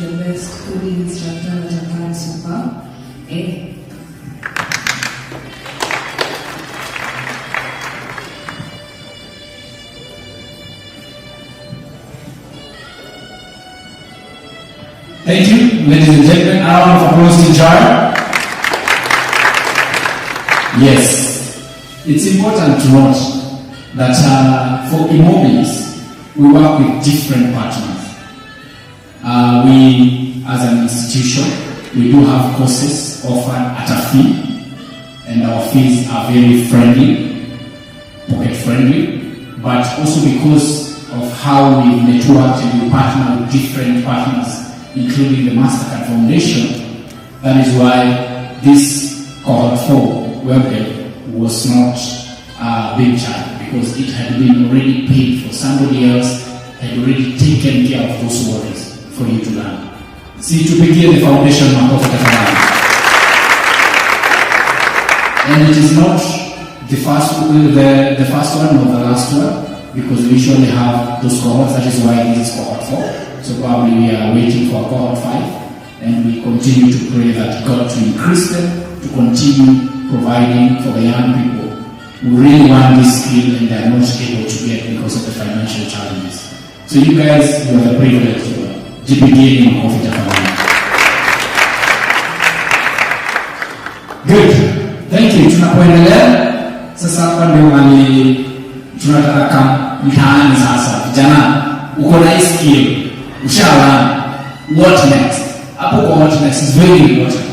the best coding instructor that I've had so far. Thank you, ladies and gentlemen. A round of applause to Jar. Yes, it's important to note that for eMobilis, we work with different partners. We, as an institution, we do have courses offered at a fee, and our fees are very friendly, pocket friendly, but also because of how we network and we partner with different partners, including the MasterCard Foundation. That is why this cohort 4 webdev was not a big charge, because it had been already paid for. Somebody else had already taken care of those worries for you to learn. See, to begin the foundation makofi tafadhali. And it is not the first one or the last one, because we usually have those cohorts. That is why this is cohort 4. So probably we are waiting for cohort 5, and we continue to pray that God to increase them, to continue providing for the young people who really want this skill and they are not able to get because of the financial challenges. So you guys, you are the privilege to begin of it. Good. Thank you. Tunapoendelea sasa, hapa ndio mali tunataka kama mtaani sasa. Vijana, uko na skill, ushawa, what next? Hapo kwa what next is very important.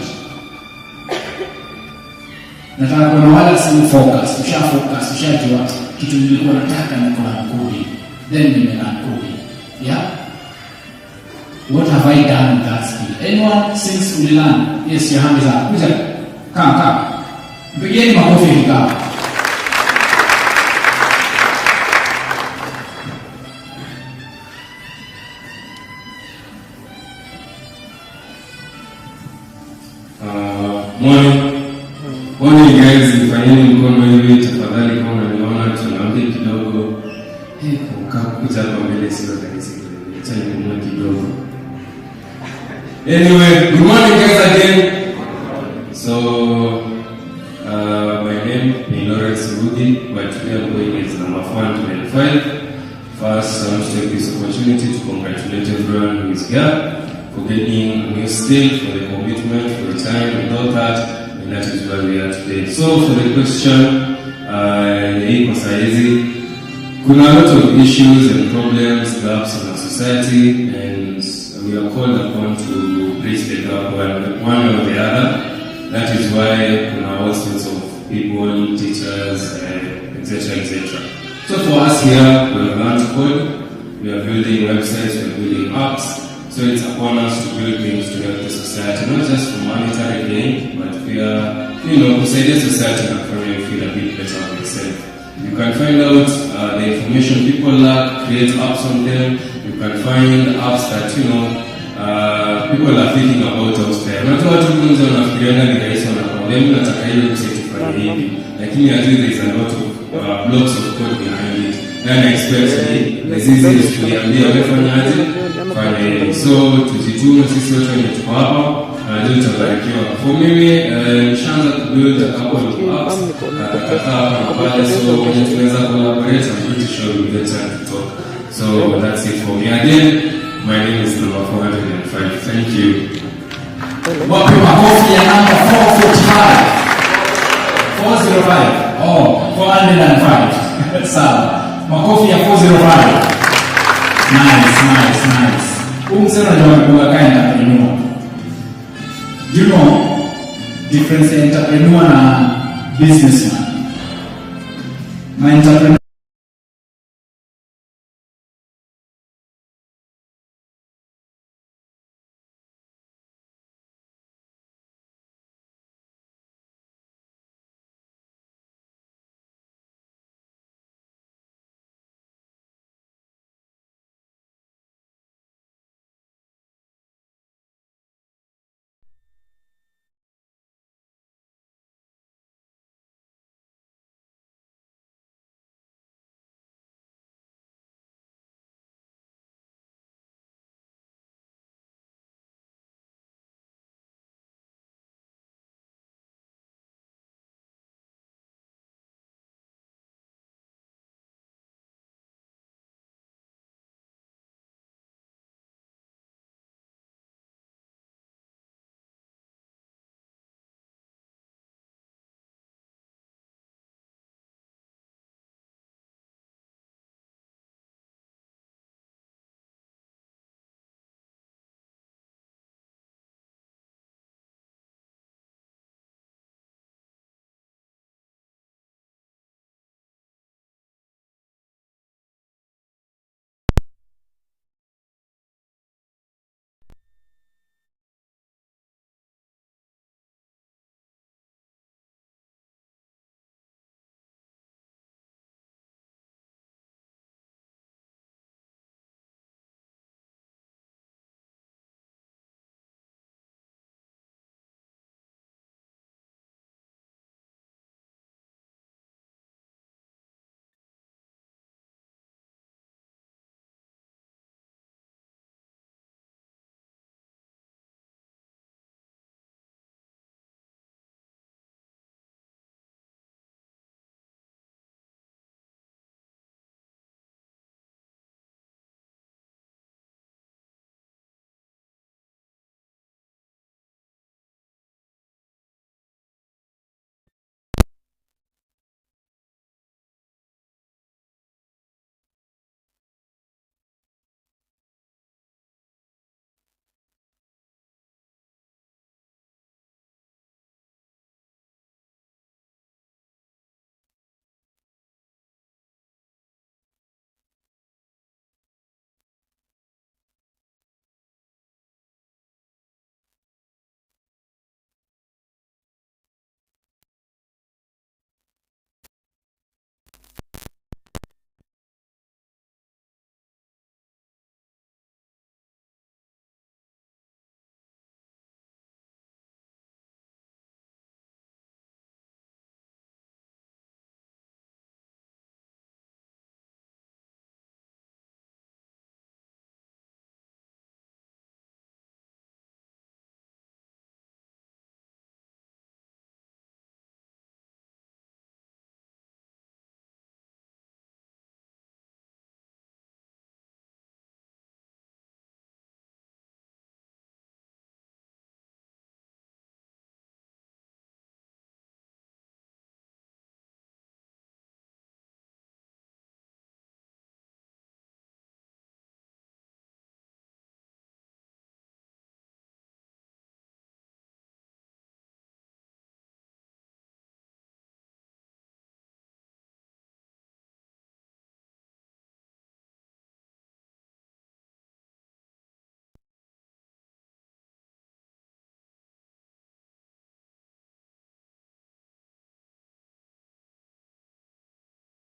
Nataka kuna wala si focus, ushajua kitu nilikuwa nataka niko na coding. Then nimelearn coding. Yeah? What have I done with that skill? Anyone since we learn? Yes, your hand is up. Kuja. Come. Begin makofi hika. Morning guys, nifanyeni mkono hivi tafadhali, kama unaniona tunaambia kidogo. Kuja hapa mbele sio rahisi, acha nione kidogo. Anyway, good morning guys again. So my name is Lawrence Rudi, but today I'm going as number 125. First, I want to take this opportunity to congratulate everyone who is here for getting a new skill, for the commitment, for the time and all that. And that is where we are today. So for the question, kuna a lot of issues and problems, gaps in our society, and we are called upon to bridge the gap one or the other. That is why kuna all sorts of people, teachers, etc. So for us here, we have learned to code, we are building websites, we are building apps. So it's upon us to build things to help the society, not just for monetary gain, but we are, kusaidia society and actually feel a bit better about itself. You can find out the information people lack, create apps on them. You can find apps that, people are thinking about out there. Not what you do wanafikiriana ni rahisi, wanakwambia mimi nataka hiyo kucertify hivi, lakini ajui there is a lot of blocks of code behind it. Then especially diseases kuiambia wefanyaje fanya hivi. So tujitume sisi wote wenye tuko hapa, najua tutabarikiwa. For mimi nishaanza kubuild a couple of apps hapa na pale, so wenye tunaweza collaborate, I'm pretty sure we'll get time to talk. So that's it for me. Again, my name is number 405. Thank you. Wapi makofi ya namba 445? 405. Oh, 405. Sawa. Makofi ya 405. Nice. Umsema ndio amekuwa kaenda entrepreneur. You know difference entrepreneur na businessman. My entrepreneur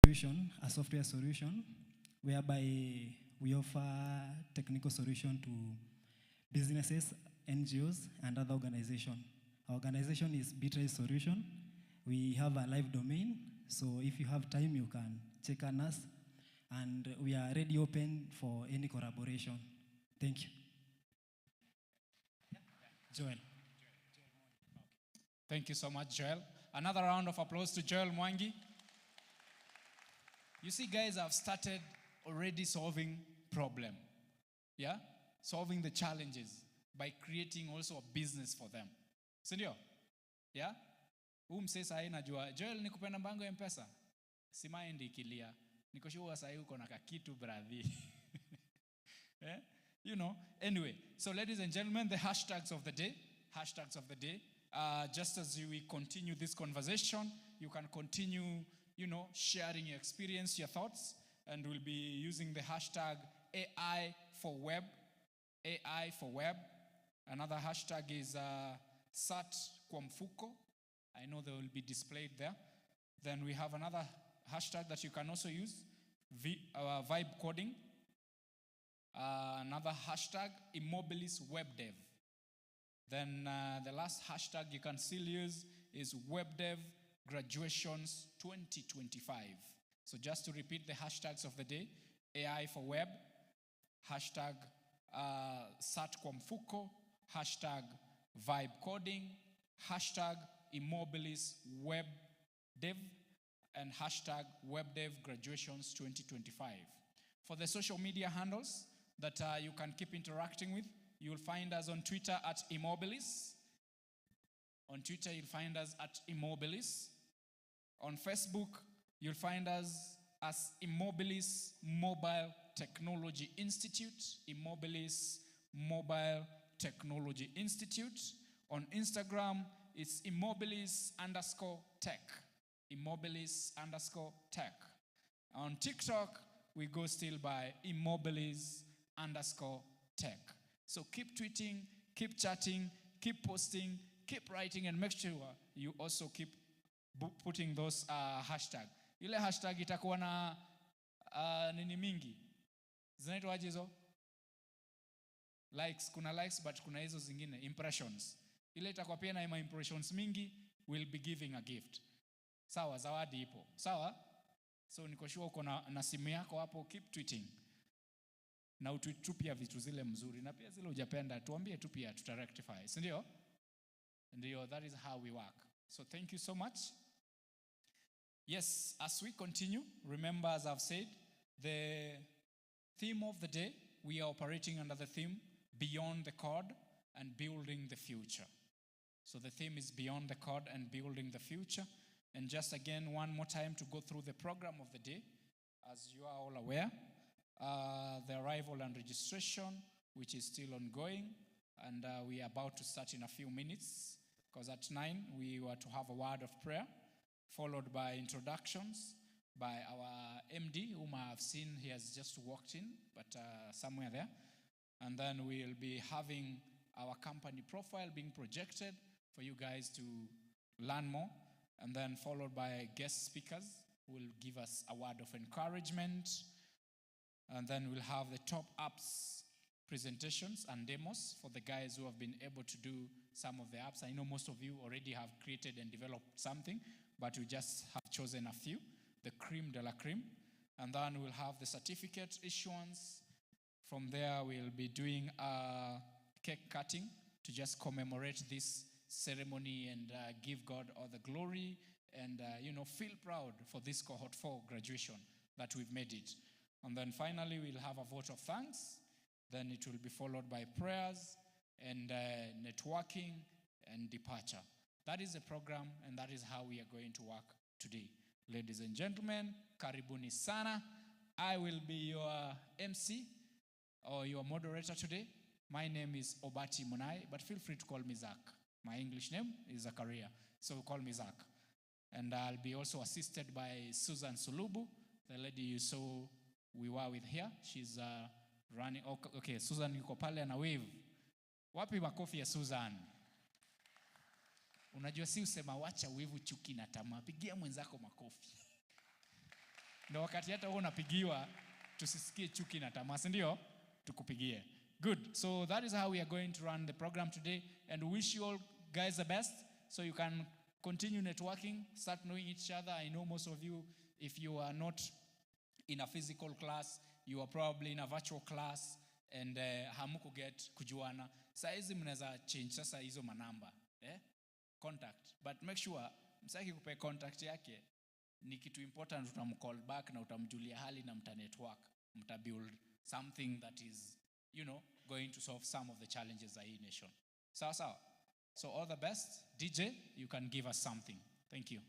solution, a software solution, whereby we offer technical solution to businesses, NGOs, and other organizations. Our organization is Betrayal Solution. We have a live domain, so if you have time, you can check on us, and we are ready open for any collaboration. Thank you. Joel. Thank you so much, Joel. Another round of applause to Joel Mwangi. You see, guys, I've started already solving problem. Yeah? Solving the challenges by creating also a business for them. Sindio? Yeah? Mse sahi najua, Joel nikupenda mbango ya mpesa. Simaendi ikilia. Niko sure sahi uko na kakitu brother. Yeah? You know, anyway. So ladies and gentlemen, the hashtags of the day. Hashtags of the day. Just as we continue this conversation, you can continue, sharing your experience, your thoughts, and we'll be using the hashtag AI for Web. AI for Web. Another hashtag is Sat kwa mfuko. I know they will be displayed there. Then we have another hashtag that you can also use, vibe coding. Another hashtag, eMobilis web dev. Then the last hashtag you can still use is WebDev Graduations 2025. So just to repeat the hashtags of the day, AI for Web, hashtag Sat kwa mfuko, hashtag Vibe Coding, hashtag eMobilis Web Dev, and hashtag WebDev Graduations 2025. For the social media handles that you can keep interacting with, you'll find us on Twitter at eMobilis. On Twitter, you'll find us at eMobilis. On Facebook, you'll find us as eMobilis Mobile Technology Institute. eMobilis Mobile Technology Institute. On Instagram, it's eMobilis_tech. eMobilis_tech. On TikTok, we go still by eMobilis_tech. So keep tweeting, keep chatting, keep posting, keep writing, and make sure you also keep putting those hashtags. Ile hashtag itakuwa na nini mingi. Zinaitwa aje hizo? Likes, kuna likes, but kuna hizo zingine, impressions. Ile itakuwa pia na impressions mingi, we'll be giving a gift. Sawa, zawadi ipo. Sawa? So niko sure uko na simu yako hapo, keep tweeting. Na utweet tu pia vitu zile mzuri, na pia zile hujapenda tuambie tu pia tutarectify. Si ndio? Ndio, that is how we work. So thank you so much. Yes, as we continue, remember, as I've said, the theme of the day, we are operating under the theme Beyond the Code and Building the Future. So the theme is Beyond the Code and Building the Future. And just again, one more time to go through the program of the day. As you are all aware, the arrival and registration, which is still ongoing, and we are about to start in a few minutes, because at 9 we were to have a word of prayer, followed by introductions by our MD, whom I have seen, he has just walked in, but somewhere there. And then we'll be having our company profile being projected for you guys to learn more, and then followed by guest speakers who will give us a word of encouragement. And then we'll have the top apps presentations and demos for the guys who have been able to do some of the apps. I know most of you already have created and developed something, but we just have chosen a few, the cream de la cream. And then we'll have the certificate issuance. From there, we'll be doing a cake cutting to just commemorate this ceremony and give God all the glory and, feel proud for this cohort 4 graduation that we've made it. And then finally, we'll have a vote of thanks. Then it will be followed by prayers and networking and departure. That is the program, and that is how we are going to work today. Ladies and gentlemen, karibuni sana. I will be your MC or your moderator today. My name is Obati Munai, but feel free to call me Zach. My English name is Zakaria, so call me Zach. And I'll be also assisted by Susan Sulubu, the lady you saw we were with here. She's running. Okay, Susan yuko pale na wave. Wapi makofi ya Susan? Unajua si usema wacha wivu chuki na tamaa. Pigia mwenzako makofi. Ndio wakati hata wewe unapigiwa tusisikie chuki na tamaa, ndio tukupigie. Good. So that is how we are going to run the program today, and we wish you all guys the best so you can continue networking, start knowing each other. I know most of you, if you are not in a physical class, you are probably in a virtual class, and hamuku get kujuana. Saizi mnaweza change sasa hizo manamba, contact, but make sure msaki kupe contact yake ni kitu important. Utamcall back na utamjulia hali na mtanetwork, mtabuild something that is, going to solve some of the challenges za hii nation. Sawa. So all the best. DJ, you can give us something. Thank you.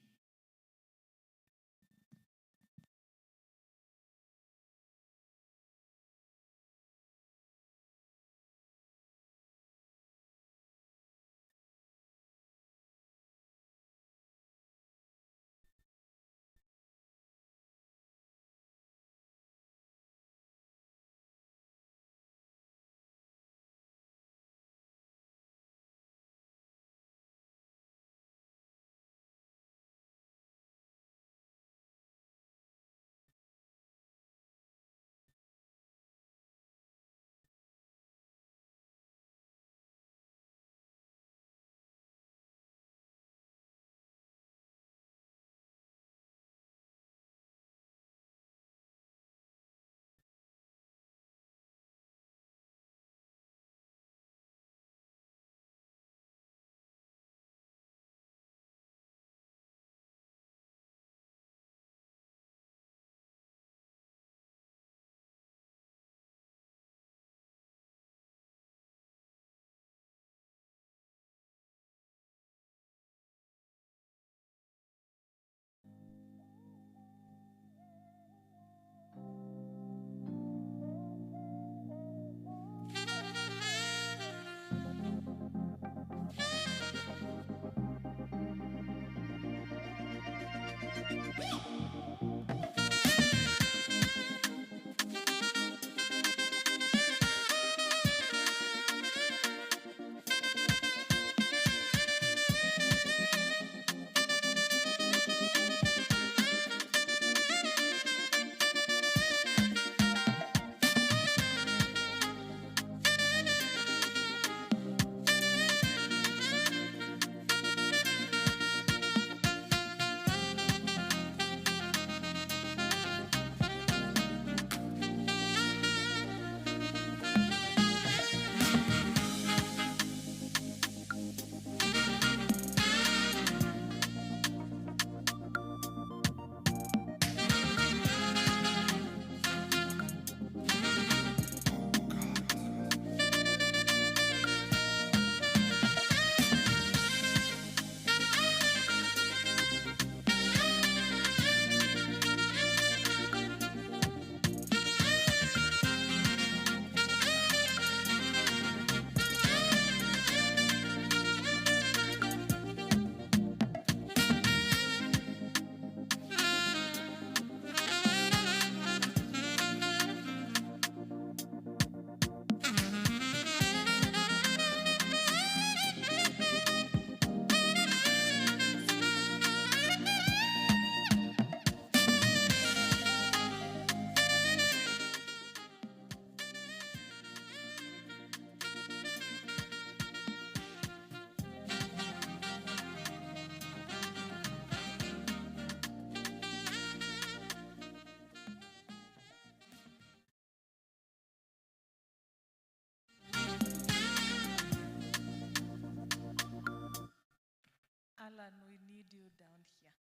Alan, we need you down here.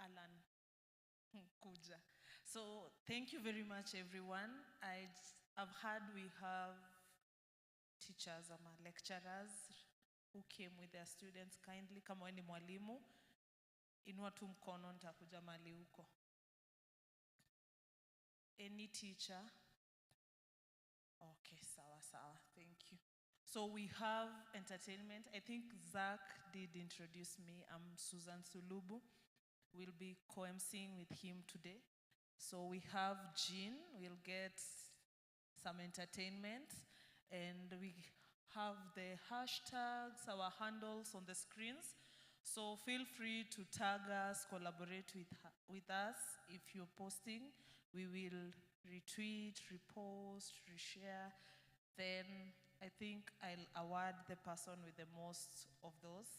Alan, kuja. So thank you very much, everyone. I've heard we have teachers and lecturers who came with their students kindly. Kama wewe ni mwalimu, inua tu mkono nitakuja mali huko. Any teacher? Okay, sawa. Thank you. So we have entertainment. I think Zach did introduce me. I'm Susan Sulubu. We'll be co-emceeing with him today. So we have Jean. We'll get some entertainment. And we have the hashtags, our handles on the screens. So feel free to tag us, collaborate with us. If you're posting, we will retweet, repost, reshare. Then I think I'll award the person with the most of those.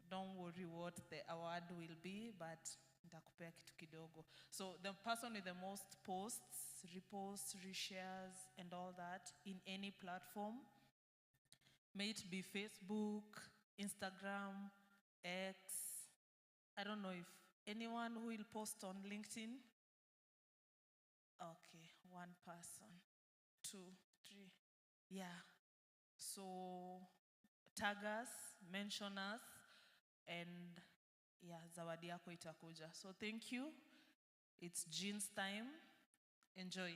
Don't worry what the award will be, but nitakupea kitu kidogo. So the person with the most posts, reposts, reshares, and all that in any platform, may it be Facebook, Instagram, X. I don't know if anyone who will post on LinkedIn. Okay, one person, 2, 3. Yeah. So tag us, mention us, and yeah, zawadi yako itakuja. So thank you. It's Jean's time. Enjoy.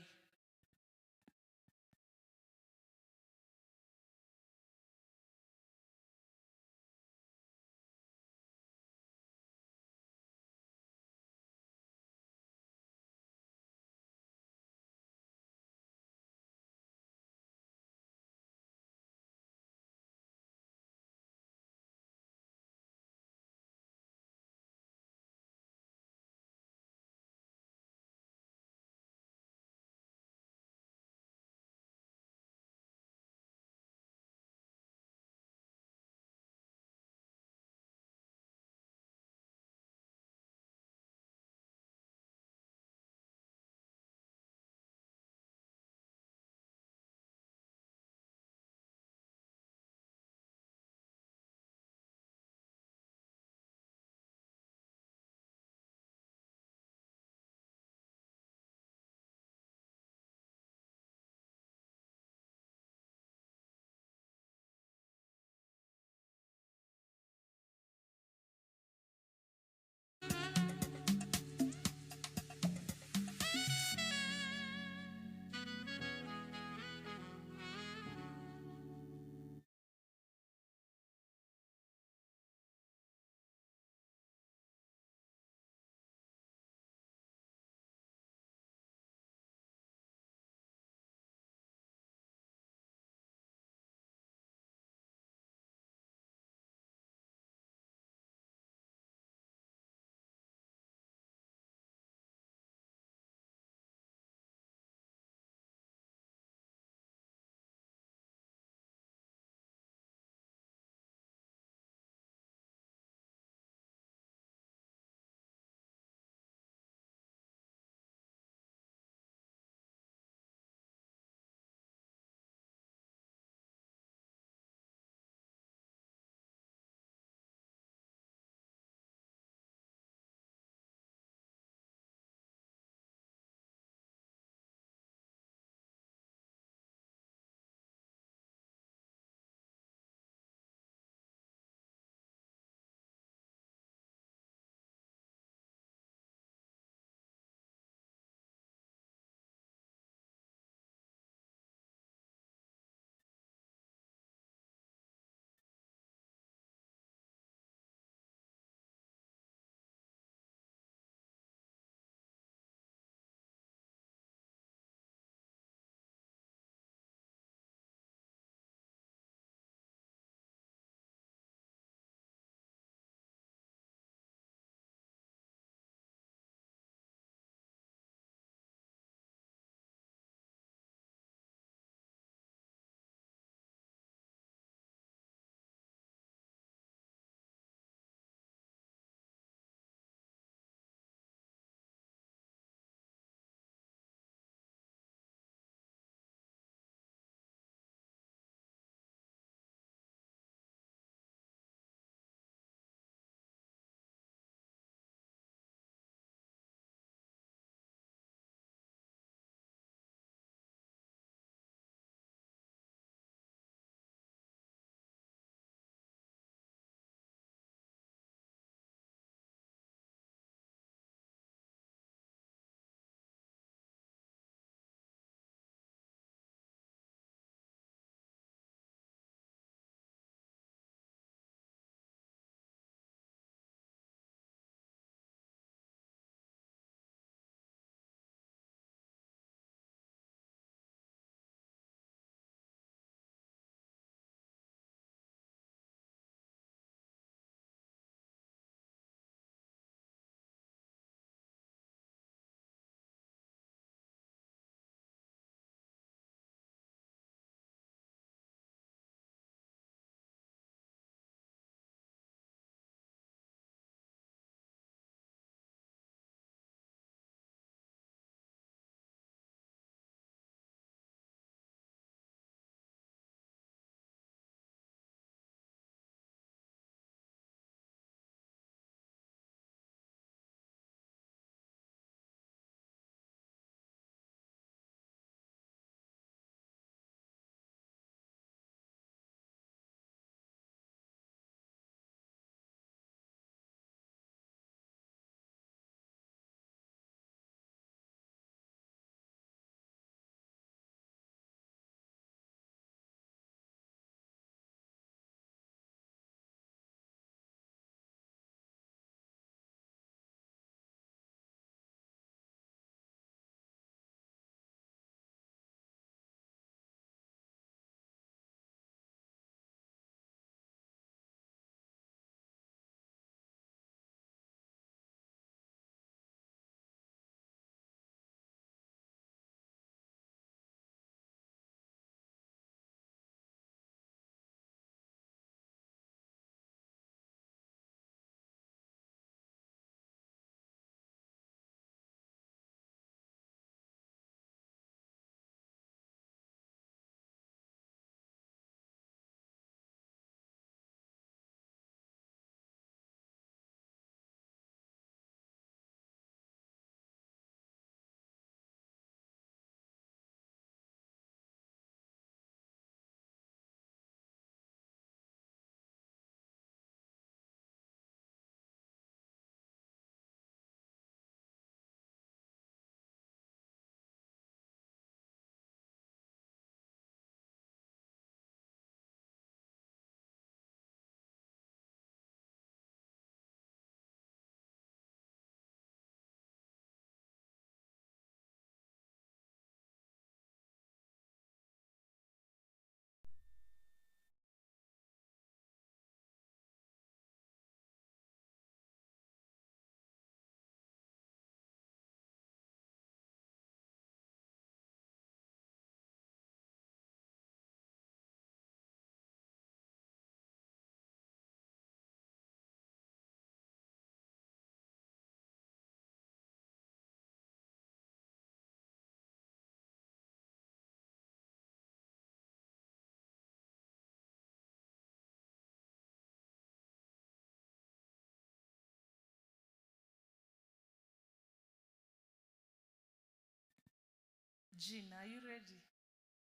Jean, are you ready?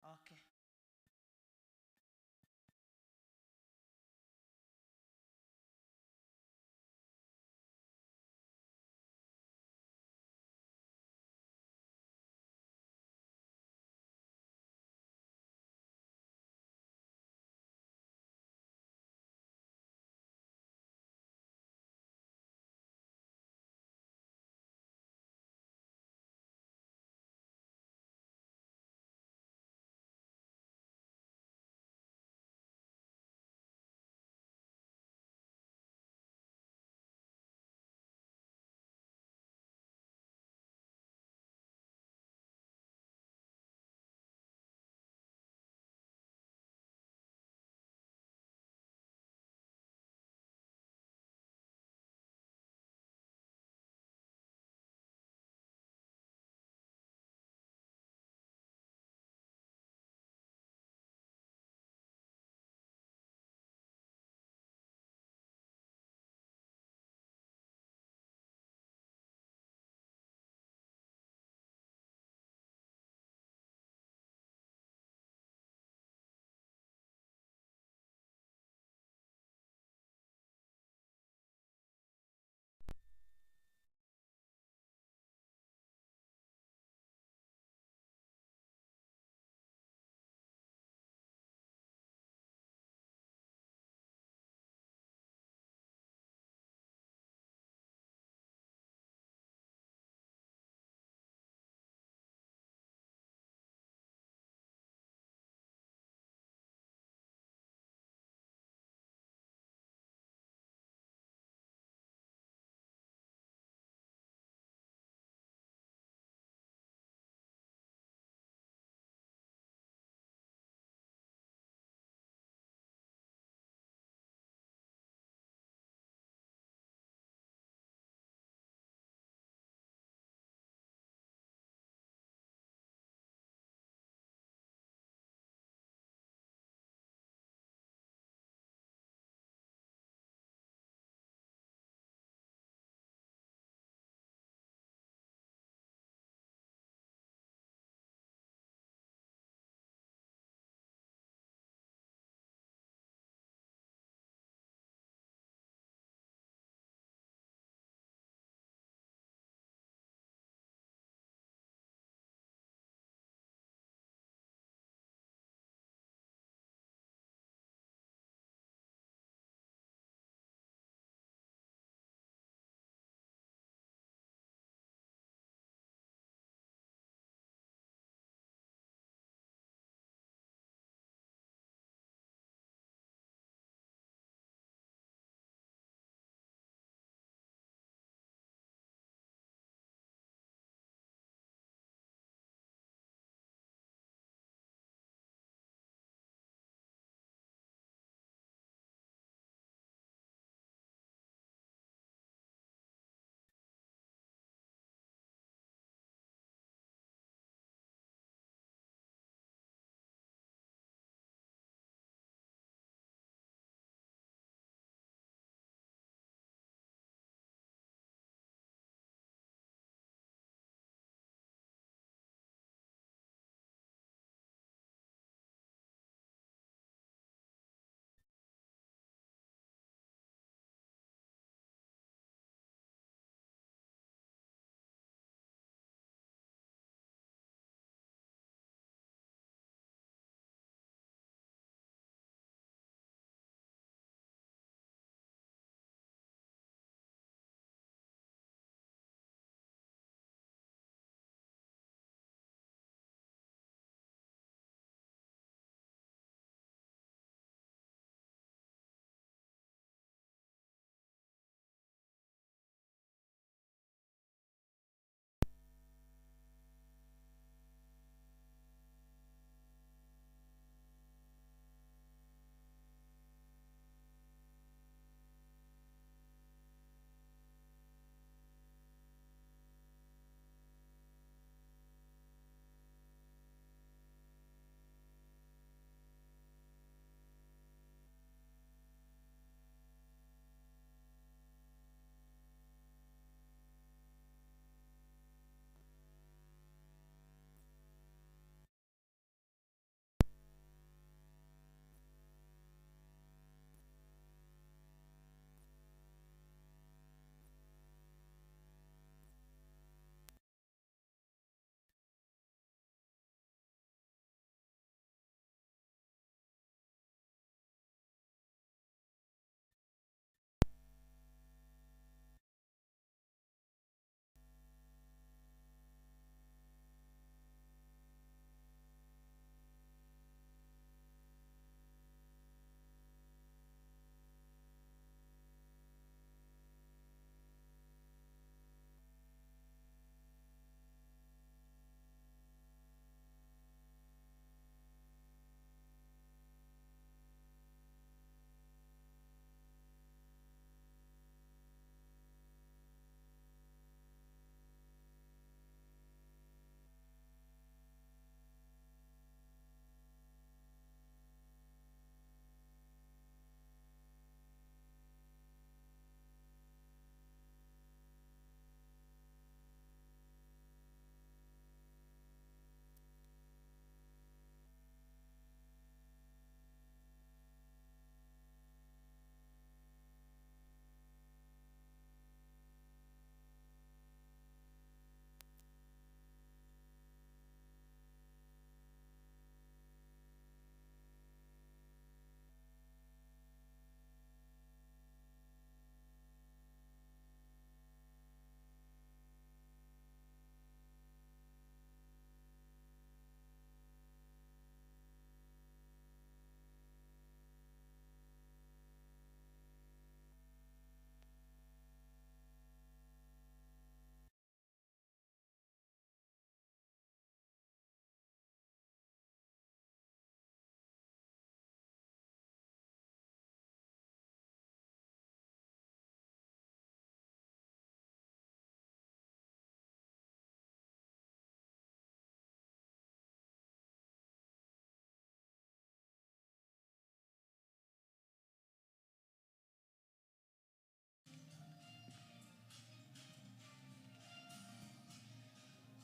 Okay.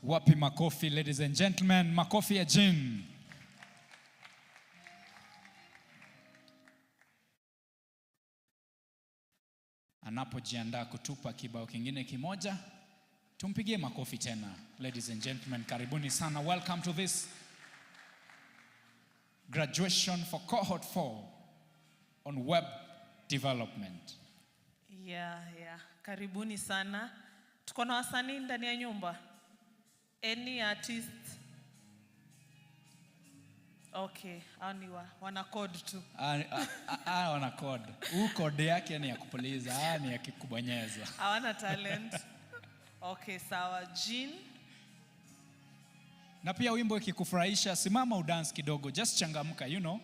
Wapi makofi, ladies and gentlemen, makofi ya Jean. Anapojiandaa kutupa kibao kingine kimoja, tumpigie makofi tena. Ladies and gentlemen, karibuni sana. Welcome to this graduation for cohort 4 on web development. Yeah. Karibuni sana. Tuko na wasanii ndani ya nyumba. Any artist? Okay, wana code tu. Wana code. Code yake ni ya kupuliza, ni ya kukubonyeza. Hawana talent. Okay, sawa. Jean. Na pia wimbo ikikufurahisha, simama udance kidogo, just changamka, you know.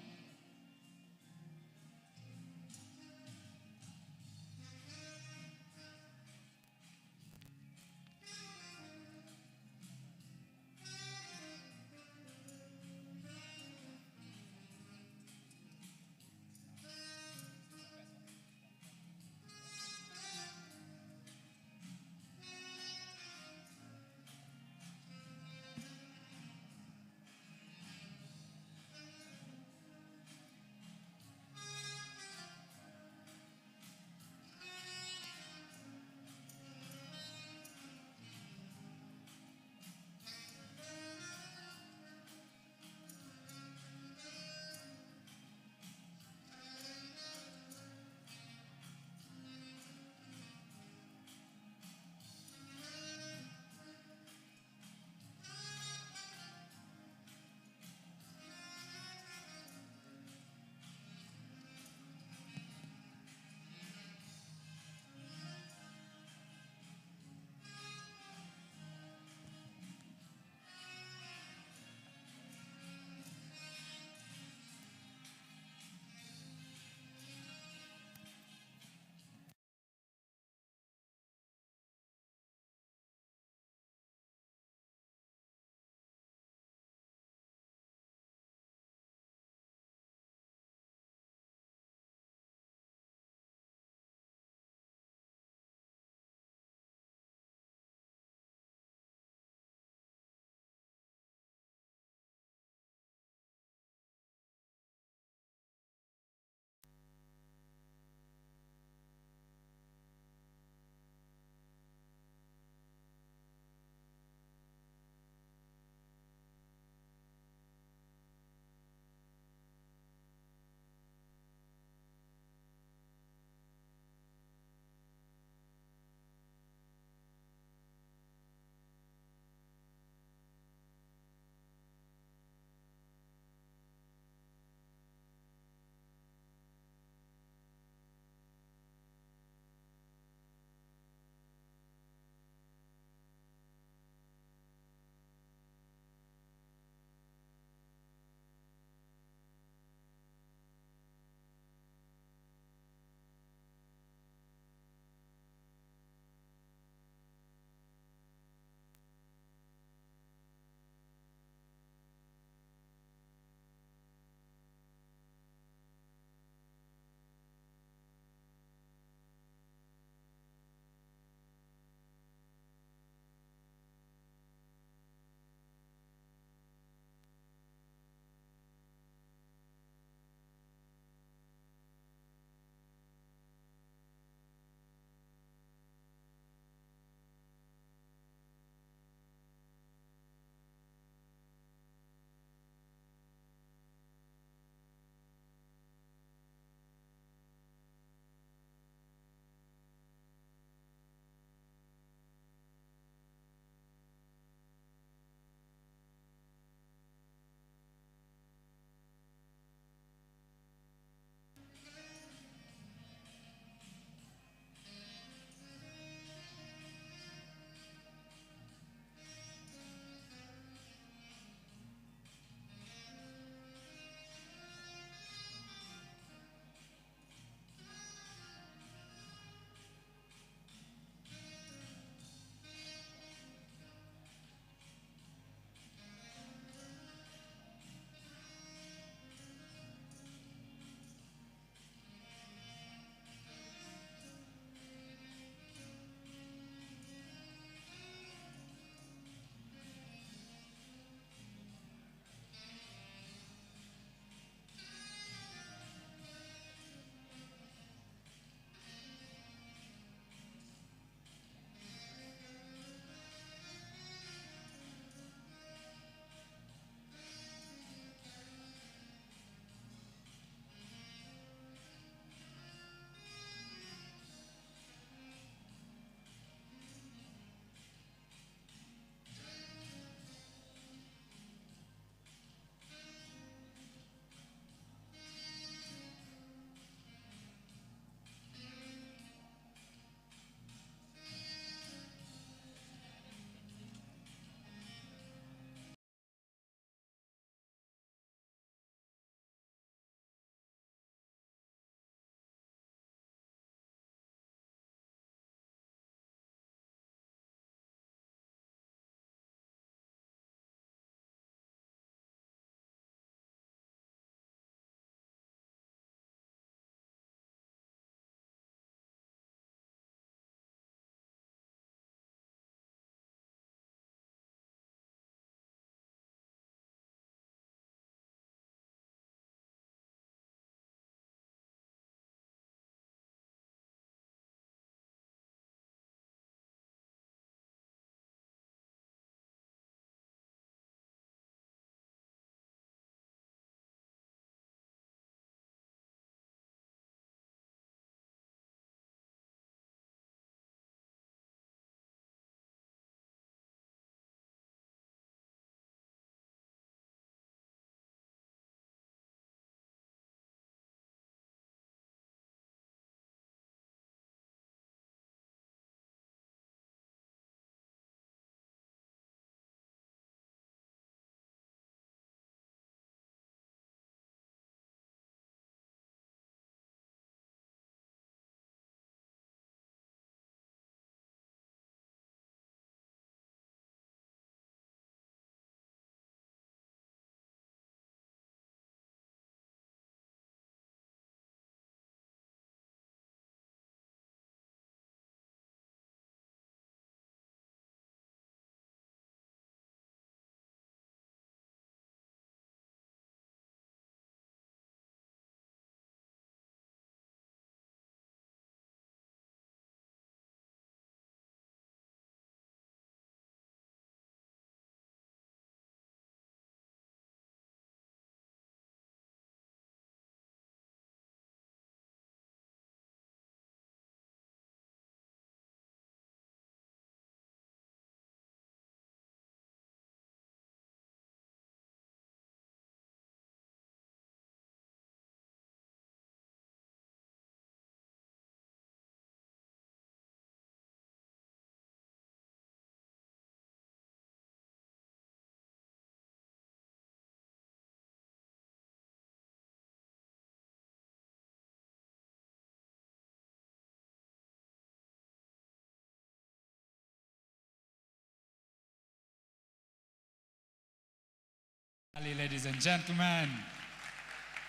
Ladies and gentlemen,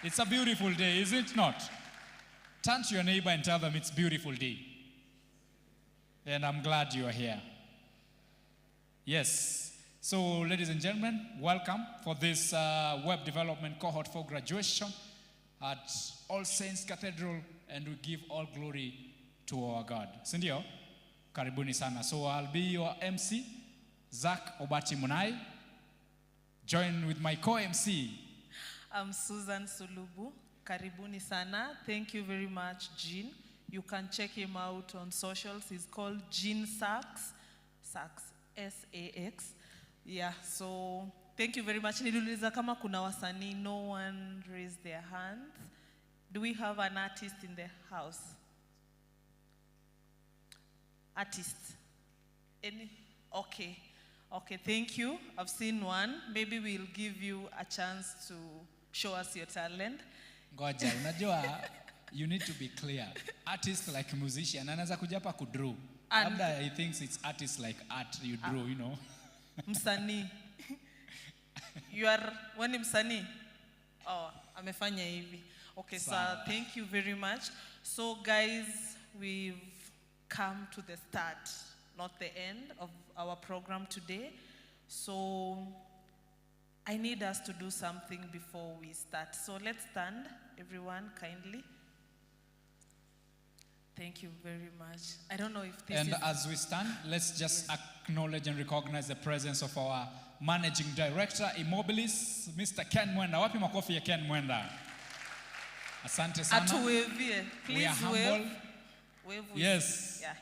it's a beautiful day, is it not? Turn to your neighbor and tell them it's a beautiful day. And I'm glad you are here. Yes. So, ladies and gentlemen, welcome for this web development cohort for graduation at All Saints Cathedral, and we give all glory to our God. Sindio? Karibuni sana. So, I'll be your MC, Zach Obati Munai. Join with my co-MC. I'm Susan Sulubu. Karibuni sana. Thank you very much, Jean. You can check him out on socials. He's called Jean Sachs. Sachs, S-A-X. Yeah, so thank you very much. Niliuliza kama kuna wasanii, no one raised their hands. Do we have an artist in the house? Artist? Any? Okay. Okay, thank you. I've seen one. Maybe we'll give you a chance to show us your talent. Ngoja, unajua, you need to be clear. Artist like musician, anaweza kuja hapa kudraw. Labda he thinks it's artist like art, you draw, you know. Msanii. You are, wani msanii? Oh, amefanya hivi. Okay, so thank you very much. So guys, we've come to the start, not the end of our program today. So I need us to do something before we start. So let's stand, everyone, kindly. Thank you very much. I don't know if this and is... as we stand, let's just acknowledge and recognize the presence of our managing director, eMobilis, Mr. Ken Mwenda. Wapi makofi ya Ken Mwenda? Asante sana. Atuwevie. Please we are humble. Wave. Yes. Yeah.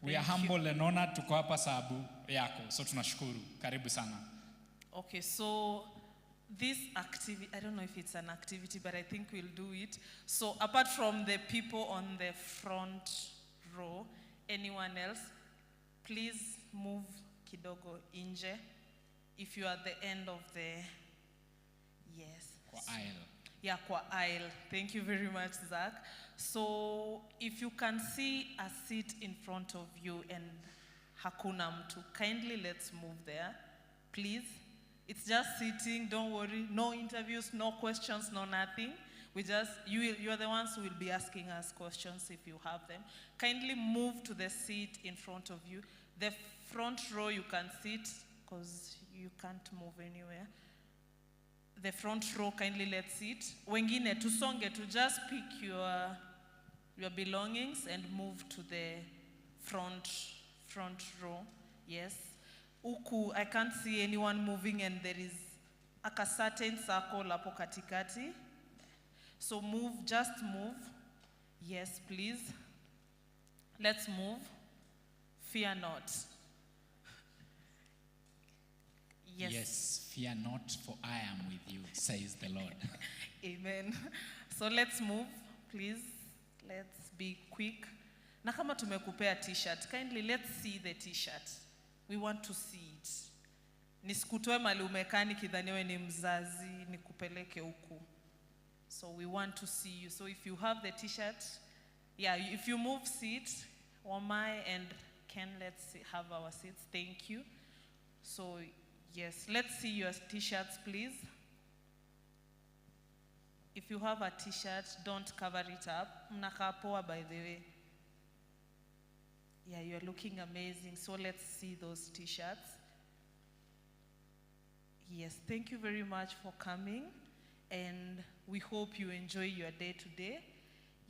We are humble and honored tuko hapa sababu yako. So tunashukuru. Karibu sana. Okay, so this activity, I don't know if it's an activity, but I think we'll do it. So apart from the people on the front row, anyone else, please move kidogo inje. If you are at the end of the, yes. Kwa aisle. Yeah, kwa aisle. Thank you very much, Zach. So if you can see a seat in front of you and hakuna mtu, kindly let's move there, please. It's just sitting, don't worry, no interviews, no questions, no nothing. We just, you are the ones who will be asking us questions if you have them. Kindly move to the seat in front of you. The front row you can sit, because you can't move anywhere. The front row, kindly let's sit. Wengine, tusonge, to just pick your belongings and move to the front row. Yes. Uku, I can't see anyone moving, and there is a certain circle hapo katikati. So move, just move. Yes, please. Let's move. Fear not. Yes, fear not, for I am with you, says the Lord. Amen. So let's move, please. Let's be quick. Na kama tumekupea t-shirt, kindly let's see the t-shirt. We want to see it. Nisikutoe mali umekaa nikidhaniwe ni mzazi, nikupeleke huku. So we want to see you. So if you have the t-shirt, yeah, if you move seat, Wamai and Ken, let's have our seats. Thank you. So yes, let's see your t-shirts, please. If you have a t-shirt, don't cover it up. Mnakaa poa, by the way. Yeah, you're looking amazing. So let's see those t-shirts. Yes, thank you very much for coming. And we hope you enjoy your day today.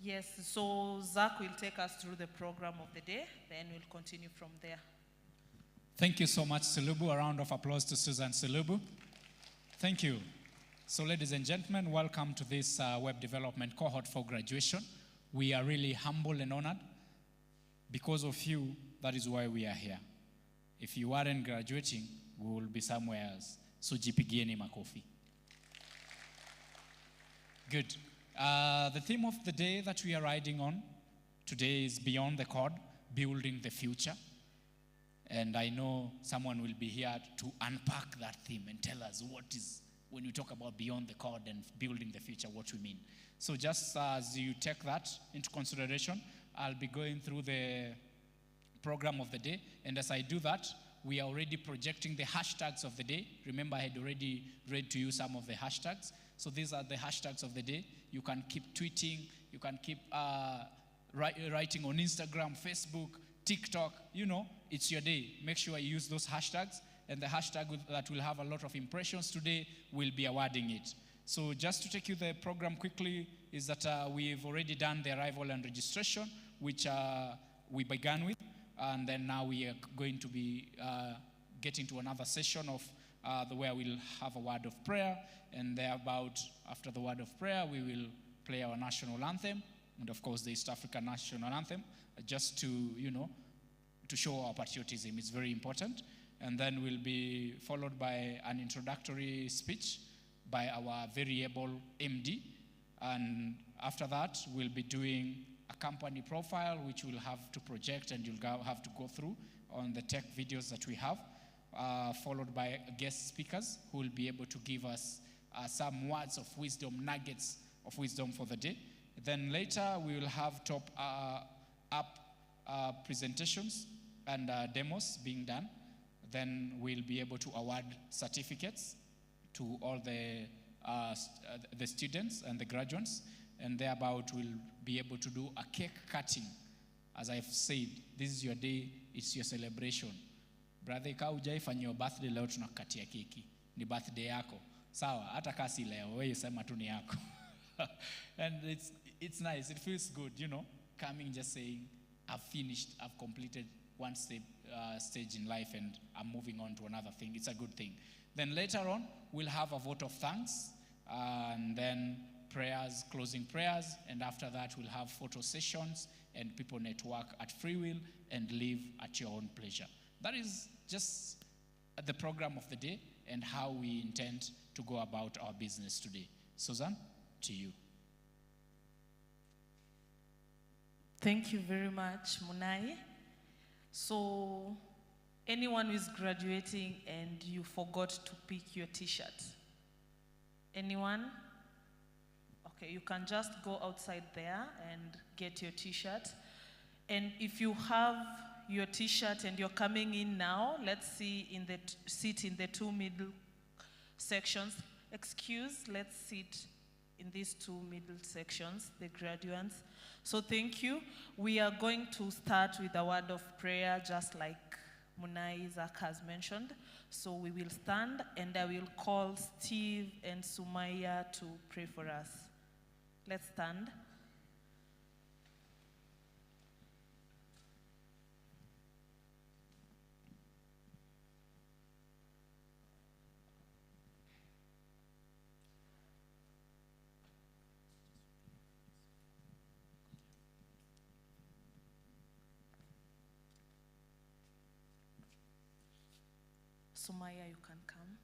Yes, so Zach will take us through the program of the day. Then we'll continue from there. Thank you so much, Sulubu. A round of applause to Susan Sulubu. Thank you. So ladies and gentlemen, welcome to this web development cohort for graduation. We are really humble and honored. Because of you, that is why we are here. If you aren't graduating, we will be somewhere else. So jipigieni makofi. Good. The theme of the day that we are riding on today is Beyond the Code, Building the Future. And I know someone will be here to unpack that theme and tell us what is, when you talk about Beyond the Code and Building the Future, what we mean. So just as you take that into consideration, I'll be going through the program of the day. And as I do that, we are already projecting the hashtags of the day. Remember, I had already read to you some of the hashtags. So these are the hashtags of the day. You can keep tweeting, you can keep writing on Instagram, Facebook, TikTok. You know, it's your day. Make sure you use those hashtags, and the hashtag that will have a lot of impressions today, will be awarding it. So just to take you the program quickly, is that we've already done the arrival and registration, which we began with, and then now we are going to be getting to another session of where we'll have a word of prayer, and thereabout, after the word of prayer, we will play our national anthem, and of course the East African national anthem, just to, you know, to show our patriotism. It's very important. And then we'll be followed by an introductory speech by our very able MD. And after that, we'll be doing a company profile, which we'll have to project and you'll have to go through on the tech videos that we have, followed by guest speakers who will be able to give us some words of wisdom, nuggets of wisdom for the day. Then later, we will have top presentations and demos being done. Then we'll be able to award certificates to all the students and the graduates, and thereabout we'll be able to do a cake cutting. As I've said, this is your day, it's your celebration. Brother, ika hujaifanya your birthday leo tunakatia keki. Ni birthday yako. Sawa, hata kasi leo, wewe sema tu ni yako. And it's nice, it feels good, you know, coming just saying, I've finished, I've completed one stage in life and I'm moving on to another thing. It's a good thing. Then later on, we'll have a vote of thanks, and then prayers, closing prayers, and after that we'll have photo sessions and people network at free will and live at your own pleasure. That is just the program of the day and how we intend to go about our business today. Susan, to you. Thank you very much, Munai. So, anyone who is graduating and you forgot to pick your t-shirt? Anyone? Okay, you can just go outside there and get your t-shirt. And if you have your t-shirt and you're coming in now, let's see in the sit in the two middle sections. Let's sit in these two middle sections, the graduates. So thank you. We are going to start with a word of prayer, just like Munai Zak has mentioned. So we will stand, and I will call Steve and Sumaya to pray for us. Let's stand. Sumaya, you can come.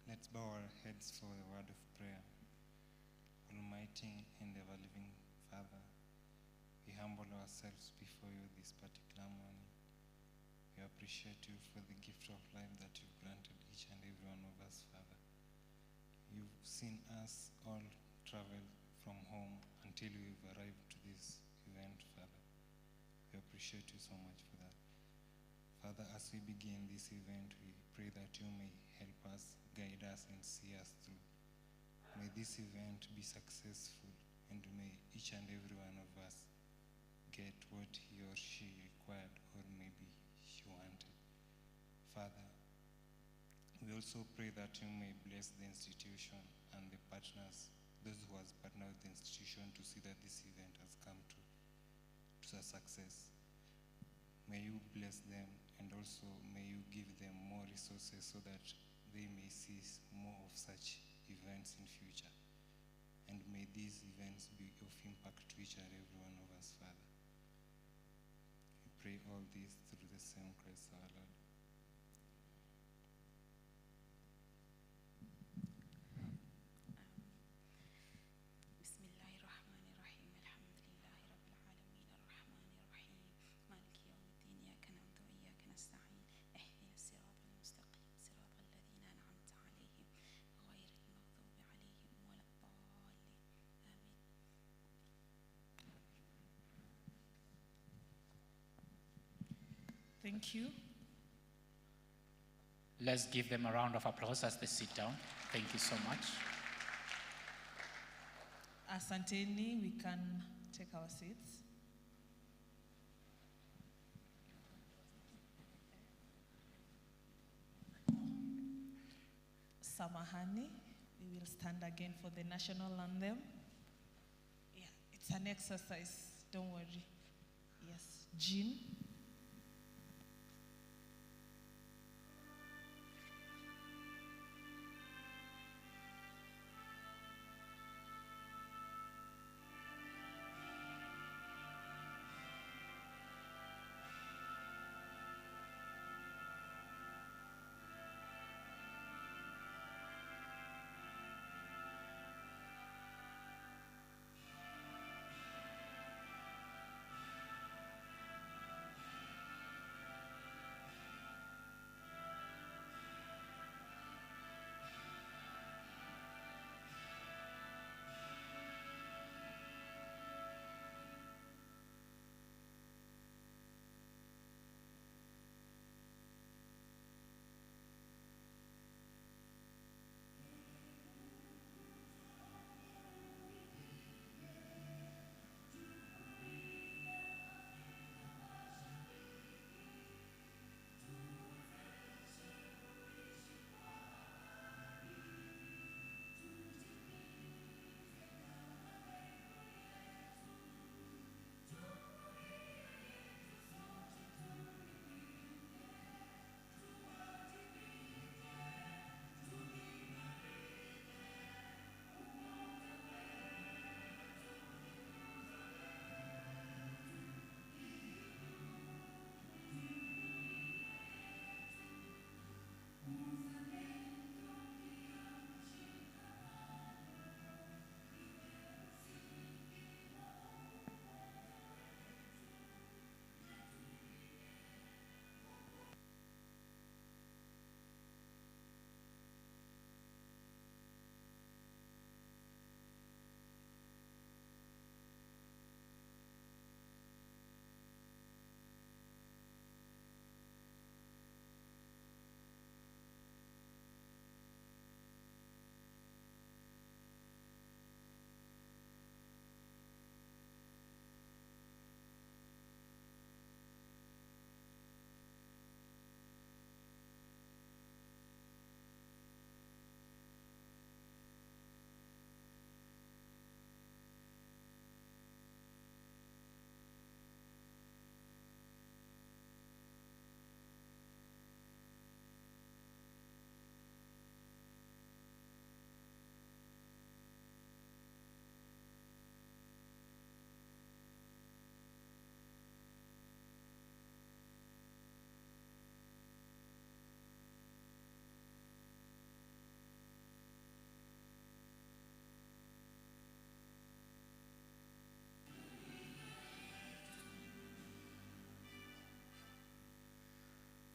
Let's bow our heads for the word of prayer. Almighty and ever-living Father, we humble ourselves before you this particular morning. We appreciate you for the gift of life that you've granted each and every one of us, Father. You've seen us all travel from home until we've arrived to this event, Father. We appreciate you so much for that. Father, as we begin this event, we pray that you may help us, guide us, and see us through. May this event be successful, and may each and every one of us get what he or she required, or maybe she wanted. Father, we also pray that you may bless the institution and the partners, those who has partnered with the institution to see that this event has come to a success. May you bless them, and also may you give them more resources so that they may see more of such events in future. And may these events be of impact to each and every one of us, Father. We pray all this through the same Christ our Lord. Thank you. Let's give them a round of applause as they sit down. Thank you so much. Asanteni, we can take our seats. Samahani, we will stand again for the national anthem. Yeah, it's an exercise, don't worry. Yes, Jean.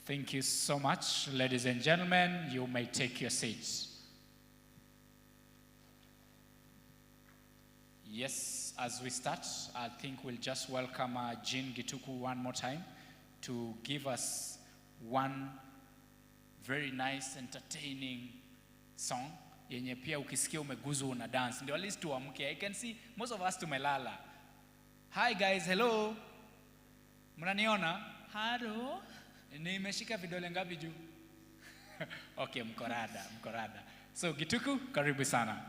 Thank you so much, ladies and gentlemen. You may take your seats. Yes, as we start, I think we'll just welcome Jean Gituku one more time to give us one very nice, entertaining song. Yenye pia ukisikia umeguzwa una dance. Ndio at least tuamke. I can see most of us tumelala. Hi guys, hello. Mnaniona? Hello. Nimeshika vidole ngapi juu? Okay, mkorada. So Gituku, karibu sana.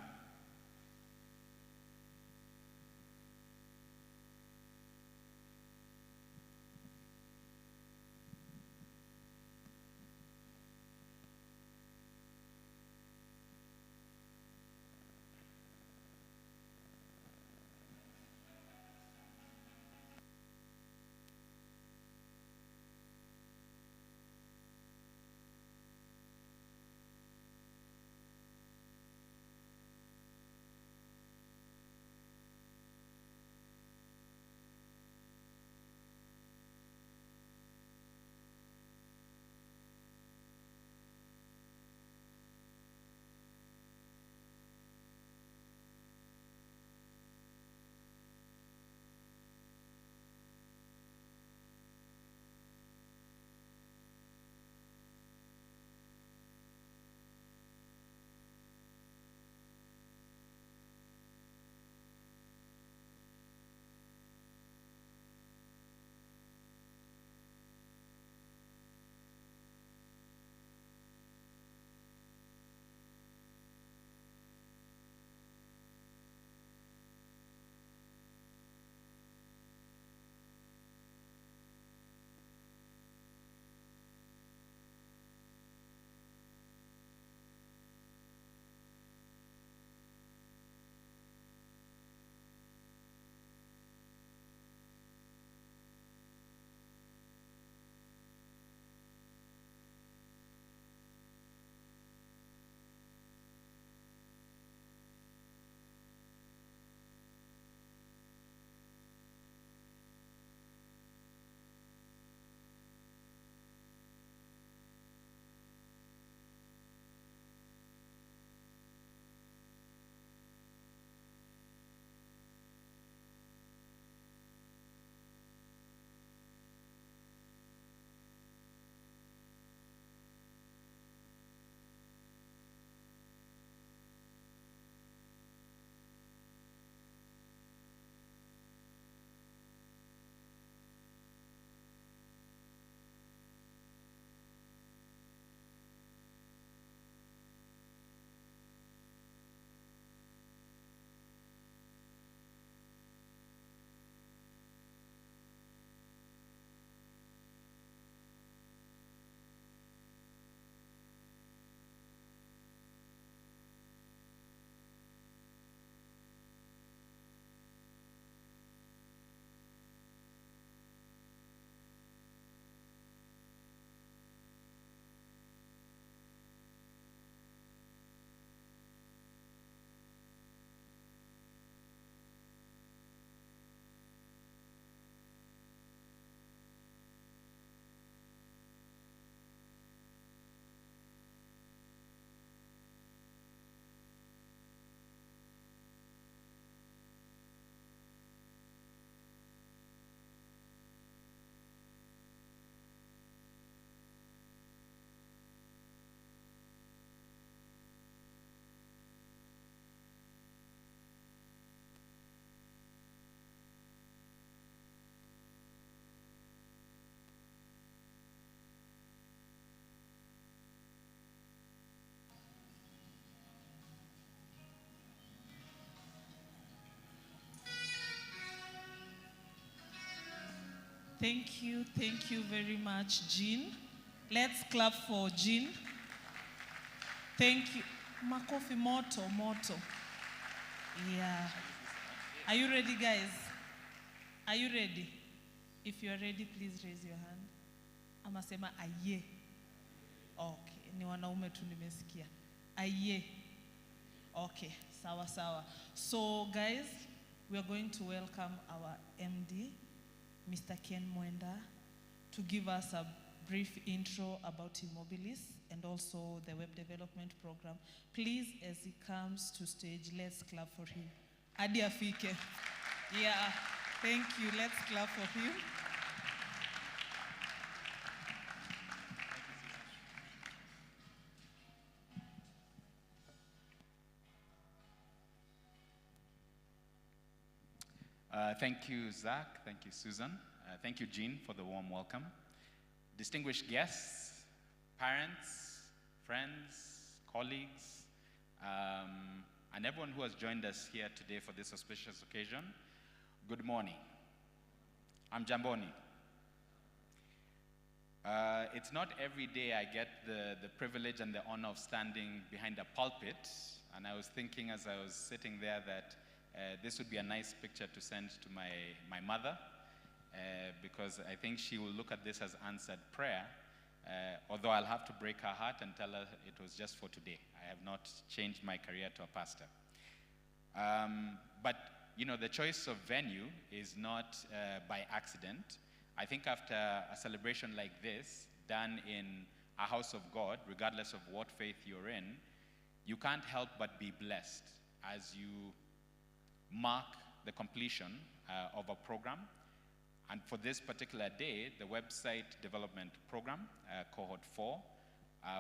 Thank you very much, Jean. Let's clap for Jean. Thank you. Makofi moto. Yeah. Are you ready, guys? Are you ready? If you are ready, please raise your hand. Amasema aye. Okay. Ni wanaume tu nimesikia. Aye. Okay. Sawa. So, guys, we are going to welcome our MD, Mr. Ken Mwenda, to give us a brief intro about eMobilis and also the web development program. Please, as he comes to stage, let's clap for him. Adi afike. Yeah, thank you. Let's clap for him. Thank you, Zach. Thank you, Susan. Thank you, Jean, for the warm welcome. Distinguished guests, parents, friends, colleagues, and everyone who has joined us here today for this auspicious occasion, good morning. I'm Jamboni. It's not every day I get the privilege and the honor of standing behind a pulpit, and I was thinking as I was sitting there that this would be a nice picture to send to my mother, because I think she will look at this as answered prayer, although I'll have to break her heart and tell her it was just for today. I have not changed my career to a pastor. But, you know, the choice of venue is not by accident. I think after a celebration like this, done in a house of God, regardless of what faith you're in, you can't help but be blessed as you mark the completion of a program. And for this particular day, the website development program, cohort 4,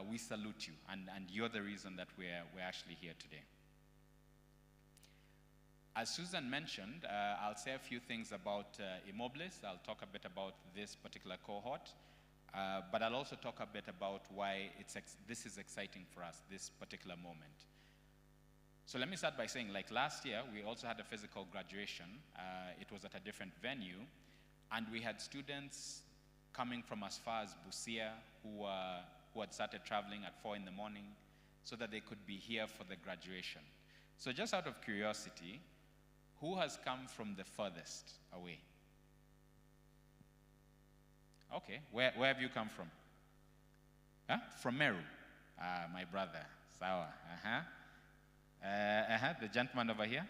we salute you, and you're the reason that we're actually here today. As Susan mentioned, I'll say a few things about eMobilis. I'll talk a bit about this particular cohort, but I'll also talk a bit about why this is exciting for us, this particular moment. So let me start by saying, like last year, we also had a physical graduation. It was at a different venue, and we had students coming from as far as Busia who had started traveling at 4 in the morning so that they could be here for the graduation. So just out of curiosity, who has come from the furthest away? Okay, where have you come from? Huh? From Meru? My brother, Sawa. The gentleman over here.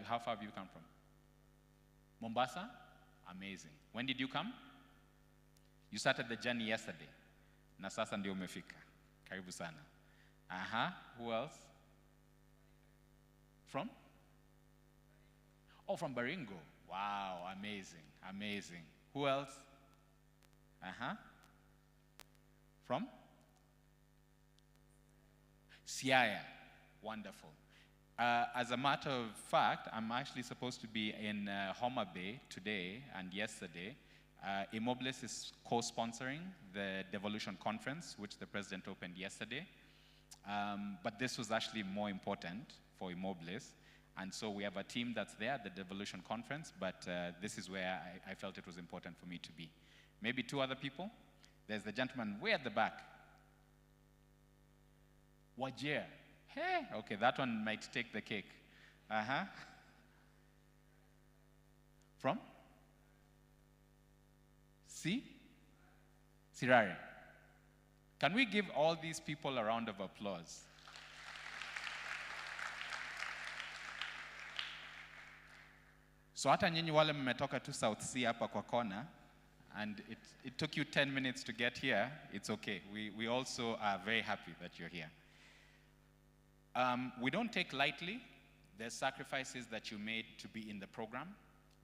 How far have you come from? Mombasa? Amazing. When did you come? You started the journey yesterday. Na sasa ndio umefika. Karibu sana. Who else? From? Oh, from Baringo. Wow, amazing. Who else? From? Siaya. Wonderful. As a matter of fact, I'm actually supposed to be in Homa Bay today and yesterday. eMobilis is co-sponsoring the Devolution Conference, which the president opened yesterday. But this was actually more important for eMobilis. And so we have a team that's there at the Devolution Conference, but this is where I felt it was important for me to be. Maybe 2 other people. There's the gentleman way at the back. Wajir. Hey, okay, that one might take the cake. From? Sirare. Can we give all these people a round of applause? So hata nyinyi wale mmetoka tu South Sea hapa kwa kona, and it took you 10 minutes to get here, it's okay. We also are very happy that you're here. We don't take lightly the sacrifices that you made to be in the program.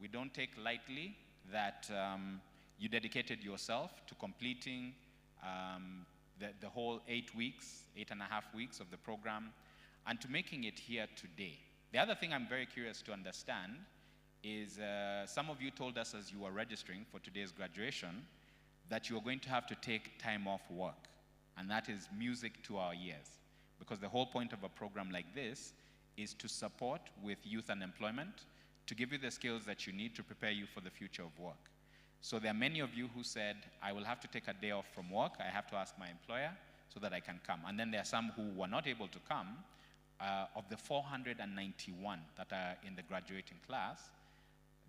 We don't take lightly that you dedicated yourself to completing the whole 8 weeks, 8.5 weeks of the program, and to making it here today. The other thing I'm very curious to understand is some of you told us as you were registering for today's graduation that you are going to have to take time off work, and that is music to our ears. Because the whole point of a program like this is to support with youth unemployment, to give you the skills that you need to prepare you for the future of work. So there are many of you who said, I will have to take a day off from work. I have to ask my employer so that I can come. And then there are some who were not able to come. Of the 491 that are in the graduating class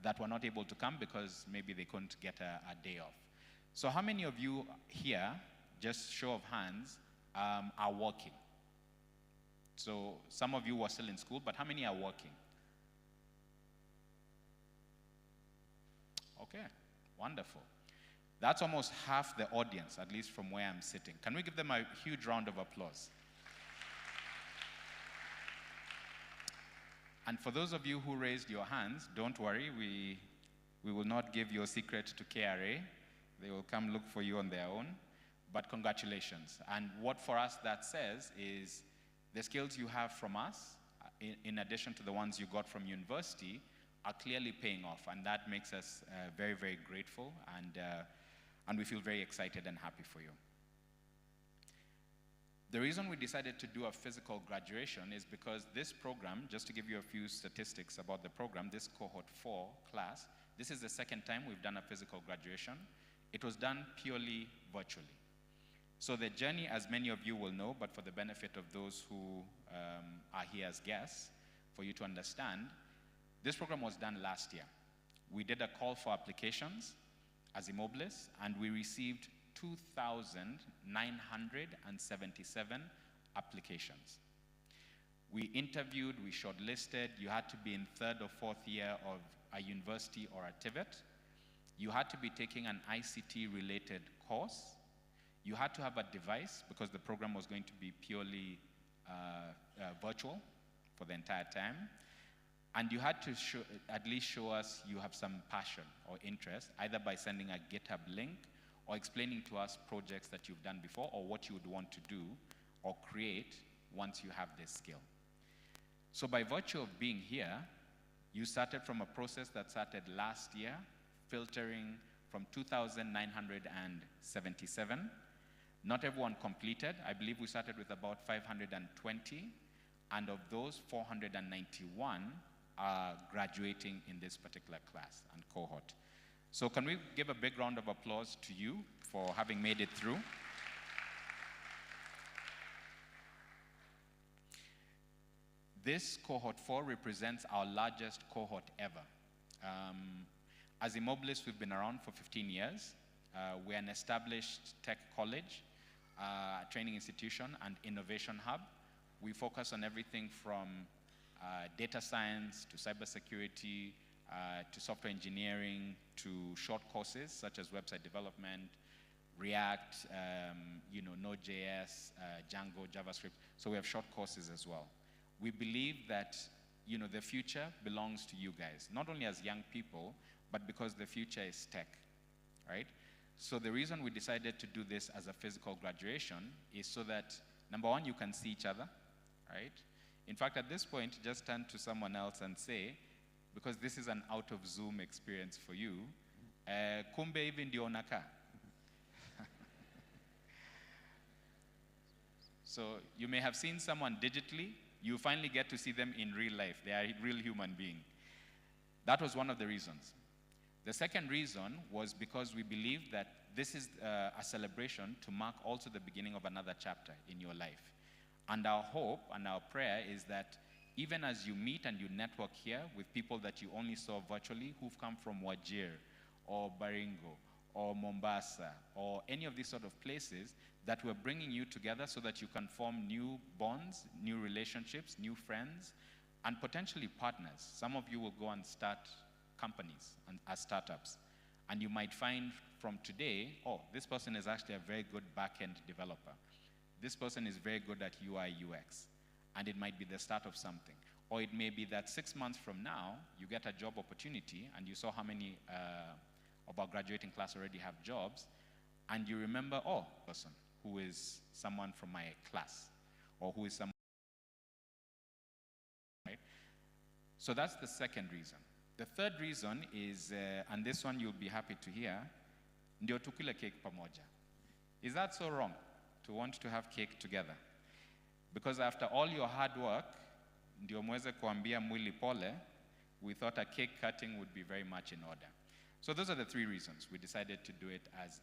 that were not able to come because maybe they couldn't get a day off. So how many of you here, just show of hands, are working? So some of you were still in school, but how many are working? Okay, wonderful. That's almost half the audience, at least from where I'm sitting. Can we give them a huge round of applause? And for those of you who raised your hands, don't worry, we will not give your secret to KRA. They will come look for you on their own. But congratulations. And what for us that says is the skills you have from us, in addition to the ones you got from university, are clearly paying off. And that makes us very, very grateful. And we feel very excited and happy for you. The reason we decided to do a physical graduation is because this program, just to give you a few statistics about the program, this cohort 4 class, this is the second time we've done a physical graduation. It was done purely virtually. So the journey, as many of you will know, but for the benefit of those who are here as guests, for you to understand, this program was done last year. We did a call for applications as eMobilis, and we received 2,977 applications. We interviewed, we shortlisted. You had to be in 3rd or 4th year of a university or a TVET. You had to be taking an ICT-related course. You had to have a device because the program was going to be purely virtual for the entire time. And you had to at least show us you have some passion or interest, either by sending a GitHub link or explaining to us projects that you've done before or what you would want to do or create once you have this skill. So by virtue of being here, you started from a process that started last year, filtering from 2,977. Not everyone completed. I believe we started with about 520, and of those, 491 are graduating in this particular class and cohort. So can we give a big round of applause to you for having made it through? This cohort 4 represents our largest cohort ever. As eMobilis, we've been around for 15 years. We're an established tech college, training institution, and innovation hub. We focus on everything from data science to cybersecurity, to software engineering, to short courses such as website development, React, Node.js, Django, JavaScript. So we have short courses as well. We believe that the future belongs to you guys, not only as young people, but because the future is tech, right? So the reason we decided to do this as a physical graduation is so that, number one, you can see each other, right? In fact, at this point, just turn to someone else and say, because this is an out of Zoom experience for you, kumbe hivi ndio unakaa. So you may have seen someone digitally, you finally get to see them in real life. They are a real human being. That was one of the reasons. The second reason was because we believe that this is a celebration to mark also the beginning of another chapter in your life. And our hope and our prayer is that even as you meet and you network here with people that you only saw virtually who've come from Wajir or Baringo or Mombasa or any of these sort of places, that we're bringing you together so that you can form new bonds, new relationships, new friends, and potentially partners. Some of you will go and start companies as startups. And you might find from today, oh, this person is actually a very good back-end developer. This person is very good at UI, UX. And it might be the start of something. Or it may be that 6 months from now, you get a job opportunity, and you saw how many of our graduating class already have jobs, and you remember, oh, person who is someone from my class, or who is someone, right? So that's the second reason. The third reason is, and this one you'll be happy to hear, ndio tukule cake pamoja. Is that so wrong to want to have cake together? Because after all your hard work, ndio muweze kuambia mwili pole, we thought a cake cutting would be very much in order. So those are the three reasons we decided to do it as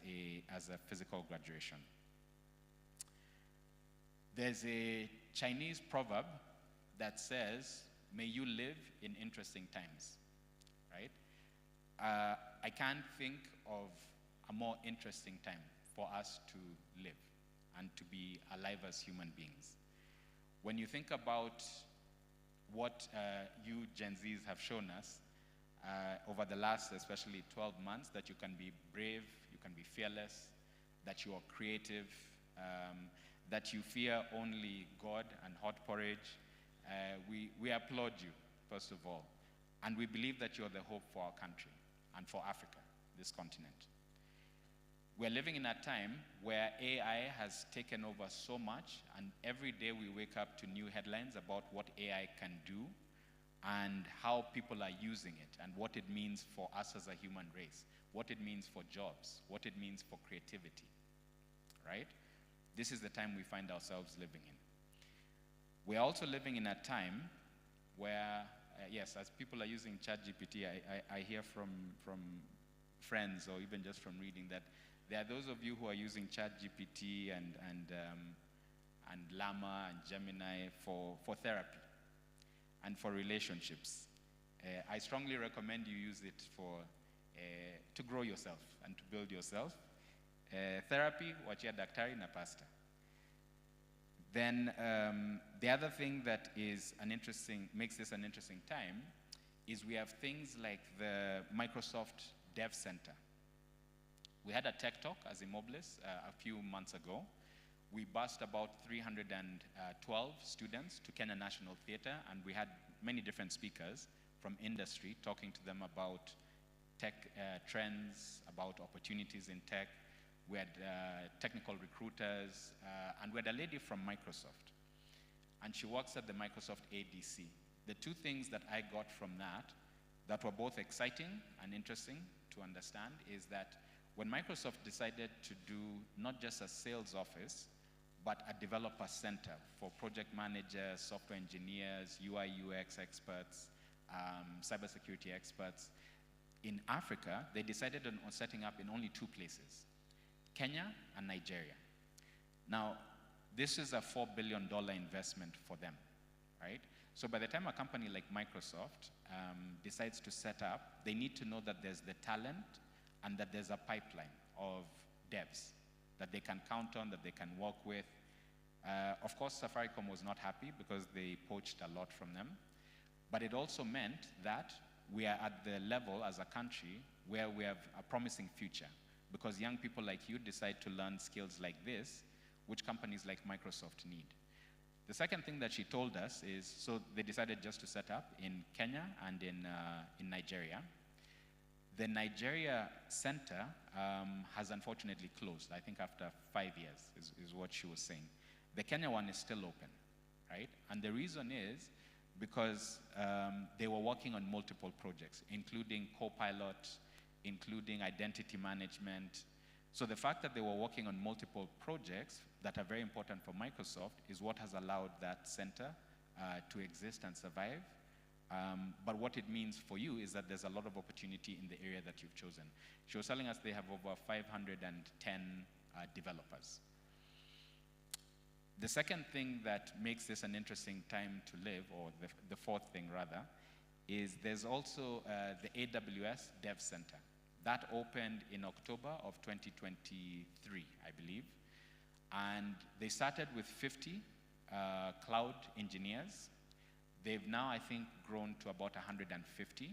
a physical graduation. There's a Chinese proverb that says, may you live in interesting times, right? I can't think of a more interesting time for us to live and to be alive as human beings. When you think about what you Gen Zs have shown us over the last especially 12 months, that you can be brave, you can be fearless, that you are creative, that you fear only God and hot porridge, we applaud you, first of all. And we believe that you're the hope for our country and for Africa, this continent. We're living in a time where AI has taken over so much, and every day we wake up to new headlines about what AI can do and how people are using it and what it means for us as a human race, what it means for jobs, what it means for creativity, right? This is the time we find ourselves living in. We're also living in a time where, yes, as people are using ChatGPT, I hear from friends or even just from reading that there are those of you who are using ChatGPT and Llama and Gemini for therapy and for relationships. I strongly recommend you use it to grow yourself and to build yourself. Therapy, wachia daktari na pasta. Then the other thing that makes this an interesting time is we have things like the Microsoft Dev Center. We had a tech talk as eMobilis a few months ago. We bussed about 312 students to Kenya National Theatre, and we had many different speakers from industry talking to them about tech trends, about opportunities in tech. We had technical recruiters, and we had a lady from Microsoft. And she works at the Microsoft ADC. The two things that I got from that were both exciting and interesting to understand is that when Microsoft decided to do not just a sales office, but a developer center for project managers, software engineers, UI, UX experts, cybersecurity experts, in Africa, they decided on setting up in only two places, Kenya and Nigeria. Now, this is a $4 billion investment for them, right? So by the time a company like Microsoft decides to set up, they need to know that there's the talent and that there's a pipeline of devs that they can count on, that they can work with. Of course, Safaricom was not happy because they poached a lot from them. But it also meant that we are at the level as a country where we have a promising future, because young people like you decide to learn skills like this, which companies like Microsoft need. The second thing that she told us is, so they decided just to set up in Kenya and in Nigeria. The Nigeria center has unfortunately closed, I think after 5 years is what she was saying. The Kenya one is still open, right? And the reason is because they were working on multiple projects, including Copilot, including identity management. So the fact that they were working on multiple projects that are very important for Microsoft is what has allowed that center to exist and survive. But what it means for you is that there's a lot of opportunity in the area that you've chosen. She was telling us they have over 510 developers. The second thing that makes this an interesting time to live, or the fourth thing rather, is there's also the AWS Dev Center. That opened in October of 2023, I believe. And they started with 50 cloud engineers. They've now, I think, grown to about 150.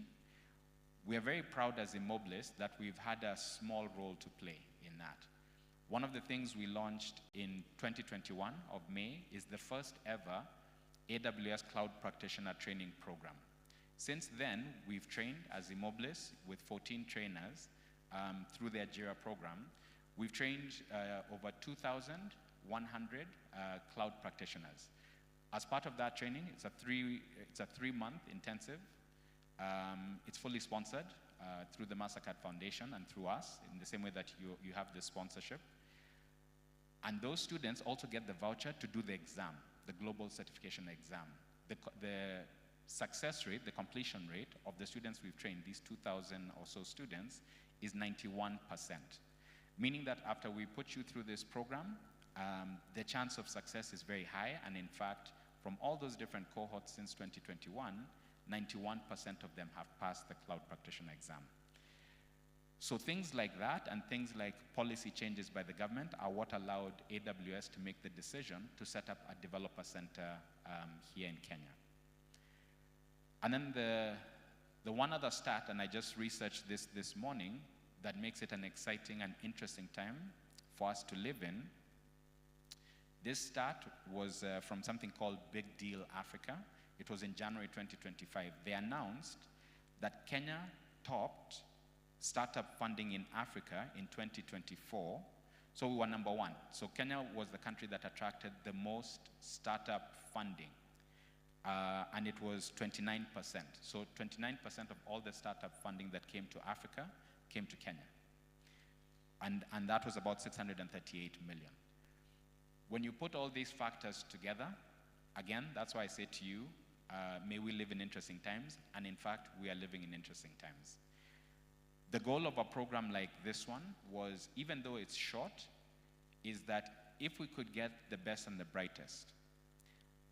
We are very proud as eMobilis that we've had a small role to play in that. One of the things we launched in 2021 of May is the first ever AWS Cloud Practitioner Training Program. Since then, we've trained as eMobilis with 14 trainers through their JIRA program. We've trained over 2,100 cloud practitioners. As part of that training, it's a 3-month intensive. It's fully sponsored through the MasterCard Foundation and through us, in the same way that you have this sponsorship. And those students also get the voucher to do the exam, the global certification exam. The success rate, the completion rate of the students we've trained, these 2,000 or so students, is 91%. Meaning that after we put you through this program, the chance of success is very high, and in fact, from all those different cohorts since 2021, 91% of them have passed the cloud practitioner exam. So things like that and things like policy changes by the government are what allowed AWS to make the decision to set up a developer center here in Kenya. And then the one other stat, and I just researched this morning, that makes it an exciting and interesting time for us to live in. This stat was from something called Big Deal Africa. It was in January 2025. They announced that Kenya topped startup funding in Africa in 2024. So we were number one. So Kenya was the country that attracted the most startup funding. And it was 29%. So 29% of all the startup funding that came to Africa came to Kenya. And that was about 638 million. When you put all these factors together, again, that's why I say to you, may we live in interesting times, and in fact, we are living in interesting times. The goal of a program like this one was, even though it's short, is that if we could get the best and the brightest,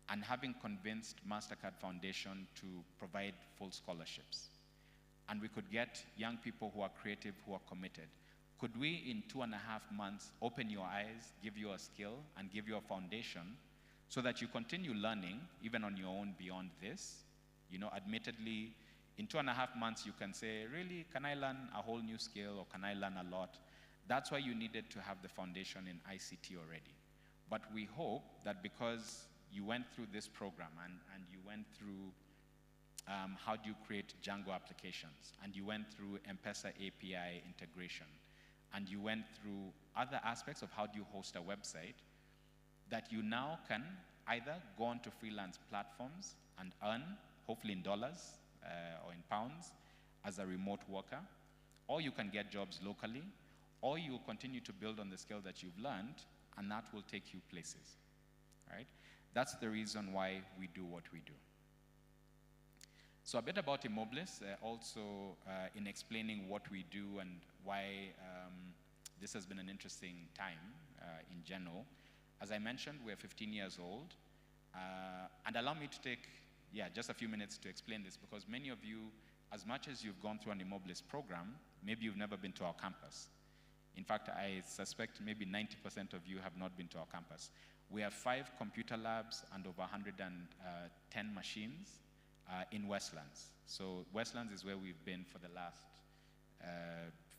and having convinced MasterCard Foundation to provide full scholarships, and we could get young people who are creative, who are committed, could we, in 2.5 months, open your eyes, give you a skill, and give you a foundation so that you continue learning, even on your own beyond this? You know, admittedly, in 2.5 months, you can say, really, can I learn a whole new skill, or can I learn a lot? That's why you needed to have the foundation in ICT already. But we hope that because you went through this program, and you went through how do you create Django applications, and you went through M-Pesa API integration, and you went through other aspects of how do you host a website, that you now can either go onto freelance platforms and earn, hopefully in dollars or in pounds, as a remote worker, or you can get jobs locally, or you will continue to build on the skill that you've learned, and that will take you places, right? That's the reason why we do what we do. So a bit about eMobilis, also in explaining what we do and why this has been an interesting time in general. As I mentioned, we're 15 years old. And allow me to take, just a few minutes to explain this, because many of you, as much as you've gone through an eMobilis program, maybe you've never been to our campus. In fact, I suspect maybe 90% of you have not been to our campus. We have 5 computer labs and over 110 machines in Westlands. So Westlands is where we've been for the last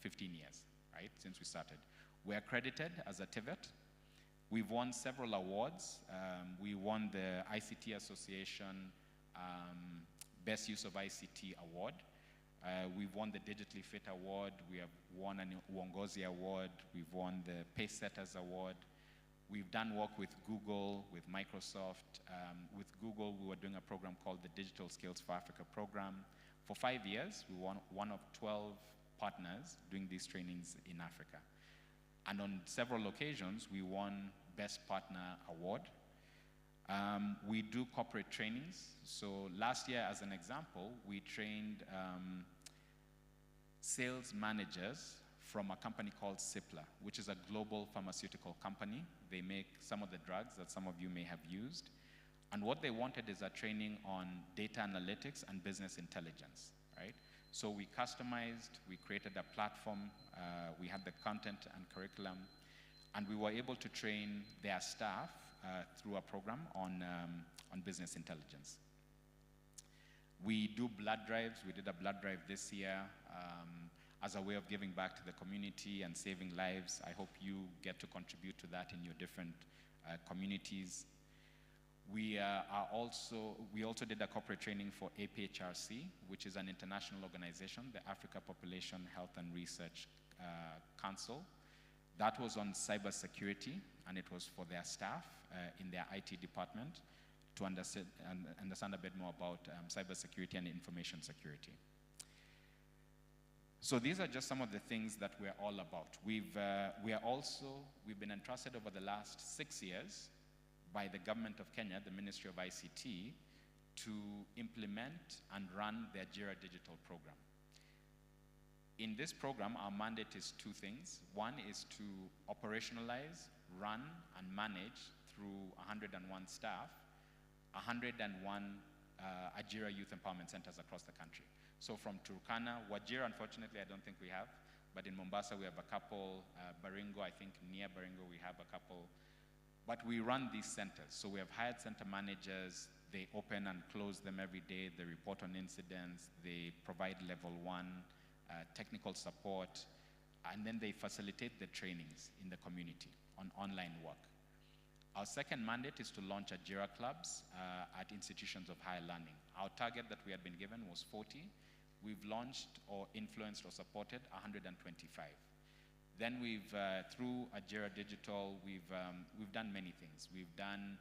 15 years, right, since we started. We're accredited as a TVET. We've won several awards. We won the ICT Association Best Use of ICT Award. We've won the Digitally Fit Award. We have won an Uongozi Award. We've won the Pace Setters Award. We've done work with Google, with Microsoft. With Google, we were doing a program called the Digital Skills for Africa program. For 5 years, we were one of 12 partners doing these trainings in Africa. And on several occasions, we won Best Partner Award. We do corporate trainings. So last year, as an example, we trained sales managers from a company called Cipla, which is a global pharmaceutical company. They make some of the drugs that some of you may have used. And what they wanted is a training on data analytics and business intelligence, right? So we customized, we created a platform, we had the content and curriculum, and we were able to train their staff through a program on business intelligence. We do blood drives. We did a blood drive this year as a way of giving back to the community and saving lives. I hope you get to contribute to that in your different communities. We also did a corporate training for APHRC, which is an international organization, the Africa Population Health and Research Council. That was on cybersecurity, and it was for their staff in their IT department to understand a bit more about cybersecurity and information security. So these are just some of the things that we're all about. We've been entrusted over the last 6 years by the government of Kenya, the Ministry of ICT, to implement and run the Jira digital program. In this program, our mandate is two things. One is to operationalize, run, and manage through 101 staff, 101 Ajira Youth Empowerment Centers across the country. So from Turkana, Wajir, unfortunately, I don't think we have, but in Mombasa, we have a couple. Baringo, I think near Baringo, we have a couple. But we run these centers. So we have hired center managers. They open and close them every day. They report on incidents. They provide level 1 technical support. And then they facilitate the trainings in the community on online work. Our second mandate is to launch Ajira clubs at institutions of higher learning. Our target that we had been given was 40. We've launched or influenced or supported 125. Then we've, through Ajira Digital, we've done many things. We've done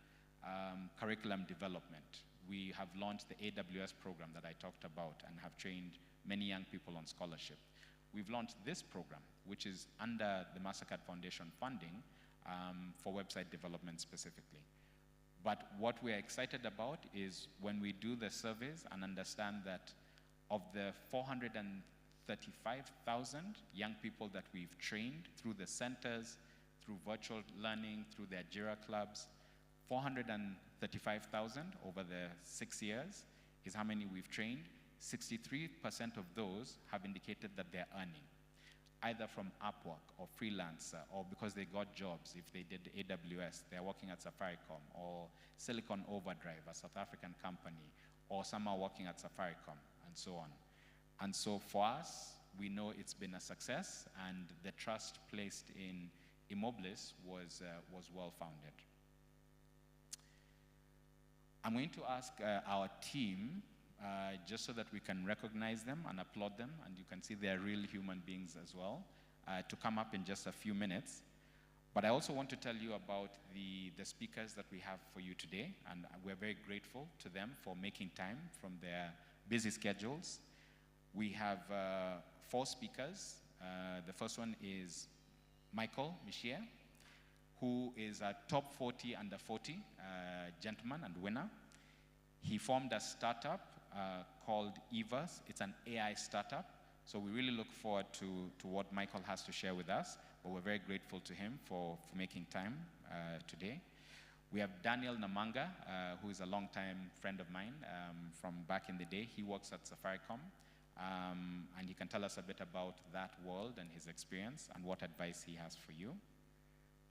curriculum development. We have launched the AWS program that I talked about and have trained many young people on scholarship. We've launched this program, which is under the MasterCard Foundation funding for website development specifically. But what we're excited about is when we do the surveys and understand that of the 435,000 young people that we've trained through the centers, through virtual learning, through the Ajira clubs, 435,000 over the 6 years is how many we've trained. 63% of those have indicated that they're earning, either from Upwork or freelancer, or because they got jobs. If they did AWS, they're working at Safaricom, or Silicon Overdrive, a South African company, or some are working at Safaricom, and so on. And so for us, we know it's been a success, and the trust placed in eMobilis was well-founded. I'm going to ask our team, just so that we can recognize them and applaud them, and you can see they're real human beings as well, to come up in just a few minutes. But I also want to tell you about the speakers that we have for you today, and we're very grateful to them for making time from their busy schedules. We have 4 speakers. The first one is Michael Michier, who is a top 40 under 40 gentleman and winner. He formed a startup called Evers. It's an AI startup. So we really look forward to what Michael has to share with us, but we're very grateful to him for making time today. We have Daniel Namanga, who is a longtime friend of mine from back in the day. He works at Safaricom, and he can tell us a bit about that world and his experience and what advice he has for you.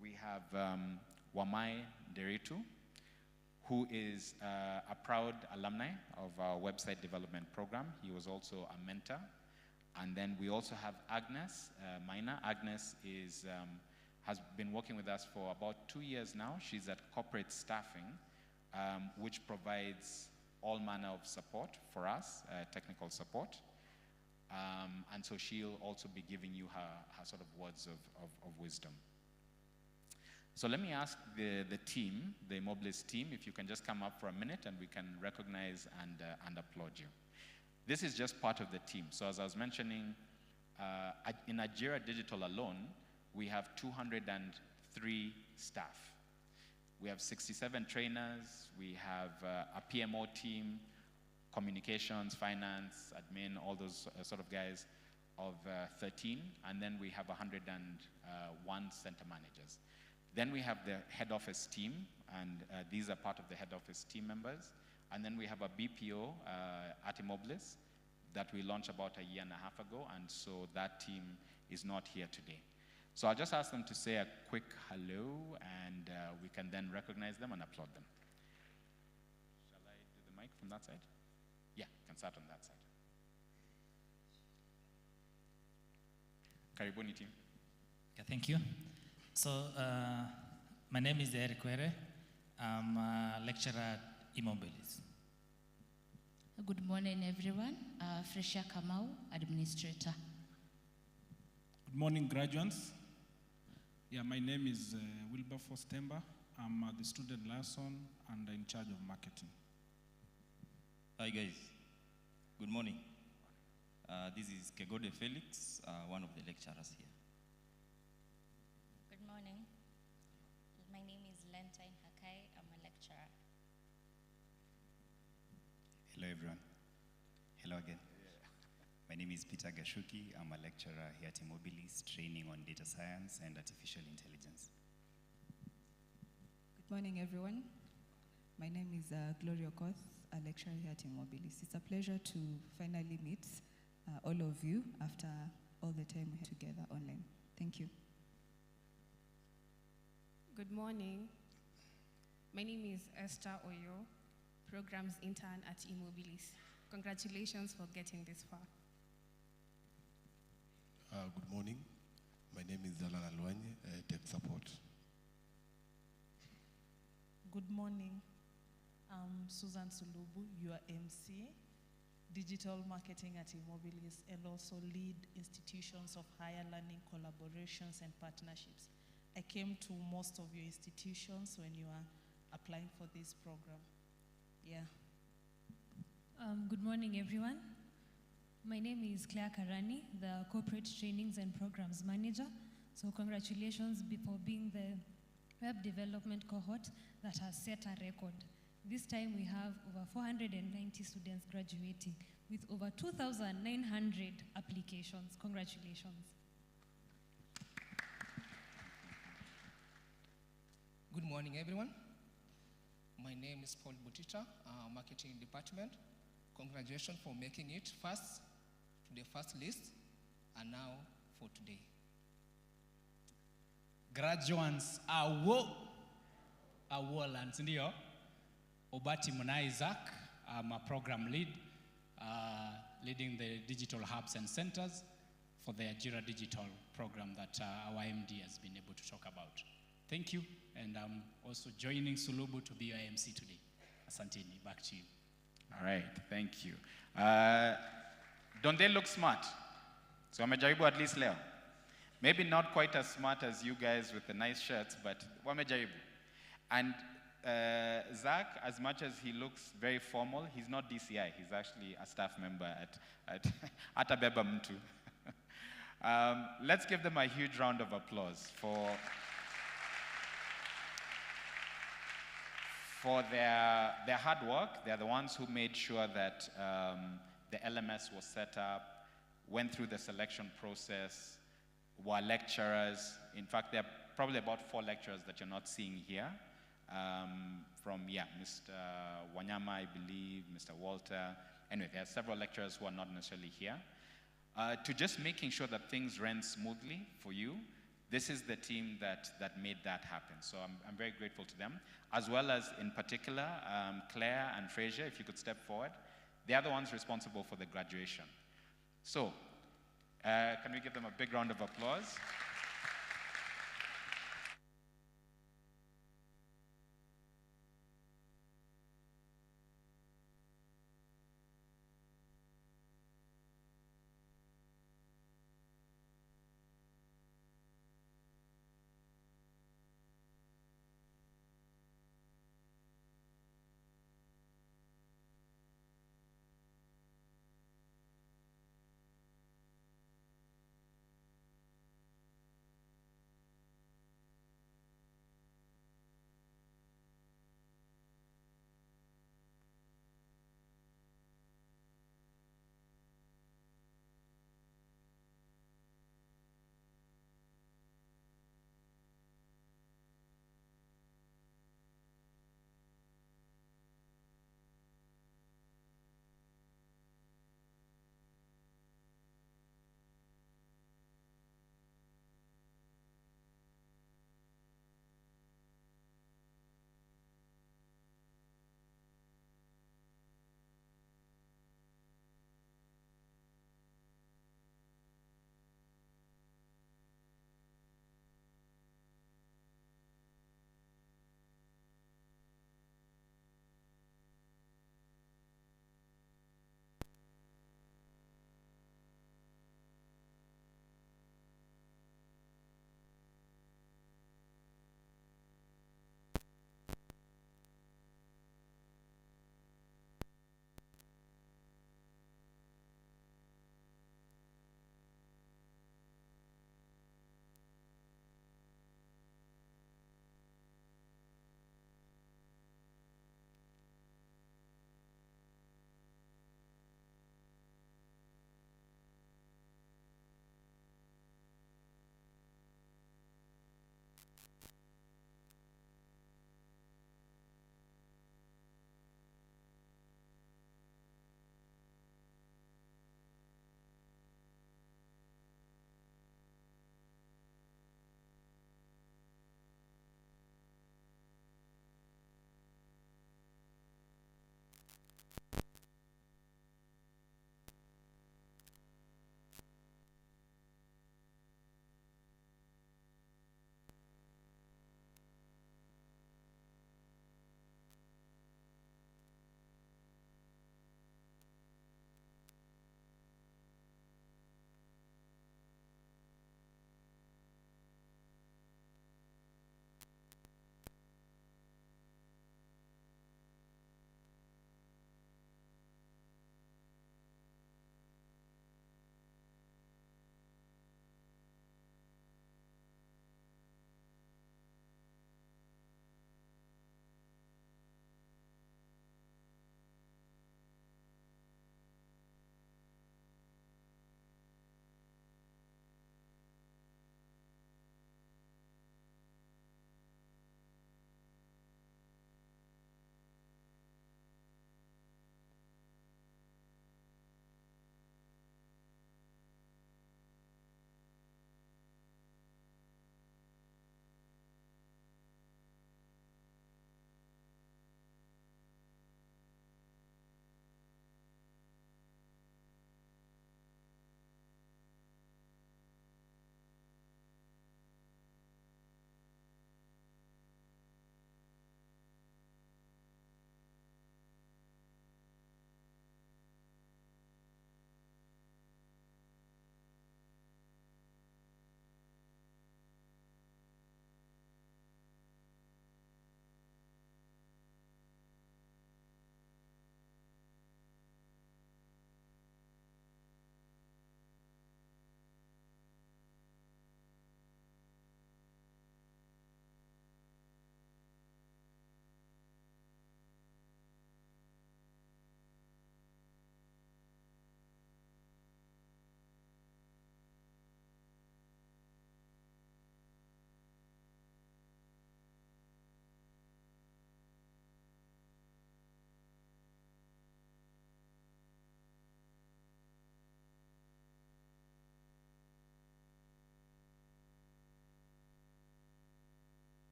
We have Wamai Deritu, who is a proud alumni of our website development program. He was also a mentor. And then we also have Agnes Maina. Agnes has been working with us for about 2 years now. She's at corporate staffing, which provides all manner of support for us, technical support. And so she'll also be giving you her sort of words of wisdom. So let me ask the team, the eMobilis team, if you can just come up for a minute and we can recognize and applaud you. This is just part of the team. So as I was mentioning, in Ajira Digital alone, we have 203 staff. We have 67 trainers. We have a PMO team, communications, finance, admin, all those sort of guys of 13. And then we have 101 center managers. Then we have the head office team, and these are part of the head office team members. And then we have a BPO at eMobilis that we launched about a year and a half ago, and so that team is not here today. So I'll just ask them to say a quick hello, and we can then recognize them and applaud them. Shall I do the mic from that side? Yeah, you can start on that side. Karibuni team. Okay, thank you. So my name is Eric Were. I'm a lecturer at eMobilis. Good morning, everyone. Frecia Kamau, administrator. Good morning, graduates. Yeah, my name is Wilberforce Temba. I'm the student liaison and in charge of marketing. Hi, guys. Good morning. This is Kegode Felix, one of the lecturers here. Good morning. My name is Lentine Hakai. I'm a lecturer. everyone. Hello again. My name is Peter Gashuki. I'm a lecturer here at eMobilis, training on data science and artificial intelligence. Good morning, everyone. My name is Gloria Okoth, a lecturer here at eMobilis. It's a pleasure to finally meet all of you after all the time we had together online. Thank you. Good morning. My name is Esther Oyo, Programs Intern at eMobilis. Congratulations for getting this far. Good morning. My name is Alan Alwanye, Tech Support. Good morning. I'm Susan Sulubu, your MC, Digital Marketing at eMobilis, and also lead institutions of higher learning collaborations and partnerships. I came to most of your institutions when you are applying for this program. Yeah. Good morning, everyone. My name is Claire Karani, the Corporate Trainings and Programs Manager. So congratulations for being the web development cohort that has set a record. This time we have over 490 students graduating with over 2,900 applications. Congratulations. Good morning, everyone. My name is Paul Butita, Marketing Department. Congratulations for making it first to the first list, and now for today. Graduates, awards, ndio. Obati Muna Isaac, I'm a program lead, leading the digital hubs and centers for the Ajira Digital program that our MD has been able to talk about. Thank you, and I'm also joining Sulubu to be your MC today. Asanteni, back to you. All right, thank you. Don't they look smart? So wamejaribu at least leo. Maybe not quite as smart as you guys with the nice shirts, but wamejaribu. And Zach, as much as he looks very formal, he's not DCI. He's actually a staff member at Atabeba Mtu. Let's give them a huge round of applause for their hard work. They're the ones who made sure that the LMS was set up, went through the selection process, were lecturers. In fact, there are probably about 4 lecturers that you're not seeing here. From Mr. Wanyama, I believe, Mr. Walter. Anyway, there are several lecturers who are not necessarily here. To just making sure that things ran smoothly for you, this is the team that made that happen. So I'm very grateful to them, as well as, in particular, Claire and Fraser, if you could step forward. They are the ones responsible for the graduation. So, can we give them a big round of applause?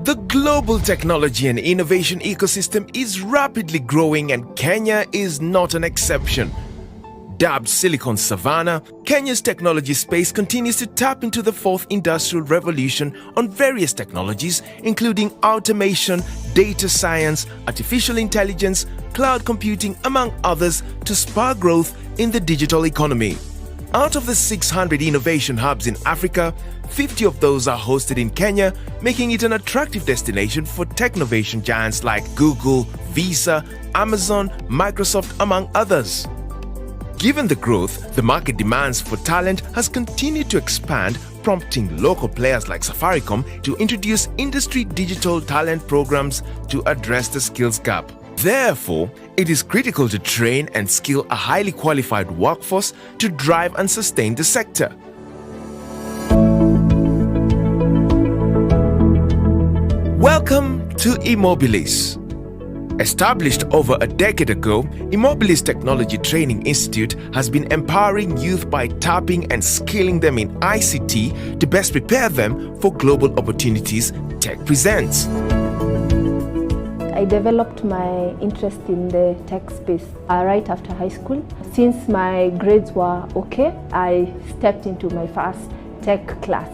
The global technology and innovation ecosystem is rapidly growing, and Kenya is not an exception. Dubbed Silicon Savannah, Kenya's technology space continues to tap into the fourth industrial revolution on various technologies, including automation, data science, artificial intelligence, cloud computing, among others, to spur growth in the digital economy. Out of the 600 innovation hubs in Africa, 50 of those are hosted in Kenya, making it an attractive destination for technovation giants like Google, Visa, Amazon, Microsoft, among others. Given the growth, the market demands for talent has continued to expand, prompting local players like Safaricom to introduce industry digital talent programs to address the skills gap. Therefore, it is critical to train and skill a highly qualified workforce to drive and sustain the sector. Welcome to eMobilis. Established over a decade ago, eMobilis Technology Training Institute has been empowering youth by tapping and skilling them in ICT to best prepare them for global opportunities tech presents. I developed my interest in the tech space right after high school. Since my grades were okay, I stepped into my first tech class.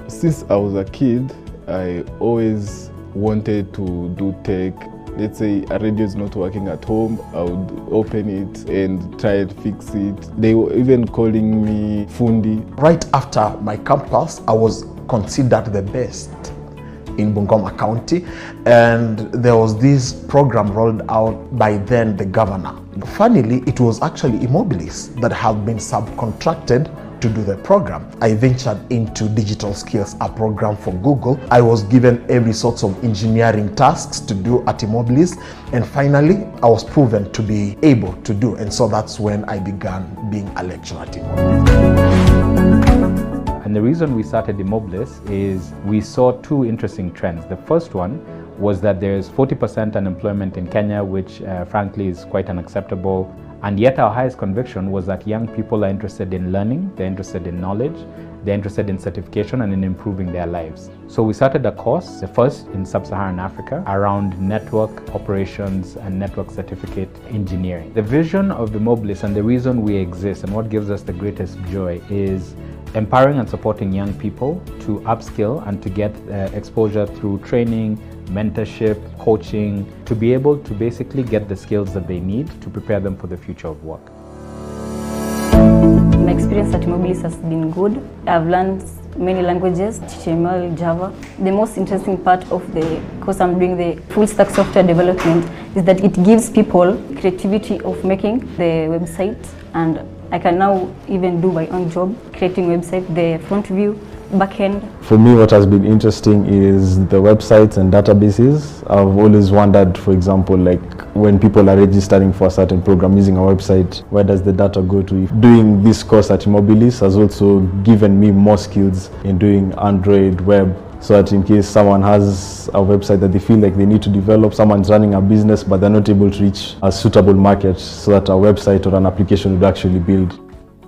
Since I was a kid, I always wanted to do tech. Let's say a radio is not working at home, I would open it and try and fix it. They were even calling me Fundi. Right after my campus, I was considered the best in Bungoma County, and there was this program rolled out by then the governor. Funnily, it was actually eMobilis that had been subcontracted to do the program. I ventured into digital skills, a program for Google. I was given every sorts of engineering tasks to do at eMobilis, and finally I was proven to be able to do, and so that's when I began being a lecturer at eMobilis. And the reason we started eMobilis is we saw two interesting trends. The first one was that there's 40% unemployment in Kenya, which frankly is quite unacceptable. And yet our highest conviction was that young people are interested in learning, they're interested in knowledge, they're interested in certification and in improving their lives. So we started a course, the first in sub-Saharan Africa, around network operations and network certificate engineering. The vision of eMobilis and the reason we exist and what gives us the greatest joy is empowering and supporting young people to upskill and to get exposure through training, mentorship, coaching, to be able to basically get the skills that they need to prepare them for the future of work. My experience at eMobilis has been good. I've learned many languages, HTML, Java. The most interesting part of the course I'm doing, the full stack software development, is that it gives people creativity of making the website, and I can now even do my own job, creating website, the front view, back end. For me, what has been interesting is the websites and databases. I've always wondered, for example, like when people are registering for a certain program using a website, where does the data go to? Doing this course at eMobilis has also given me more skills in doing Android web, so that in case someone has a website that they feel like they need to develop, someone's running a business but they're not able to reach a suitable market, so that a website or an application would actually build.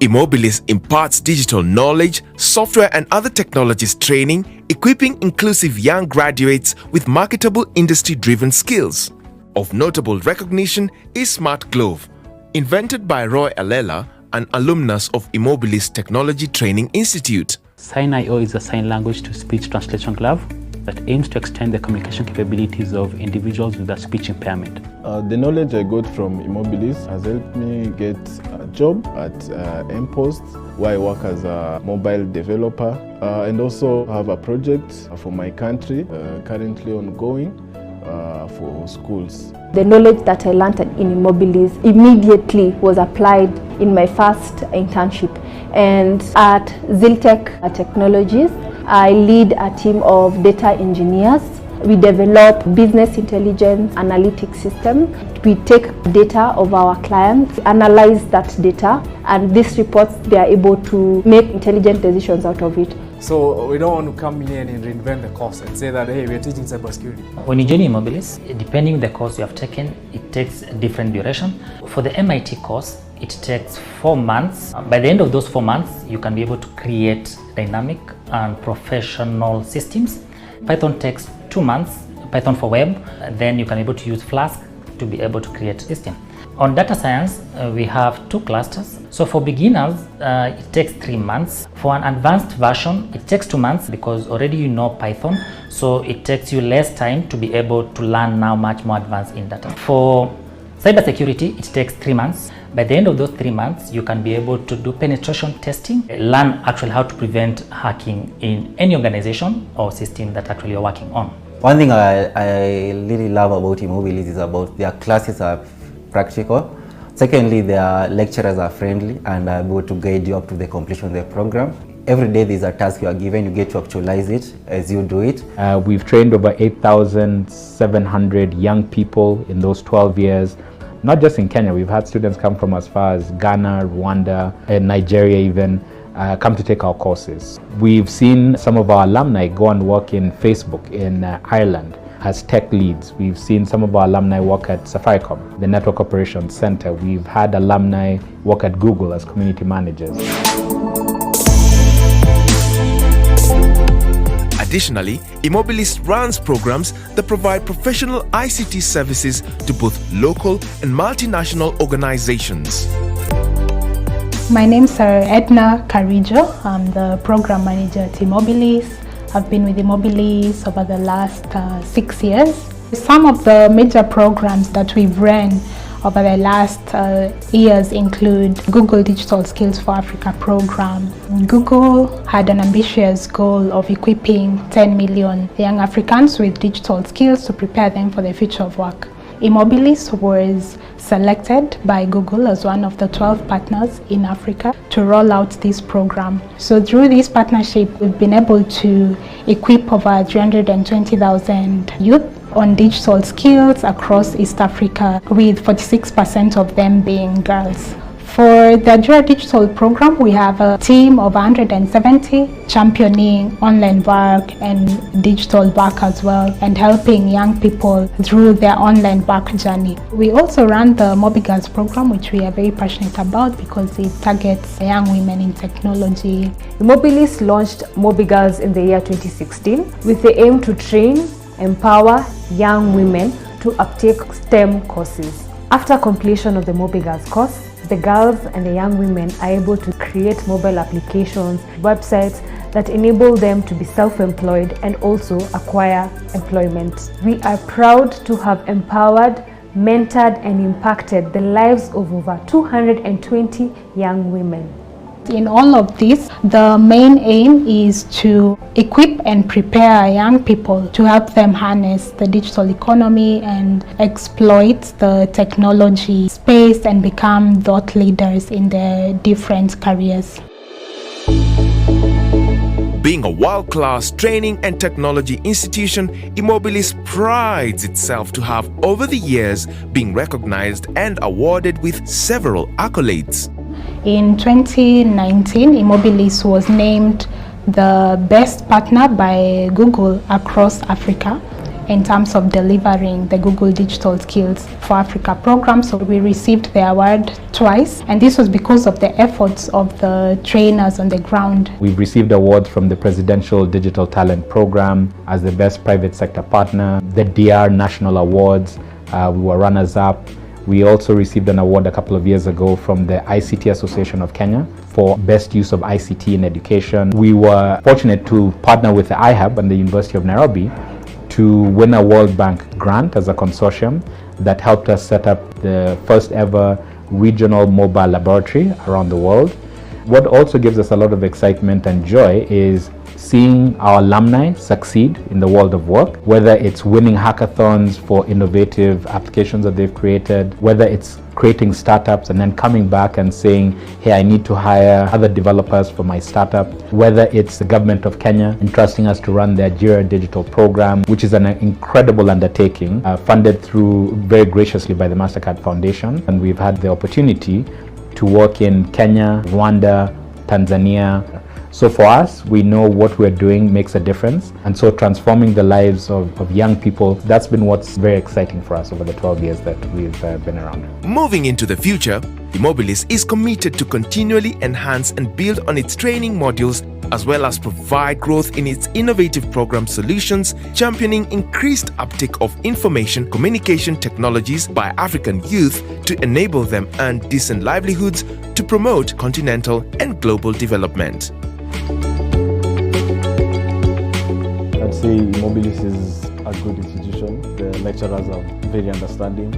eMobilis imparts digital knowledge, software and other technologies training, equipping inclusive young graduates with marketable industry-driven skills. Of notable recognition is Smart Glove, invented by Roy Alela, an alumnus of eMobilis Technology Training Institute. Sign.io is a sign language to speech translation glove that aims to extend the communication capabilities of individuals with a speech impairment. The knowledge I got from eMobilis has helped me get a job at mPost, where I work as a mobile developer, and also have a project for my country currently ongoing for schools. The knowledge that I learned in eMobilis immediately was applied in my first internship. And at Ziltech Technologies, I lead a team of data engineers. We develop business intelligence analytics system. We take data of our clients, analyze that data, and these reports, they are able to make intelligent decisions out of it. So we don't want to come in and reinvent the course and say that, hey, we're teaching cybersecurity. When you join eMobilis, depending on the course you have taken, it takes a different duration. For the MIT course, it takes 4 months. By the end of those 4 months, you can be able to create dynamic and professional systems. Python takes 2 months Python for web, then you can be able to use Flask to be able to create a system. On data science, we have 2 clusters. So for beginners, it takes 3 months. For an advanced version, it takes 2 months because already you know Python, so it takes you less time to be able to learn now much more advanced in data. For cybersecurity, it takes 3 months. By the end of those 3 months, you can be able to do penetration testing, learn actually how to prevent hacking in any organization or system that actually you're working on. One thing I really love about eMobilis is about their classes are practical. Secondly, their lecturers are friendly and are able to guide you up to the completion of the program. Every day there's a task you are given, you get to actualize it as you do it. We've trained over 8,700 young people in those 12 years. Not just in Kenya, we've had students come from as far as Ghana, Rwanda, and Nigeria even, come to take our courses. We've seen some of our alumni go and work in Facebook in Ireland as tech leads. We've seen some of our alumni work at Safaricom, the Network Operations Center. We've had alumni work at Google as community managers. Additionally, eMobilis runs programs that provide professional ICT services to both local and multinational organizations. My name is Edna Karijo. I'm the program manager at eMobilis. I've been with eMobilis over the last 6 years. Some of the major programs that we've run over the last years include Google Digital Skills for Africa program. Google had an ambitious goal of equipping 10 million young Africans with digital skills to prepare them for the future of work. eMobilis was selected by Google as one of the 12 partners in Africa to roll out this program. So through this partnership, we've been able to equip over 320,000 youth on digital skills across East Africa, with 46% of them being girls. For the Jura Digital program, we have a team of 170 championing online work and digital work as well, and helping young people through their online work journey. We also run the Mobigirls program, which we are very passionate about because it targets young women in technology. eMobilis launched Mobigirls in the year 2016 with the aim to train, empower young women to uptake STEM courses. After completion of the Mobigirls course, the girls and the young women are able to create mobile applications, websites that enable them to be self-employed and also acquire employment. We are proud to have empowered, mentored and impacted the lives of over 220 young women. In all of this, the main aim is to equip and prepare young people to help them harness the digital economy and exploit the technology space and become thought leaders in their different careers. Being a world-class training and technology institution, eMobilis prides itself to have over the years been recognized and awarded with several accolades. In 2019, eMobilis was named the best partner by Google across Africa in terms of delivering the Google Digital Skills for Africa program. So we received the award twice, and this was because of the efforts of the trainers on the ground. We've received awards from the Presidential Digital Talent Program as the best private sector partner, the DR National Awards, we were runners-up. We also received an award a couple of years ago from the ICT Association of Kenya for best use of ICT in education. We were fortunate to partner with the iHub and the University of Nairobi to win a World Bank grant as a consortium that helped us set up the first ever regional mobile laboratory around the world. What also gives us a lot of excitement and joy is seeing our alumni succeed in the world of work, whether it's winning hackathons for innovative applications that they've created, whether it's creating startups and then coming back and saying, hey, I need to hire other developers for my startup, whether it's the government of Kenya entrusting us to run their Jira Digital program, which is an incredible undertaking, funded through very graciously by the MasterCard Foundation. And we've had the opportunity to work in Kenya, Rwanda, Tanzania, So for us, we know what we're doing makes a difference. And so transforming the lives of young people, that's been what's very exciting for us over the 12 years that we've been around. Moving into the future, eMobilis is committed to continually enhance and build on its training modules as well as provide growth in its innovative program solutions, championing increased uptake of information communication technologies by African youth to enable them earn decent livelihoods to promote continental and global development. I'd say eMobilis is a good institution. The lecturers are very understanding.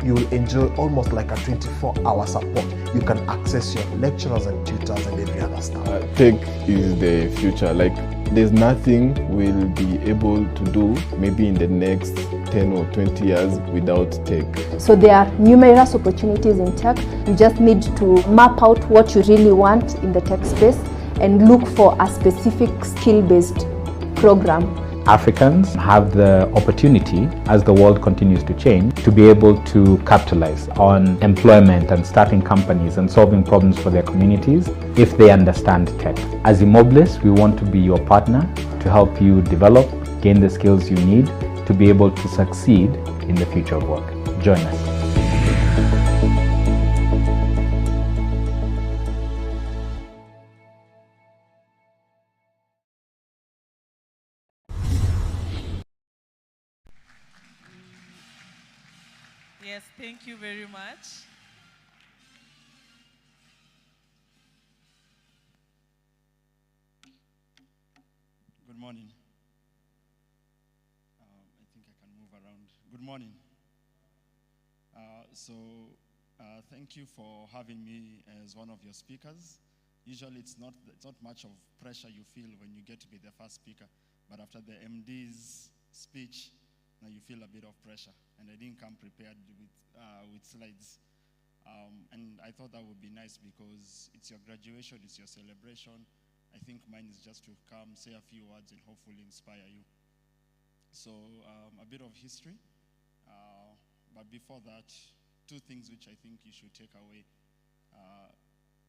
You will enjoy almost like a 24-hour support. You can access your lecturers and tutors and every other stuff. Tech is the future. Like, there's nothing we'll be able to do maybe in the next 10 or 20 years without tech. So there are numerous opportunities in tech. You just need to map out what you really want in the tech space and look for a specific skill-based program. Africans have the opportunity, as the world continues to change, to be able to capitalize on employment and starting companies and solving problems for their communities if they understand tech. As eMobilis, we want to be your partner to help you develop, gain the skills you need to be able to succeed in the future of work. Join us. Yes, thank you very much. Good morning. I think I can move around. Good morning. Thank you for having me as one of your speakers. Usually it's not much of pressure you feel when you get to be the first speaker, but after the MD's speech, now you feel a bit of pressure. And I didn't come prepared with slides. And I thought that would be nice because it's your graduation, it's your celebration. I think mine is just to come, say a few words, and hopefully inspire you. So a bit of history. But before that, two things which I think you should take away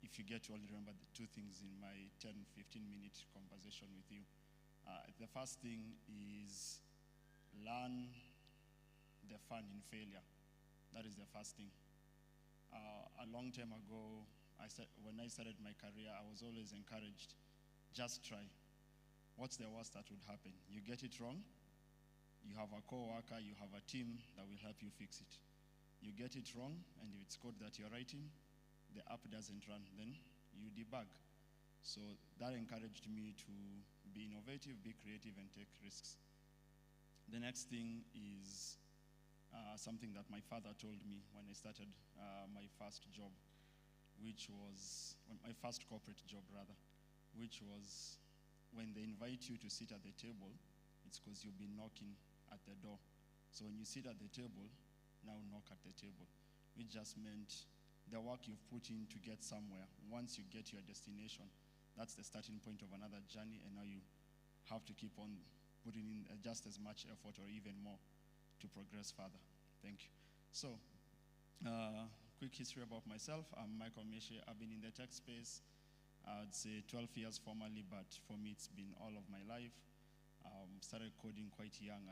if you get to only remember the two things in my 10-15-minute conversation with you. The first thing is learn the fun in failure. That is the first thing. A long time ago, when I started my career, I was always encouraged, just try. What's the worst that would happen? You get it wrong, you have a co-worker, you have a team that will help you fix it. You get it wrong, and if it's code that you're writing, the app doesn't run, then you debug. So that encouraged me to be innovative, be creative, and take risks. The next thing is something that my father told me when I started my first job, which was, my first corporate job rather, which was when they invite you to sit at the table, it's because you've been knocking at the door. So when you sit at the table, now knock at the table, which just meant the work you've put in to get somewhere, once you get your destination, that's the starting point of another journey, and now you have to keep on putting in just as much effort or even more to progress further. Thank you. So, quick history about myself. I'm Michael Meshe. I've been in the tech space, I'd say 12 years formally, but for me it's been all of my life. Started coding quite young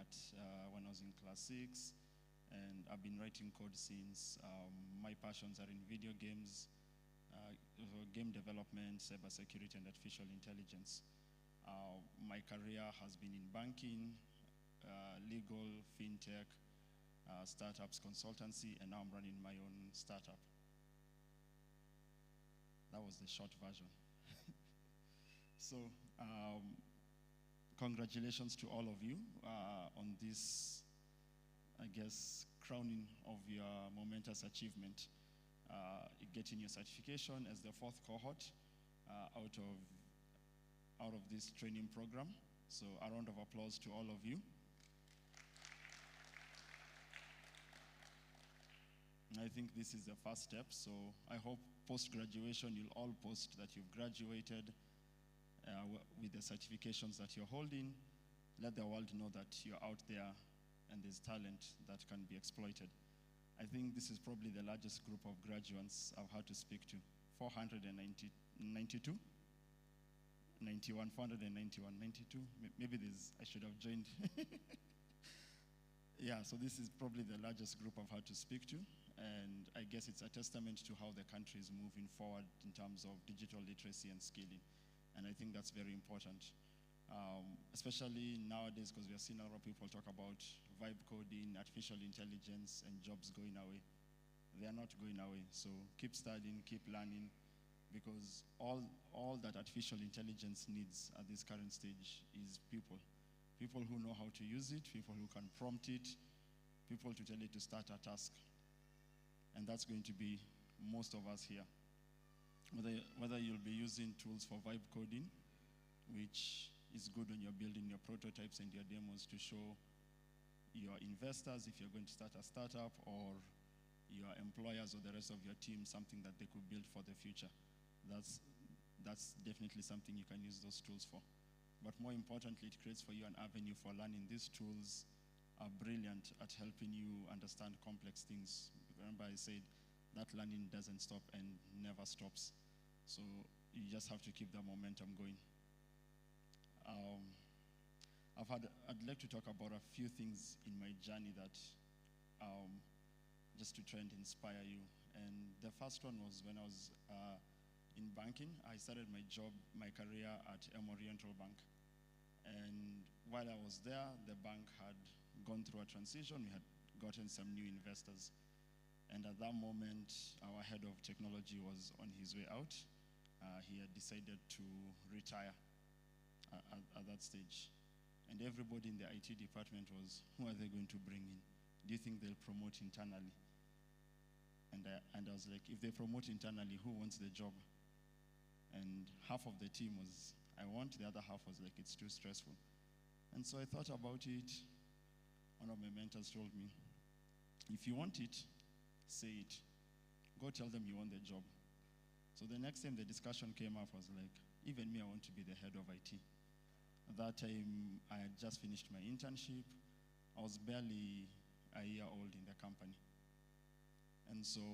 when I was in class 6, and I've been writing code since. My passions are in video games, game development, cybersecurity, and artificial intelligence. My career has been in banking, legal, fintech, startups, consultancy, and now I'm running my own startup. That was the short version. So, congratulations to all of you on this, I guess, crowning of your momentous achievement, getting your certification as the 4th cohort out of this training program. So a round of applause to all of you. I think this is the first step, so I hope post-graduation you'll all post that you've graduated with the certifications that you're holding. Let the world know that you're out there and there's talent that can be exploited. I think this is probably the largest group of graduates I've had to speak to, 492. 91, 491, 92. Maybe I should have joined. Yeah, so this is probably the largest group I've had to speak to. And I guess it's a testament to how the country is moving forward in terms of digital literacy and skilling. And I think that's very important. Especially nowadays, because we are seeing a lot of people talk about vibe coding, artificial intelligence, and jobs going away. They are not going away. So keep studying, keep learning, because all that artificial intelligence needs at this current stage is people. People who know how to use it, people who can prompt it, people to tell it to start a task. And that's going to be most of us here. Whether you'll be using tools for vibe coding, which is good when you're building your prototypes and your demos to show your investors if you're going to start a startup, or your employers or the rest of your team something that they could build for the future. That's definitely something you can use those tools for. But more importantly, it creates for you an avenue for learning. These tools are brilliant at helping you understand complex things. Remember I said that learning doesn't stop and never stops. So you just have to keep the momentum going. I'd like to talk about a few things in my journey that just to try and inspire you. And the first one was when I was in banking. I started my career at Oriental Bank. And while I was there, the bank had gone through a transition. We had gotten some new investors. And at that moment, our head of technology was on his way out. He had decided to retire at that stage. And everybody in the IT department was, who are they going to bring in? Do you think they'll promote internally? And I was like, if they promote internally, who wants the job? And half of the team was, I want, the other half was like, it's too stressful. And so I thought about it. One of my mentors told me, if you want it, say it. Go tell them you want the job. So the next time the discussion came up, I was like, even me, I want to be the head of IT. At that time, I had just finished my internship. I was barely a year old in the company. And so,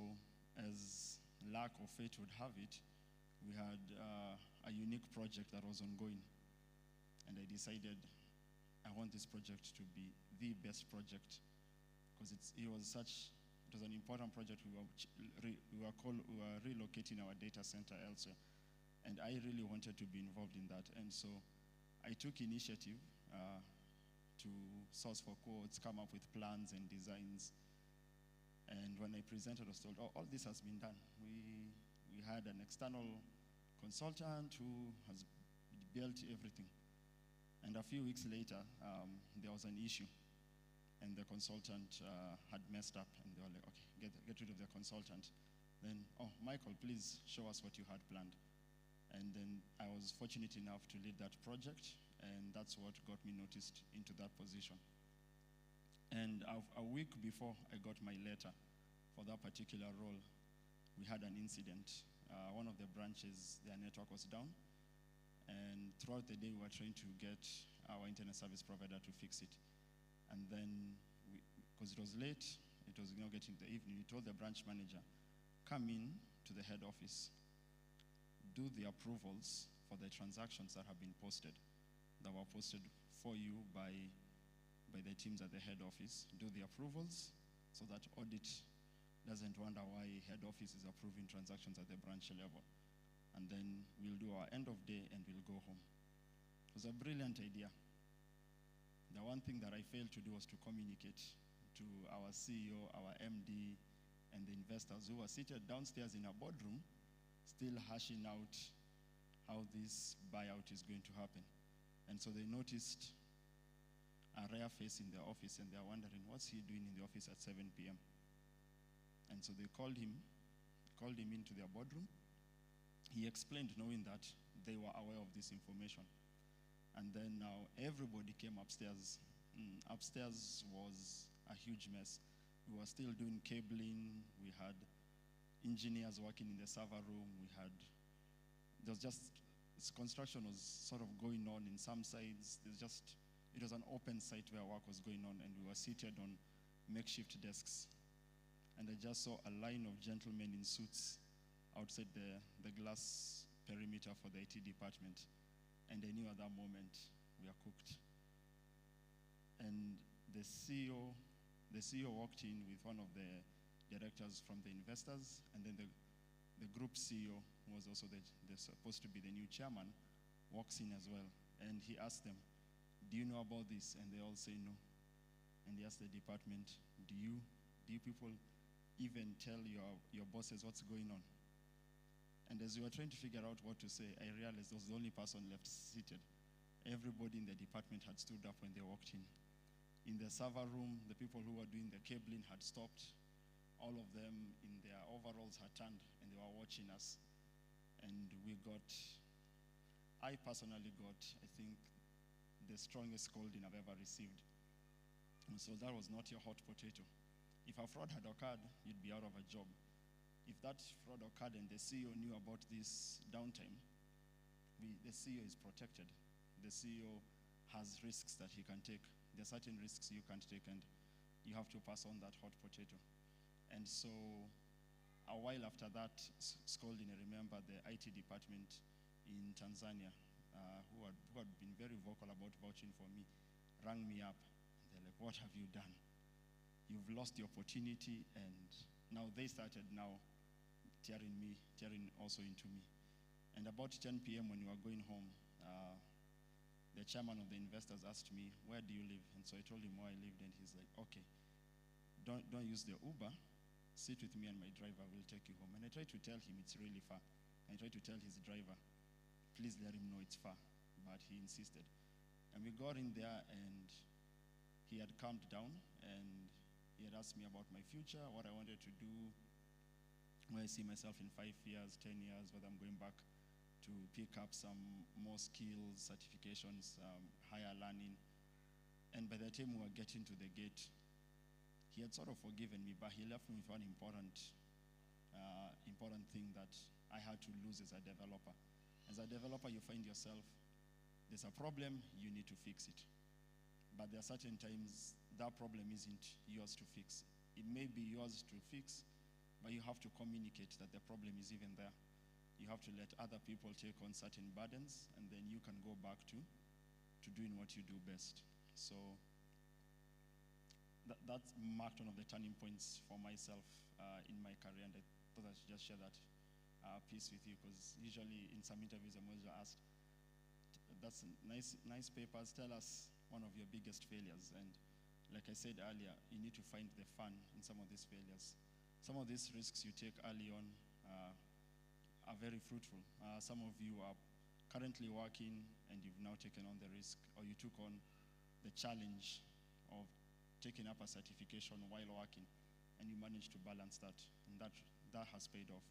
as luck or fate would have it, we had a unique project that was ongoing. And I decided I want this project to be the best project, because it was an important project. We were relocating our data center elsewhere. And I really wanted to be involved in that. And so I took initiative to source for quotes, come up with plans and designs. And when I presented, I was told, all this has been done. We had an external consultant who has built everything. And a few weeks later, there was an issue. And the consultant had messed up. And they were like, okay, get rid of the consultant. Then, Michael, please show us what you had planned. And then I was fortunate enough to lead that project, and that's what got me noticed into that position. And a week before I got my letter for that particular role, we had an incident. One of the branches, their network was down, and throughout the day we were trying to get our internet service provider to fix it. And then, because it was late, it was now getting the evening, we told the branch manager, come in to the head office, do the approvals for the transactions that have been posted, that were posted for you by the teams at the head office. Do the approvals so that audit doesn't wonder why head office is approving transactions at the branch level. And then we'll do our end of day and we'll go home. It was a brilliant idea. The one thing that I failed to do was to communicate to our CEO, our MD, and the investors who were seated downstairs in a boardroom, still hashing out how this buyout is going to happen. And so they noticed a rare face in the office, and they're wondering, what's he doing in the office at 7 p.m.? And so they called him into their boardroom. He explained, knowing that they were aware of this information. And then now everybody came upstairs. Upstairs was a huge mess. We were still doing cabling. We had engineers working in the server room. Construction was sort of going on in some sides. It was an open site where work was going on, and we were seated on makeshift desks. And I just saw a line of gentlemen in suits outside the glass perimeter for the IT department. And I knew at that moment we are cooked. And the CEO walked in with one of the directors from the investors, and then the group CEO, who was also supposed to be the new chairman, walks in as well. And he asked them, do you know about this? And they all say no. And he asked the department, do you people even tell your bosses what's going on? And as we were trying to figure out what to say, I realized I was the only person left seated. Everybody in the department had stood up when they walked in. In the server room, the people who were doing the cabling had stopped. All of them in their overalls had turned and they were watching us. And I personally got, I think, the strongest scolding I've ever received. And so that was not your hot potato. If a fraud had occurred, you'd be out of a job. If that fraud occurred and the CEO knew about this downtime, the CEO is protected. The CEO has risks that he can take. There are certain risks you can't take, and you have to pass on that hot potato. And so a while after that scolding, I remember the IT department in Tanzania, who had been very vocal about vouching for me, rang me up. They're like, what have you done? You've lost the opportunity, and now they started tearing also into me. And about 10 p.m. when we were going home, the chairman of the investors asked me, where do you live? And so I told him where I lived, and he's like, okay, don't use the Uber, sit with me and my driver, will take you home. And I tried to tell him it's really far. I tried to tell his driver, please let him know it's far, but he insisted. And we got in there, and he had calmed down, and he had asked me about my future, what I wanted to do, where I see myself in 5 years, 10 years, whether I'm going back to pick up some more skills, certifications, higher learning. And by the time we were getting to the gate, he had sort of forgiven me, but he left me with one important thing that I had to lose as a developer. As a developer, you find yourself, there's a problem, you need to fix it. But there are certain times that problem isn't yours to fix. It may be yours to fix, but you have to communicate that the problem is even there. You have to let other people take on certain burdens, and then you can go back to doing what you do best. So that marked one of the turning points for myself in my career, and I thought I should just share that piece with you, because usually in some interviews I'm always asked, that's nice papers, tell us one of your biggest failures. And like I said earlier, you need to find the fun in some of these failures. Some of these risks you take early on are very fruitful. Some of you are currently working and you've now taken on the risk, or you took on the challenge of taking up a certification while working, and you managed to balance that, and that has paid off.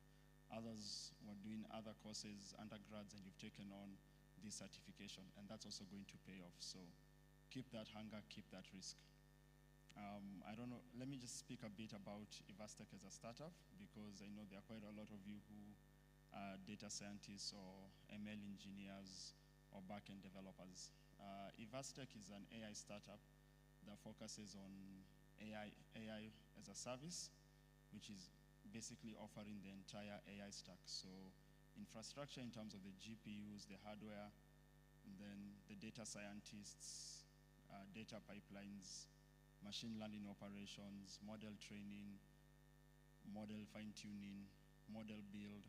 Others were doing other courses, undergrads, and you've taken on this certification, and that's also going to pay off. So keep that hunger, keep that risk. I don't know, let me just speak a bit about Evastec as a startup, because I know there are quite a lot of you who are data scientists or ML engineers or backend developers. Evastec is an AI startup that focuses on AI as a service, which is basically offering the entire AI stack. So infrastructure in terms of the GPUs, the hardware, and then the data scientists, data pipelines, machine learning operations, model training, model fine-tuning, model build,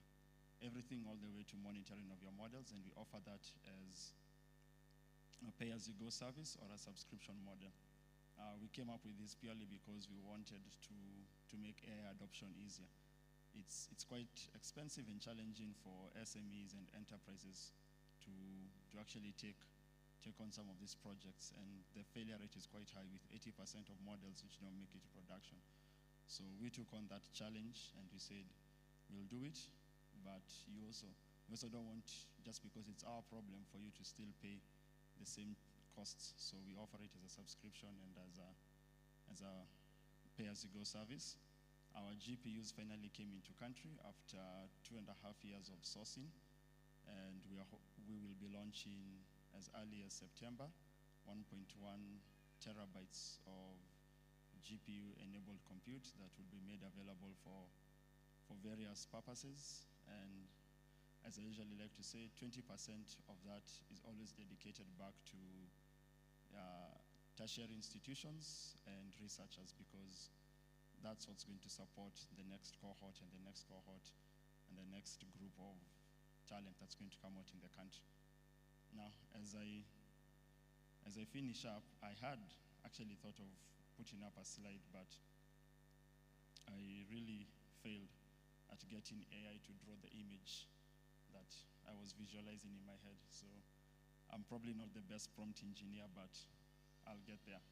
everything all the way to monitoring of your models, and we offer that as a pay-as-you-go service or a subscription model. We came up with this purely because we wanted to make AI adoption easier. It's quite expensive and challenging for SMEs and enterprises to actually take on some of these projects, and the failure rate is quite high, with 80% of models which don't make it to production. So we took on that challenge and we said, we'll do it, but we also don't want, just because it's our problem, for you to still pay the same costs. So we offer it as a subscription and as a pay-as-you-go service. Our GPUs finally came into country after 2.5 years of sourcing, and we will be launching as early as September, 1.1 terabytes of GPU-enabled compute that will be made available for various purposes. And as I usually like to say, 20% of that is always dedicated back to tertiary institutions and researchers, because that's what's going to support the next cohort and the next cohort and the next group of talent that's going to come out in the country. Now, as I finish up, I had actually thought of putting up a slide, but I really failed at getting AI to draw the image that I was visualizing in my head. So I'm probably not the best prompt engineer, but I'll get there.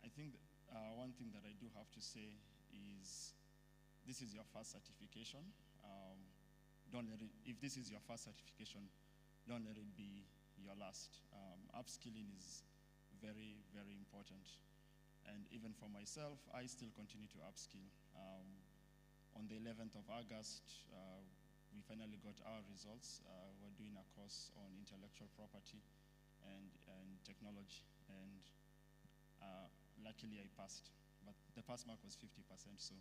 I think one thing that I do have to say is, this is your first certification. If this is your first certification, don't let it be your last. Upskilling is very, very important. And even for myself, I still continue to upskill. On the 11th of August, we finally got our results. We're doing a course on intellectual property and technology. And luckily I passed, but the pass mark was 50%, so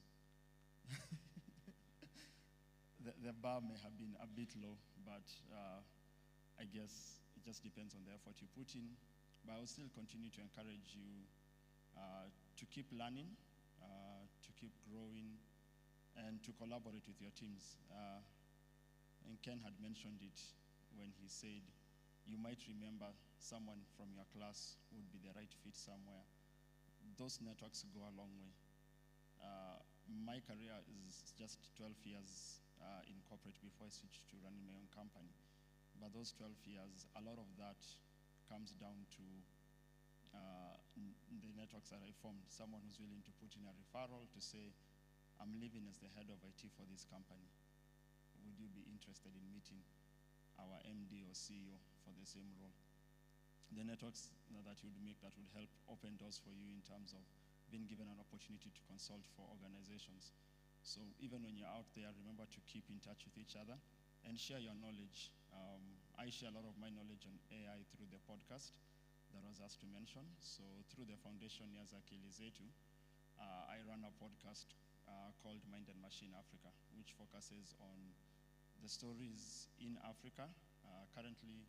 the bar may have been a bit low, but I guess it just depends on the effort you put in. But I will still continue to encourage you to keep learning, to keep growing, and to collaborate with your teams. And Ken had mentioned it when he said, you might remember someone from your class who would be the right fit somewhere. Those networks go a long way. My career is just 12 years in corporate before I switched to running my own company. But those 12 years, a lot of that comes down to the networks that I formed. Someone who's willing to put in a referral to say, I'm leaving as the head of IT for this company. Would you be interested in meeting our MD or CEO for the same role? The networks that you would make that would help open doors for you in terms of being given an opportunity to consult for organizations. So even when you're out there, remember to keep in touch with each other and share your knowledge. I share a lot of my knowledge on AI through the podcast that was asked to mention. So through the foundation Yazaki Lizetu, I run a podcast called Mind and Machine Africa, which focuses on the stories in Africa. Currently,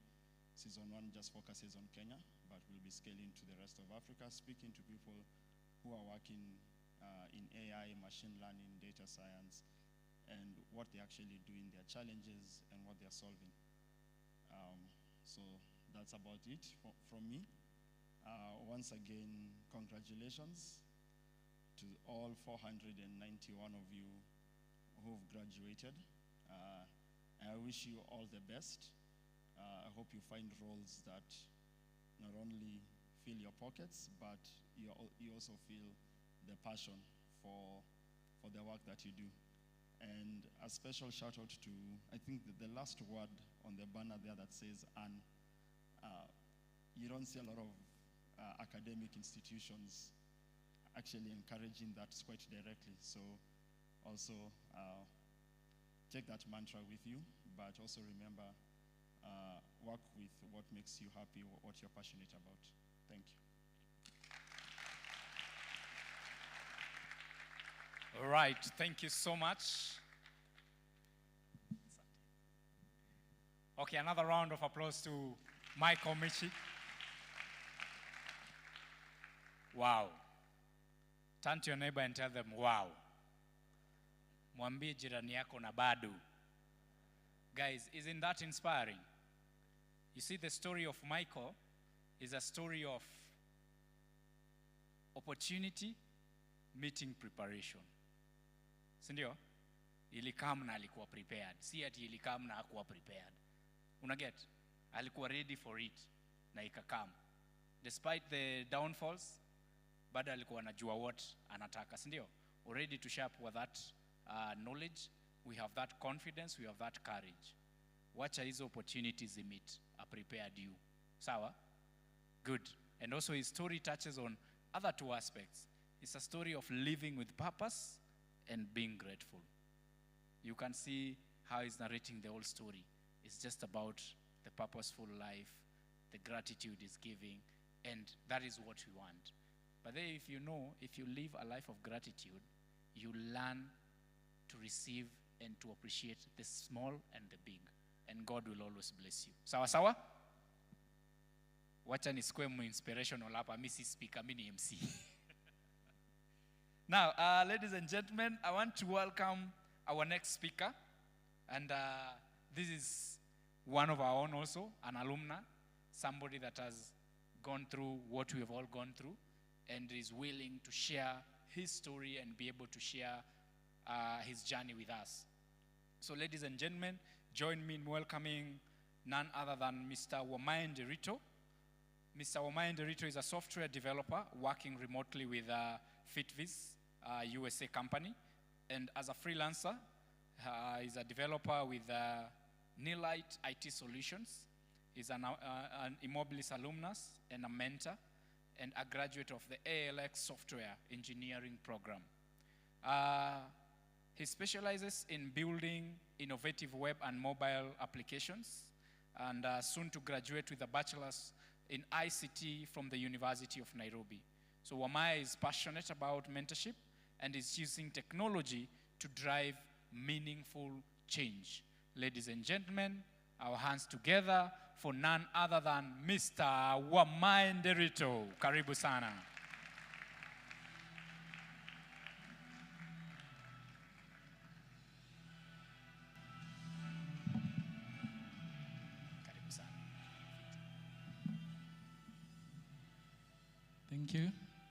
season 1 just focuses on Kenya, but we'll be scaling to the rest of Africa, speaking to people who are working in AI, machine learning, data science, and what they actually do in their challenges and what they're solving. So that's about it from me. Once again, congratulations to all 491 of you who've graduated. I wish you all the best. I hope you find roles that not only fill your pockets, but you also feel the passion for the work that you do. And a special shout out to, I think the last word on the banner there that says "and." You don't see a lot of academic institutions actually encouraging that quite directly. So also take that mantra with you, but also remember, work with what makes you happy, what you're passionate about. Thank you. All right, thank you so much. Okay, another round of applause to Michael Michi. Wow. Turn to your neighbor and tell them, wow. Mwambie jirani yako na bado. Guys, isn't that inspiring? You see, the story of Michael is a story of opportunity meeting preparation. Sindio? Ilikam na alikuwa prepared. Si ati ilikam na hakuwa prepared. Unaget? Alikuwa ready for it na ikakam. Despite the downfalls, bado alikuwa anajua what anataka. Sindio? Already to sharp with that knowledge, we have that confidence, we have that courage. Wacha hizo opportunities meet, prepared you. Sawa? Good. And also his story touches on other two aspects. It's a story of living with purpose and being grateful. You can see how he's narrating the whole story. It's just about the purposeful life, the gratitude is giving, and that is what we want. But then if you know, if you live a life of gratitude, you learn to receive and to appreciate the small and the big. And God will always bless you. Sawa sawa? Wacha nisikue inspirational hapa, mimi si speaker, mimi ni MC. Now, ladies and gentlemen, I want to welcome our next speaker. And this is one of our own also, an alumni, somebody that has gone through what we have all gone through and is willing to share his story and be able to share his journey with us. So ladies and gentlemen, join me in welcoming none other than Mr. Wamae Nderito. Mr. Wamae Nderito is a software developer working remotely with FitViz, USA company. And as a freelancer, he's a developer with Nilite IT Solutions. He's an eMobilis alumnus and a mentor and a graduate of the ALX software engineering program. He specializes in building innovative web and mobile applications, and soon to graduate with a bachelor's in ICT from the University of Nairobi. So Wamae is passionate about mentorship and is using technology to drive meaningful change. Ladies and gentlemen, our hands together for none other than Mr. Wamae Nderito. Karibu sana.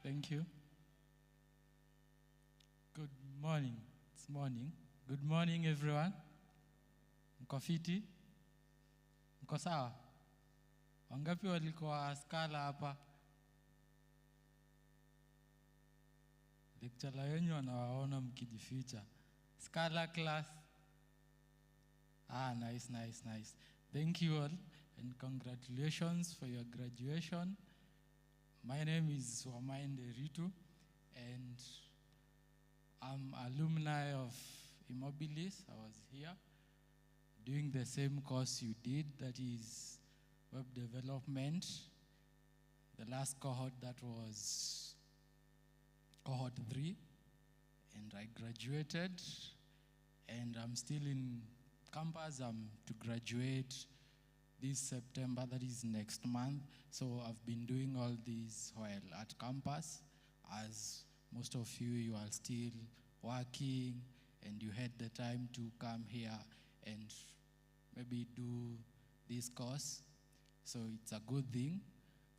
Thank you. Good morning, it's morning. Good morning everyone. Mko fiti? Mko sawa? Wangapi walikuwa skala hapa? Lecturer wenyu wanawaona mkijificha. Skala class. Nice. Thank you all and congratulations for your graduation. My name is Wamae Nderito and I'm alumni of eMobilis. I was here doing the same course you did, that is web development. The last cohort, that was cohort 3, and I graduated and I'm still in campus. I'm to graduate this September, that is next month. So I've been doing all this while at campus, as most of you are still working and you had the time to come here and maybe do this course. So it's a good thing.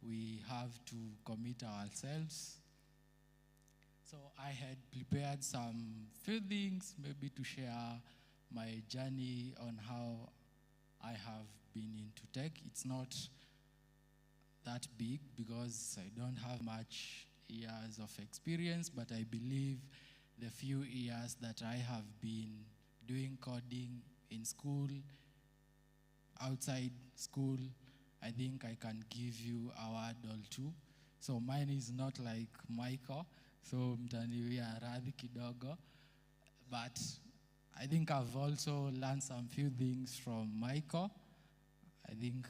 We have to commit ourselves. So I had prepared some few things maybe to share my journey on how I have been into tech. It's not that big because I don't have much years of experience, but I believe the few years that I have been doing coding in school, outside school, I think I can give you a word or two. So mine is not like Michael, so mtaniwia radhi kidogo, but I think I've also learned some few things from Michael. I think,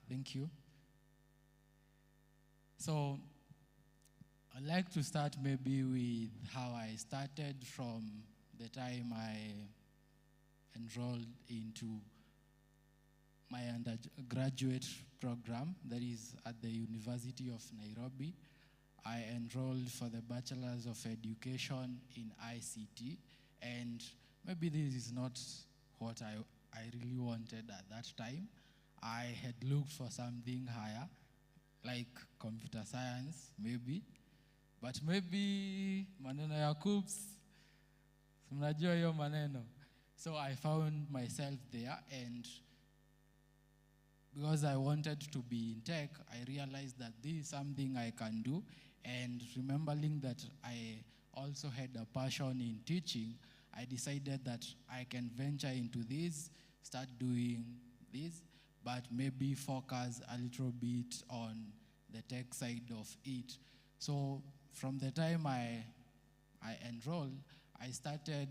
thank you. So I'd like to start maybe with how I started from the time I enrolled into my undergraduate program, that is at the University of Nairobi. I enrolled for the Bachelor's of Education in ICT, and maybe this is not what I really wanted at that time. I had looked for something higher, like computer science, maybe. But maybe maneno ya KUPS, mnajua hiyo maneno. So I found myself there, and because I wanted to be in tech, I realized that this is something I can do. And remembering that I also had a passion in teaching, I decided that I can venture into this, start doing this, but maybe focus a little bit on the tech side of it. So from the time I enrolled, I started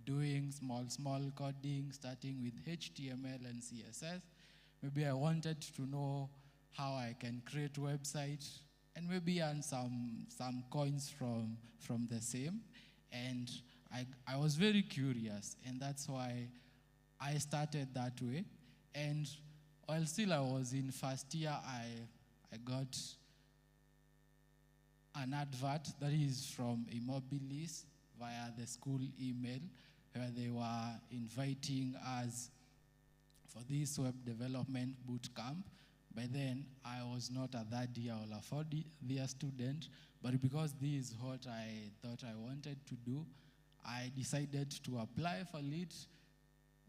doing small coding, starting with HTML and CSS. Maybe I wanted to know how I can create websites and maybe earn some coins from the same. And I was very curious, and that's why I started that way. And while still I was in first year, I got an advert that is from eMobilis via the school email, where they were inviting us for this web development boot camp. By then, I was not a third year or a fourth year student, but because this is what I thought I wanted to do, I decided to apply for it,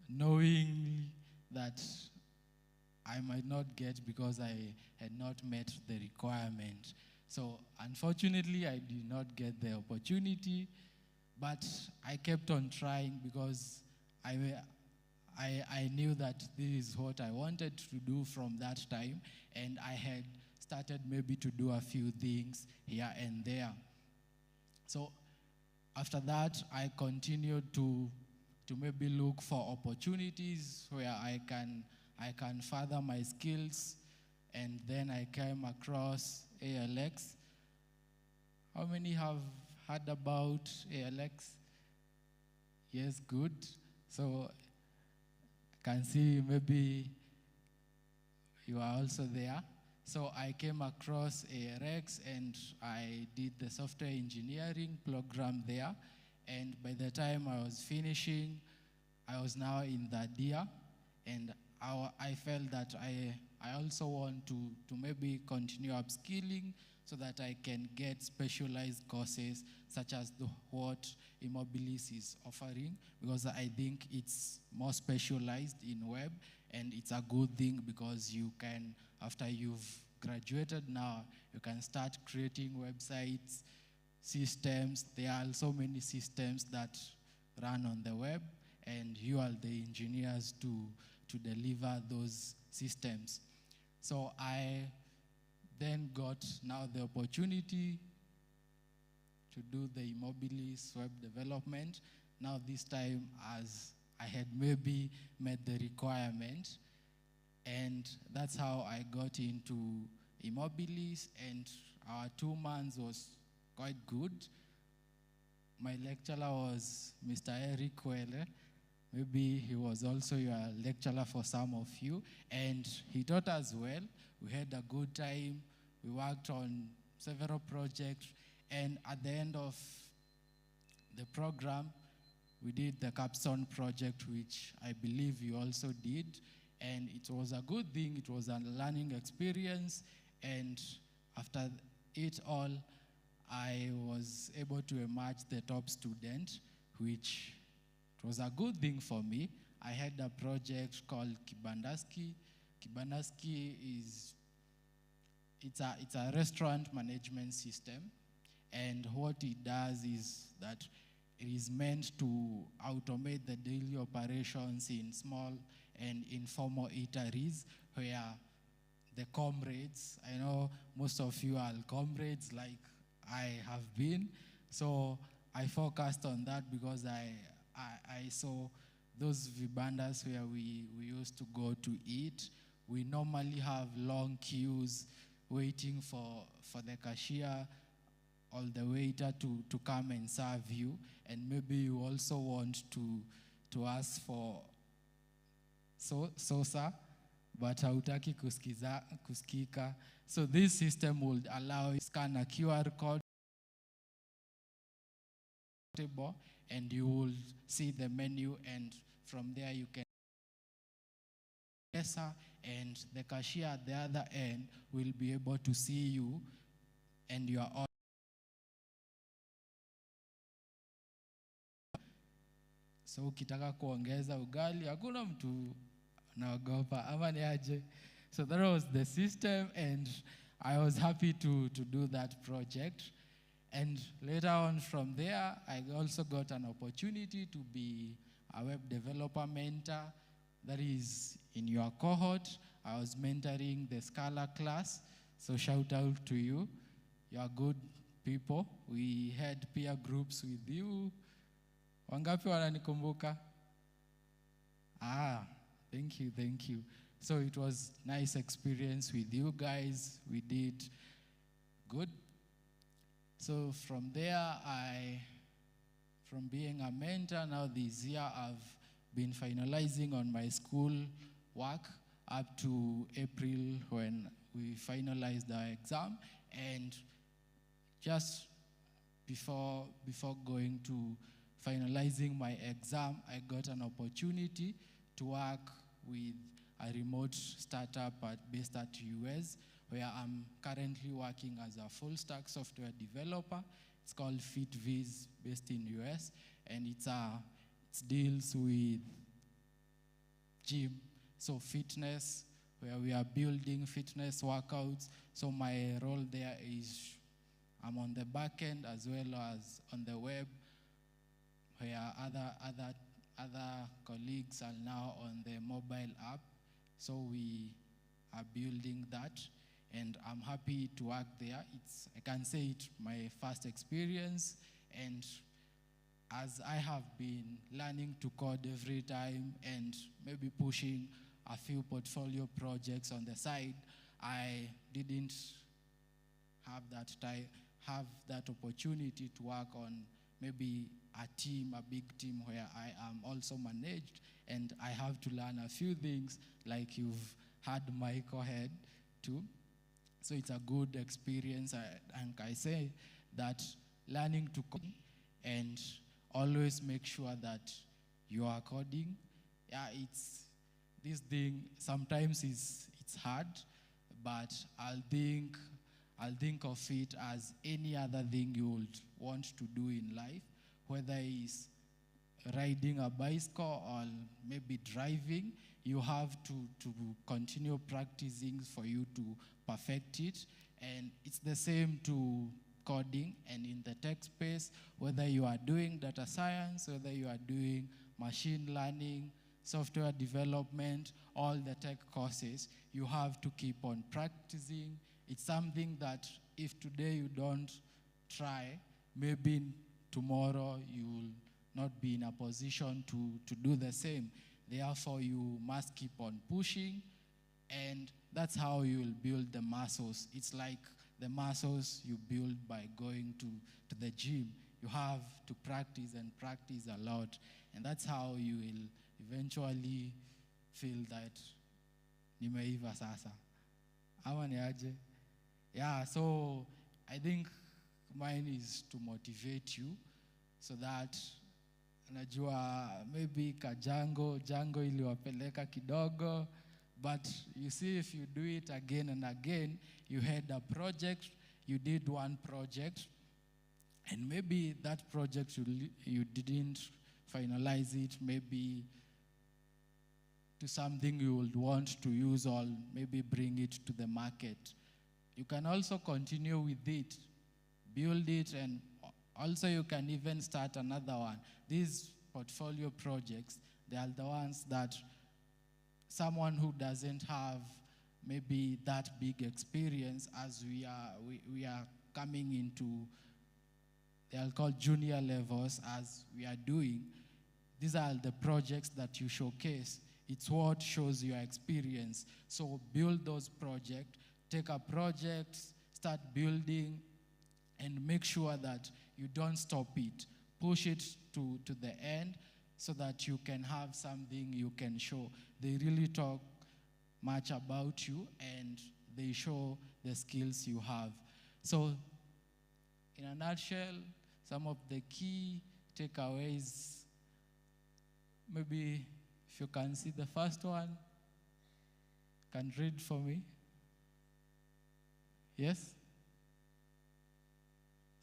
knowing that I might not get because I had not met the requirement. So unfortunately, I did not get the opportunity, but I kept on trying because I knew that this is what I wanted to do from that time, and I had started maybe to do a few things here and there. So after that, I continued to maybe look for opportunities where I can further my skills, and then I came across ALX. How many have heard about ALX? Yes, good. So I can see maybe you are also there. So I came across ALX and I did the software engineering program there. And by the time I was finishing, I was now in that year, and I felt that I also want to maybe continue upskilling so that I can get specialized courses such as what eMobilis is offering, because I think it's more specialized in web, and it's a good thing because you can, after you've graduated now, you can start creating websites, systems. There are so many systems that run on the web, and you are the engineers to deliver those systems. So I then got now the opportunity to do the eMobilis web development. Now this time, as I had maybe met the requirement, and that's how I got into eMobilis, and our 2 months was quite good. My lecturer was Mr. Eric Welle. Maybe he was also your lecturer for some of you, and he taught us well. We had a good time. We worked on several projects, and at the end of the program, we did the capstone project, which I believe you also did, and it was a good thing. It was a learning experience, and after it all, I was able to emerge the top student, which it was a good thing for me. I had a project called Kibandaski. Kibandaski is it's a restaurant management system, and what it does is that it is meant to automate the daily operations in small and informal eateries where the comrades, I know most of you are comrades like I have been, so I focused on that because I saw those vibandas where we used to go to eat. We normally have long queues waiting for the cashier or the waiter to come and serve you, and maybe you also want to ask for sosa, but hautaki kuskika. So this system would allow you to scan a QR code and you will see the menu, and from there you can and the cashier at the other end will be able to see you and your order. So ukitaka kuongeza ugali, hakuna mtu anaogopa ama ni aje. So that was the system, and I was happy to do that project. And later on from there, I also got an opportunity to be a web developer mentor. That is in your cohort. I was mentoring the Scala class. So shout out to you. You are good people. We had peer groups with you. Wangapi wananikumbuka? Thank you, thank you. So it was nice experience with you guys. We did good. So from there, from being a mentor. Now this year I've been finalizing on my school work up to April when we finalized our exam. And just before going to finalizing my exam, I got an opportunity to work with a remote startup based at US, where I'm currently working as a full stack software developer. It's called FitViz, based in US, and it deals with gym, so fitness, where we are building fitness workouts. So my role there is I'm on the back end as well as on the web, where other colleagues are now on the mobile app. So we are building that, and I'm happy to work there. I can say it's my first experience, and as I have been learning to code every time and maybe pushing a few portfolio projects on the side, I didn't have that opportunity to work on maybe a big team where I am also managed, and I have to learn a few things like you've had Michael head too. So it's a good experience, and I say that learning to code and always make sure that you are coding. Yeah, this thing sometimes it's hard, but I'll think of it as any other thing you would want to do in life, whether it's riding a bicycle or maybe driving. You have to continue practicing for you to perfect it. And it's the same to coding and in the tech space, whether you are doing data science, whether you are doing machine learning, software development, all the tech courses, you have to keep on practicing. It's something that if today you don't try, maybe tomorrow you will not be in a position to do the same. Therefore, you must keep on pushing, and that's how you will build the muscles. It's like the muscles you build by going to the gym. You have to practice and practice a lot, and that's how you will eventually feel that nimeiva sasa. Ama ni aje? Yeah, so I think mine is to motivate you so that najua maybe jango iliwapeleka kidogo, but you see, if you do it again and again, you had a project, you did one project, and maybe that project you didn't finalize it, maybe to something you would want to use or maybe bring it to the market. You can also continue with it, build it, and also you can even start another one. These portfolio projects, they are the ones that someone who doesn't have maybe that big experience, as we are coming into, they are called junior levels, as we are doing. These are the projects that you showcase. It's what shows your experience. So build those projects, take a project, start building, and make sure that you don't stop it. Push it to the end so that you can have something you can show. They really talk much about you, and they show the skills you have. So in a nutshell, some of the key takeaways, maybe if you can see the first one, can read for me? Yes?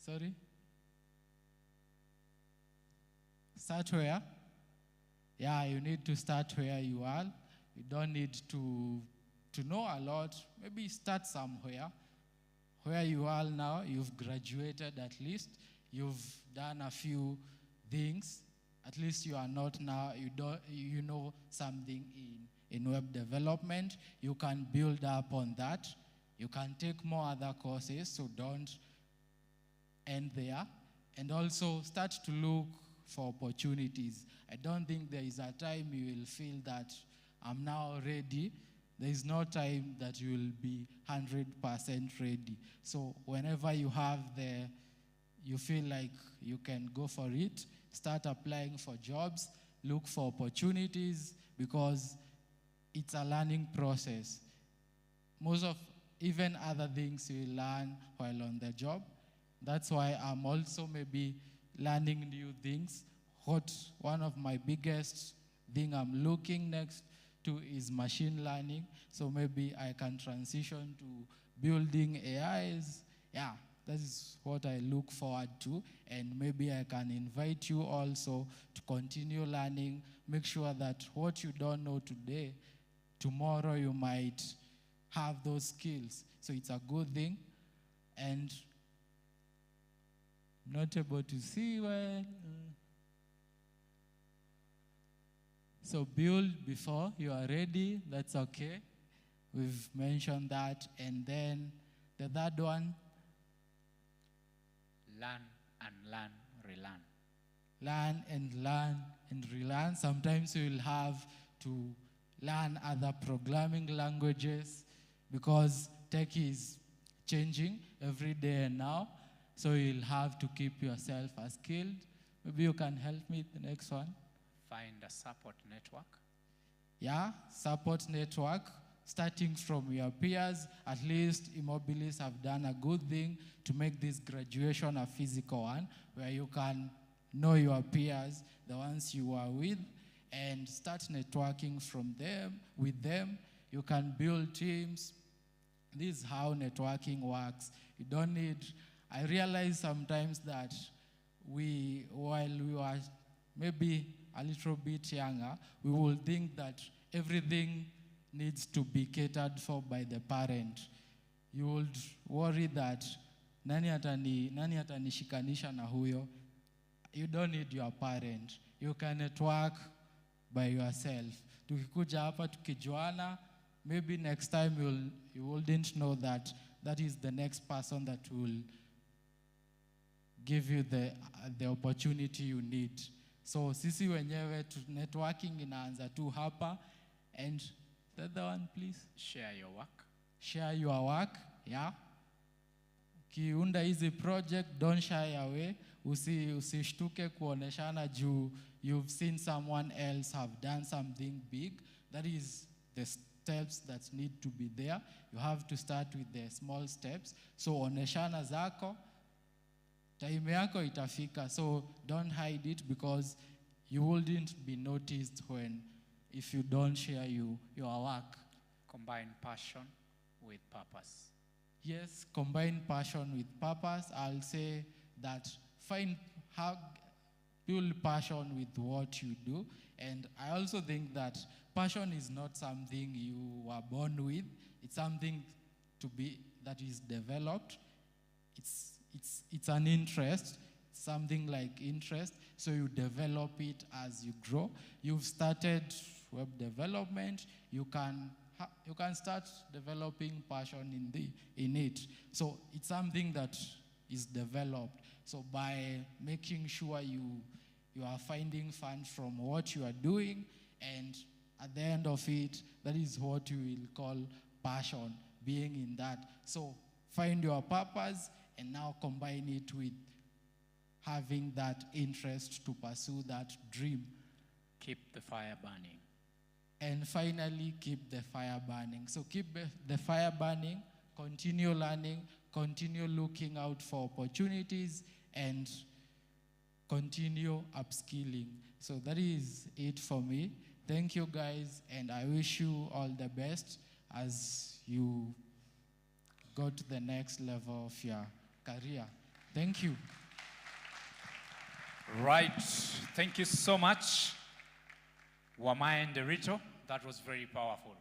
Sorry? Start where? Yeah, you need to start where you are. You don't need to know a lot. Maybe start somewhere. Where you are now, you've graduated at least. You've done a few things. At least you are not now, you know something in web development. You can build up on that. You can take more other courses, so don't end there. And also start to look for opportunities. I don't think there is a time you will feel that I'm now ready. There is no time that you will be 100% ready. So whenever you have you feel like you can go for it, start applying for jobs, look for opportunities, because it's a learning process. Most of even other things you learn while on the job. That's why I'm also maybe learning new things. One of my biggest thing I'm looking next to is machine learning. So maybe I can transition to building AIs. Yeah, that is what I look forward to. And maybe I can invite you also to continue learning. Make sure that what you don't know today, tomorrow you might have those skills. So it's a good thing. And not able to see well. So build before you are ready, that's okay. We've mentioned that. And then the third one. Learn and learn, relearn. Learn and relearn. Sometimes you'll have to learn other programming languages because tech is changing every day and now. So you'll have to keep yourself skilled. Maybe you can help me with the next one. Find a support network. Yeah, support network. Starting from your peers, at least eMobilis have done a good thing to make this graduation a physical one, where you can know your peers, the ones you are with, and start networking from them, with them. You can build teams. This is how networking works. You don't need, I realize sometimes that while we were maybe a little bit younger, we will think that everything needs to be catered for by the parent. You would worry that nani atanishikanisha na huyo. You don't need your parent. You can network by yourself. Tukikuja hapa tukijuana, maybe next time you wouldn't know that that is the next person that will give you the opportunity you need. So sisi wenyewe networking inaanza tu hapa. And the other one, please. Share your work. Share your work, yeah. Kiunda hizi project, don't shy away. Usishtuke kuoneshana juu you've seen someone else have done something big. That is the steps that need to be there. You have to start with the small steps. So oneshana zako, time yako itafika. So don't hide it because you wouldn't be noticed if you don't share your work. Combine passion with purpose. Yes, combine passion with purpose. I'll say that build passion with what you do. And I also think that passion is not something you were born with. It's something that is developed. It's an interest, something like interest. So you develop it as you grow. You've started web development, you can start developing passion in it. So it's something that is developed. So by making sure you are finding fun from what you are doing, and at the end of it, that is what you will call passion, being in that. So find your purpose and now combine it with having that interest to pursue that dream. Keep the fire burning. And finally, keep the fire burning. So keep the fire burning, continue learning, continue looking out for opportunities, and continue upskilling. So that is it for me. Thank you guys, and I wish you all the best as you go to the next level of your career. Thank you. Right, thank you so much, Wamai and Derito. That was very powerful.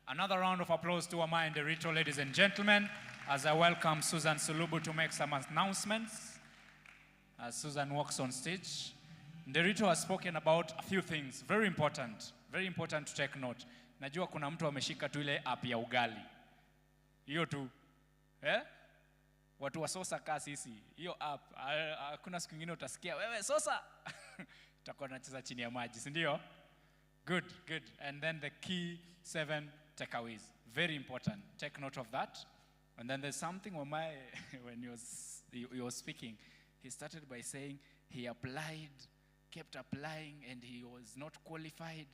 Another round of applause to Wamai and Derito, ladies and gentlemen, as I welcome Susan Sulubu to make some announcements. As Susan walks on stage, Derito has spoken about a few things, very important to take note. Najua kuna mtu ameshika tu ile app ya ugali. Hiyo tu. Watu wa Sosa kasi sisi. Hiyo app, kuna siku nyingine utasikia, wewe Sosa. Utakuwa unacheza chini ya maji, si ndio? Good. And then the key 7 takeaways. Very important. Take note of that. And then there's something when he was speaking, he started by saying he applied, kept applying, and he was not qualified.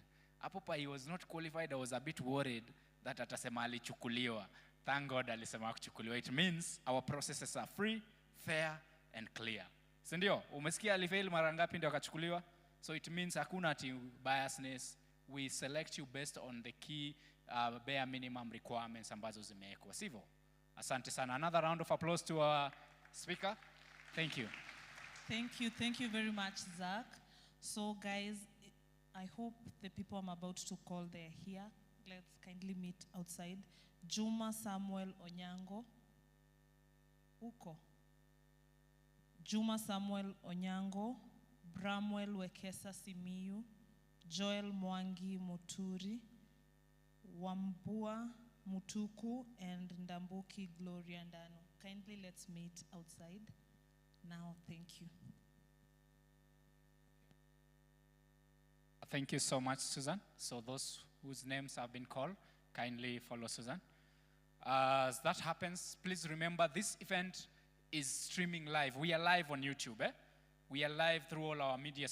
Hapo pa he was not qualified, I was a bit worried that atasema alichukuliwa. Thank God alisema kuchukuliwa. It means our processes are free, fair, and clear. Sindio? Umesikia alifail mara ngapi ndio akachukuliwa? So it means hakuna ati biasness. We select you based on the key bare minimum requirements ambazo zimewekwa. Sivyo? Asante sana. Another round of applause to our speaker. Thank you. Thank you very much, Zach. So guys, I hope the people I'm about to call, they're here. Let's kindly meet outside. Juma Samuel Onyango. Uko. Juma Samuel Onyango, Bramwell Wekesa Simiyu, Joel Mwangi Muturi, Wambua Mutuku, and Ndambuki Gloria Ndano. Kindly let's meet outside now. Thank you. Thank you so much, Susan. So those whose names have been called, kindly follow Susan. As that happens, please remember this event is streaming live. We are live on YouTube. We are live through all our media,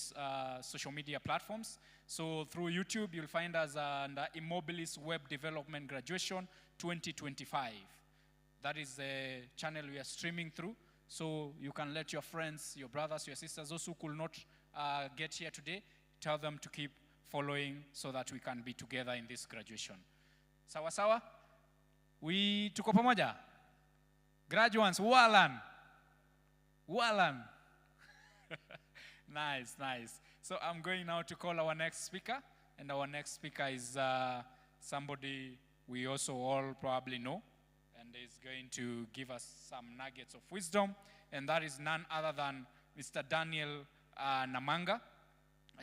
social media platforms. So through YouTube, you'll find us under eMobilis Web Development Graduation 2025. That is the channel we are streaming through. So you can let your friends, your brothers, your sisters, those who could not get here today, tell them to keep following so that we can be together in this graduation. Sawa sawa? We tuko pamoja? Graduates, Walan. Nice. So I'm going now to call our next speaker, and our next speaker is somebody we also all probably know, and is going to give us some nuggets of wisdom, and that is none other than Mr. Daniel Namanga.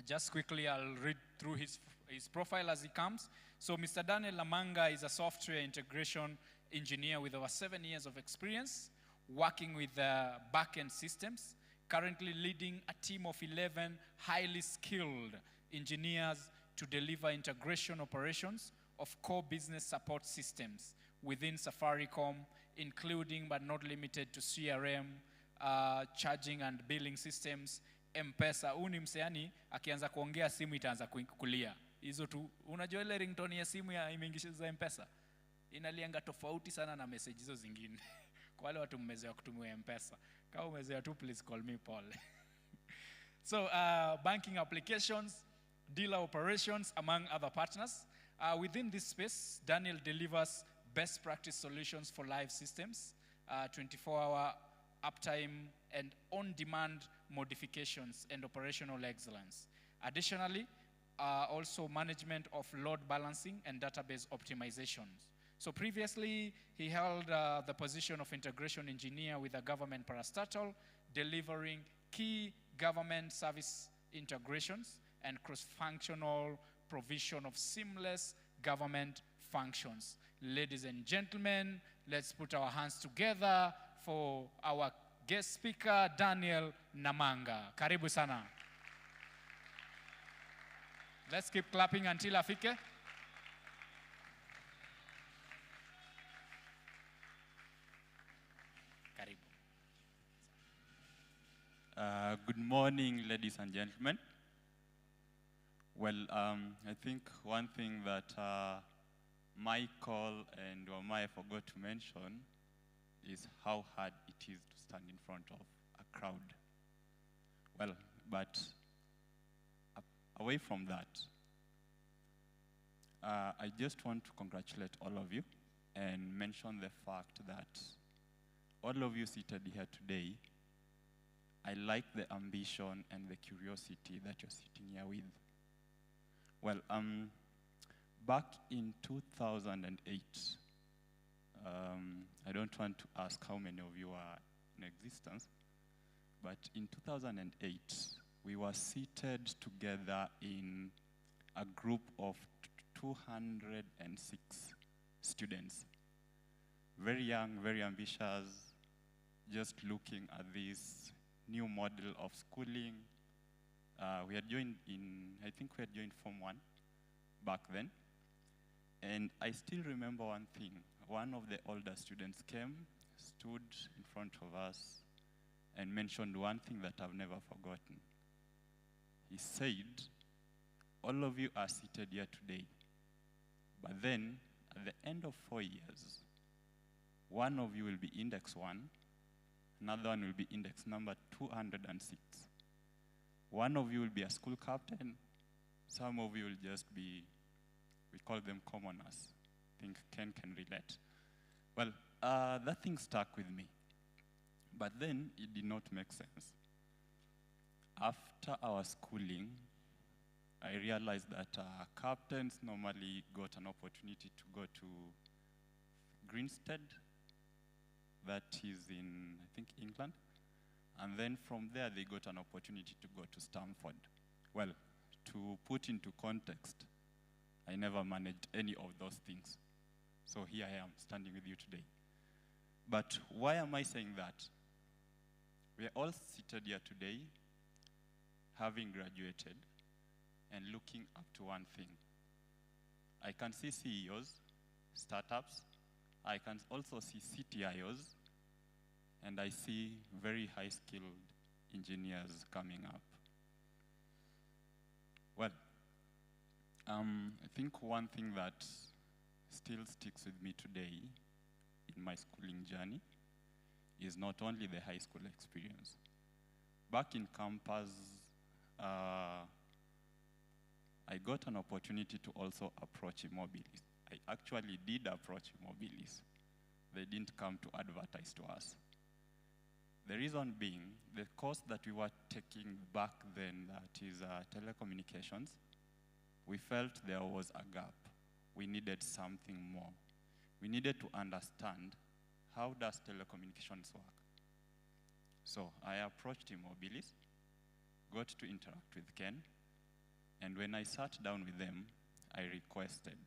Just quickly, I'll read through his profile as he comes. So Mr. Daniel Namanga is a software integration engineer with over 7 years of experience working with back-end systems, currently leading a team of 11 highly skilled engineers to deliver integration operations of core business support systems within Safaricom, including but not limited to CRM, charging and billing systems, M-Pesa. Uni mseani, akianza kuongea simu itaanza kulia. Hizo tu, unajua ile ringtone ya simu ya imeingisha za M-Pesa? Inalianga tofauti sana na message hizo zingine. Kwa wale watu mmezoea kutumia M-Pesa. Kama umezoea tu, please call me Paul. So, banking applications, dealer operations, among other partners. Within this space, Daniel delivers best practice solutions for live systems, 24-hour uptime, and on-demand modifications and operational excellence. Additionally, also management of load balancing and database optimizations. So previously, he held the position of integration engineer with a government parastatal, delivering key government service integrations and cross-functional provision of seamless government functions. Ladies and gentlemen, let's put our hands together for our guest speaker, Daniel Namanga. Karibu sana. Let's keep clapping until afike. Good morning, ladies and gentlemen. Well, I think one thing that Michael and Wamai forgot to mention is how hard it is to stand in front of a crowd. Well, but away from that, I just want to congratulate all of you and mention the fact that all of you seated here today, I like the ambition and the curiosity that you're sitting here with. Well, back in 2008, I don't want to ask how many of you are in existence, but in 2008, we were seated together in a group of 206 students. Very young, very ambitious, just looking at this new model of schooling. We had joined I think we had joined Form 1 back then. And I still remember one thing. One of the older students came, stood in front of us, and mentioned one thing that I've never forgotten. He said, all of you are seated here today, but then at the end of 4 years, one of you will be index 1, another one will be index number 206. One of you will be a school captain, some of you will just be, we call them commoners. I think Ken can relate. Well, that thing stuck with me, but then it did not make sense. After our schooling, I realized that captains normally got an opportunity to go to Grinstead, that is in, I think, England. And then from there, they got an opportunity to go to Stamford. Well, to put into context, I never managed any of those things. So here I am, standing with you today. But why am I saying that? We are all seated here today, having graduated, and looking up to one thing. I can see CEOs, startups. I can also see CTIOs, and I see very high-skilled engineers coming up. Well, I think one thing that still sticks with me today in my schooling journey is not only the high school experience. Back in campus, I got an opportunity to also approach eMobilis. I actually did approach eMobilis. They didn't come to advertise to us. The reason being, the course that we were taking back then, that is telecommunications, we felt there was a gap. We needed something more. We needed to understand, how does telecommunications work? So I approached eMobilis, got to interact with Ken, and when I sat down with them, I requested,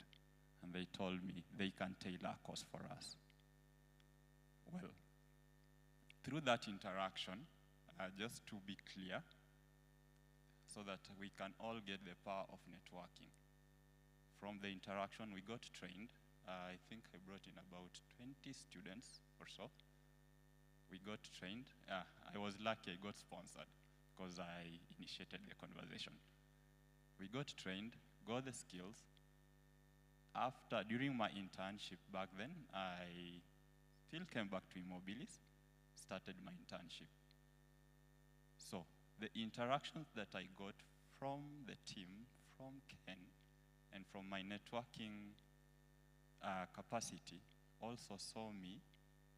and they told me they can tailor a course for us. Well, through that interaction, just to be clear, so that we can all get the power of networking. From the interaction, we got trained. I think I brought in about 20 students or so. We got trained. I was lucky I got sponsored because I initiated the conversation. We got trained, got the skills. During my internship back then, I still came back to eMobilis, started my internship. So the interactions that I got from the team, from Ken, and from my networking capacity also saw me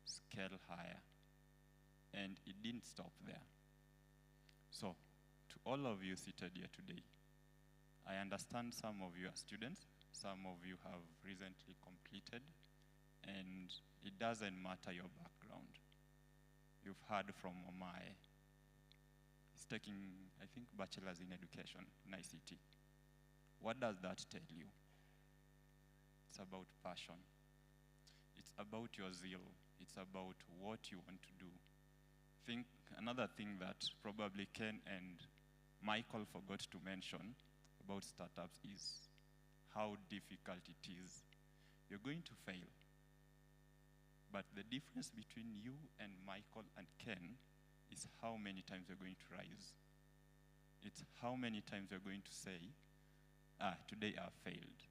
scale higher. And it didn't stop there. So to all of you seated here today, I understand some of you are students, some of you have recently completed, and it doesn't matter your background. You've heard from Omae. He's taking, I think, bachelor's in education in ICT. What does that tell you? It's about passion. It's about your zeal. It's about what you want to do. I think another thing that probably Ken and Michael forgot to mention about startups is how difficult it is. You're going to fail. But the difference between you and Michael and Ken is how many times you're going to rise. It's how many times you're going to say, today I failed.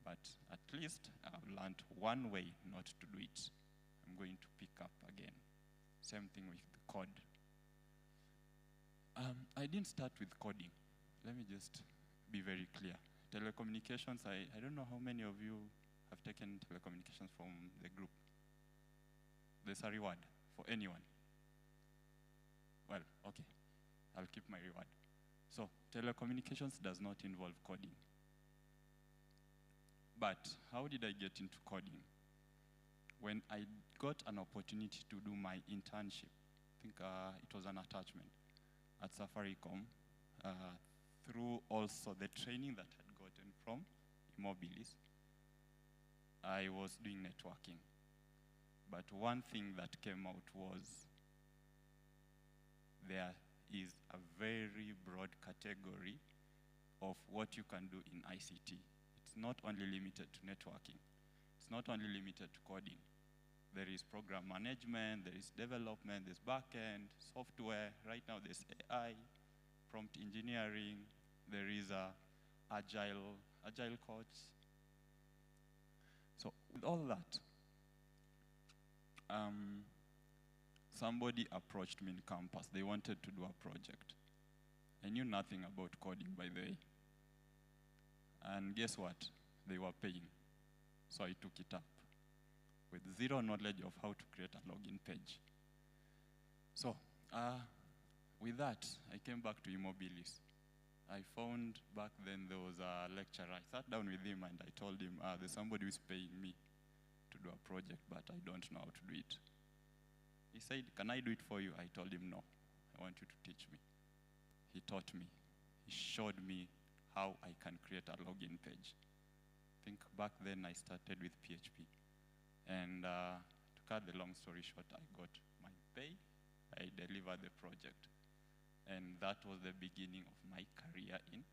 But at least I've learned one way not to do it. I'm going to pick up again. Same thing with the code. I didn't start with coding. Let me just be very clear. Telecommunications, I don't know how many of you have taken telecommunications from the group. There's a reward for anyone. Well, okay, I'll keep my reward. So telecommunications does not involve coding. But how did I get into coding? When I got an opportunity to do my internship, I think it was an attachment at Safaricom, through also the training that I had gotten from eMobilis, I was doing networking. But one thing that came out was there is a very broad category of what you can do in ICT. It's not only limited to networking. It's not only limited to coding. There is program management, there is development, there's backend, software. Right now there's AI, prompt engineering, there is agile coach. So with all that, somebody approached me in campus. They wanted to do a project. I knew nothing about coding, by the way. And guess what? They were paying. So I took it up with zero knowledge of how to create a login page. So with that, I came back to eMobilis. I found back then there was a lecturer. I sat down with him and I told him, there's somebody who's paying me to do a project, but I don't know how to do it. He said, can I do it for you? I told him, no, I want you to teach me. He taught me. He showed me how I can create a login page. I think back then I started with PHP. And to cut the long story short, I got my pay, I delivered the project. And that was the beginning of my career in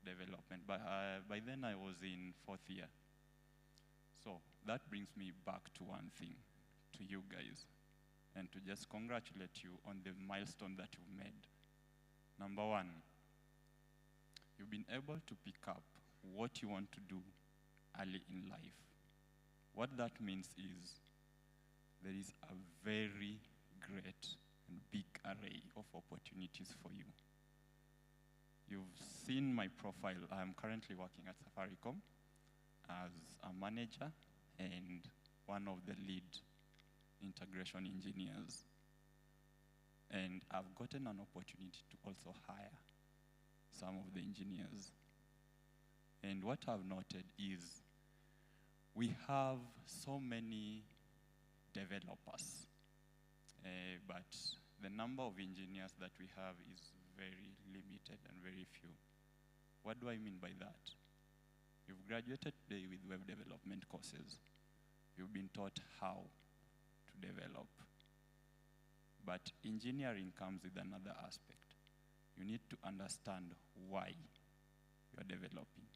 development. But by then I was in 4th year. So that brings me back to one thing, to you guys, and to just congratulate you on the milestone that you made. Number one, you've been able to pick up what you want to do early in life. What that means is there is a very great and big array of opportunities for you. You've seen my profile. I'm currently working at Safaricom as a manager and one of the lead integration engineers. And I've gotten an opportunity to also hire some of the engineers. And what I've noted is we have so many developers, but the number of engineers that we have is very limited and very few. What do I mean by that? You've graduated today with web development courses. You've been taught how to develop. But engineering comes with another aspect. You need to understand why you're developing.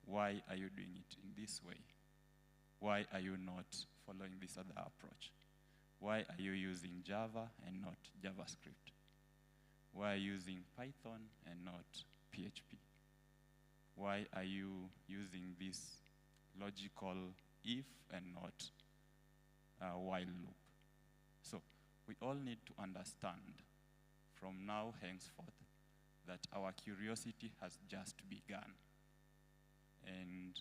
Why are you doing it in this way? Why are you not following this other approach? Why are you using Java and not JavaScript? Why are you using Python and not PHP? Why are you using this logical if and not while loop? So we all need to understand from now henceforth that our curiosity has just begun. And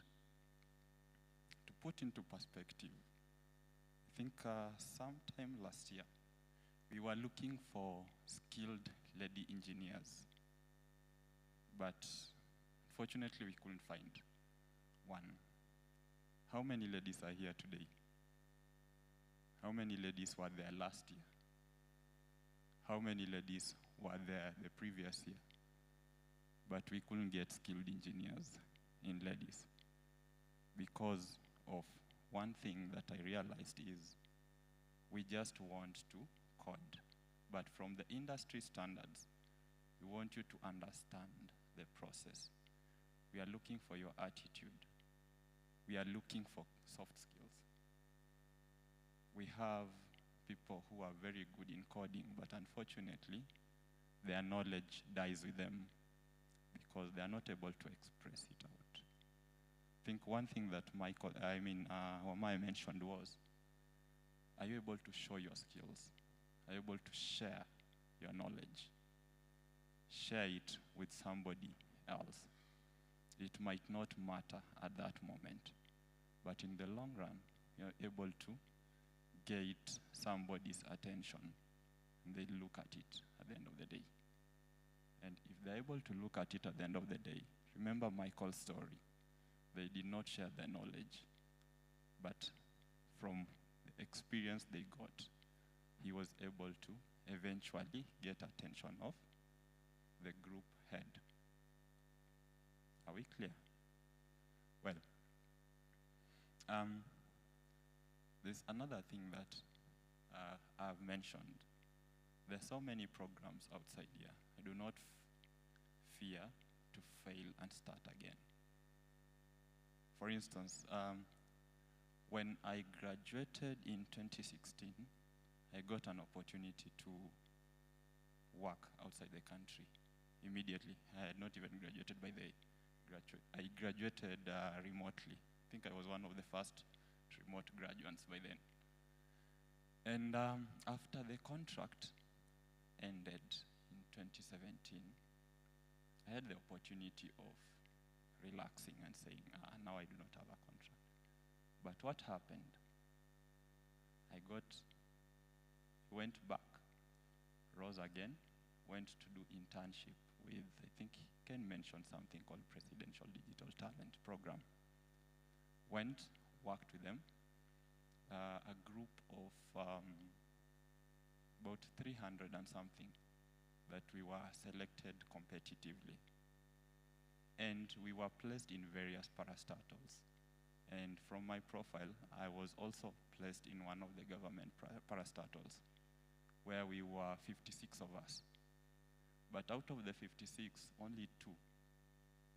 to put into perspective, I think sometime last year, we were looking for skilled lady engineers, but fortunately we couldn't find one. How many ladies are here today? How many ladies were there last year? How many ladies were there the previous year? But we couldn't get skilled engineers in ladies because of one thing that I realized is we just want to code. But from the industry standards, we want you to understand the process. We are looking for your attitude. We are looking for soft skills. We have people who are very good in coding, but unfortunately, their knowledge dies with them because they are not able to express it out. I think one thing that Omai mentioned was, are you able to show your skills? Are you able to share your knowledge? Share it with somebody else. It might not matter at that moment, but in the long run, you're able to get somebody's attention, and they look at it at the end of the day. And if they're able to look at it at the end of the day, remember Michael's story. They did not share their knowledge, but from the experience they got, he was able to eventually get attention of the group head. Are we clear? Well, there's another thing that I've mentioned. There's so many programs outside here. I do not fear to fail and start again. For instance, When I graduated in 2016, I got an opportunity to work outside the country immediately. I had not even graduated by the graduate. I graduated remotely. I think I was one of the first remote graduates by then. And after the contract ended in 2017, I had the opportunity of relaxing and saying, now I do not have a contract. But what happened? I went back, rose again, went to do internship with, I think Ken mentioned something called Presidential Digital Talent Program. Went, worked with them, a group of about 300 and something that we were selected competitively. And we were placed in various parastatals. And from my profile, I was also placed in one of the government parastatals, where we were 56 of us. But out of the 56, only 2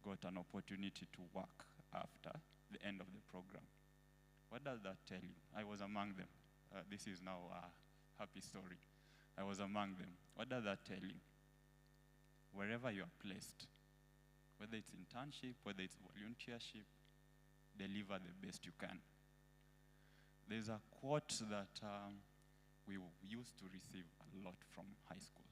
got an opportunity to work after the end of the program. What does that tell you? I was among them. This is now a happy story. I was among them. What does that tell you? Wherever you are placed, whether it's internship, whether it's volunteership, deliver the best you can. There's a quote that we used to receive a lot from high school.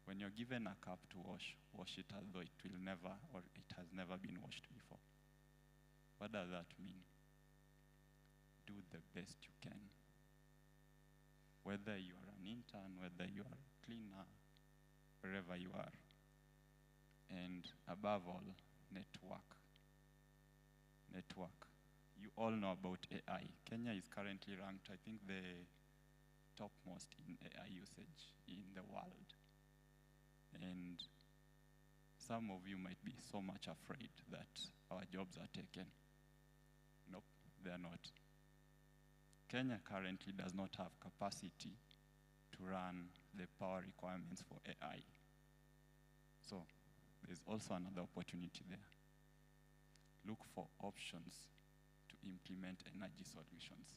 When you're given a cup to wash, wash it as though it will never, or it has never been washed before. What does that mean? Do the best you can. Whether you are an intern, whether you are a cleaner, wherever you are. And above all, network. Network. You all know about AI. Kenya is currently ranked, I think, the topmost in AI usage in the world. And some of you might be so much afraid that our jobs are taken. Nope, they're not. Kenya currently does not have capacity to run the power requirements for AI. So there's also another opportunity there. Look for options to implement energy solutions.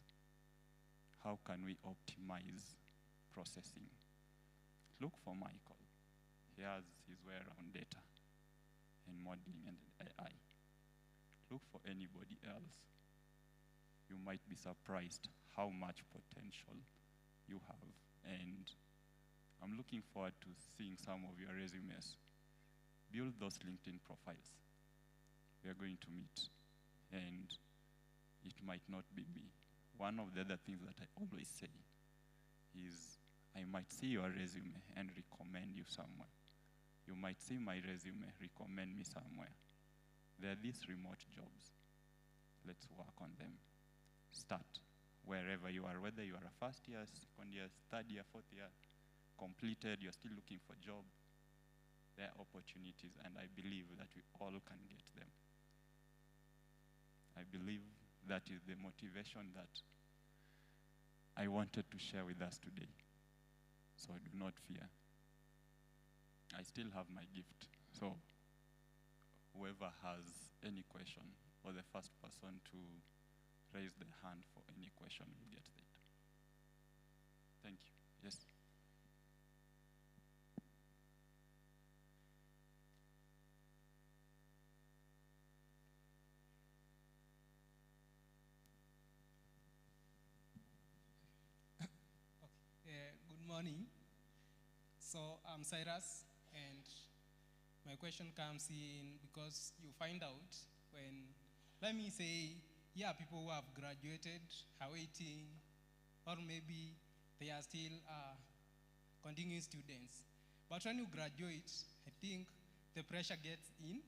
How can we optimize processing? Look for Michael. He has his way around data and modeling and AI. Look for anybody else. You might be surprised how much potential you have. And I'm looking forward to seeing some of your resumes. Build those LinkedIn profiles. We are going to meet, and it might not be me. One of the other things that I always say is I might see your resume and recommend you somewhere. You might see my resume, recommend me somewhere. There are these remote jobs. Let's work on them. Start wherever you are, whether you are a first year, second year, third year, fourth year, completed, you're still looking for a job. There are opportunities, and I believe that we all can get them. I believe that is the motivation that I wanted to share with us today. So do not fear. I still have my gift. So whoever has any question, or the first person to raise their hand for any question will get it. Thank you. Yes. Good morning. So I'm Cyrus, and my question comes in because you find out when, let me say, people who have graduated are waiting, or maybe they are still continuing students. But when you graduate, I think the pressure gets in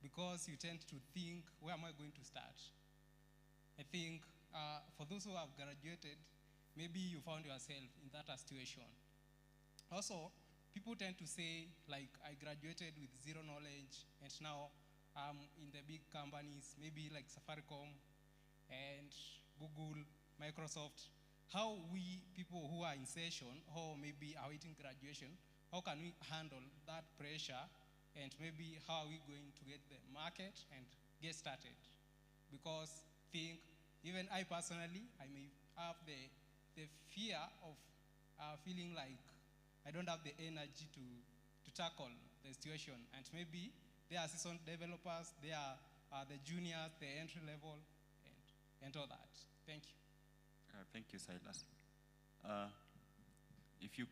because you tend to think, where am I going to start? I think for those who have graduated, maybe you found yourself in that situation. Also, people tend to say, like, I graduated with zero knowledge, and now I'm in the big companies, maybe like Safaricom and Google, Microsoft. How we, people who are in session, or maybe awaiting graduation, how can we handle that pressure, and maybe how are we going to get the market and get started? Because think Even I personally, I may have the fear of feeling like I don't have the energy to tackle the situation. And maybe they are seasoned developers, they are the juniors, the entry level, and all that. Thank you. Thank you, Silas. If you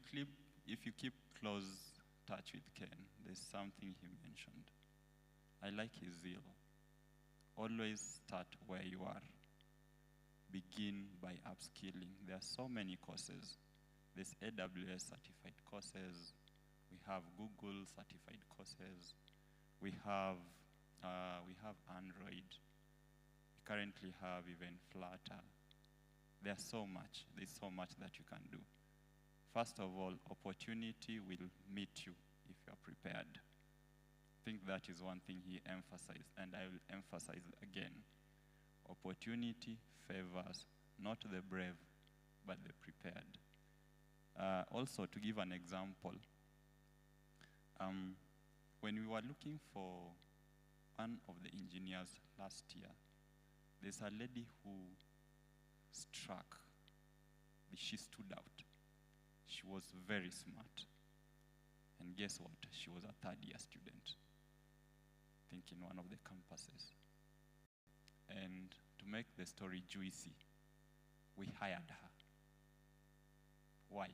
keep close touch with Ken, there's something he mentioned. I like his zeal. Always start where you are. Begin by upskilling. There are so many courses. There's AWS certified courses. We have Google certified courses. We have Android. We currently have even Flutter. There's so much that you can do. First of all, opportunity will meet you if you are prepared. I think that is one thing he emphasized, and I will emphasize again. Opportunity favors not the brave, but the prepared. Also, to give an example, when we were looking for one of the engineers last year, there's a lady who struck. She stood out. She was very smart. And guess what? She was a third-year student, I think in one of the campuses. And to make the story juicy, we hired her. Why?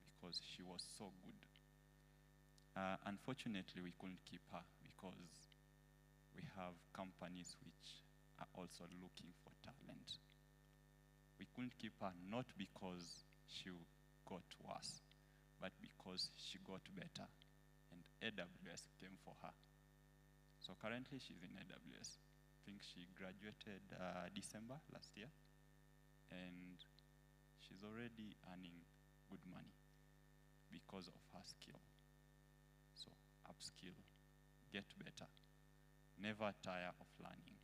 Because she was so good. Unfortunately, we couldn't keep her because we have companies which are also looking for talent. We couldn't keep her not because she got worse, but because she got better, and AWS came for her. So currently she's in AWS. I think she graduated December last year, and she's already earning good money because of her skill. So upskill, get better, never tire of learning.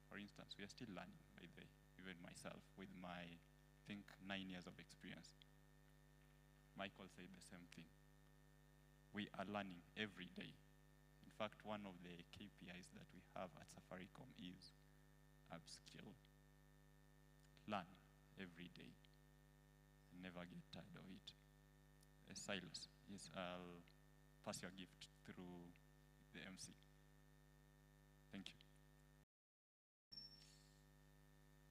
For instance, we are still learning, by the way, even myself with my, I think, 9 years of experience. Michael said the same thing. We are learning every day. In fact, one of the KPIs that we have at Safaricom is upskill. Learn every day and never get tired of it. Silas, yes, I'll pass your gift through the MC. Thank you.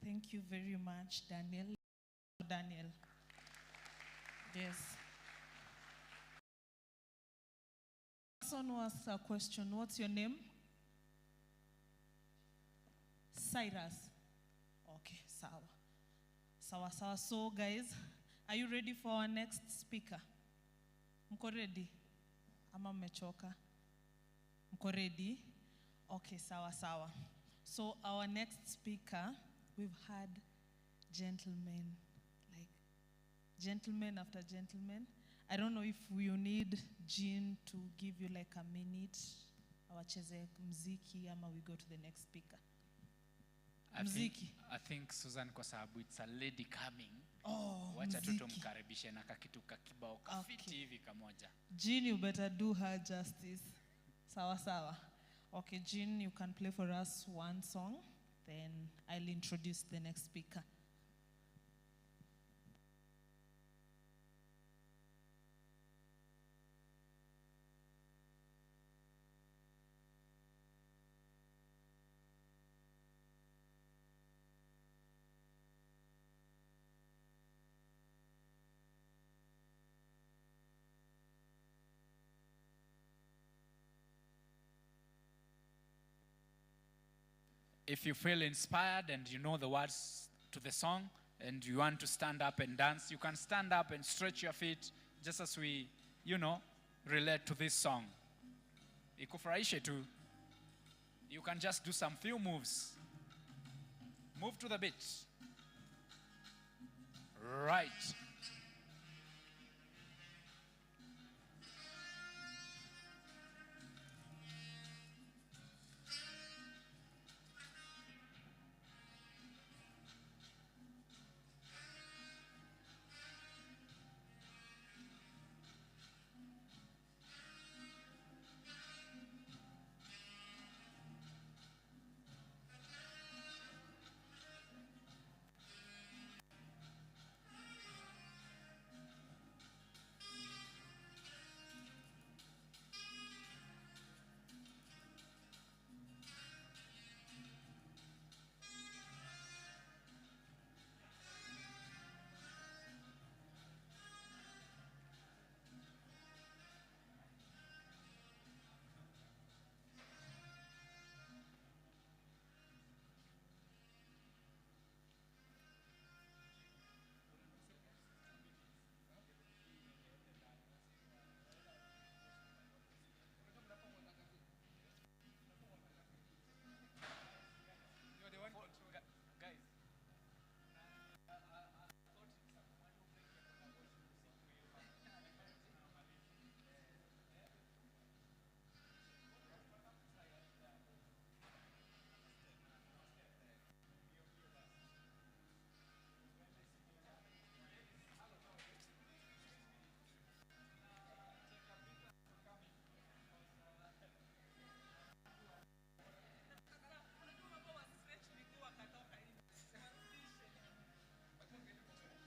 Thank you very much, Daniel. Daniel. Yes. Someone asked a question. What's your name? Cyrus. Okay, sawa. So, guys, are you ready for our next speaker? Mko ready? Ama mmechoka? Mko ready? Okay, sawa. So, our next speaker, we've had gentlemen after gentlemen. I don't know if you need Jean to give you like a minute, awacheze mziki, ama we go to the next speaker. Mziki. I think Susan, kwa sababu it's a lady coming. Oh, wacha mziki. tutomkaribishe na kakitu kakibao kafiti hivi kamoja. Jean, you better do her justice. Sawa. Okay, Jean, you can play for us one song, then I'll introduce the next speaker. If you feel inspired and you know the words to the song and you want to stand up and dance, you can stand up and stretch your feet just as we, relate to this song. Ikufurahishe tu. You can just do some few moves. Move to the beat. Right.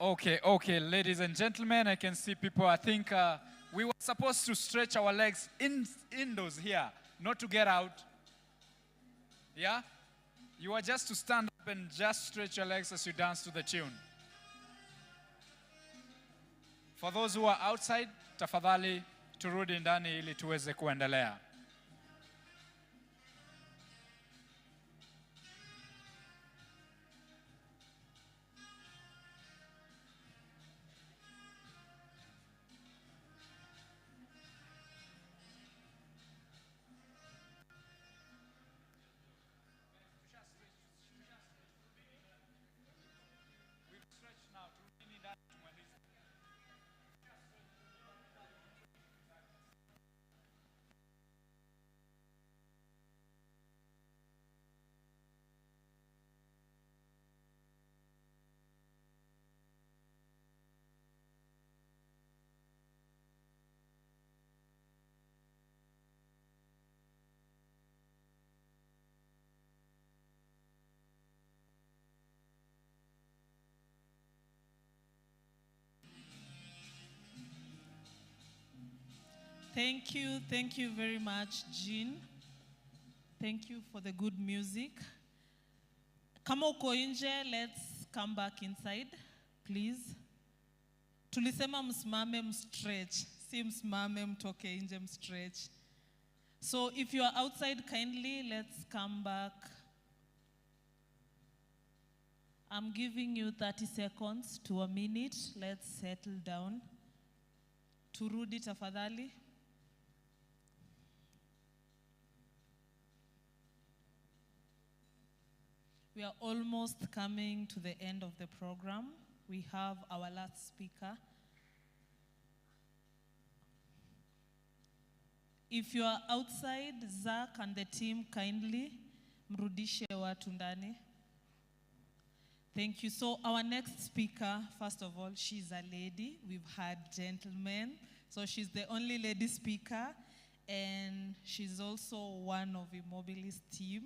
Okay, ladies and gentlemen, I can see people, I think we were supposed to stretch our legs indoors here, not to get out. Yeah? You are just to stand up and just stretch your legs as you dance to the tune. For those who are outside, tafadhali turudi ndani ili tuweze kuendelea. Thank you very much, Jean. Thank you for the good music. Kama uko nje, let's come back inside, please. Tulisema msimame mstretch, si msimame mtoke nje mstretch. So if you are outside, kindly, let's come back. I'm giving you 30 seconds to a minute. Let's settle down. Turudi tafadhali. We are almost coming to the end of the program. We have our last speaker. If you are outside, Zach and the team kindly mrudishe watu ndani. Thank you. So our next speaker, first of all, she's a lady. We've had gentlemen. So she's the only lady speaker, and she's also one of eMobilis team.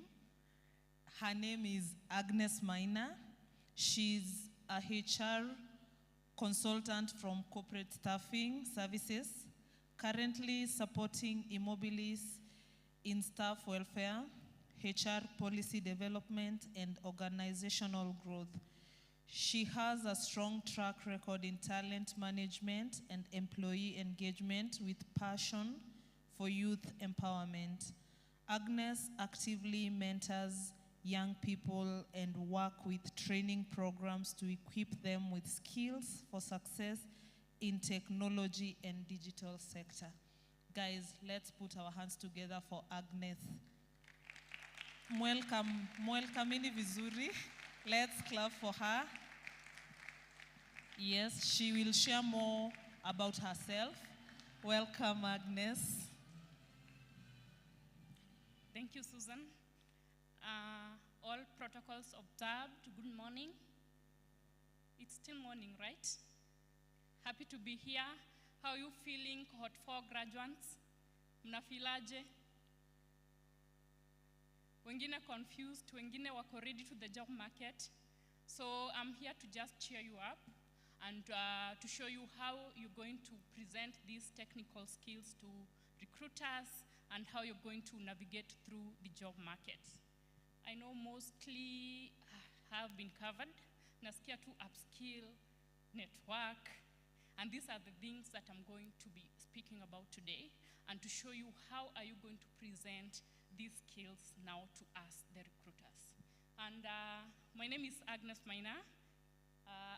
Her name is Agnes Maina. She's a HR consultant from Corporate Staffing Services, currently supporting eMobilis in staff welfare, HR policy development, and organizational growth. She has a strong track record in talent management and employee engagement with passion for youth empowerment. Agnes actively mentors young people and work with training programs to equip them with skills for success in technology and digital sector. Guys, let's put our hands together for Agnes. Mwelkamini vizuri. Let's clap for her. Yes, she will share more about herself. Welcome, Agnes. Thank you, Susan. All protocols observed, good morning. It's still morning, right? Happy to be here. How are you feeling, cohort 4 graduates? Mnafilaje? Wengine confused, wengine wako ready to the job market. So I'm here to just cheer you up and to show you how you're going to present these technical skills to recruiters and how you're going to navigate through the job market. I know mostly have been covered. Nasikia to upskill, network, and these are the things that I'm going to be speaking about today, and to show you how are you going to present these skills now to us, the recruiters. And my name is Agnes Maina.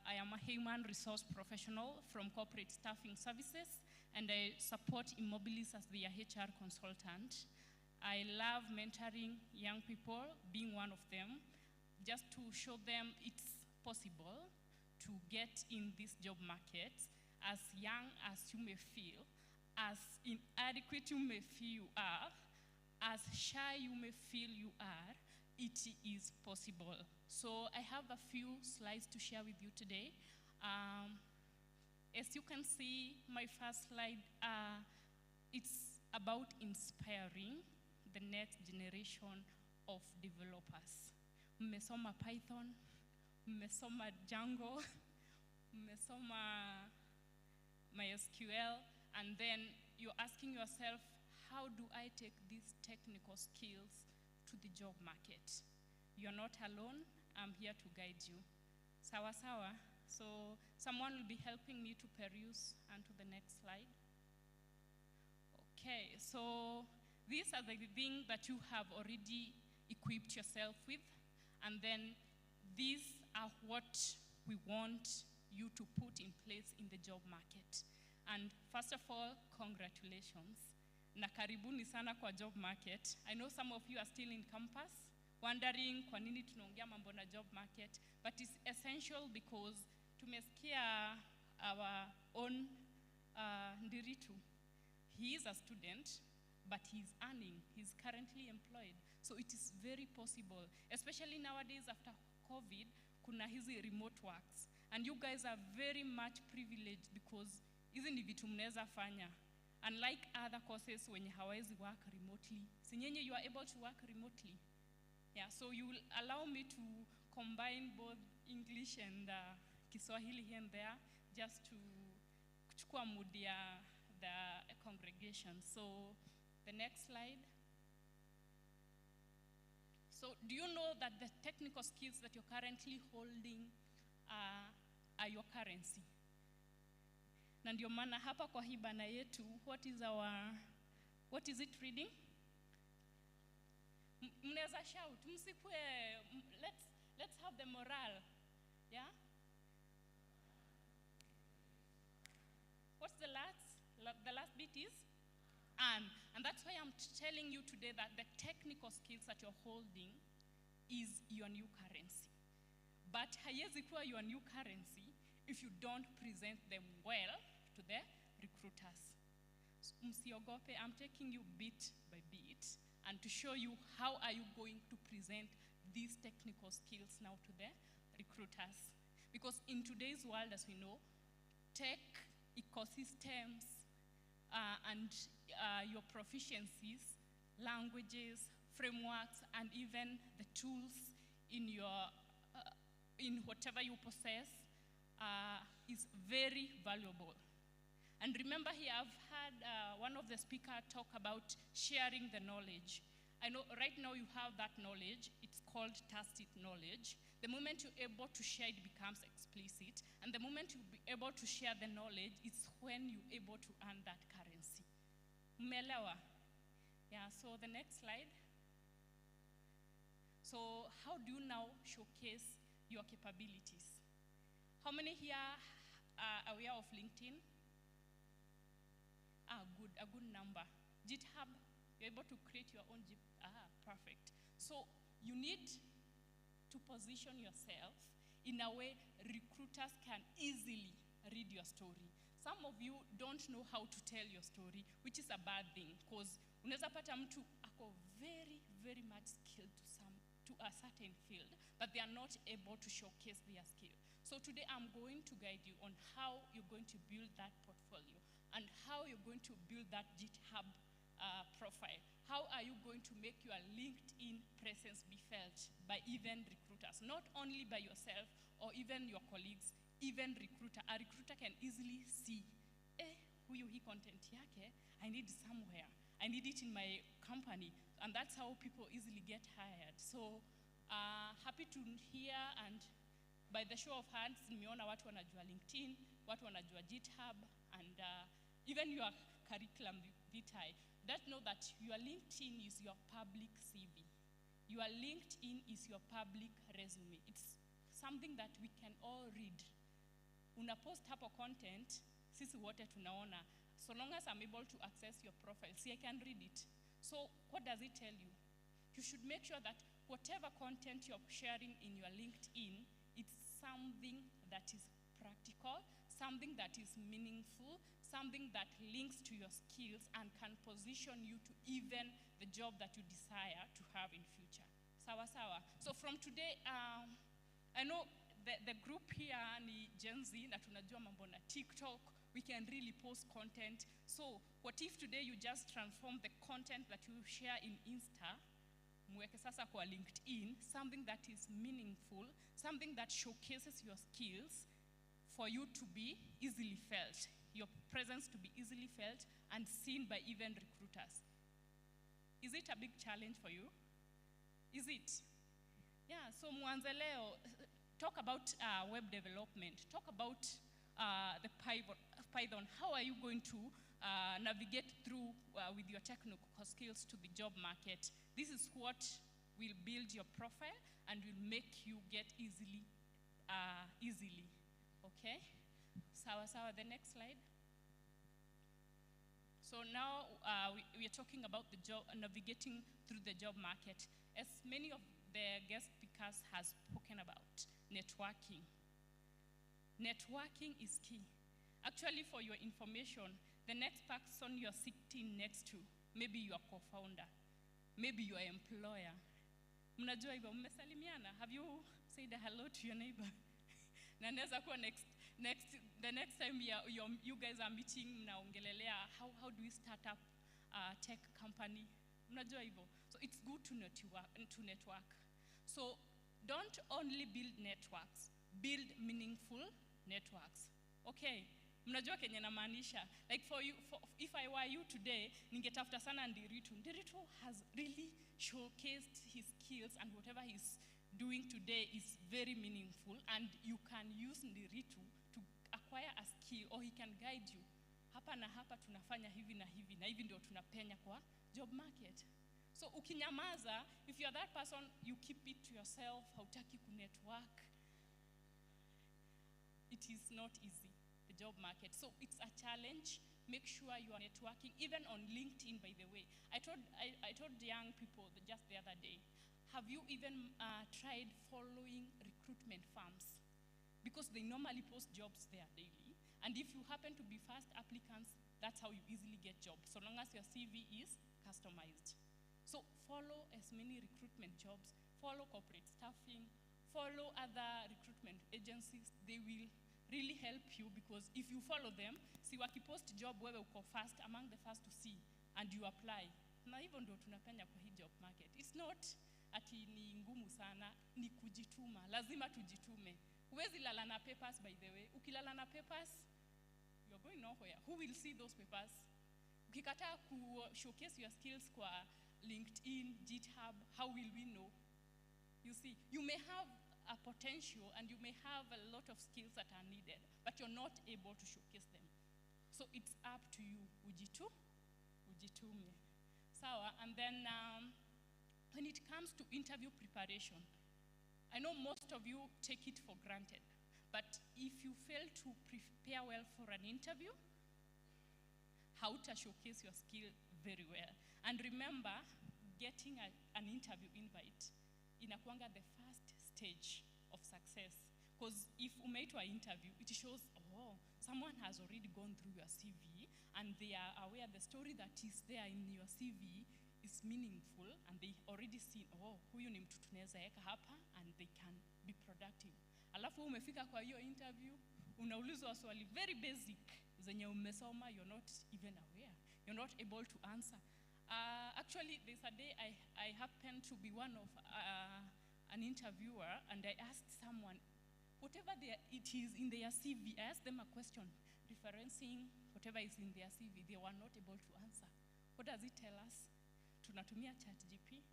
I am a human resource professional from Corporate Staffing Services, and I support eMobilis as their HR consultant. I love mentoring young people, being one of them, just to show them it's possible to get in this job market, as young as you may feel, as inadequate you may feel you are, as shy you may feel you are, it is possible. So I have a few slides to share with you today. As you can see, my first slide, it's about inspiring the next generation of developers. Mmesoma Python, mmesoma Django, mmesoma MySQL, and then you're asking yourself, how do I take these technical skills to the job market? You're not alone. I'm here to guide you. Sawa sawa. So someone will be helping me to peruse onto the next slide. Okay, so these are the things that you have already equipped yourself with, and then these are what we want you to put in place in the job market. And first of all, congratulations. Na karibuni sana kwa job market. I know some of you are still in campus, wondering kwa nini tunaongea mambo na job market, but it's essential because tumesikia our own Ndiritu. He is a student, but he's earning. He's currently employed. So it is very possible, especially nowadays after COVID, kuna hizi remote works. And you guys are very much privileged because hizi ni vitu mnaweza fanya. Unlike other courses when you hawezi work remotely, sinyenye you are able to work remotely. Yeah, so you will allow me to combine both English and Kiswahili here and there, just to kuchukua mood ya the congregation. So the next slide. So do you know that the technical skills that you're currently holding are your currency? Na ndio maana hapa kwa hii bana yetu, what is it reading? Mnaweza shout, msikwe, let's have the morale, yeah? What's the last bit is? And that's why I'm telling you today that the technical skills that you're holding is your new currency. But haiwezi kuwa your new currency if you don't present them well to the recruiters. Msiogope, I'm taking you bit by bit and to show you how are you going to present these technical skills now to the recruiters. Because in today's world, as we know, tech ecosystems and your proficiencies, languages, frameworks, and even the tools in your in whatever you possess is very valuable. And remember here, I've had one of the speakers talk about sharing the knowledge. I know right now you have that knowledge. It's called tacit knowledge. The moment you're able to share, it becomes explicit. And the moment you'll be able to share the knowledge, it's when you're able to earn that currency. Mmelewa? Yeah, so the next slide. So how do you now showcase your capabilities? How many here are aware of LinkedIn? Good, a good number. GitHub, you're able to create your own perfect. So you need to position yourself in a way recruiters can easily read your story. Some of you don't know how to tell your story, which is a bad thing, because unaweza pata mtu ako very, very much skilled to a certain field, but they are not able to showcase their skill. So today I'm going to guide you on how you're going to build that portfolio and how you're going to build that GitHub profile. How are you going to make your LinkedIn presence be felt by even recruiters, not only by yourself or even your colleagues, even recruiter. A recruiter can easily see, huyu hii content yake, I need somewhere. I need it in my company. And that's how people easily get hired. So happy to hear, and by the show of hands, nimeona watu wanajua LinkedIn, watu wanajua GitHub, and even your curriculum vitae. That know that your LinkedIn is your public CV. Your LinkedIn is your public resume. It's something that we can all read. Una post hapo content, sisi wote tunaona. So long as I'm able to access your profile, see, I can read it. So what does it tell you? You should make sure that whatever content you're sharing in your LinkedIn, it's something that is practical, something that is meaningful, something that links to your skills and can position you to even the job that you desire to have in future. Sawa sawa. So from today, I know the group here ni Gen Z na tunajua mambo na TikTok. We can really post content. So what if today you just transform the content that you share in Insta, mweke sasa kwa LinkedIn, something that is meaningful, something that showcases your skills for you to be easily felt, your presence to be easily felt and seen by even recruiters. Is it a big challenge for you? Is it? Yeah, so mwanze leo, talk about web development, talk about the Python. How are you going to navigate through with your technical skills to the job market? This is what will build your profile and will make you get easily, okay? Sawa, the next slide. So now we are talking about the job, navigating through the job market. As many of the guest speakers has spoken about, networking. Networking is key. Actually, for your information, the next person you're sitting next to, maybe your co-founder, maybe your employer. Mnajua hivyo, mmesalimiana? Have you said hello to your neighbor? Na naweza kuwa the next time you guys are meeting, mnaongelelea how do we start up a tech company? Mnajua hivyo. So it's good to network. So don't only build networks, build meaningful networks. Okay, mnajua kenye namaanisha. Like if I were you today, ningetafuta sana Ndiritu. Ndiritu has really showcased his skills, and whatever he's doing today is very meaningful, and you can use Ndiritu to acquire a skill, or he can guide you. Hapa na hapa tunafanya hivi na hivi, na hivi ndio tunapenya kwa job market. So ukinyamaza, if you're that person, you keep it to yourself, hautaki ku-network, it is not easy, the job market. So it's a challenge. Make sure you are networking, even on LinkedIn, by the way. I told young people just the other day, have you even tried following recruitment firms? Because they normally post jobs there daily. And if you happen to be fast applicants, that's how you easily get jobs, so long as your CV is customized. So follow as many recruitment jobs, follow corporate staffing, follow other recruitment agencies. They will really help you, because if you follow them, si wakipost job wewe uko first, among the first to see, and you apply. Na hivyo ndio tunapenya kwa hii job market. It's not ati ni ngumu sana, ni kujituma. Lazima tujitume. Huwezi lala na papers, by the way. Ukilala na papers, you're going nowhere. Who will see those papers? Ukikataa ku showcase your skills kwa LinkedIn, GitHub, how will we know? You see, you may have a potential and you may have a lot of skills that are needed, but you're not able to showcase them. So it's up to you. Ujitume. Sawa, and then when it comes to interview preparation, I know most of you take it for granted, but if you fail to prepare well for an interview, how to showcase your skill very well. And remember, getting an interview invite inakuanga the first stage of success. Because if umeitwa interview, it shows, someone has already gone through your CV, and they are aware the story that is there in your CV is meaningful, and they already see, huyu ni mtu tunaweza weka hapa, and they can be productive. Alafu umefika kwa hiyo interview, unaulizwa swali very basic zenye umesoma, you're not even aware. You're not able to answer. Actually, there's a day I happened to be one of an interviewer, and I asked someone, whatever it is in their CV, I asked them a question referencing whatever is in their CV. They were not able to answer. What does it tell us? Tunatumia ChatGPT,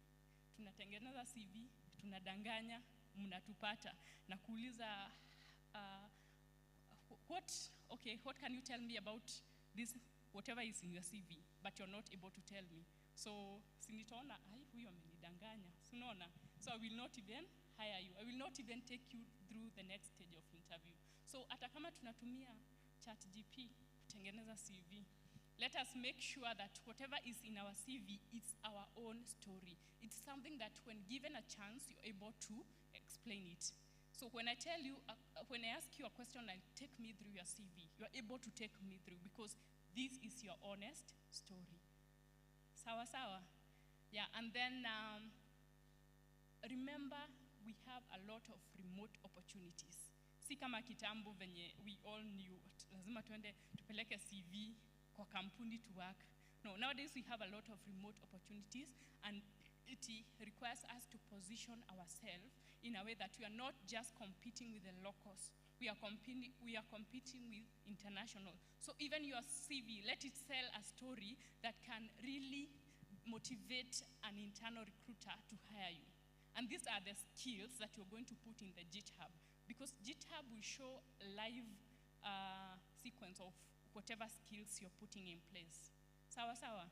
tunatengeneza CV, tunadanganya, mnatupata. Na kuuliza, what can you tell me about this, whatever is in your CV, but you're not able to tell me? So, sinitaona, huyo amenidanganya. Sinaona. So I will not even hire you. I will not even take you through the next stage of interview. So hata kama tunatumia ChatGPT kutengeneza CV, let us make sure that whatever is in our CV is our own story. It's something that when given a chance, you're able to explain it. So when I tell you, when I ask you a question, like take me through your CV, you're able to take me through, because this is your honest story. Sawa sawa? Yeah, and then remember, we have a lot of remote opportunities. Si kama kitambo venye we all knew, lazima tuende tupeleke CV kwa kampuni to work. No, nowadays we have a lot of remote opportunities, and it requires us to position ourselves in a way that we are not just competing with the locals we are competing with international. So even your CV, let it sell a story that can really motivate an internal recruiter to hire you. And these are the skills that you're going to put in the GitHub, because GitHub will show a live sequence of whatever skills you're putting in place. Sawa sawa?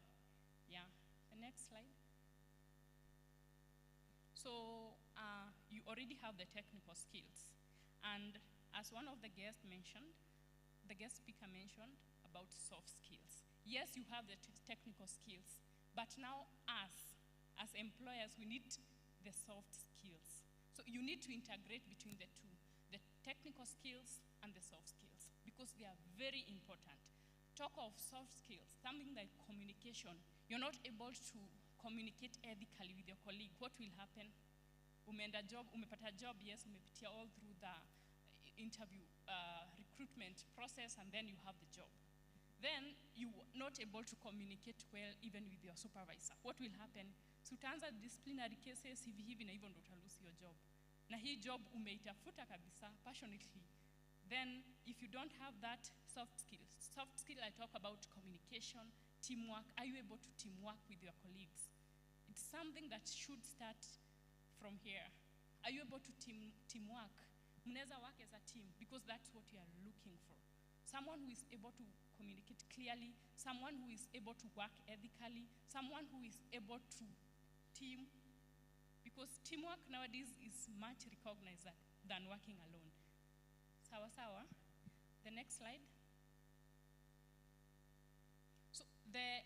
Yeah. The next slide. So you already have the technical skills. And as one of the guests mentioned, the guest speaker mentioned about soft skills. Yes, you have the technical skills, but now as employers, we need the soft skills. So you need to integrate between the two, the technical skills and the soft skills, because they are very important. Talk of soft skills, something like communication. You're not able to communicate ethically with your colleague. What will happen? Umepata job, yes, umepitia all through the interview recruitment process, and then you have the job. Then you're not able to communicate well even with your supervisor. What will happen? So utaanza disciplinary cases hivi na hivyo ndo utalusi your job. Na hii job umeitafuta kabisa passionately. Then if you don't have that soft skill I talk about communication, teamwork. Are you able to teamwork with your colleagues? It's something that should start from here. Are you able to teamwork? Mnaweza work as a team, because that's what you are looking for. Someone who is able to communicate clearly, someone who is able to work ethically, someone who is able to team, because teamwork nowadays is much recognized than working alone. Sawa sawa. The next slide. So the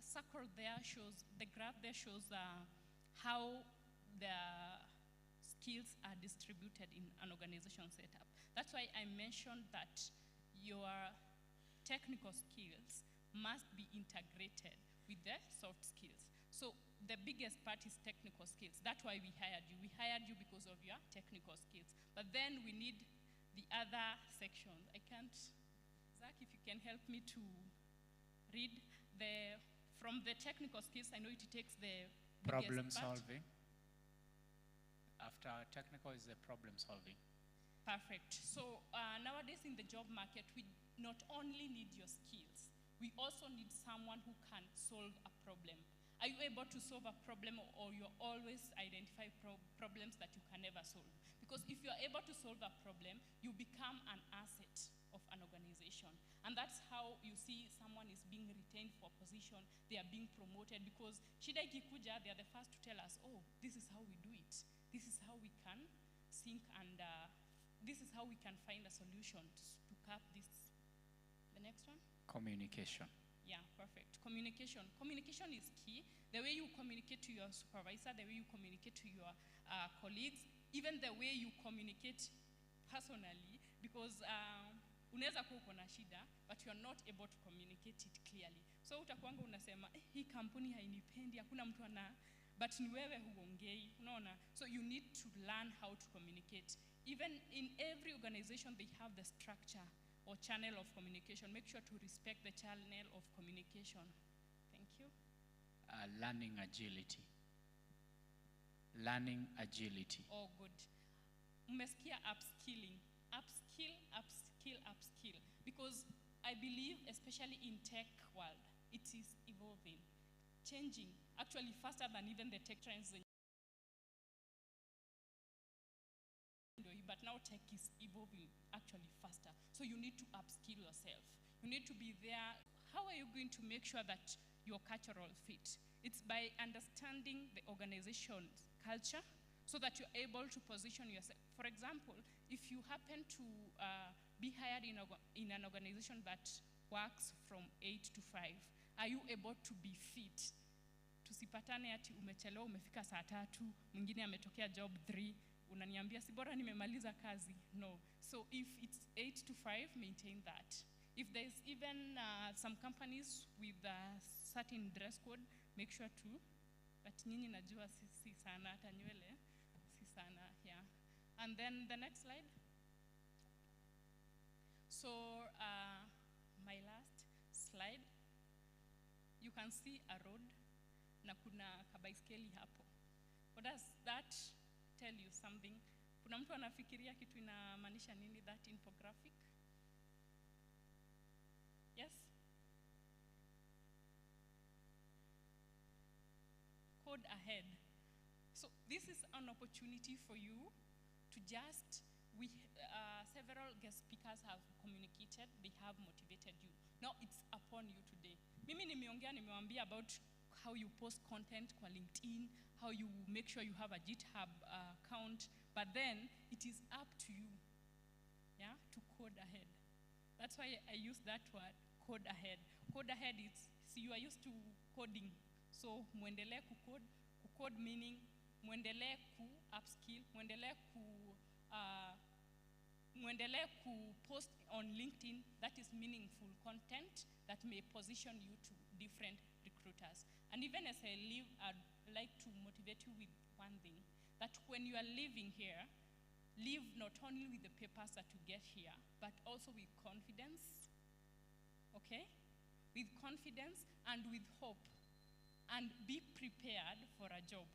circle there shows, the graph there shows how the skills are distributed in an organization setup. That's why I mentioned that your technical skills must be integrated with the soft skills. So the biggest part is technical skills. That's why we hired you. We hired you because of your technical skills. But then we need the other sections. I can't, Zach, if you can help me to read from the technical skills, I know it takes the problem biggest part. solving. After technical is the problem solving. Perfect. So nowadays in the job market, we not only need your skills, we also need someone who can solve a problem. Are you able to solve a problem, or you always identify problems that you can never solve? Because if you're able to solve a problem, you become an asset of an organization. And that's how you see someone is being retained for a position, they are being promoted, because shida ikikuja, they are the first to tell us, oh, this is how we do it. This is how we can think, and this is how we can find a solution to cap this. The next one? Communication. Yeah, perfect. Communication. Communication is key. The way you communicate to your supervisor, the way you communicate to your colleagues, even the way you communicate personally, because unaweza kuwa uko na shida, but you are not able to communicate it clearly. So utakuanga unasema, hii kampuni hainipendi, hakuna mtu but ni wewe huongei, unaona? So you need to learn how to communicate. Even in every organization, they have the structure or channel of communication. Make sure to respect the channel of communication. Thank you. Learning agility. Learning agility. Oh, good. Mmesikia upskilling. Upskill. Because I believe, especially in tech world, it is evolving, changing, actually faster than even the tech trends. But now tech is evolving actually faster. So you need to upskill yourself. You need to be there. How are you going to make sure that your cultural fit? It's by understanding the organization's culture so that you're able to position yourself. For example, if you happen to be hired in an organization that works from 8 to 5, are you able to be fit? Tusipatane ati umechelewa umefika saa 3, mwingine ametokea job 3, unaniambia si bora nimemaliza kazi. No. So if it's 8 to 5, maintain that. If there's even some companies with a certain dress code, make sure to, but nyinyi najua si sana, hata nywele si sana, yeah. And then the next slide. So my last slide, you can see a road na kuna kabaiskeli hapo. What does that tell you? Something Kuna mtu anafikiria kitu inamaanisha nini that infographic? Yes? Code ahead. So this is an opportunity for you to just, several guest speakers have communicated, they have motivated you. Now it's upon you today. Mimi nimewambia about how you post content kwa LinkedIn, how you make sure you have a GitHub account, but then it is up to you, yeah, to code ahead. That's why I use that word, code ahead. Code ahead is, see, you are used to coding, so muendelee code meaning muendelee upskill, muendelee post on LinkedIn that is meaningful content that may position you to different recruiters. And even as I leave, I'd like to motivate you with one thing, that when you are living here, live not only with the papers that you get here, but also with confidence, okay? With confidence and with hope. And be prepared for a job.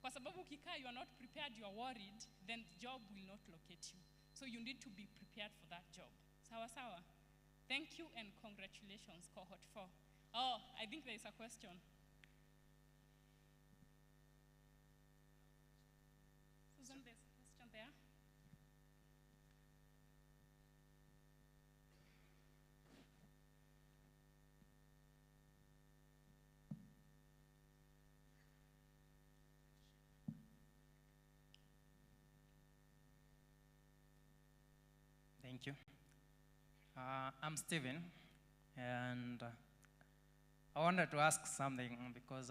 Kwa sababu ukikaa you are not prepared, you are worried, then the job will not locate you. So you need to be prepared for that job. Sawa sawa? Thank you and congratulations, cohort 4. Oh, I think there is a question. Susan, there's a question there. Thank you. I'm Steven, and I wanted to ask something because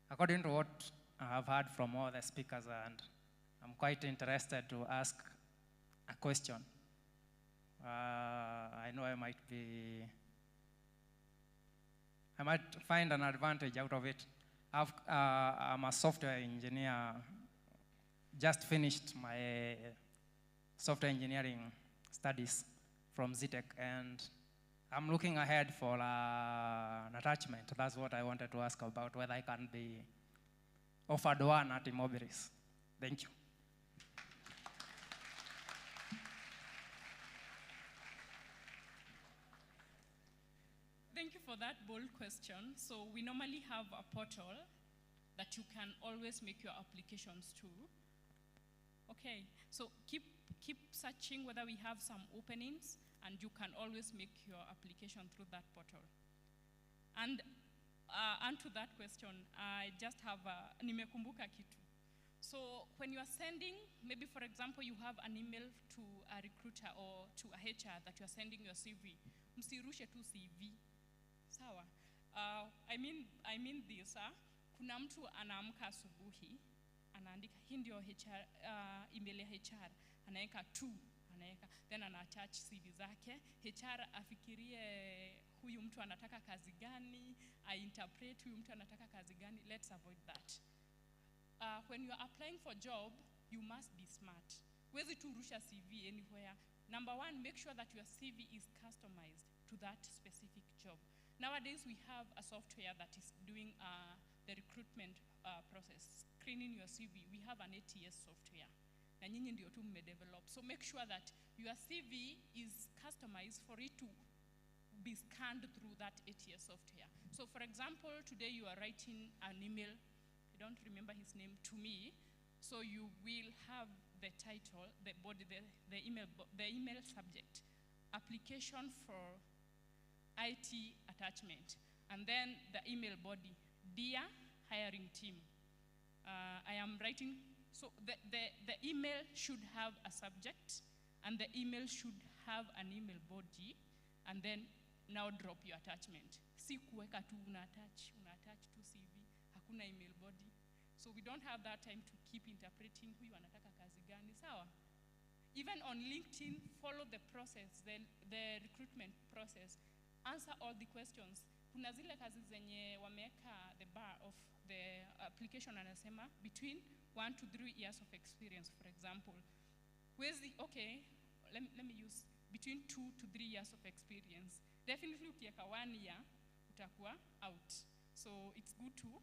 according to what I have heard from all the speakers, and I'm quite interested to ask a question. I know I might find an advantage out of it. I'm a software engineer, just finished my software engineering studies from ZTech, and I'm looking ahead for an attachment. That's what I wanted to ask about, whether I can be offered one at eMobilis. Thank you. Thank you for that bold question. So we normally have a portal that you can always make your applications to. Okay, so keep searching whether we have some openings, and you can always make your application through that portal. And to that question, I just have nimekumbuka kitu. So when you are sending, maybe for example, you have an email to a recruiter or to a HR that you are sending your CV. Msirushe tu CV. Sawa. I mean this. Kuna mtu anaamka asubuhi, anaandika hii ndio HR, email ya HR, anaweka tu, then anaattach CV zake. HR afikirie huyu mtu anataka kazi gani, interpret huyu mtu anataka kazi gani. Let's avoid that. When you are applying for job, you must be smart. Huwezi tu rusha CV anywhere. Number one, make sure that your CV is customized to that specific job. Nowadays, we have a software that is doing the recruitment process, screening your CV. We have an ATS software. Na nyinyi ndio tu mmedevelop. So make sure that your CV is customized for it to be scanned through that ATS software. So for example, today you are writing an email, I don't remember his name, to me. So you will have the title, the body, the email subject, application for IT attachment, and then the email body, dear hiring team. I am writing, so the email should have a subject, and the email should have an email body, and then now drop your attachment. Si kuweka tu unaattach tu CV, hakuna email body. So we don't have that time to keep interpreting huyu anataka kazi gani, sawa? Even on LinkedIn, follow the process, the recruitment process. Answer all the questions. Kuna zile kazi zenye wameka the bar of the application anasema between 1 to 3 years of experience, for example. Okay, let me use between 2 to 3 years of experience. Definitely ukieka 1 year, utakuwa out. So it's good to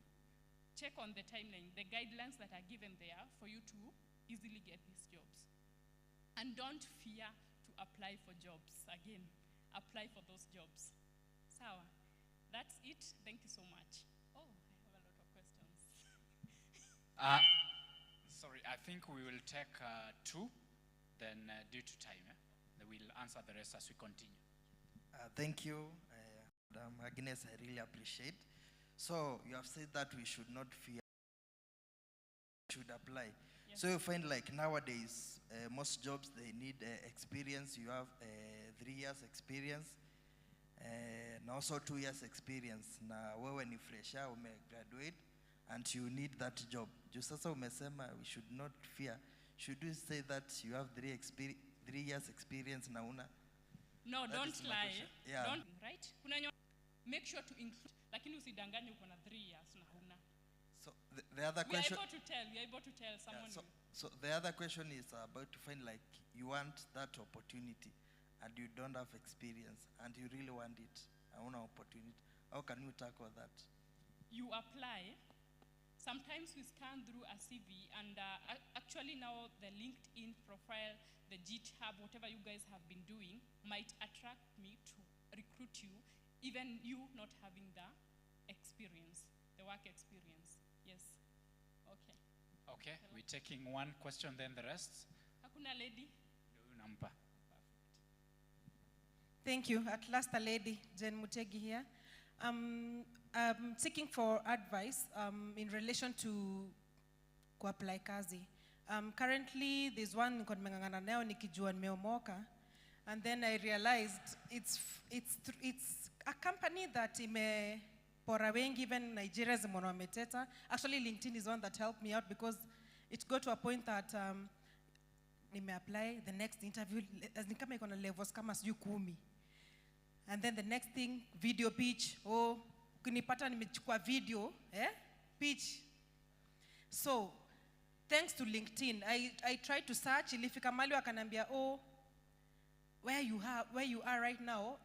check on the timeline, the guidelines that are given there for you to easily get these jobs. And don't fear to apply for jobs. Again, apply for those jobs. Sawa. That's it. Thank you so much. Oh, I have a lot of questions. Sorry, I think we will take 2, then due to time, then we'll answer the rest as we continue. Thank you, Madam Agnes, I really appreciate. So you have said that we should not fear, should apply. Yes. So you find like nowadays, most jobs, they need experience. You have 3 years experience, and also 2 years experience. Na wewe ni fresher, graduate, and you need that job. Just sasa umesema we should not fear. Should we say that you have 3 years experience na una? No, That don't is my lie. question. Yeah. Don't, right? Make sure to include, lakini usidanganye uko na 3 years na huna. So the other question. We are able to tell someone. Yeah, so the other question is about to find like you want that opportunity and you don't have experience and you really want it. I want an opportunity. How can you tackle that? You apply. Sometimes we scan through a CV, and actually now the LinkedIn profile, the GitHub, whatever you guys have been doing, might attract me to recruit you, even you not having the experience, the work experience. Yes. Okay. Okay, we're taking one question, then the rest. Hakuna lady? Nampa. Thank you. At last, a lady, Jen Mutegi here. I'm seeking for advice in relation to apply kazi. Currently, there's one niko nimeng'ang'ana nayo nikijua nimeomoka, and then I realized it's a company that imepora wengi, even Nigeria zimeona wameteta. Actually, LinkedIn is one that helped me out because it got to a point that nime-apply the next interview, ni kama iko na levels kama sijui 10. And then the next thing, video pitch. Oh, kunipata nimechukua video, pitch. So, thanks to LinkedIn, I tried to search. Ilifika mahali wakanambia, oh, where you are right now,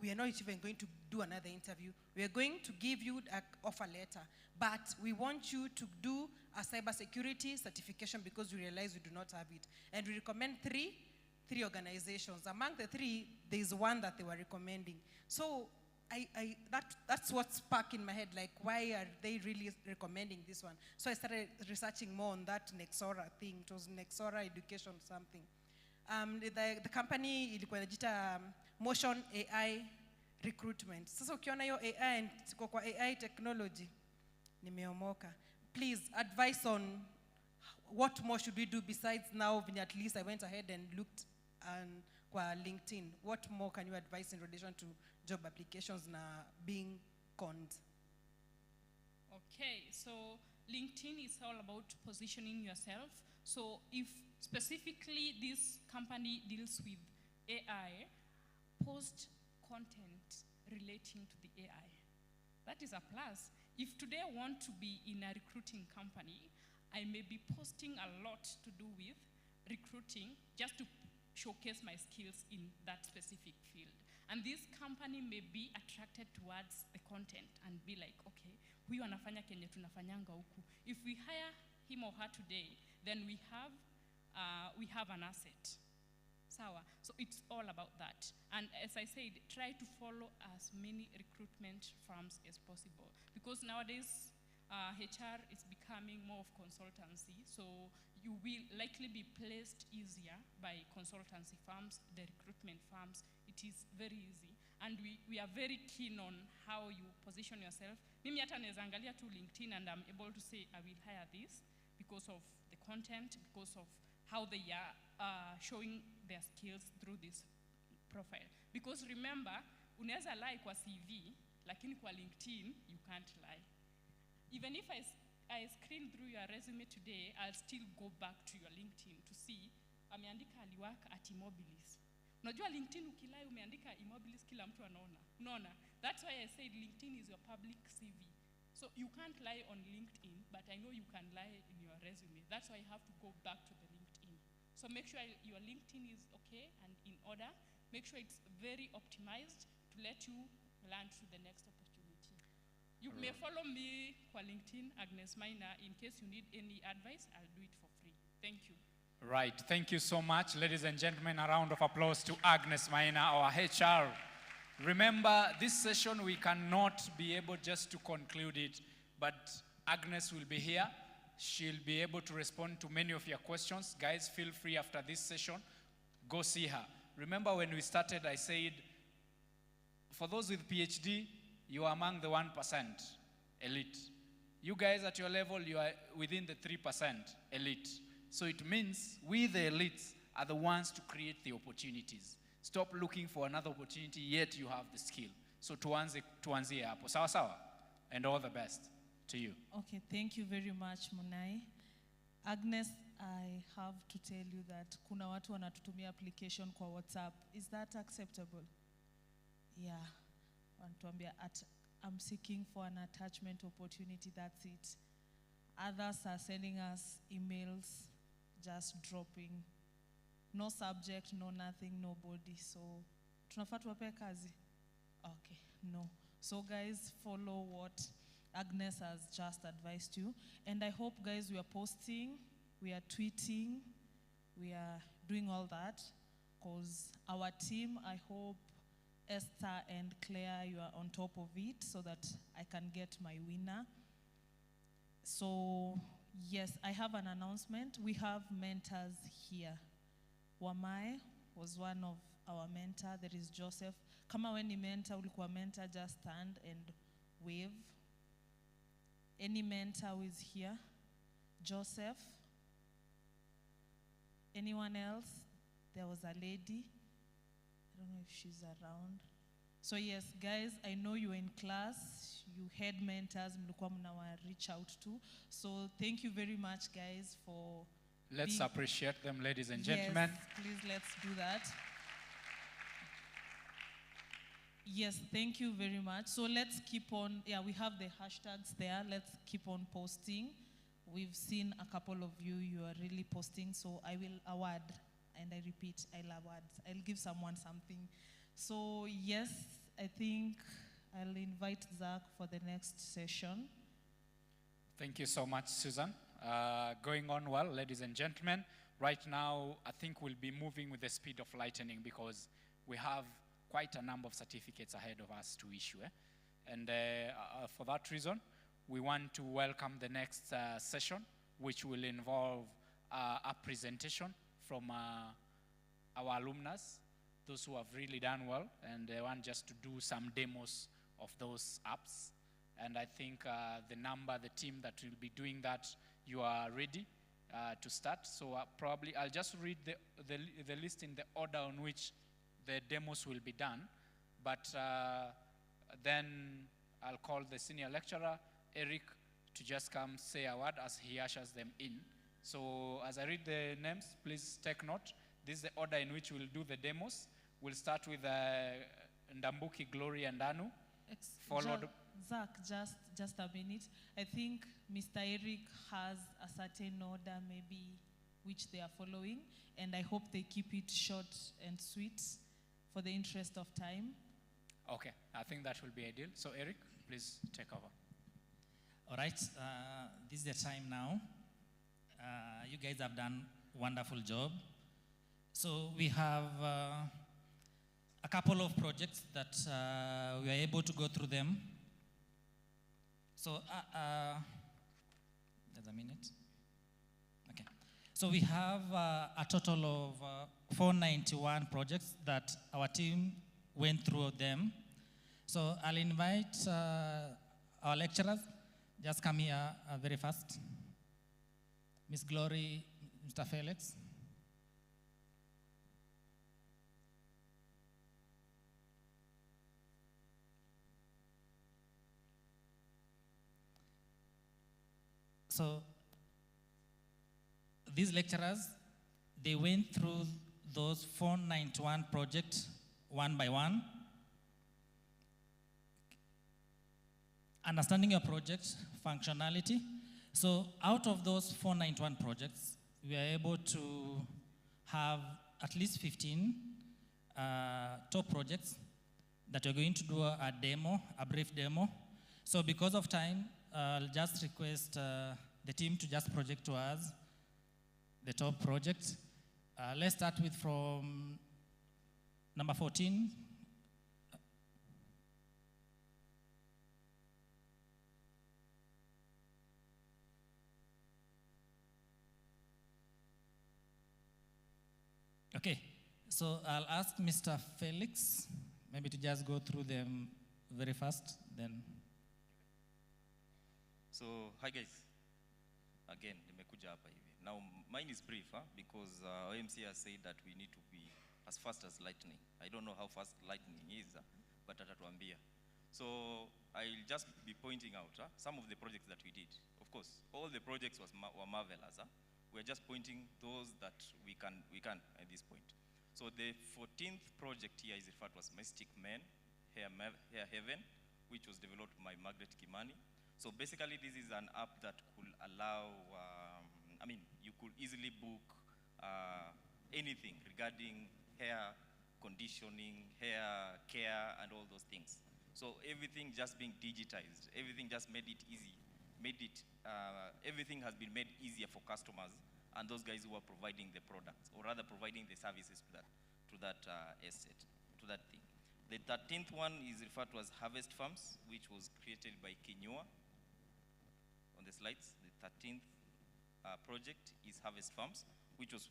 we are not even going to do another interview. We are going to give you an offer letter, but we want you to do a cybersecurity certification because we realize we do not have it. And we recommend three organizations. Among the 3, there is one that they were recommending. So that's what sparked in my head, like, why are they really recommending this one? So I started researching more on that Nexora thing. It was Nexora Education something. The company ilikuwa inajiita Motion AI Recruitment. Sasa ukiona hiyo AI and siko kwa AI technology, nimeomoka. Please advise on what more should we do besides now, at least I went ahead and looked kwa LinkedIn. What more can you advise in relation to job applications na being conned? Okay, so LinkedIn is all about positioning yourself. So if specifically this company deals with AI, post content relating to the AI. That is a plus. If today I want to be in a recruiting company, I may be posting a lot to do with recruiting just to showcase my skills in that specific field. And this company may be attracted towards the content and be like, okay, huyu anafanya kenye tunafanyanga huku. If we hire him or her today, then we have an asset. Sawa. So it's all about that. And as I said, try to follow as many recruitment firms as possible. Because nowadays, HR is becoming more of consultancy, so you will likely be placed easier by consultancy firms, the recruitment firms. It is very easy. And we are very keen on how you position yourself. Mimi hata naweza angalia tu LinkedIn and I'm able to say, I will hire this because of the content, because of how they are showing their skills through this profile. Because remember, unaweza lie kwa CV, lakini kwa LinkedIn, you can't lie. Even if I screen through your resume today, I'll still go back to your LinkedIn to see, ameandika aliwork at eMobilis. Unajua LinkedIn ukilai umeandika eMobilis kila mtu anaona. Unaona? That's why I said LinkedIn is your public CV. So you can't lie on LinkedIn, but I know you can lie in your resume. That's why you have to go back to the LinkedIn. So make sure your LinkedIn is okay and in order. Make sure it's very optimized to let you land to the next opportunity. You may follow me kwa LinkedIn, Agnes Maina. In case you need any advice, I'll do it for free. Thank you. Right, thank you so much. Ladies and gentlemen, a round of applause to Agnes Maina, our HR. Remember, this session we cannot be able just to conclude it, but Agnes will be here. She'll be able to respond to many of your questions. Guys, feel free after this session, go see her. Remember when we started, I said, for those with PhD, you are among the 1% elite. You guys at your level, you are within the 3% elite. So it means we, the elites, are the ones to create the opportunities. Stop looking for another opportunity, yet you have the skill. So tuanzie hapo. Sawa sawa? And all the best to you. Okay, thank you very much, Munai. Agnes, I have to tell you that kuna watu wanatutumia application kwa WhatsApp. Is that acceptable? Yeah. Wanatuambia I'm seeking for an attachment opportunity, that's it. Others are sending us emails, just dropping. No subject, no nothing, no body. So, tunafaa tuwape kazi? Okay, no. So guys, follow what Agnes has just advised you. And I hope, guys, we are posting, we are tweeting, we are doing all that. Because our team, I hope Esther and Claire, you are on top of it so that I can get my winner. So, yes, I have an announcement. We have mentors here. Wamai was one of our mentors. There is Joseph. Kama weni mentor, ulikuwa mentor, just stand and wave. Any mentor who is here? Joseph? Anyone else? There was a lady. I don't know if she's around. So yes, guys, I know you're in class. You had mentors, mlikuwa mnawa reach out to. So thank you very much, guys, for Let's appreciate them, ladies and gentlemen. Yes, please, let's do that. Yes, thank you very much. So let's keep on, yeah, we have the hashtags there. Let's keep on posting. We've seen a couple of you are really posting, so I will award, and I repeat, I'll award. I'll give someone something. So yes, I think I'll invite Zach for the next session. Thank you so much, Susan. Going on well, ladies and gentlemen. Right now, I think we'll be moving with the speed of lightning because we have quite a number of certificates ahead of us to issue. And for that reason, we want to welcome the next session, which will involve a presentation from our alumni, those who have really done well, and they want just to do some demos of those apps. And I think the team that will be doing that, you are ready to start. So probably I'll just read the list in the order on which the demos will be done. But then I'll call the senior lecturer, Eric, to just come say a word as he ushers them in. So as I read the names, please take note. This is the order in which we'll do the demos. We'll start with Ndambuki, Glory, and Anu. Followed. Zach, just a minute. I think Mr. Eric has a certain order, maybe, which they are following, and I hope they keep it short and sweet for the interest of time. Okay, I think that will be ideal. So Eric, please take over. All right, this is the time now. You guys have done a wonderful job. So we have a couple of projects that we are able to go through them. So, there's a minute. Okay. So we have a total of 491 projects that our team went through them. So I'll invite our lecturers. Just come here very fast. Miss Glory, Mr. Felix. So these lecturers, they went through those 491 projects one by one. Understanding your project functionality. So out of those 491 projects, we are able to have at least 15 top projects that we're going to do a demo, a brief demo. So because of time, I'll just request the team to just project to us the top projects. Let's start with from number 14. Okay, so I'll ask Mr. Felix maybe to just go through them very fast, then. So, hi guys. Again, nimekuja hapa hivi. Now, mine is brief, because OMC has said that we need to be as fast as lightning. I don't know how fast lightning is, but atatuambia. So, I'll just be pointing out some of the projects that we did. Of course, all the projects were marvelous. We're just pointing those that we can at this point. So the 14th project here is referred to as Mystic Men, Hair Heaven, which was developed by Margaret Kimani. So basically this is an app that could allow, you could easily book anything regarding hair conditioning, hair care, and all those things. So everything just being digitized, everything just made it easy. Everything has been made easier for customers and those guys who are providing the products, or rather providing the services to that asset, to that thing. The 13th one is referred to as Harvest Farms, which was created by Kinyua. On the slides, the 13th project is Harvest Farms, which was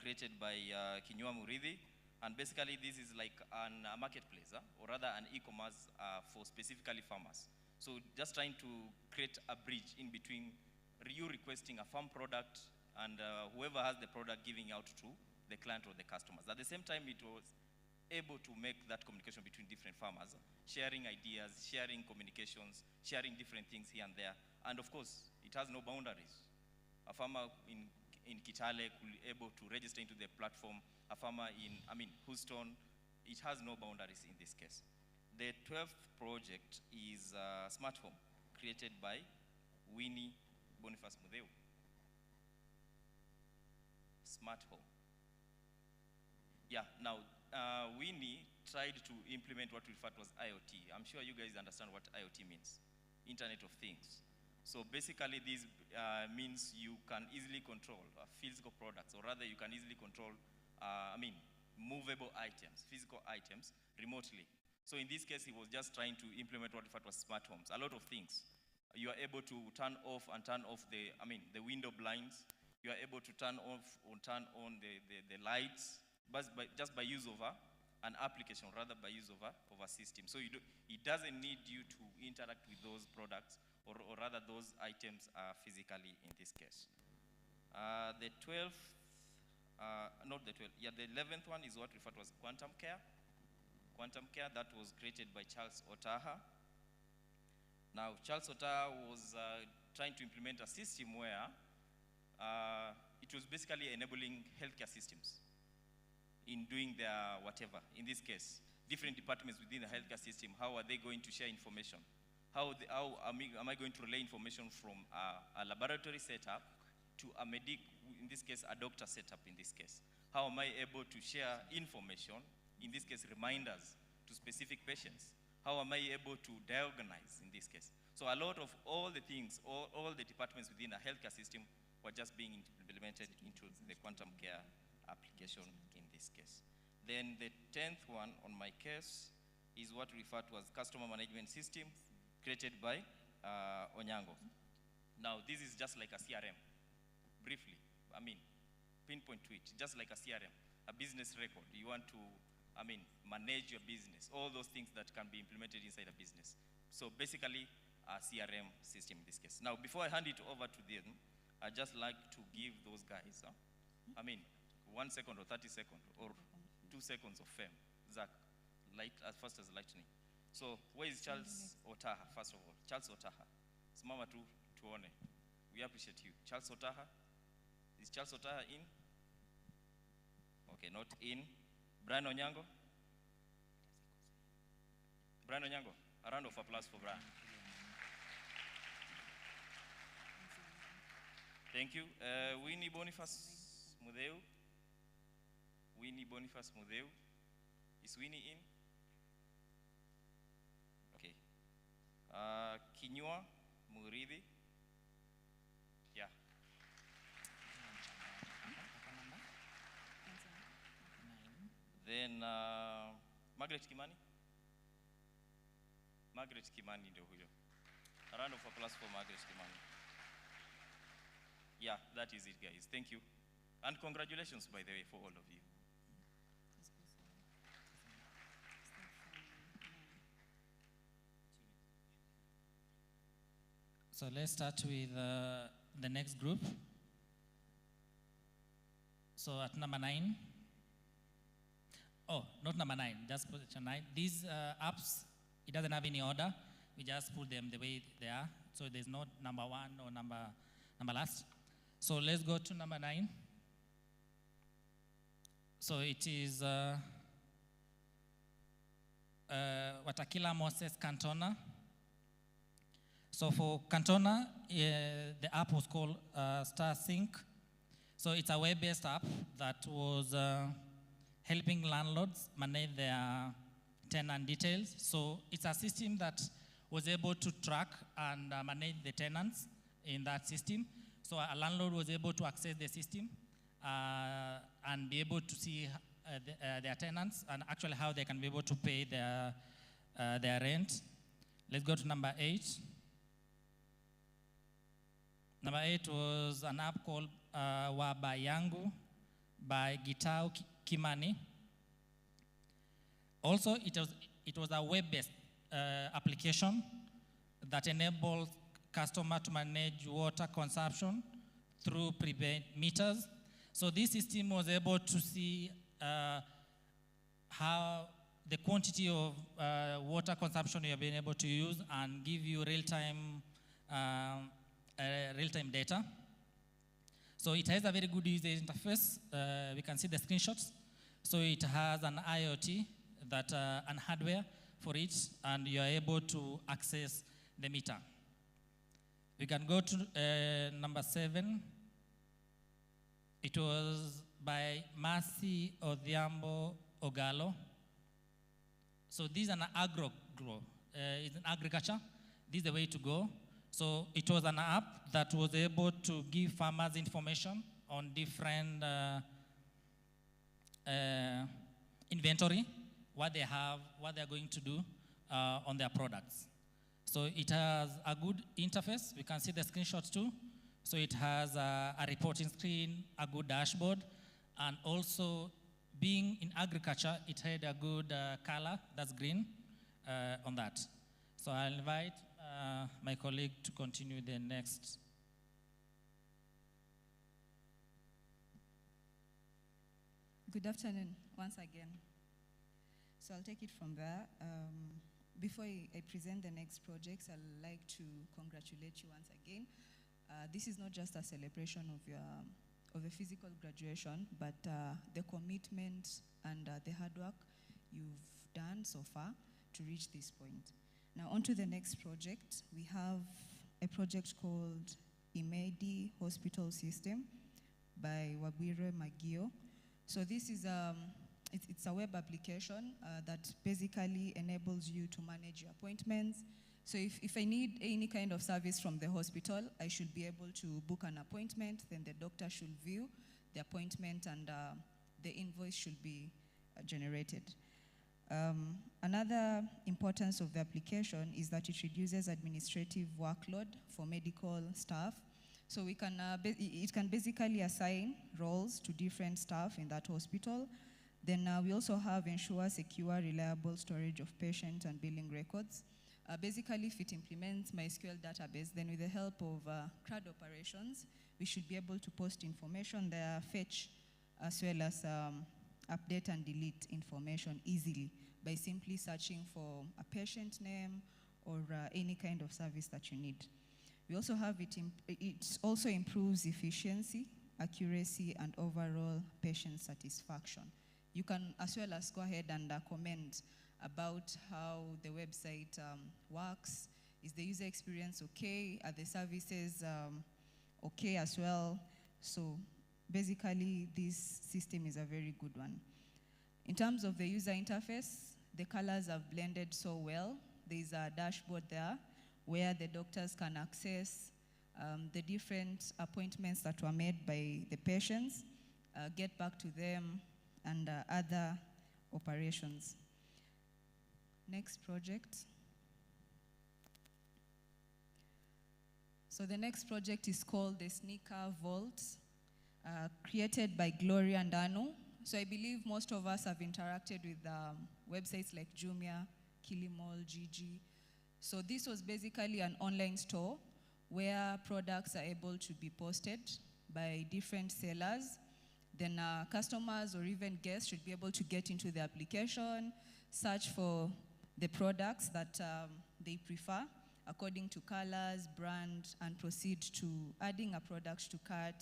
created by Kinyua Muridhi. And basically this is like a marketplace, or rather an e-commerce for specifically farmers. So just trying to create a bridge in between you requesting a farm product and whoever has the product giving out to the client or the customers. At the same time, it was able to make that communication between different farmers, sharing ideas, sharing communications, sharing different things here and there. And of course, it has no boundaries. A farmer in Kitale could be able to register into the platform. A farmer in Houston, it has no boundaries in this case. The 12th project is Smart Home, created by Winnie Boniface Mudeu. Smart Home. Yeah, now, Winnie tried to implement what we refer to as IoT. I'm sure you guys understand what IoT means, Internet of Things. So basically this means you can easily control physical products, or rather you can easily control, movable items, physical items remotely. So in this case, he was just trying to implement what we refer to as smart homes. A lot of things. You are able to turn off and turn off the window blinds. You are able to turn off or turn on the lights, just by use of an application, rather by use of a system. So it doesn't need you to interact with those products, or rather those items physically in this case. The 11th one is what referred to as Quantum Care. Quantum Care, that was created by Charles Otaha. Now, Charles Otaha was trying to implement a system where it was basically enabling healthcare systems in doing their whatever. In this case, different departments within the healthcare system, how are they going to share information? How am I going to relay information from a laboratory setup to a in this case, a doctor setup in this case? How am I able to share information, in this case, reminders to specific patients? How am I able to diagnose in this case? So a lot of all the things, all the departments within a healthcare system were just being implemented into the Quantum Care application in this case. Then the 10th one on my case is what we refer to as Customer Management System, created by Onyango. Now, this is just like a CRM, briefly. Pinpoint to it, just like a CRM, a business record. You want to, manage your business, all those things that can be implemented inside a business. So basically, a CRM system in this case. Now, before I hand it over to them, I'd just like to give those guys, 1 second or 30 seconds or 2 seconds of fame. Zach, as fast as lightning. So, where is Charles Otaha, first of all? Charles Otaha. Simama tu tuone. We appreciate you. Charles Otaha. Is Charles Otaha in? Okay, not in. Brian Onyango? Brian Onyango. A round of applause for Brian. Thank you. Winnie Boniface Mudeu. Winnie Boniface Mudeu. Is Winnie in? Okay. Kinyua Muridhi. Yeah. Then Margaret Kimani. Margaret Kimani ndio huyo. A round of applause for Margaret Kimani. Yeah, that is it, guys. Thank you. And congratulations, by the way, for all of you. So let's start with the next group. So at number 9. Oh, not number 9, just position 9. These apps, it doesn't have any order. We just put them the way they are. So there's not number 1 or number last. So let's go to number 9. So it is Watakila Moses Cantona. So for Cantona, the app was called StarSync. So it's a web-based app that was helping landlords manage their tenant details. So it's a system that was able to track and manage the tenants in that system. So a landlord was able to access the system and be able to see their tenants and actually how they can be able to pay their rent. Let's go to number 8. Number 8 was an app called Waba Yangu by Gitau Kimani. Also, it was a web-based application that enables customers to manage water consumption through prepaid meters. So this system was able to see how the quantity of water consumption you have been able to use and give you real-time data. So it has a very good user interface. We can see the screenshots. So it has an IoT and hardware for it, and you are able to access the meter. We can go to number 7. It was by Mercy Odhiambo Ogalo. So this is an agro-grow. It's an agriculture. This is the way to go. So it was an app that was able to give farmers information on different inventory, what they have, what they're going to do on their products. So it has a good interface. We can see the screenshots too. So it has a reporting screen, a good dashboard, and also being in agriculture, it had a good color, that's green, on that. So I'll invite my colleague to continue the next. Good afternoon once again. So I'll take it from there. Before I present the next projects, I'd like to congratulate you once again. This is not just a celebration of a physical graduation, but the commitment and the hard work you've done so far to reach this point. Now on to the next project. We have a project called eMedi Hospital System by Wabwire Magio. So this is it's a web application that basically enables you to manage your appointments. So if I need any kind of service from the hospital, I should be able to book an appointment, then the doctor should view the appointment and the invoice should be generated. Another importance of the application is that it reduces administrative workload for medical staff. So we can, it can basically assign roles to different staff in that hospital. Then we also have ensure secure, reliable storage of patient and billing records. Basically, if it implements MySQL database, then with the help of CRUD operations, we should be able to post information there, fetch, as well as update and delete information easily by simply searching for a patient name or any kind of service that you need. We also have it also improves efficiency, accuracy, and overall patient satisfaction. You can as well as go ahead and comment about how the website works. Is the user experience okay? Are the services okay as well? So basically, this system is a very good one. In terms of the user interface, the colors are blended so well. There's a dashboard there where the doctors can access the different appointments that were made by the patients, get back to them, and other operations. Next project. So the next project is called the Sneaker Vault, created by Gloria and Anu. So I believe most of us have interacted with websites like Jumia, Kilimall, Gigi. So this was basically an online store where products are able to be posted by different sellers. Then customers or even guests should be able to get into the application, search for the products that they prefer according to colors, brand, and proceed to adding a product to cart,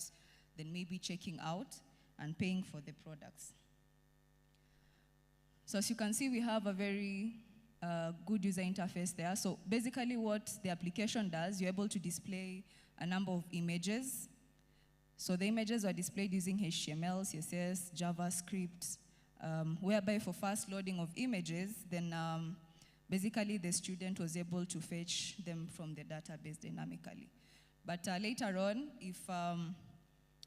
then maybe checking out and paying for the products. So as you can see, we have a very good user interface there. So basically what the application does, you're able to display a number of images. So the images are displayed using HTML, CSS, JavaScript, whereby for fast loading of images, then basically the student was able to fetch them from the database dynamically. But later on, if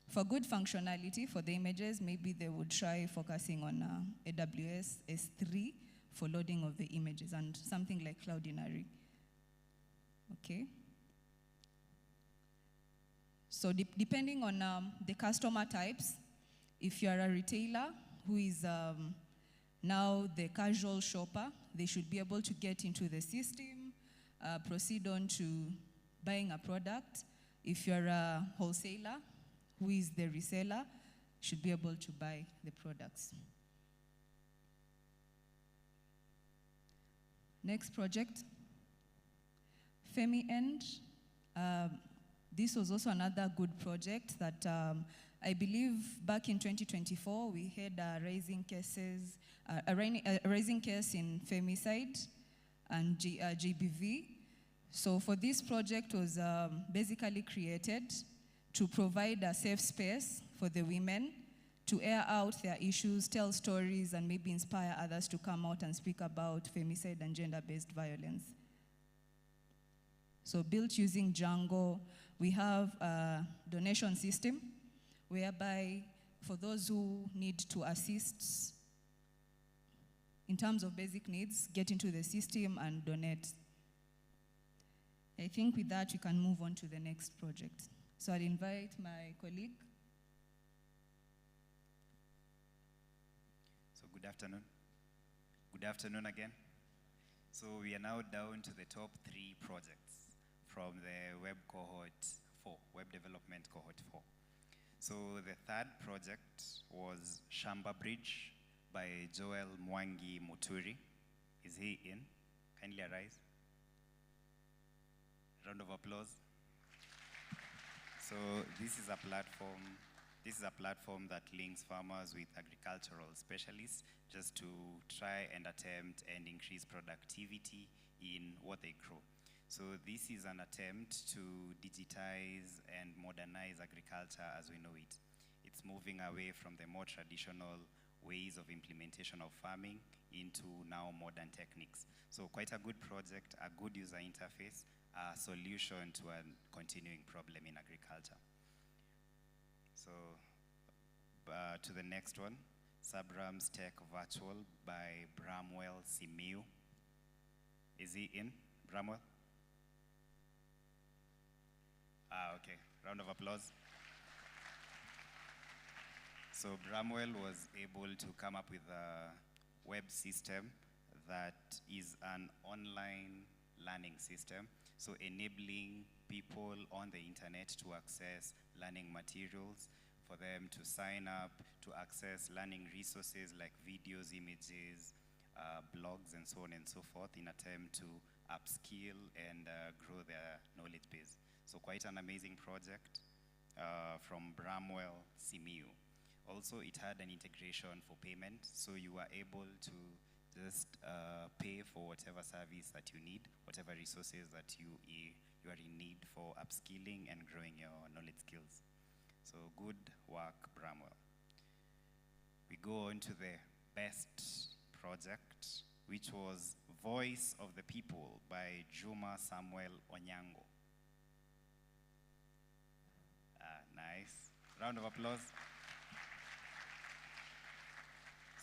for good functionality for the images, maybe they would try focusing on AWS S3 for loading of the images and something like Cloudinary. Okay. So depending on the customer types, if you're a retailer who is now the casual shopper, they should be able to get into the system, proceed on to buying a product. If you're a wholesaler, who is the reseller, should be able to buy the products. Next project, FemiEnd. This was also another good project that I believe back in 2024, we had rising cases, a rising case in femicide and GBV. So for this project was basically created to provide a safe space for the women to air out their issues, tell stories, and maybe inspire others to come out and speak about femicide and gender-based violence. So built using Django, we have a donation system whereby for those who need to assist in terms of basic needs, get into the system and donate. I think with that, we can move on to the next project. So I'll invite my colleague. So good afternoon. Good afternoon again. So we are now down to the top 3 projects from the web cohort 4, web development cohort 4. So the third project was Shamba Bridge by Joel Mwangi Muturi. Is he in? Kindly arise. Round of applause. So this is a platform that links farmers with agricultural specialists just to try and attempt and increase productivity in what they grow. So this is an attempt to digitize and modernize agriculture as we know it. It's moving away from the more traditional ways of implementation of farming into now modern techniques. So quite a good project, a good user interface, a solution to a continuing problem in agriculture. So to the next one, Sabram's Tech Virtual by Bramwell Simiu. Is he in, Bramwell? Okay, round of applause. So Bramwell was able to come up with a web system that is an online learning system, so enabling people on the internet to access learning materials, for them to sign up, to access learning resources like videos, images, blogs, and so on and so forth in attempt to upskill and grow their knowledge base. So quite an amazing project from Bramwell Simiu. Also, it had an integration for payment, so you are able to just pay for whatever service that you need, whatever resources that you are in need for upskilling and growing your knowledge skills. So good work, Bramwell. We go on to the best project, which was Voice of the People by Juma Samuel Onyango. Nice. Round of applause.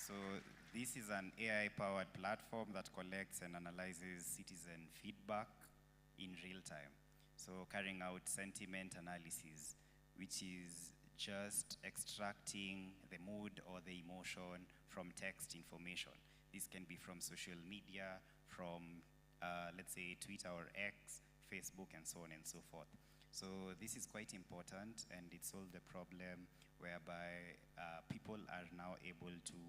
So This is an AI-powered platform that collects and analyzes citizen feedback in real time. So carrying out sentiment analysis, which is just extracting the mood or the emotion from text information. This can be from social media, from let's say Twitter or X, Facebook, and so on and so forth. So this is quite important, and it solved the problem whereby people are now able to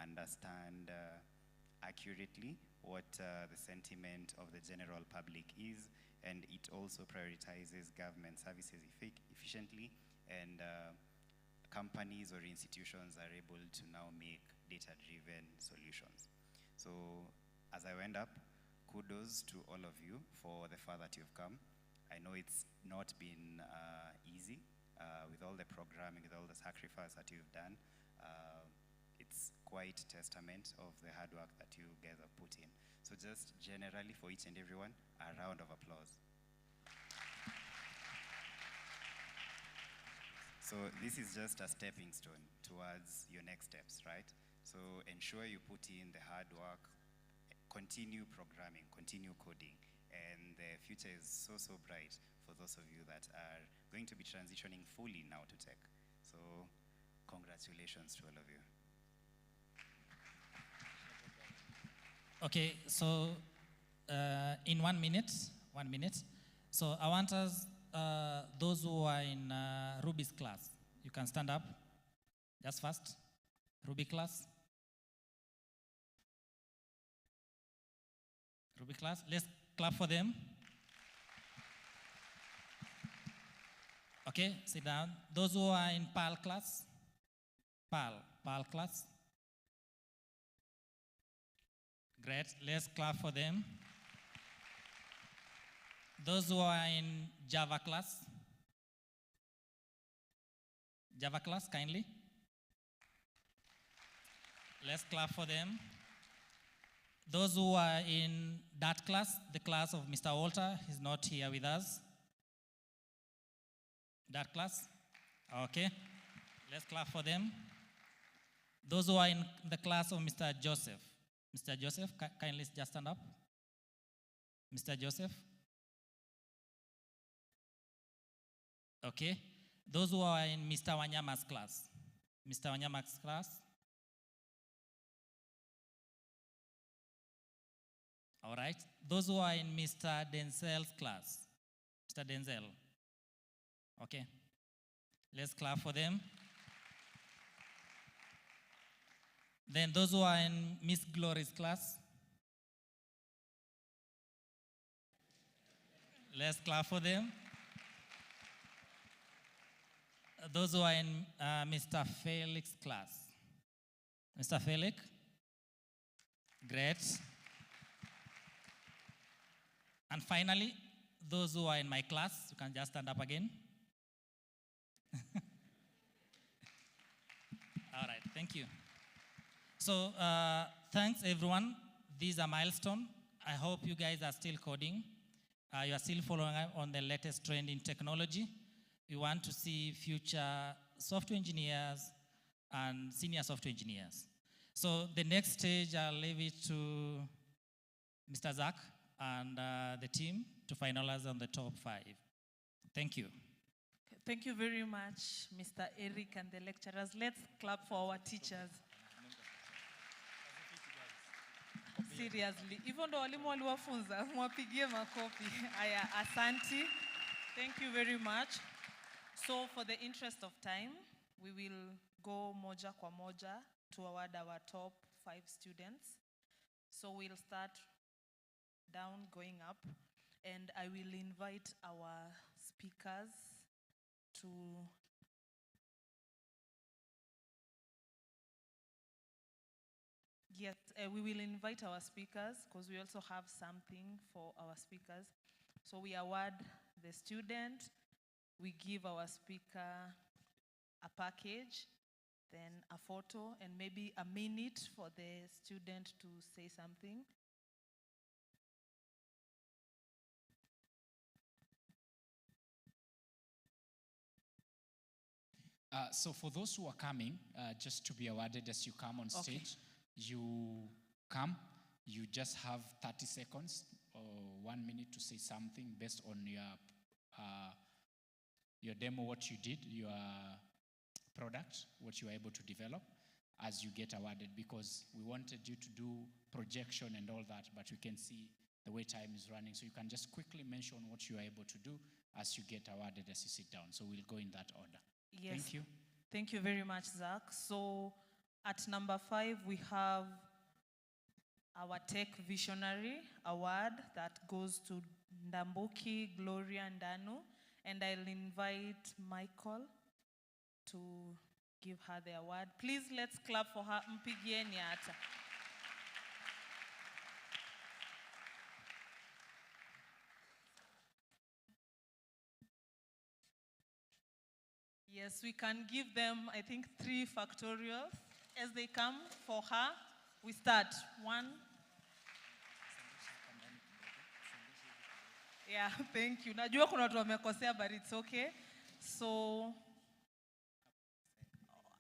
understand accurately what the sentiment of the general public is, and it also prioritizes government services efficiently, and companies or institutions are able to now make data-driven solutions. So as I went up, kudos to all of you for the far that you've come. I know it's not been easy with all the programming, with all the sacrifice that you've done. It's quite testament of the hard work that you guys have put in. So just generally for each and everyone, a round of applause. So this is just a stepping stone towards your next steps, right? So ensure you put in the hard work, continue programming, continue coding, and the future is so, so bright for those of you that are going to be transitioning fully now to tech. So congratulations to all of you. Okay, so in 1 minute, so I want us, those who are in Ruby's class, you can stand up, just fast, Ruby class. Ruby class, let's clap for them. Okay, sit down. Those who are in PAL class, PAL class. Great, let's clap for them. Those who are in Java class, kindly. Let's clap for them. Those who are in that class, the class of Mr. Walter, he's not here with us. That class? Okay, let's clap for them. Those who are in the class of Mr. Joseph, kindly just stand up. Mr. Joseph. Okay. Those who are in Mr. Wanyama's class. All right. Those who are in Mr. Denzel's class. Mr. Denzel. Okay. Let's clap for them. Then those who are in Miss Glory's class. Let's clap for them. Those who are in Mr. Felix's class. Mr. Felix? Great. And finally, those who are in my class, you can just stand up again. All right, thank you. So thanks everyone. This is a milestone. I hope you guys are still coding. You are still following up on the latest trend in technology. We want to see future software engineers and senior software engineers. So the next stage, I'll leave it to Mr. Zach and the team to finalize on the top 5. Thank you. Thank you very much, Mr. Eric and the lecturers. Let's clap for our teachers. Seriously, even though walimu waliwafunza, mwapigie makofi. Aya, asanti. Thank you very much. So for the interest of time, we will go moja kwa moja to award our top 5 students. So we'll start down, going up, and I will invite our speakers to yes, we will invite our speakers because we also have something for our speakers. So we award the student, we give our speaker a package, then a photo, and maybe a minute for the student to say something. So for those who are coming, just to be awarded as you come on stage, You come, you just have 30 seconds or 1 minute to say something based on your demo, what you did, your product, what you were able to develop as you get awarded, because we wanted you to do projection and all that, but we can see the way time is running. So you can just quickly mention what you are able to do as you get awarded as you sit down. So we'll go in that order. Yes. Thank you. Thank you very much, Zach. So at number 5, we have our Tech Visionary Award that goes to Ndambuki Gloria Ndanu. And I'll invite Michael to give her the award. Please, let's clap for her. Mpigieni hata. Yes, we can give them, I think, 3 factorials as they come for her. We start. 1. Yeah, thank you. Najua kuna watu wamekosea, but it's okay. So,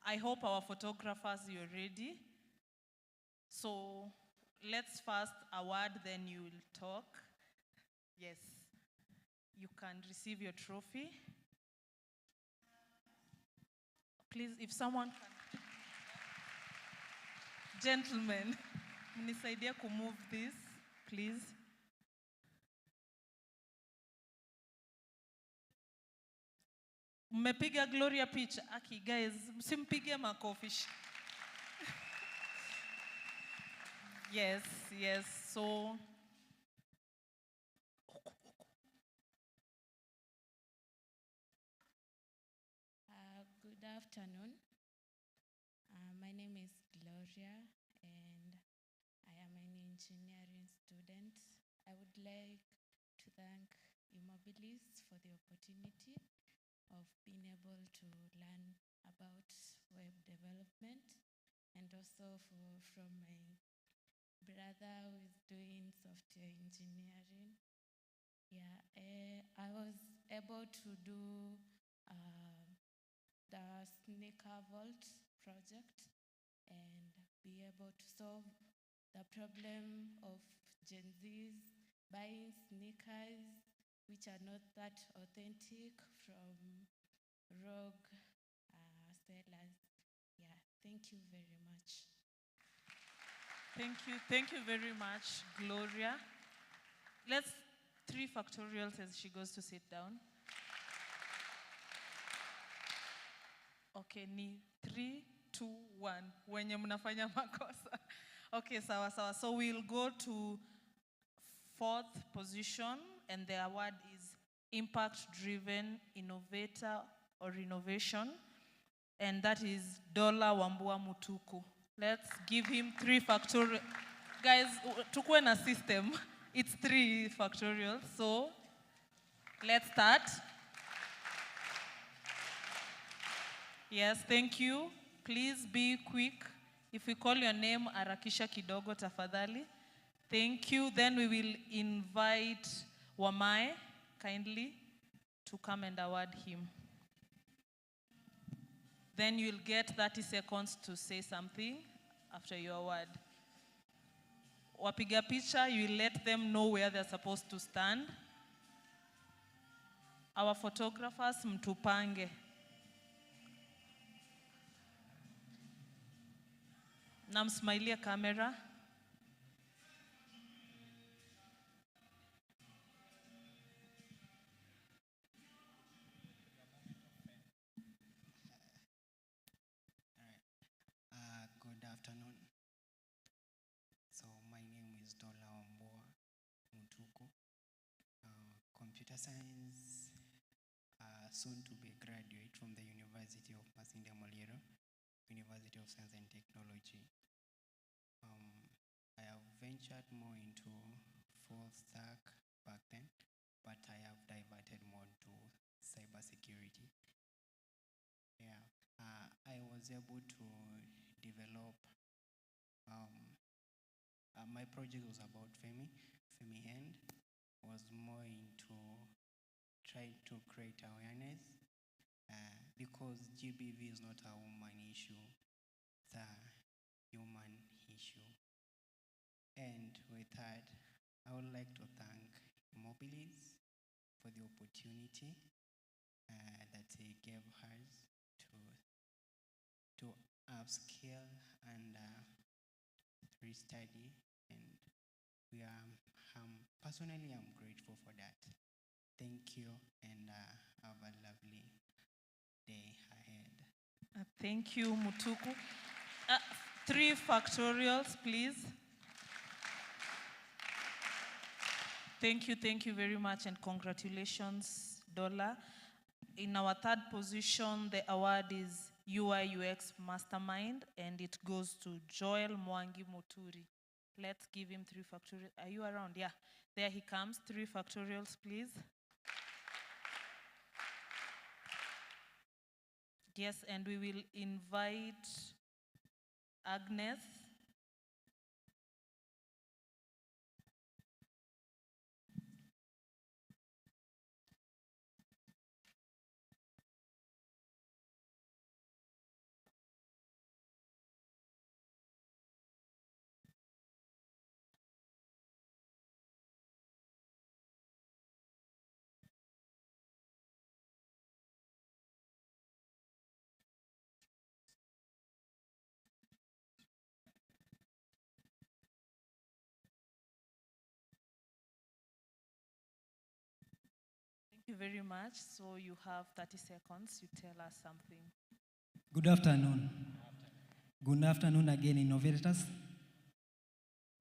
I hope our photographers, you're ready. So, let's first award, then you will talk. Yes. You can receive your trophy. Please, if someone can. Gentlemen, mnisaidie to move this, please. Mmepiga Gloria picha. Aki, guys, msimpige makofi. Yes, yes. So, good afternoon. My name is Gloria, and I am an engineering student. I would like to thank eMobilis for the opportunity of being able to learn about web development, and also from my brother who is doing software engineering. Yeah, I was able to do the Sneaker Vault project and be able to solve the problem of Gen Zs buying sneakers which are not that authentic from rogue sellers. Yeah, thank you very much. Thank you very much, Gloria. Let's 3 factorials as she goes to sit down. Okay, ni 3, 2, 1. Wenye mnafanya makosa. Okay, sawa sawa. So we'll go to 4th position, and the award is Impact-Driven Innovator or Innovation, and that is Dola Wambua Mutuku. Let's give him 3 factorial. Guys, tukue na system. It's 3 factorials, so let's start. Yes, thank you. Please be quick. If we call your name, harakisha kidogo tafadhali. Thank you. Then we will invite Wamae kindly to come and award him. Then you'll get 30 seconds to say something after your award. Wapiga picha, you will let them know where they're supposed to stand. Our photographers, mtupange. Namsmailia camera. Good afternoon. So my name is Dola Wambua Mutuku, computer science, soon to be graduate from the University of Masinde Muliro, University of Science and Technology. I have ventured more into full stack back then, but I have diverted more to cybersecurity. Yeah, I was able to develop, my project was about Femi End, was more into trying to create awareness, because GBV is not a woman issue, it's a human issue. issue. And with that, I would like to thank eMobilis for the opportunity that they gave us to upskill and restudy, and personally I'm grateful for that. Thank you, and have a lovely day ahead. Thank you, Mutuku. 3 factorials, please. Thank you very much, and congratulations, Dola. In our 3rd position, the award is UI UX Mastermind, and it goes to Joel Mwangi Muturi. Let's give him 3 factorials. Are you around? Yeah, there he comes. 3 factorials, please. Yes, and we will invite Agnes. Thank you very much. So you have 30 seconds. You tell us something. Good afternoon. Good afternoon again, innovators.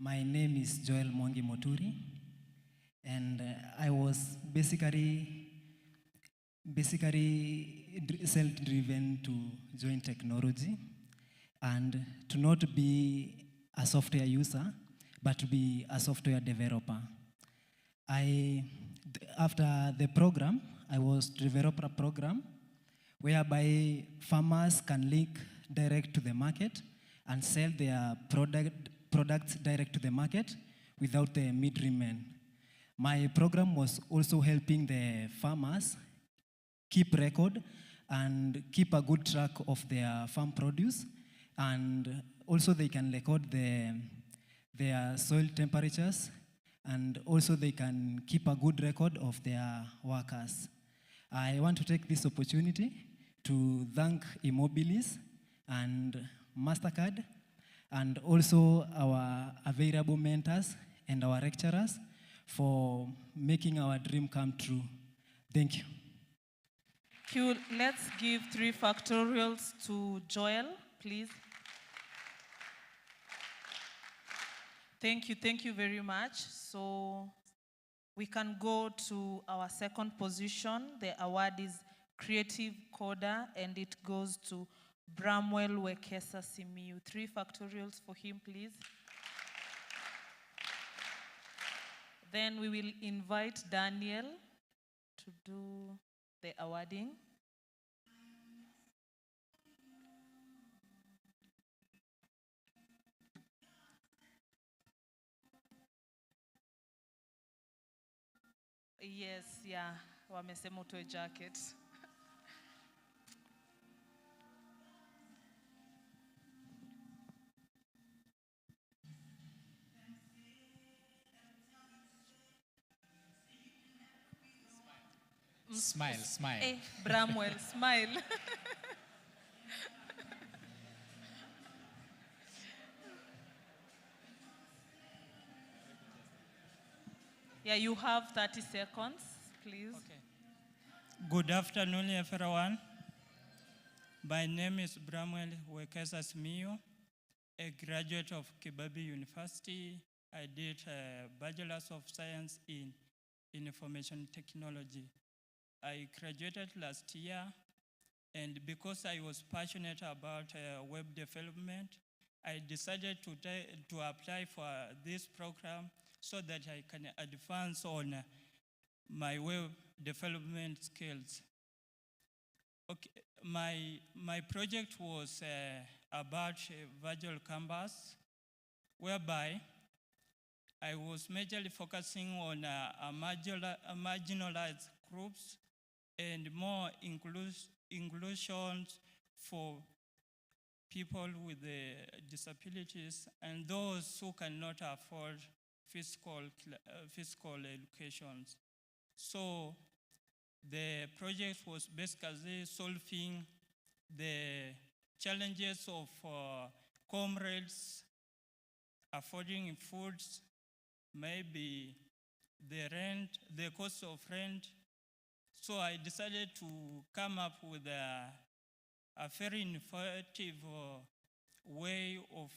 My name is Joel Mwangi Moturi, and I was basically self-driven to join technology and to not be a software user, but to be a software developer. After the program, I was developed a program whereby farmers can link direct to the market and sell their products direct to the market without the middleman. My program was also helping the farmers keep record and keep a good track of their farm produce, and also they can record their soil temperatures, and also they can keep a good record of their workers. I want to take this opportunity to thank eMobilis and MasterCard, and also our available mentors and our lecturers for making our dream come true. Thank you. Thank you. Let's give 3 factorials to Joel, please. Thank you very much. So we can go to our 2nd position. The award is Creative Coder, and it goes to Bramwell Wekesa Simiyu. 3 factorials for him, please. Then we will invite Daniel to do the awarding. Yes, yeah, wamesema utoe jacket. Smile. Hey, Bramwell, smile. Yeah, you have 30 seconds, please. Okay. Good afternoon, everyone. My name is Bramwell Wekesa Simiyu, a graduate of Kibabi University. I did a Bachelor's of Science in Information Technology. I graduated last year, and because I was passionate about web development, I decided to apply for this program so that I can advance on my web development skills. Okay, my project was about a virtual canvas, whereby I was majorly focusing on marginalized groups and more inclusions for people with disabilities, and those who cannot afford physical educations. So the project was basically solving the challenges of comrades affording foods, maybe the rent, the cost of rent. So I decided to come up with a very innovative way of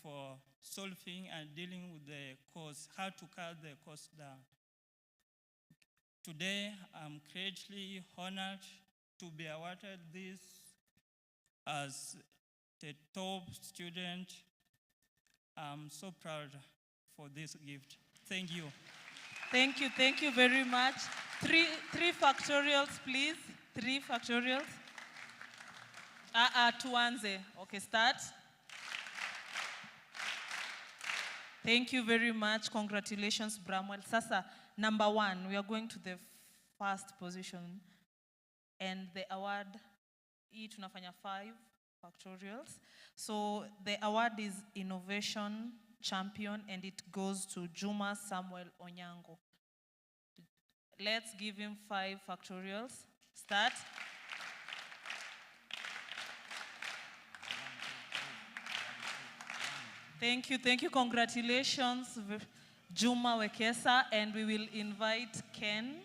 solving and dealing with the cost, how to cut the cost down. Today, I'm greatly honored to be awarded this as the top student. I'm so proud for this gift. Thank you. Thank you very much. Three factorials, please. 3 factorials. Tuanze. Okay, start. Thank you very much. Congratulations, Bramwell. Sasa, number 1, we are going to the first position. And the award, tunafanya 5 factorials. So the award is Innovation Champion, and it goes to Juma Samuel Onyango. Let's give him 5 factorials. Start. Thank you, congratulations, Juma Wekesa, and we will invite Ken.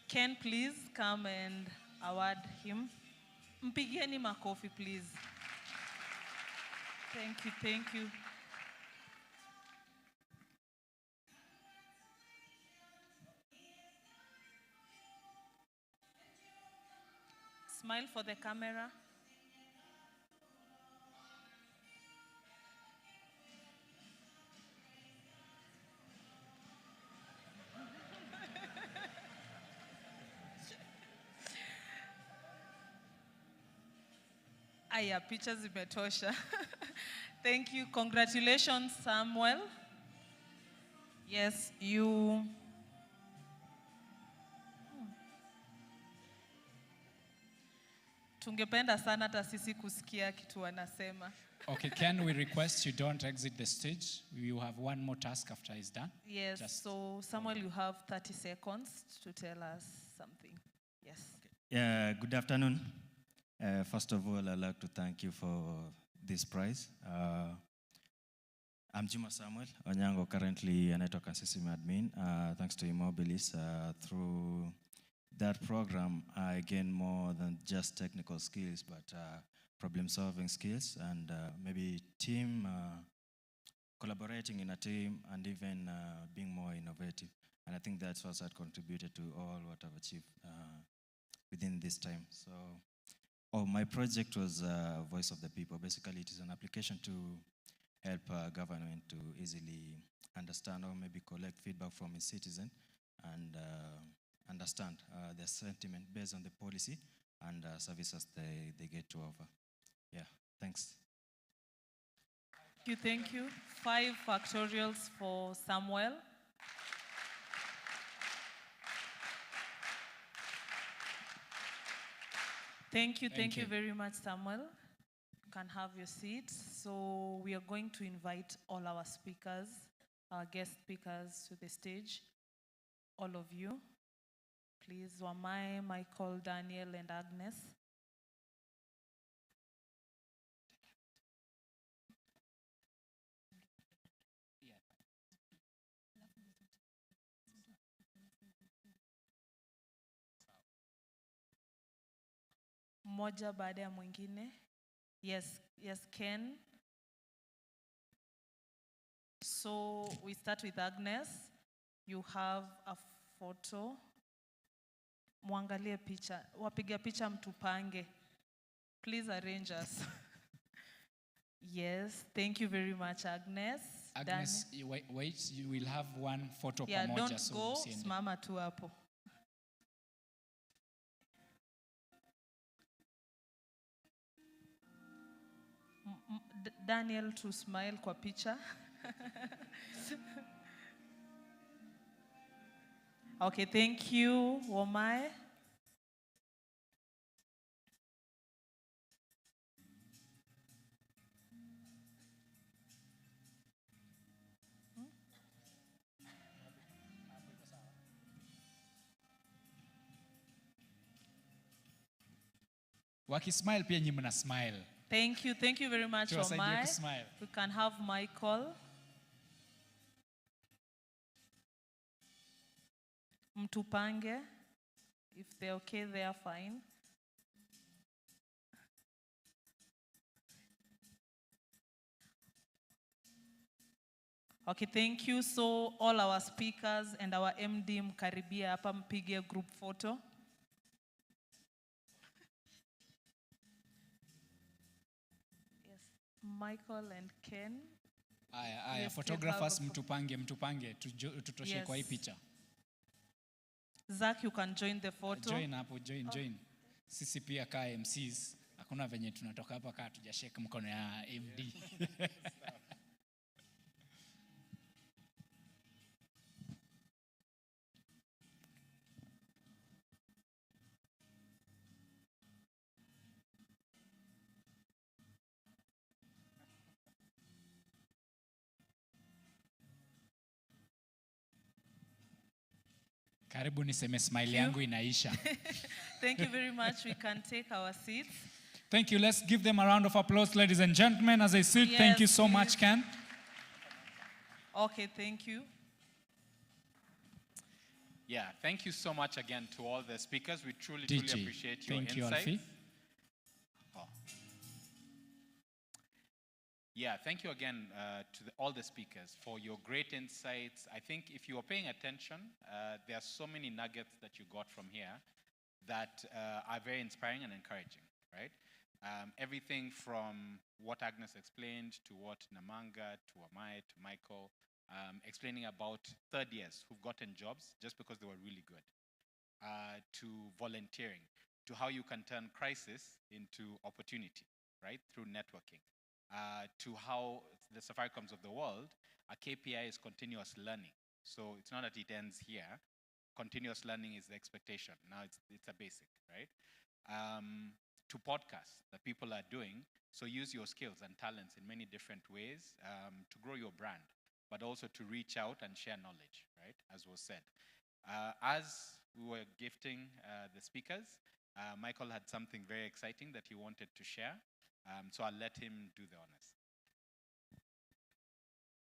Ken, please come and award him. Mpigieni makofi, please. Thank you. Smile for the camera. Aya, picha zimetosha. Thank you. Congratulations, Samuel. Yes, you. Tungependa sana hata sisi kusikia kitu wanasema. Okay, can we request you don't exit the stage? You have one more task after he's done. Yes, so Samuel, you have 30 seconds to tell us something. Yes. Okay. Yeah, good afternoon. First of all, I'd like to thank you for this prize. I'm Juma Samuel Onyango, currently a network and system admin. Thanks to eMobilis, through that program, I gained more than just technical skills, but problem-solving skills and maybe team, collaborating in a team, and even being more innovative. And I think that's what had contributed to all what I've achieved within this time. So, my project was Voice of the People. Basically, it is an application to help government to easily understand or maybe collect feedback from its citizen and understand their sentiment based on the policy and services they get to offer. Yeah, thanks. Thank you. 5 factorials for Samuel. Thank you very much, Samuel. You can have your seat. So we are going to invite all our speakers, our guest speakers to the stage. All of you. Please, Wamai, Michael, Daniel, and Agnes. Mmoja baada ya mwingine. Yes, Ken. So we start with Agnes. You have a photo. Muangalie picha. Wapiga picha mtupange. Please arrange us. Yes, thank you very much, Agnes. Agnes, wait, you will have one photo yeah, pamoja. Don't so go, usiende. simama tu hapo. Daniel to smile kwa picha. Okay, thank you, Womai. Wakismile pia nyinyi mna smile. Thank you very much, Tuwasaidie Omai. kusmile. We can have Michael. Mtupange. If they're okay, they are fine. Okay, thank you. So all our speakers and our MD mkaribia hapa mpige group photo. Yes, Michael and Ken. Aya, photographers mtupange tutoshe Yes. kwa hii picha. Zach, you can join the photo. Join hapo, join. Sisi pia kaa MCs, hakuna venye tunatoka hapa kaa tujashake mkono ya MD. Karibu niseme smile yangu inaisha. Thank you very much. We can take our seats. Thank you. Let's give them a round of applause, ladies and gentlemen, as they sit. Yes, thank you so please. much, Ken. Okay, thank you. Yeah, thank you so much again to all the speakers. We truly DJ, appreciate your thank you, insights. Alfie. Yeah, thank you again to all the speakers for your great insights. I think if you are paying attention, there are so many nuggets that you got from here that are very inspiring and encouraging, right? Everything from what Agnes explained to what Namanga, to Amai, to Michael, explaining about third years who've gotten jobs just because they were really good, to volunteering, to how you can turn crisis into opportunity, right, through networking. To how the Safaricom's of the world, a KPI is continuous learning. So it's not that it ends here. Continuous learning is the expectation. Now it's a basic, right? To podcasts that people are doing. So use your skills and talents in many different ways to grow your brand, but also to reach out and share knowledge, right? As was said. As we were gifting the speakers, Michael had something very exciting that he wanted to share. So I'll let him do the honors.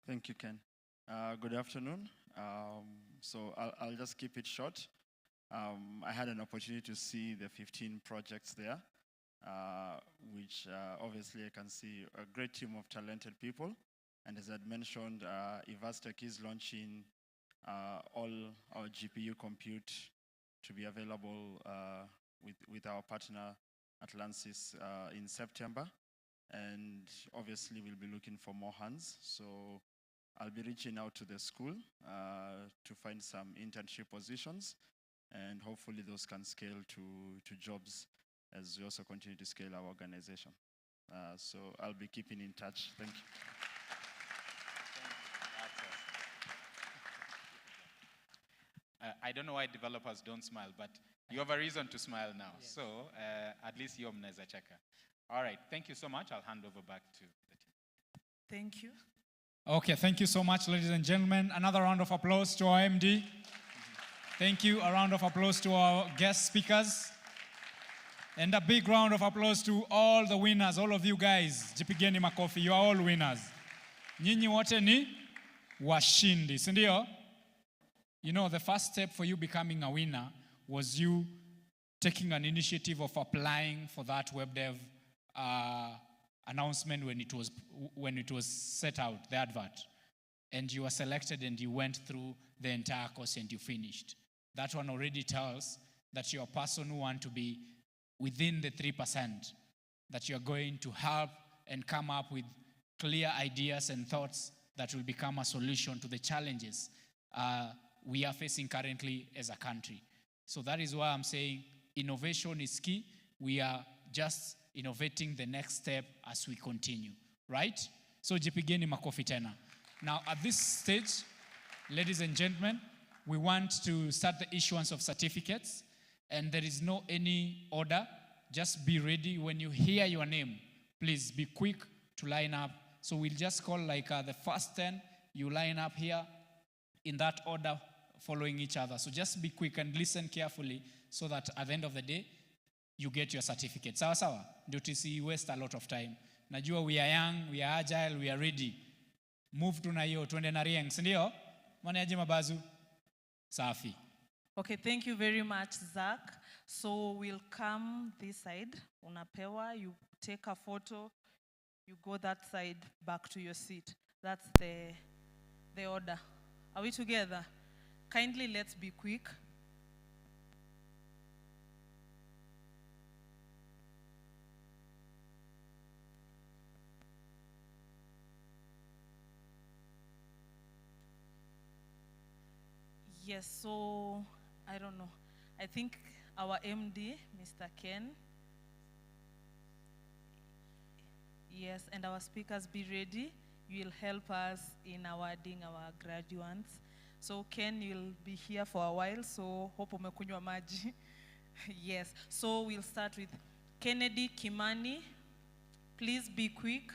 Thank you, Ken. Good afternoon. So I'll just keep it short. I had an opportunity to see the 15 projects there, which obviously I can see a great team of talented people. And as I'd mentioned, Evastec is launching all our GPU compute to be available with our partner Atlantis in September, and obviously we'll be looking for more hands. So I'll be reaching out to the school to find some internship positions, and hopefully those can scale to jobs as we also continue to scale our organization. So I'll be keeping in touch. Thank you. I don't know why developers don't smile, but you have a reason to smile now. Yes. So at least you're mnaweza cheka. All right, thank you so much. I'll hand over back to the team. Thank you. Okay, thank you so much, ladies and gentlemen. Another round of applause to our MD. Thank you. A round of applause to our guest speakers. And a big round of applause to all the winners, all of you guys. Jipigeni makofi, you are all winners. Nyinyi wote ni washindi, si ndio? You know, the first step for you becoming a winner was you taking an initiative of applying for that web dev announcement when it was set out, the advert. And you were selected and you went through the entire course and you finished. That one already tells that you're a person who want to be within the 3%, that you're going to help and come up with clear ideas and thoughts that will become a solution to the challenges we are facing currently as a country. So that is why I'm saying innovation is key. We are just innovating the next step as we continue, right? So jipigeni makofi tena. Now at this stage, ladies and gentlemen, we want to start the issuance of certificates, and there is no any order. Just be ready. When you hear your name, please be quick to line up. So we'll just call like the first 10, you line up here in that order, following each other. So just be quick and listen carefully so that at the end of the day, you get your certificate. Sawa sawa? Ndio tusi waste a lot of time. Najua we are young, we are agile, we are ready. Move to na hiyo, tuende na rieng, si ndio? Mwaneaje mabazu? Safi. Okay, thank you very much, Zach. So we'll come this side. Unapewa, you take a photo, you go that side, back to your seat. That's the order. Are we together? Kindly, let's be quick. Yes, so I don't know. I think our MD, Mr. Ken. Yes, and our speakers, be ready. You will help us in awarding our graduates. So Ken, you'll be here for a while, so hope umekunywa maji. Yes, so we'll start with Kennedy Kimani. Please be quick.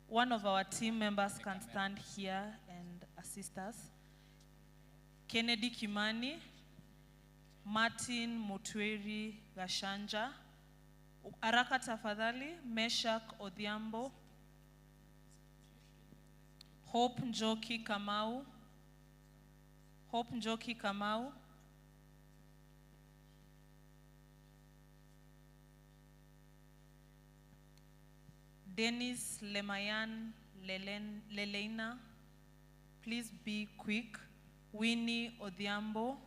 One of our team members can stand here and assist us. Kennedy Kimani, Martin Mutweri Gashanja, Araka tafadhali, Meshak Odhiambo, Hope Njoki Kamau, Hope Njoki Kamau, Dennis Lemayan Leleina, please be quick. Winnie Odhiambo.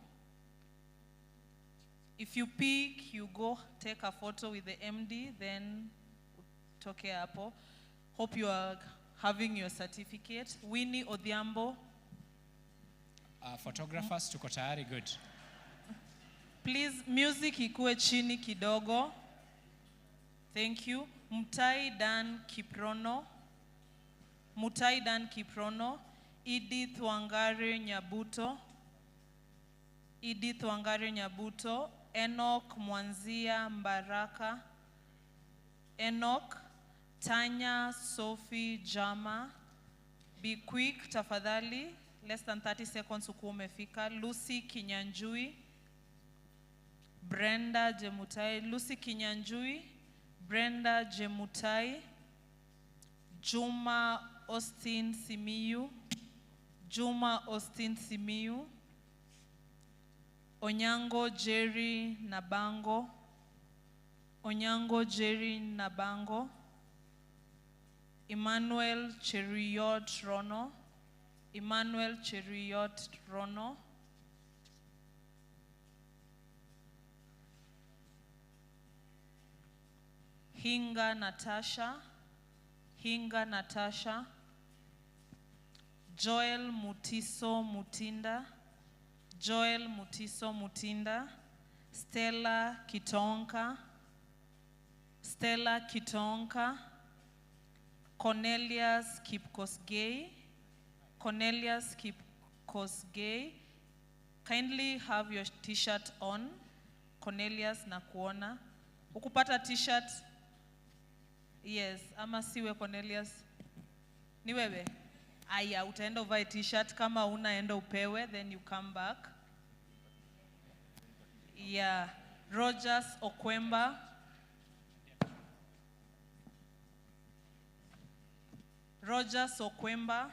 If you pick, you go take a photo with the MD, then toke hapo. Hope you are having your certificate. Winnie Odhiambo. Photographers, tuko tayari, good. Please, music ikue chini kidogo. Thank you. Mutai Dan Kiprono. Mutai Dan Kiprono. Edith Wangari Nyabuto. Edith Wangari Nyabuto. Enoch Mwanzia Mbaraka. Enoch. Tanya Sophie Jama. Be quick, tafadhali. Less than 30 seconds ukuwa umefika. Lucy Kinyanjui. Brenda Jemutai. Lucy Kinyanjui. Brenda Jemutai. Juma Austin Simiyu. Juma Austin Simiyu. Onyango Jerry Nabango. Onyango Jerry Nabango. Emmanuel Cheruyot Rono. Emmanuel Cheruyot Rono. Hinga Natasha. Hinga Natasha. Joel Mutiso Mutinda. Joel Mutiso Mutinda. Stella Kitonka. Stella Kitonka. Cornelius Kipkosgei. Cornelius Kipkosgei. Kindly have your t-shirt on. Cornelius nakuona. Ukupata t-shirt? Yes, ama siwe Cornelius. Ni wewe? Aya, utaenda uvae t-shirt, kama unaenda upewe, then you come back. Yeah, Rogers Okwemba. Rogers Okwemba.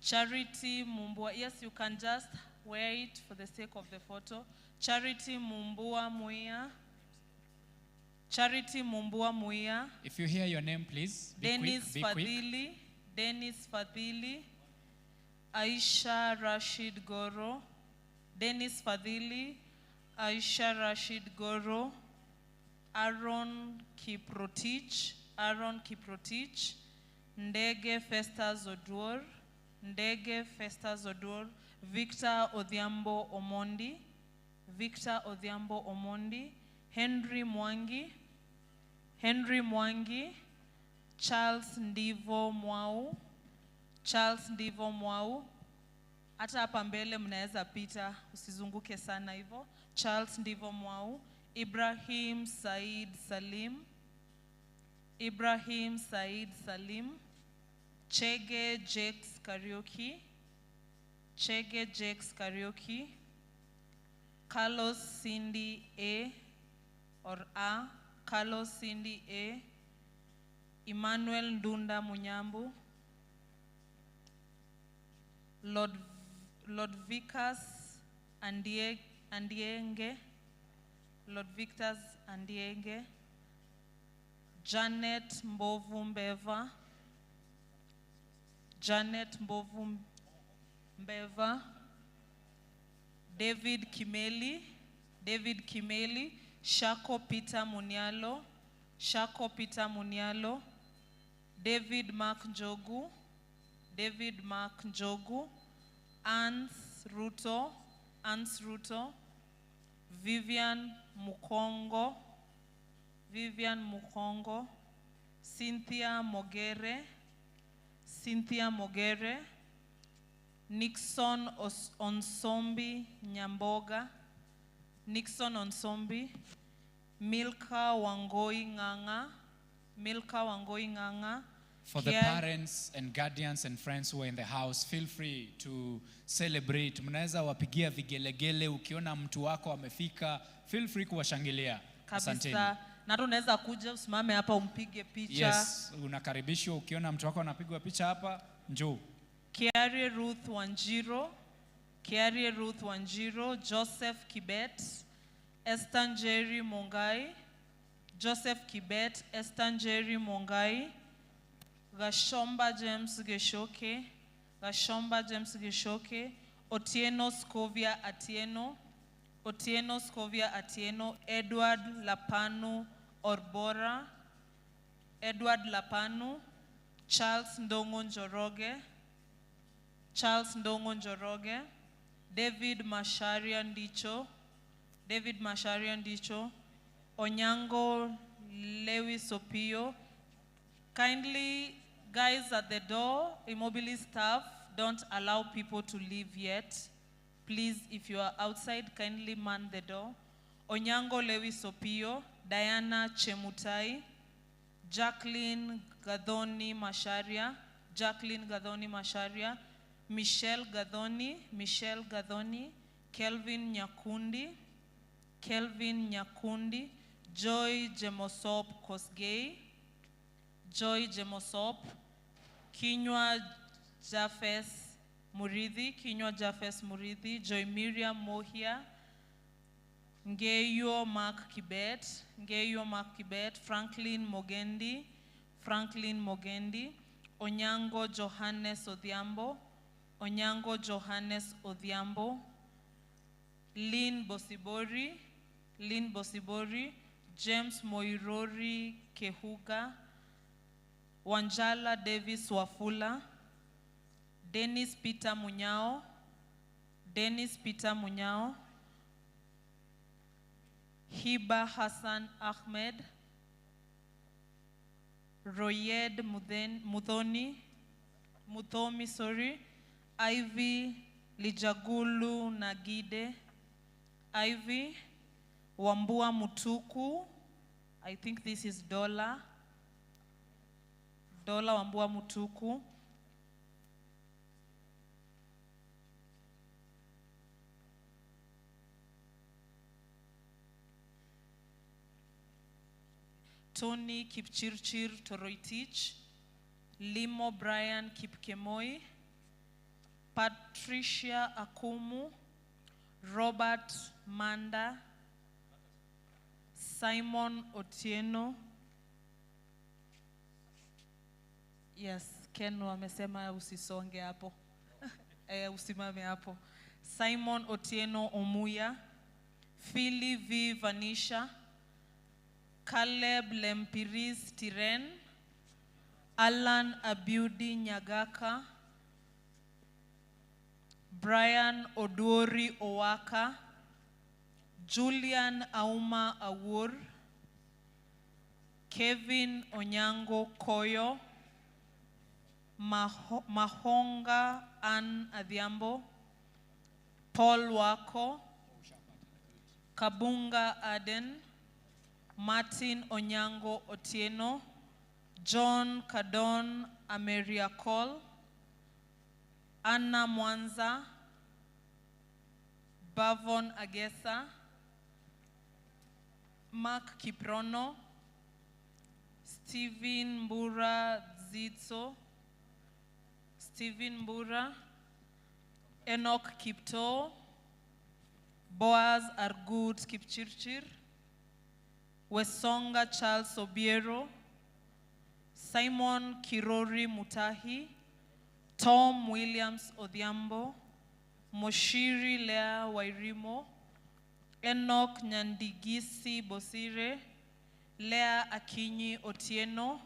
Charity Mumbua. Yes, you can just wear it for the sake of the photo. Charity Mumbua Muia. Charity Mumbua Muia. If you hear your name, please be Dennis quick, be Fadhili. quick. Dennis Fadhili. Aisha Rashid Goro. Dennis Fadhili. Aisha Rashid Goro. Aaron Kiprotich. Aaron Kiprotich. Ndege Festas Oduor. Ndege Festas Oduor. Victor Odhiambo Omondi. Victor Odhiambo Omondi. Henry Mwangi. Henry Mwangi. Charles Ndivo Mwau. Charles Ndivo Mwau. Hata hapa mbele mnaweza pita, usizunguke sana hivyo. Charles Ndivo Mwau. Ibrahim Said Salim. Ibrahim Said Salim. Chege Jakes Karaoke. Chege Jakes Karaoke. Carlos Cindy A. or A, Carlos Cindy A, Emmanuel Ndunda Munyambu, Lord Vicas Andienge, Lord Victor's Andienge, Janet Mbovu Mbeva, Janet Mbovu Mbeva, David Kimeli, Shako Peter Munialo, David Mark Njogu, Ans Ruto, Vivian Mukongo, Cynthia Mogere, Nixon Onsombi Nyamboga, Milka Wangoi Nganga. For the parents and guardians and friends who are in the house, feel free to celebrate. Mnaweza wapigia vigelegele ukiona mtu wako amefika, feel free kuwashangilia. Asanteni. Na tunaweza kuja usimame hapa umpige picha. Yes, unakaribishwa ukiona mtu wako anapigwa picha hapa, njoo. Kiarie Ruth Wanjiro, Joseph Kibet, Estanjeri Mongai, Gashomba James Geshoke, Otieno Scovia Atieno, Edward Lapanu Orbora, Charles Ndongo Njoroge, David Masharian Dicho, Onyango Lewis Opio. Kindly, guys at the door, eMobilis staff, don't allow people to leave yet. Please, if you are outside, kindly man the door. Onyango Lewis Opio, Diana Chemutai, Jacqueline Gadoni Masharia, Michelle Gadoni, Kelvin Nyakundi, Joy Jemosop Kosgei, Kinywa Jafes Muridhi, Joy Miriam Mohia, Ngeyo Mark Kibet, Franklin Mogendi, Onyango Johannes Odhiambo, Lynn Bosibori, James Moirori Kehuga, Wanjala Davis Wafula, Dennis Peter Munyao, Hiba Hassan Ahmed, Royed Muthomi, Ivy Lijagulu Nagide, Wambua Mutuku, I think this is Dola Wambua Mutuku, Tony Kipchirchir Toroitich, Limo Brian Kipkemoi, Patricia Akumu, Robert Manda, Simon Otieno. Yes, Ken wamesema usisonge hapo. Usimame hapo. Simon Otieno Omuya, Philly V Vanisha, Caleb Lempiris Tiren, Alan Abiudi Nyagaka, Brian Oduori Owaka, Julian Auma Awur, Kevin Onyango Koyo, Mahonga Ann Adhiambo, Paul Wako, Kabunga Aden, Martin Onyango Otieno, John Kadon Ameria Cole, Anna Mwanza, Bavon Agesa, Mark Kiprono, Stephen Mbura Zitso, Stephen Mbura, Enoch Kipto, Boaz Argud Kipchirchir, Wesonga Charles Obiero, Simon Kirori Mutahi, Tom Williams Odhiambo, Moshiri Lea Wairimo, Enoch Nyandigisi Bosire, Lea Akinyi Otieno,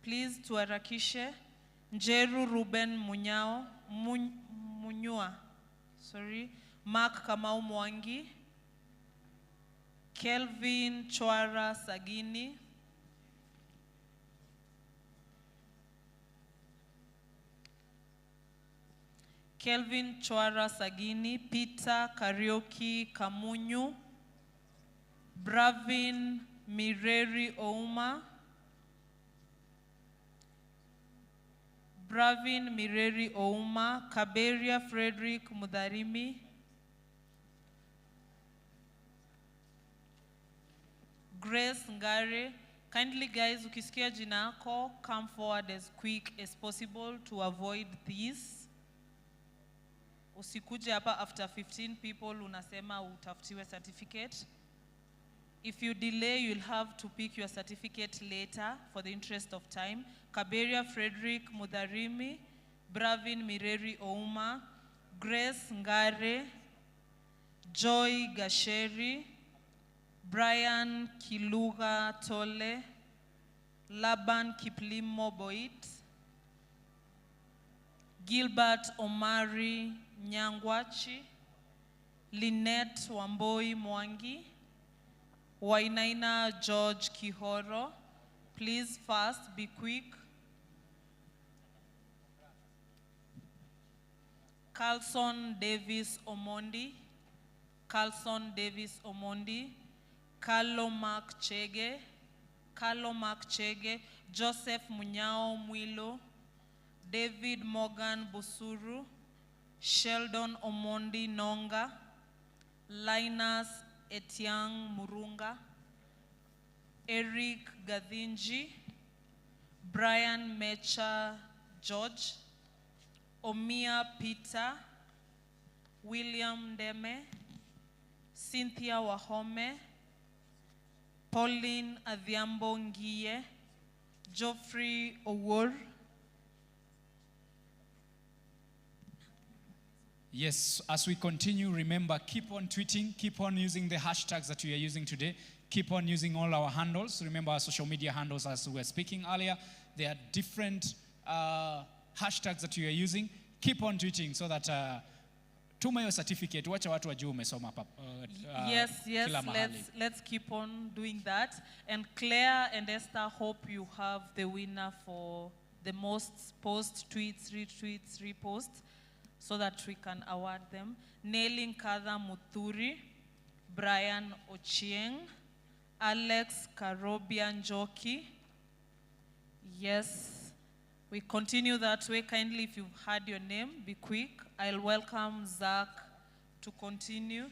please tuharakishe, Njeru Ruben Munyua, Mark Kamau Mwangi, Kelvin Chwara Sagini, Kelvin Chwara Sagini, Peter Karioki Kamunyu, Bravin Mireri Ouma, Bravin Mireri Ouma, Kaberia Frederick Mudharimi, Grace Ngare. Kindly guys, ukisikia jina yako, come forward as quick as possible to avoid this. Usikuje hapa after 15 people unasema utafutiwe certificate. If you delay, you'll have to pick your certificate later for the interest of time. Kaberia Frederick Mudharimi, Bravin Mireri Ouma, Grace Ngare, Joy Gasheri, Brian Kiluga Tole, Laban Kiplimo Boit, Gilbert Omari Nyangwachi, Lynette Wamboi Mwangi, Wainaina George Kihoro. Please fast, be quick. Carlson Davis Omondi, Carlson Davis Omondi, Carlo Mark Chege, Joseph Munyao Mwilo, David Morgan Busuru, Sheldon Omondi Nonga, Linus Etiang Murunga, Eric Gadhinji, Brian Mecha George, Omia Peter, William Deme, Cynthia Wahome, Pauline Adhiambo Ngiye, Geoffrey Owor. Yes, as we continue, remember, keep on tweeting, keep on using the hashtags that we are using today, keep on using all our handles. Remember our social media handles as we were speaking earlier. There are different hashtags that you are using. Keep on tweeting so that tuma your certificate, wacha watu wajue umesoma hapa. Yes, let's keep on doing that. And Claire and Esther, hope you have the winner for the most post, tweets, retweets, reposts, so that we can award them. Nailing Kada Muthuri, Brian Ochieng, Alex Karobian Joki. Yes, we continue that way. Kindly, if you've heard your name, be quick. I'll welcome Zach to continue.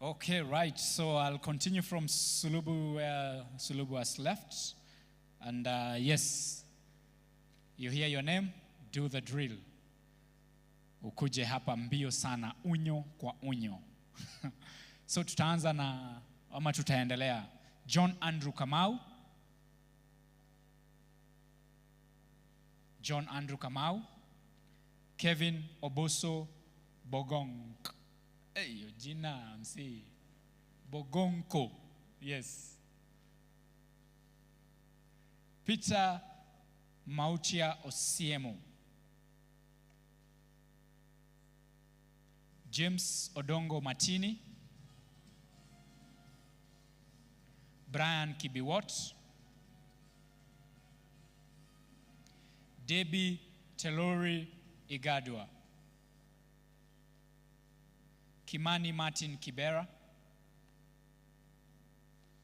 Okay, right. So I'll continue from Sulubu where Sulubu has left. And yes, you hear your name, do the drill. Ukuje hapa mbio sana, unyo kwa unyo. So tutaanza na, ama tutaendelea. John Andrew Kamau. John Andrew Kamau. Kevin Oboso Bogong. Hey, jina msi. Bogonko. Yes. Peter Mautia Osiemo. James Odongo Matini. Brian Kibiwot. Debbie Telori Igadua. Kimani Martin Kibera.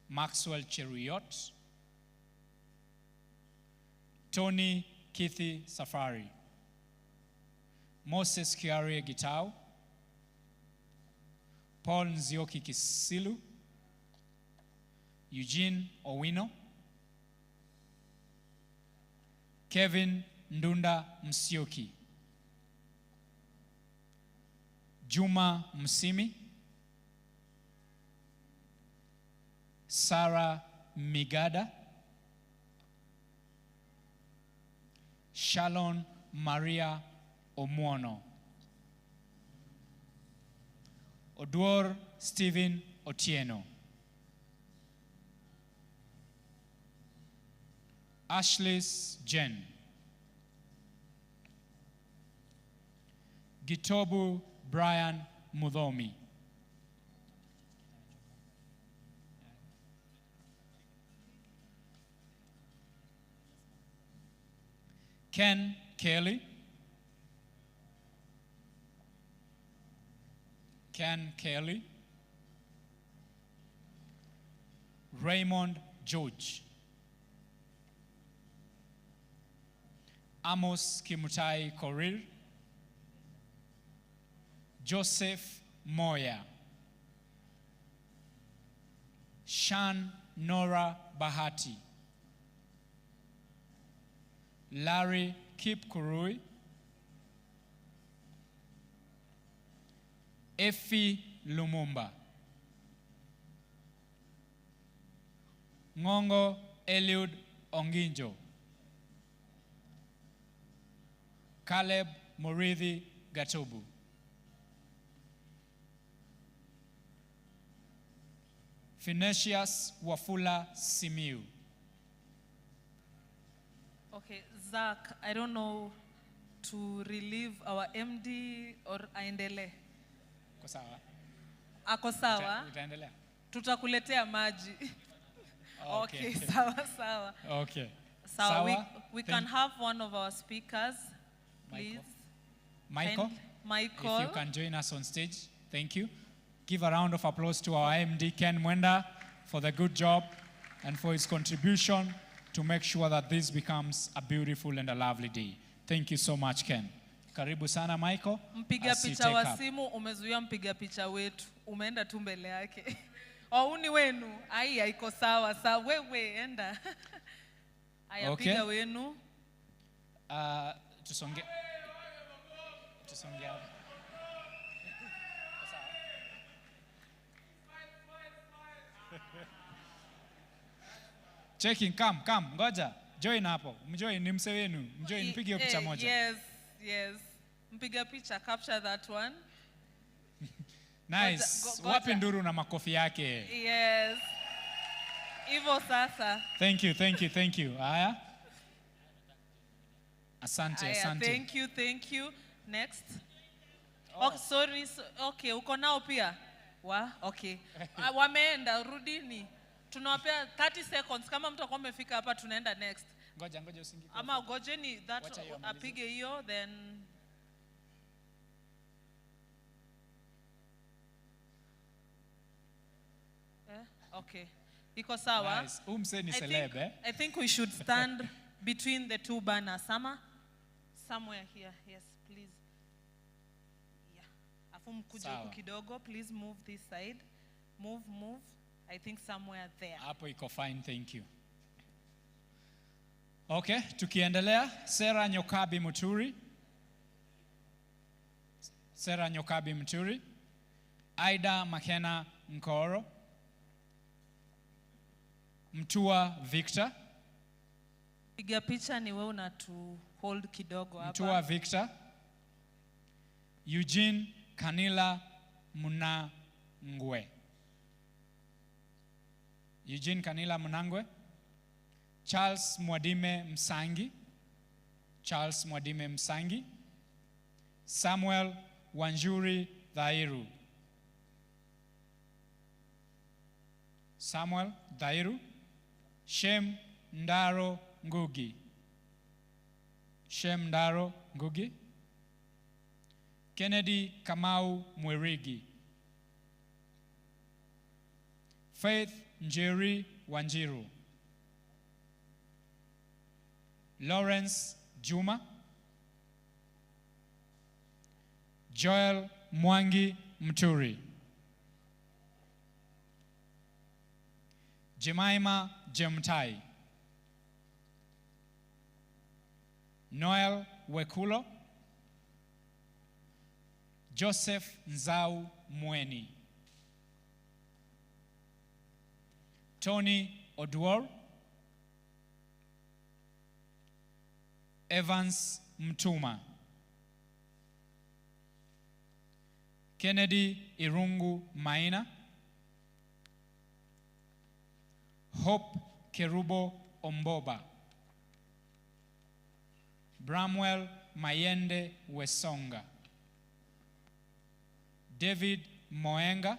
Maxwell Cheruyot. Tony Kithi Safari. Moses Kiarie Gitau, Paul Nzioki Kisilu, Eugene Owino, Kevin Ndunda Msioki, Juma Msimi, Sarah Migada, Shalon Maria Omuono, Oduor Stephen Otieno, Ashley's Jen, Gitobu Brian Mudhomi, Ken Kelly, Raymond George, Amos Kimutai Korir, Joseph Moya, Shan Nora Bahati, Larry Kipkurui, Effie Lumumba, Ngongo Eliud Onginjo, Caleb Murithi Gatubu, Finesius Wafula Simiu. Okay, Zach, I don't know to relieve our MD or aendele. Ako sawa? Ako sawa? Utaendelea? Tutakuletea maji. Okay. Okay, sawa, sawa. Okay. Sawa, Sawa. we can have one of our speakers, please. Michael, Michael. if you can join us on stage, thank you. Give a round of applause to our MD, Ken Mwenda, for the good job and for his contribution to make sure that this becomes a beautiful and a lovely day. Thank you so much, Ken. Karibu sana, Michael. Mpiga as you picha take wa up. simu umezuia mpiga picha wetu. Umeenda tu mbele yake. Wauni wenu. Ai, haiko sawa. Sawa, wewe enda. Aya, Okay. piga wenu. Tusonge hapo. Checking, come, ngoja. Join hapo. Mjoin, ni mse wenu. Mjoin, mpige hiyo picha moja. Yes. Mpiga picha, capture that one. Nice. Goja. Wapi nduru na makofi yake. Yes. Hivyo sasa. Thank you. Aya. Asante. Thank you. Next. Oh, sorry. Okay, uko nao pia? Okay. Wameenda, rudini. Tunawapea 30 seconds. Kama mtakuwa mmefika hapa tunaenda next. Ngoja usingi. Ama ngojeni that Wacha hiyo apige hiyo then okay. Iko sawa? Nice. Umse ni celeb, I think we should stand between the two banners. Somewhere here. Yes, please. Yeah. Afu mkuje huku kidogo. Please move this side. Move. I think somewhere there. Hapo iko fine, thank you. Okay, tukiendelea, Sarah Nyokabi Muturi, Aida Makena Nkoro, Mtua Victor. Piga picha ni wewe unatu hold kidogo hapa. Mtua Victor, Eugene Kanila Munangwe. Charles Mwadime Msangi, Samuel Wanjuri Dhairu, Shem Ndaro Ngugi, Kennedy Kamau Mwerigi, Faith Njeri Wanjiru, Lawrence Juma, Joel Mwangi Mturi. Jemima Jemtai. Noel Wekulo. Joseph Nzau Mweni. Tony Oduor. Evans Mtuma. Kennedy Irungu Maina. Hope Kerubo Omboba. Bramwell Mayende Wesonga. David Moenga.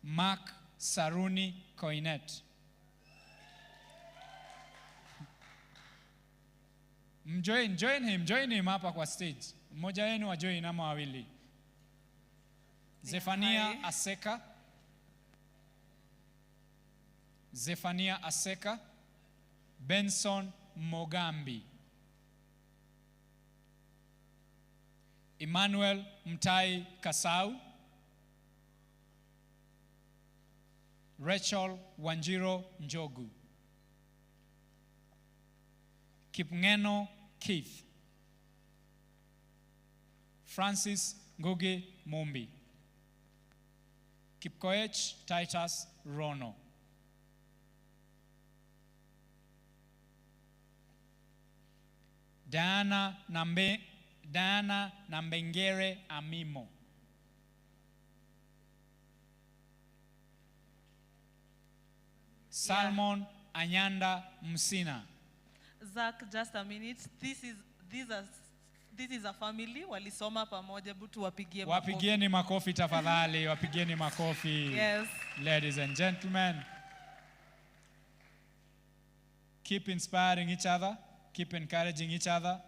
Mark Saruni Koinet. Join him hapa kwa stage. Mmoja wenu wa join ama wawili. Zefania Aseka. Zefania Aseka. Benson Mogambi. Emmanuel Mtai Kasau. Rachel Wanjiro Njogu. Kipngeno Keith. Francis Ngugi Mumbi. Kipkoech Titus Rono. Diana Nambengere Amimo. Salmon Anyanda Msina. Zach, just a minute. This is a family. Walisoma pamoja, butu wapigie makofi. Wapigieni makofi tafadhali, wapigieni makofi. Yes. Ladies and gentlemen, keep inspiring each other, keep encouraging each other.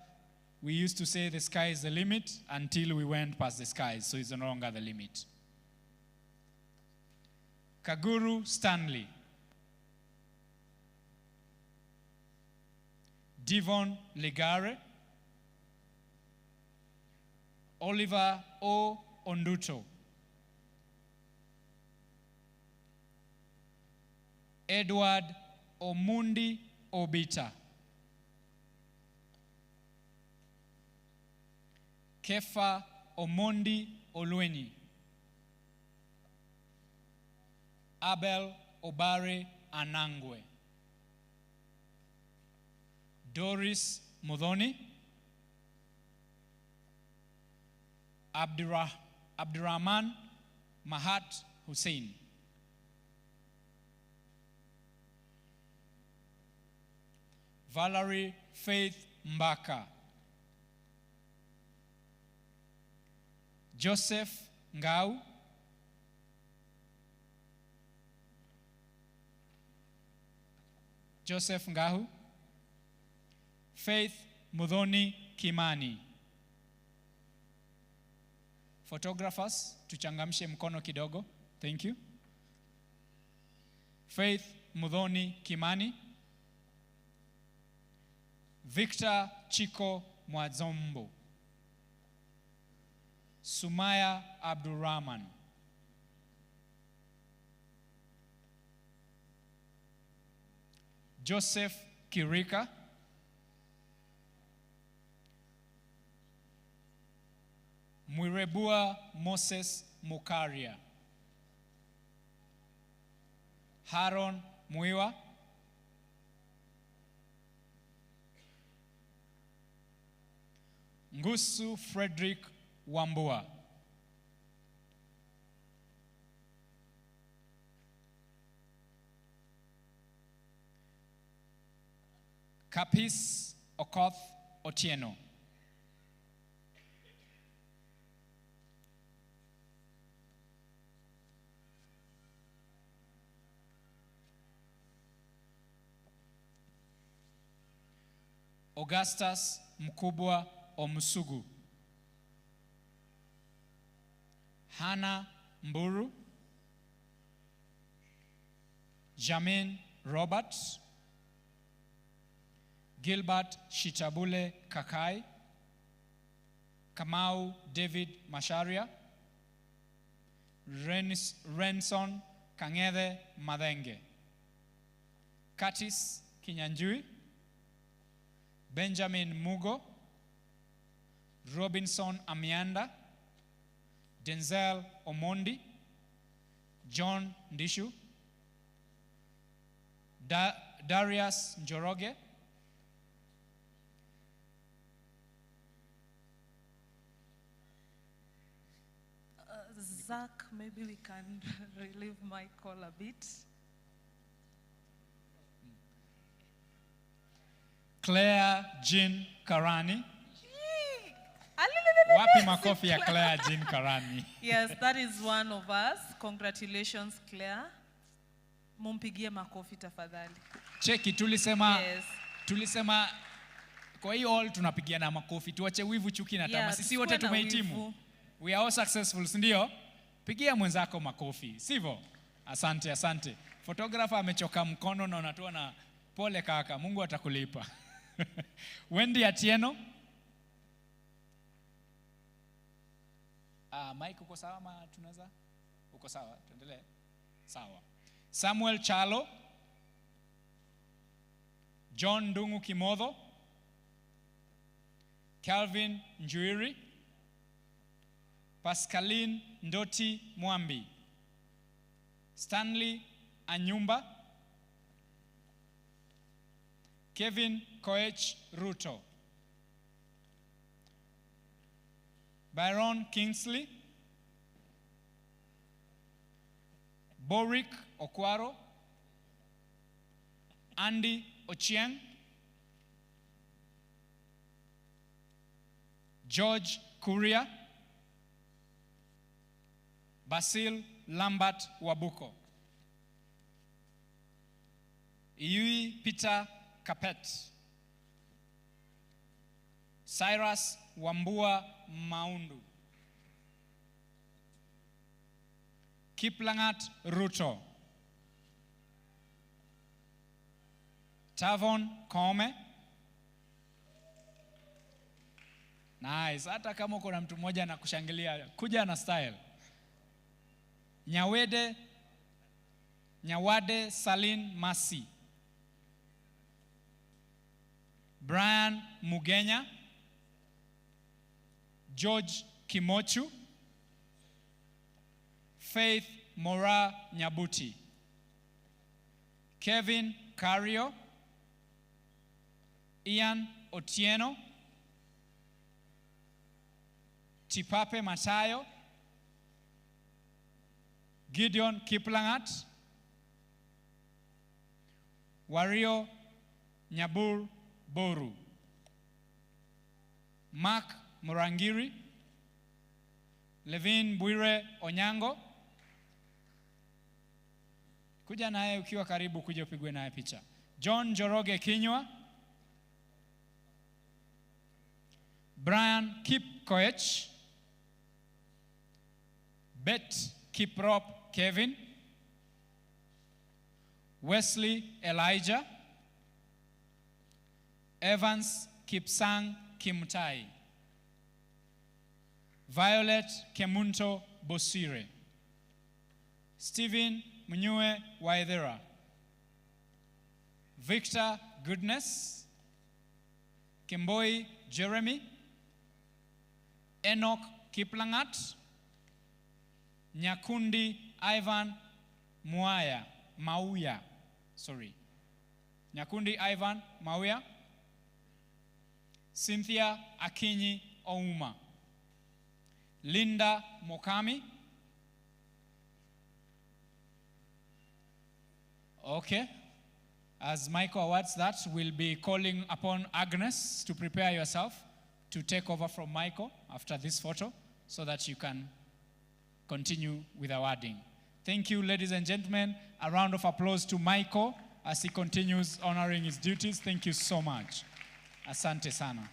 We used to say the sky is the limit until we went past the sky, so it's no longer the limit. Kaguru Stanley. Devon Ligare. Oliver O. Onduto. Edward Omundi Obita. Kefa Omondi Olweni. Abel Obare Anangwe. Doris Mudhoni. Abdurrahman Mahat Hussein. Valerie Faith Mbaka. Joseph Ngau. Joseph Ngahu. Faith Mudhoni Kimani. Photographers, tuchangamshe mkono kidogo. Thank you. Faith Mudhoni Kimani. Victor Chico Mwazombo. Sumaya Abdurrahman. Joseph Kirika. Mwirebua Moses Mukaria. Haron Muiwa. Ngusu Frederick Wambua. Kapis Okoth Otieno. Augustus Mkubwa Omusugu. Hannah Mburu. Jamin Robert. Gilbert Shitabule Kakai. Kamau David Masharia, Renson Kangede Madenge, Katis Kinyanjui, Benjamin Mugo, Robinson Amianda, Denzel Omondi, John Ndishu, Darius Njoroge, Zach, maybe we can relieve my call a bit. Claire Jean Karani. Wapi makofi ya Claire Jean Karani? Yes, that is one of us. Congratulations, Claire. Mumpigie makofi tafadhali. Cheki, tulisema kwa hiyo all tunapigiana makofi. Tuache wivu, chuki na tamaa. Sisi wote tumehitimu. We are all successful, ndio? Pigia mwenzako makofi, sivyo? Asante, asante. Photographer amechoka mkono na unatoa na pole kaka, Mungu atakulipa. Wendy Atieno. Mike uko sawa ama tunaweza? Uko sawa, tuendelee. Sawa. Samuel Chalo. John Dungu Kimodho. Calvin Njuiri. Pascaline Ndoti Mwambi. Stanley Anyumba. Kevin Koech Ruto. Byron Kingsley. Boric Okwaro. Andy Ochieng. George Kuria. Basil Lambert Wabuko. Iyui Peter Kapet. Cyrus Wambua Maundu. Kiplangat Ruto. Tavon Kome. Nice. Hata kama uko na mtu mmoja na kushangilia, kuja na style. Nyawade Salin Masi. Brian Mugenya. George Kimochu. Faith Mora Nyabuti. Kevin Cario. Ian Otieno. Tipape Matayo. Gideon Kiplangat. Wario Nyabur Boru. Mark Murangiri. Levin Bwire Onyango. Kuja naye ukiwa karibu, kuja upigwe naye picha. John Joroge Kinywa. Brian Kip Koech. Bet Kiprop Kevin. Wesley Elijah. Evans Kipsang Kimtai. Violet Kemunto Bosire. Stephen Munyue Waithera. Victor Goodness. Kimboi Jeremy. Enoch Kiplangat. Nyakundi Ivan Mauya. Nyakundi Ivan Mauya. Cynthia Akinyi Ouma. Linda Mokami. Okay. As Michael awards that, we'll be calling upon Agnes to prepare yourself to take over from Michael after this photo so that you can continue with awarding. Thank you, ladies and gentlemen. A round of applause to Michael as he continues honoring his duties. Thank you so much. Asante sana.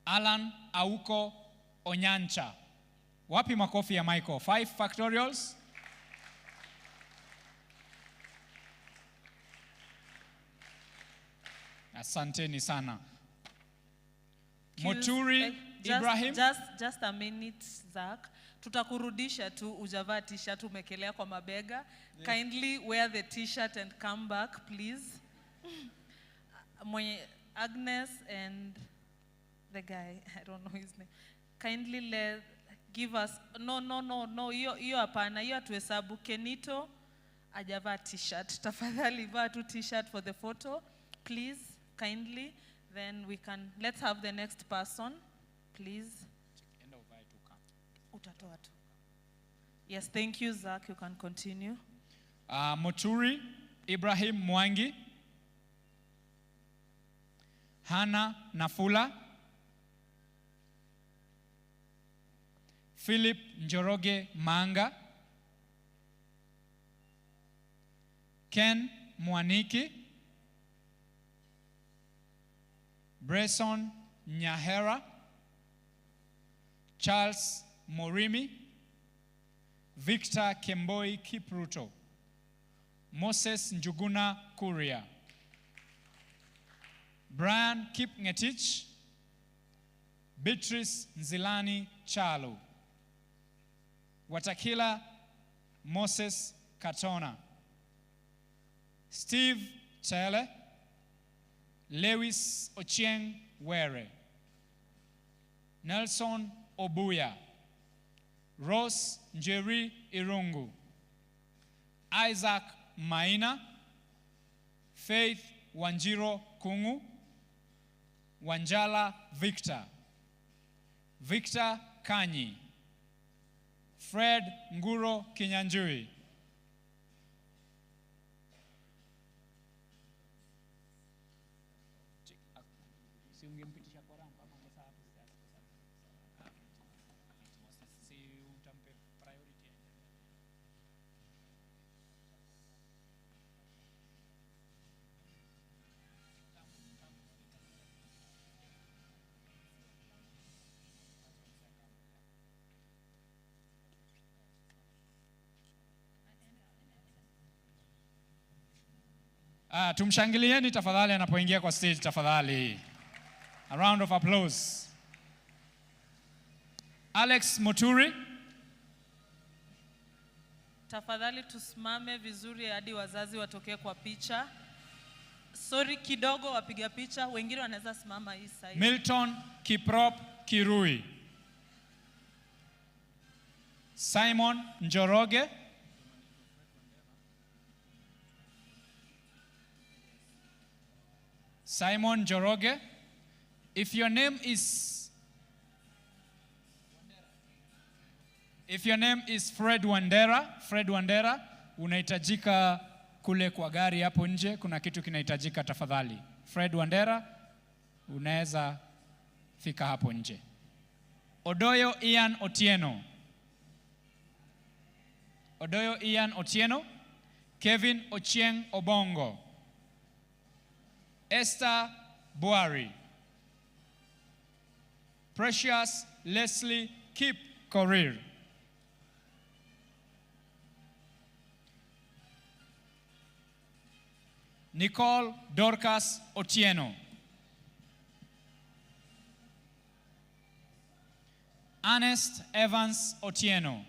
Alan Auko Onyancha. Wapi makofi ya Michael? 5 factorials. Asanteni sana. Excuse- Moturi Ibrahim. Just a minute, Zach. Tutakurudisha tu ujavaa t-shirt umekelea kwa mabega. Kindly wear the t-shirt and come back, please. Agnes and the guy, I don't know his name. Kindly give us, no, hiyo hapana, hiyo hatuhesabu. Kenito ajavaa t-shirt. Tafadhali vaa tu t-shirt for the photo, please, kindly. Then let's have the next person, please. Utatoa tu. Yes, thank you, Zach. You can continue. Moturi Ibrahim Mwangi. Hannah Nafula. Philip Njoroge Manga. Ken Mwaniki. Bresson Nyahera. Charles Morimi. Victor Kemboi Kipruto. Moses Njuguna Kuria. Brian Kipngetich. Beatrice Nzilani Chalo. Watakila Moses Katona. Steve Chele. Lewis Ochieng Were. Nelson Obuya. Rose Njeri Irungu. Isaac Maina. Faith Wanjiro Kungu. Wanjala Victor. Victor Kanyi. Fred Nguro Kinyanjui. Tumshangilieni tafadhali anapoingia kwa stage tafadhali. A round of applause. Alex Moturi. Tafadhali tusimame vizuri hadi wazazi watokee kwa picha. Sorry kidogo wapiga picha, wengine wanaweza simama hii side. Milton Kiprop Kirui. Simon Njoroge. Simon Njoroge. If your name is Fred Wandera, unahitajika kule kwa gari hapo nje, kuna kitu kinahitajika tafadhali. Fred Wandera, unaweza fika hapo nje. Odoyo Ian Otieno. Kevin Ochieng Obongo. Esther Buari. Precious Leslie Kip Korir. Nicole Dorcas Otieno. Ernest Evans Otieno.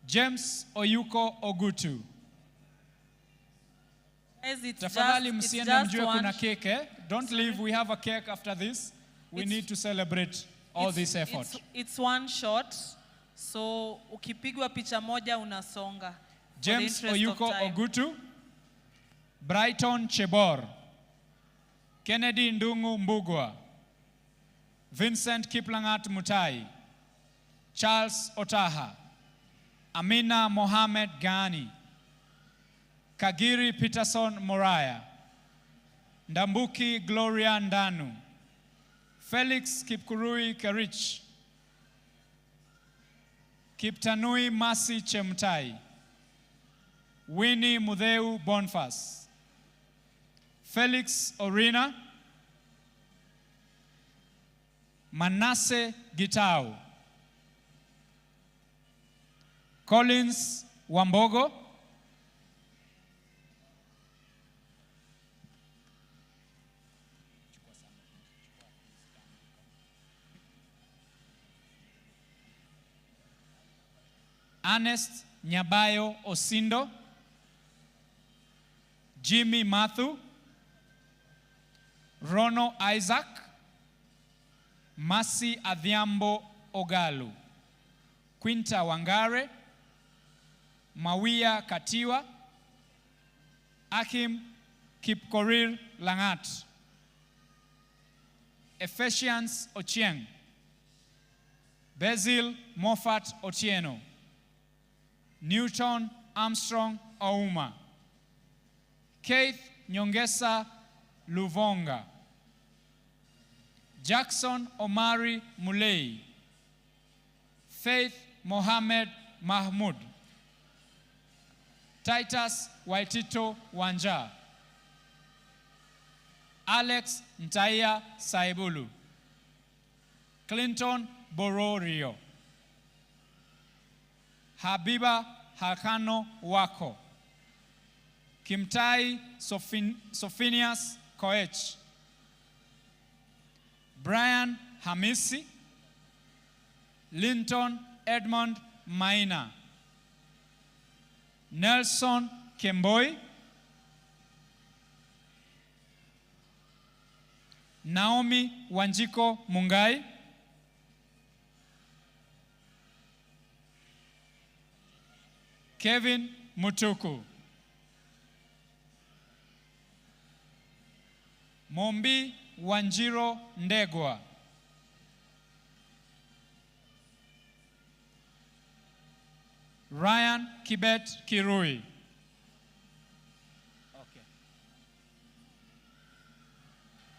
James Oyuko Ogutu. Tafadhali msiende mjue kuna cake. Don't leave, we have a cake after this. We need to celebrate all this effort. It's one shot. So ukipigwa picha moja unasonga. James Oyuko Ogutu. Brighton Chebor. Kennedy Ndungu Mbugwa. Vincent Kiplangat Mutai. Charles Otaha. Amina Mohamed Gani. Kagiri Peterson Moraya. Ndambuki Gloria Ndanu. Felix Kipkurui Kerich. Kiptanui Masi Chemtai. Winnie Mudeu Bonfas. Felix Orina. Manasse Gitau. Collins Wambogo. Ernest Nyabayo Osindo, Jimmy Mathu, Rono Isaac, Masi Adhiambo Ogalu, Quinta Wangare, Mawia Katiwa, Akim Kipkorir Langat, Ephesians Ochieng, Basil Moffat Otieno, Newton Armstrong Ouma, Keith Nyongesa Luvonga, Jackson Omari Mulei, Faith Mohammed Mahmoud, Titus Waitito Wanja, Alex Ntaya Saibulu, Clinton Bororio, Habiba Hakano Wako, Kimtai Sophinius Koech, Brian Hamisi, Linton Edmond Maina, Nelson Kemboi, Naomi Wanjiko Mungai, Kevin Mutuku, Mombi Wanjiro Ndegwa, Ryan Kibet Kirui.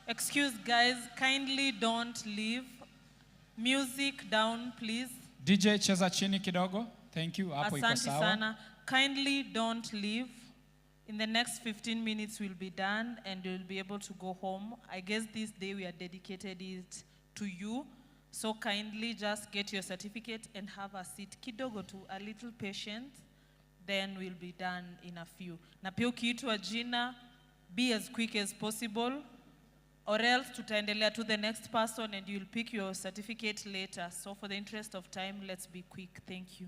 Excuse guys, kindly don't leave. Music down, please. DJ cheza chini kidogo. Thank you. Hapo iko Asante sawa. sana. Kindly don't leave. In the next 15 minutes we'll be done and you'll be able to go home. I guess this day we are dedicated it to you. So kindly just get your certificate and have a seat kidogo to a little patient. Then we'll be done in a few. Na pia ukiitwa jina, be as quick as possible. Or else tutaendelea to the next person and you'll pick your certificate later. So for the interest of time, let's be quick. Thank you.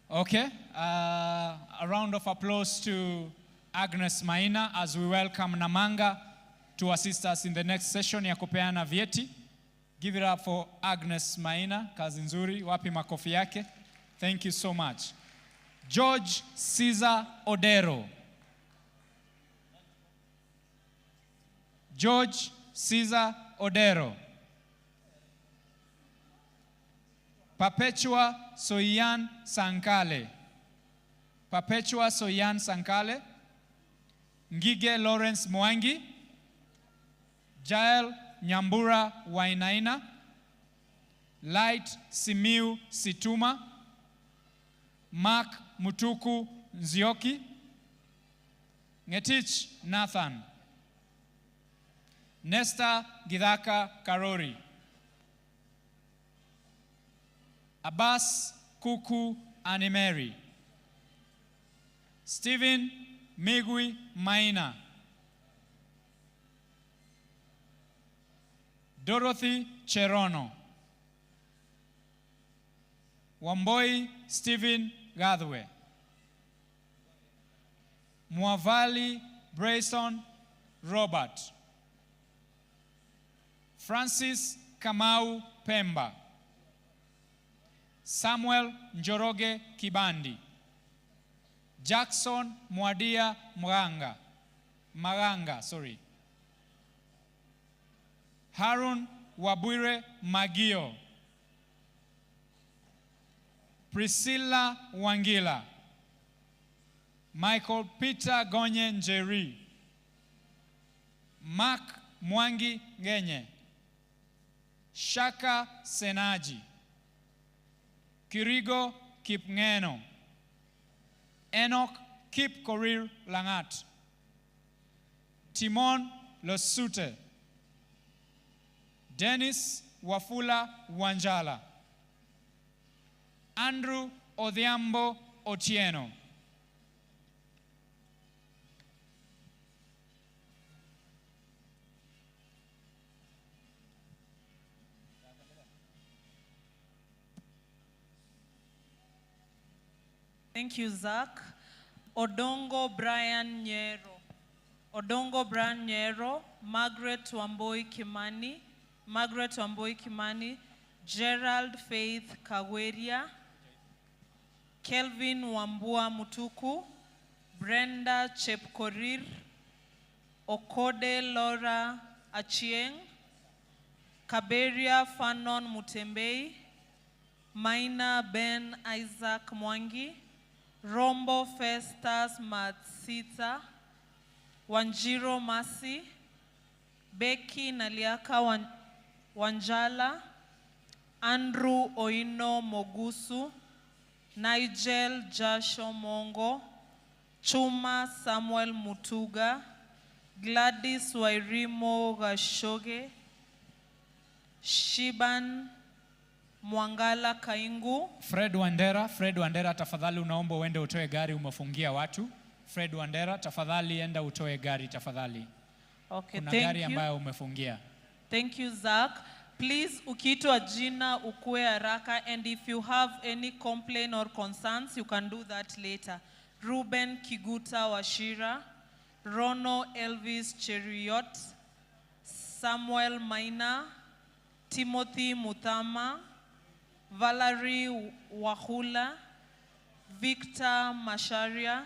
Okay, a round of applause to Agnes Maina as we welcome Namanga to assist us in the next session ya kupeana vyeti. Give it up for Agnes Maina, kazi nzuri, wapi makofi yake. Thank you so much. George Caesar Odero. George Caesar Odero. Perpetua Soyan Sankale. Perpetua Soyan Sankale. Ngige Lawrence Mwangi. Jael Nyambura Wainaina. Light Simiu Situma. Mark Mutuku Nzioki. Ngetich Nathan. Nesta Gidaka Karori. Abbas Kuku Animeri. Stephen Migui Maina. Dorothy Cherono. Wamboi Stephen Gadwe. Mwavali Brayson Robert. Francis Kamau Pemba. Samuel Njoroge Kibandi. Jackson Mwadia Maganga, sorry. Harun Wabwire Magio. Priscilla Wangila. Michael Peter Gonye Njeri. Mark Mwangi Genye. Shaka Senaji. Kirigo Kipngeno. Enoch Kipkorir Langat. Timon Losute. Dennis Wafula Wanjala. Andrew Odhiambo Otieno. Thank you, Zach. Odongo Brian Nyero. Odongo Brian Nyero, Margaret Wamboi Kimani, Gerald Faith Kaweria, Kelvin Wambua Mutuku, Brenda Chepkorir, Okode Laura Achieng, Kaberia Fanon Mutembei, Maina Ben Isaac Mwangi, Rombo Festus Matsita, Wanjiro Masi, Becky Naliaka Wanjala, Andrew Oino Mogusu, Nigel Jasho Mongo, Chuma Samuel Mutuga, Gladys Wairimo Gashoge, Shiban Mwangala Kaingu. Fred Wandera, tafadhali unaomba uende utoe gari, umefungia watu. Fred Wandera, tafadhali enda utoe gari tafadhali. Okay, kuna thank gari you. ambayo umefungia. Thank you, Zach. Please, ukiitwa jina ukue haraka, and if you have any complaint or concerns, you can do that later. Ruben Kiguta Washira, Rono Elvis Cheriot, Samuel Maina, Timothy Mutama, Valerie Wahula, Victor Masharia,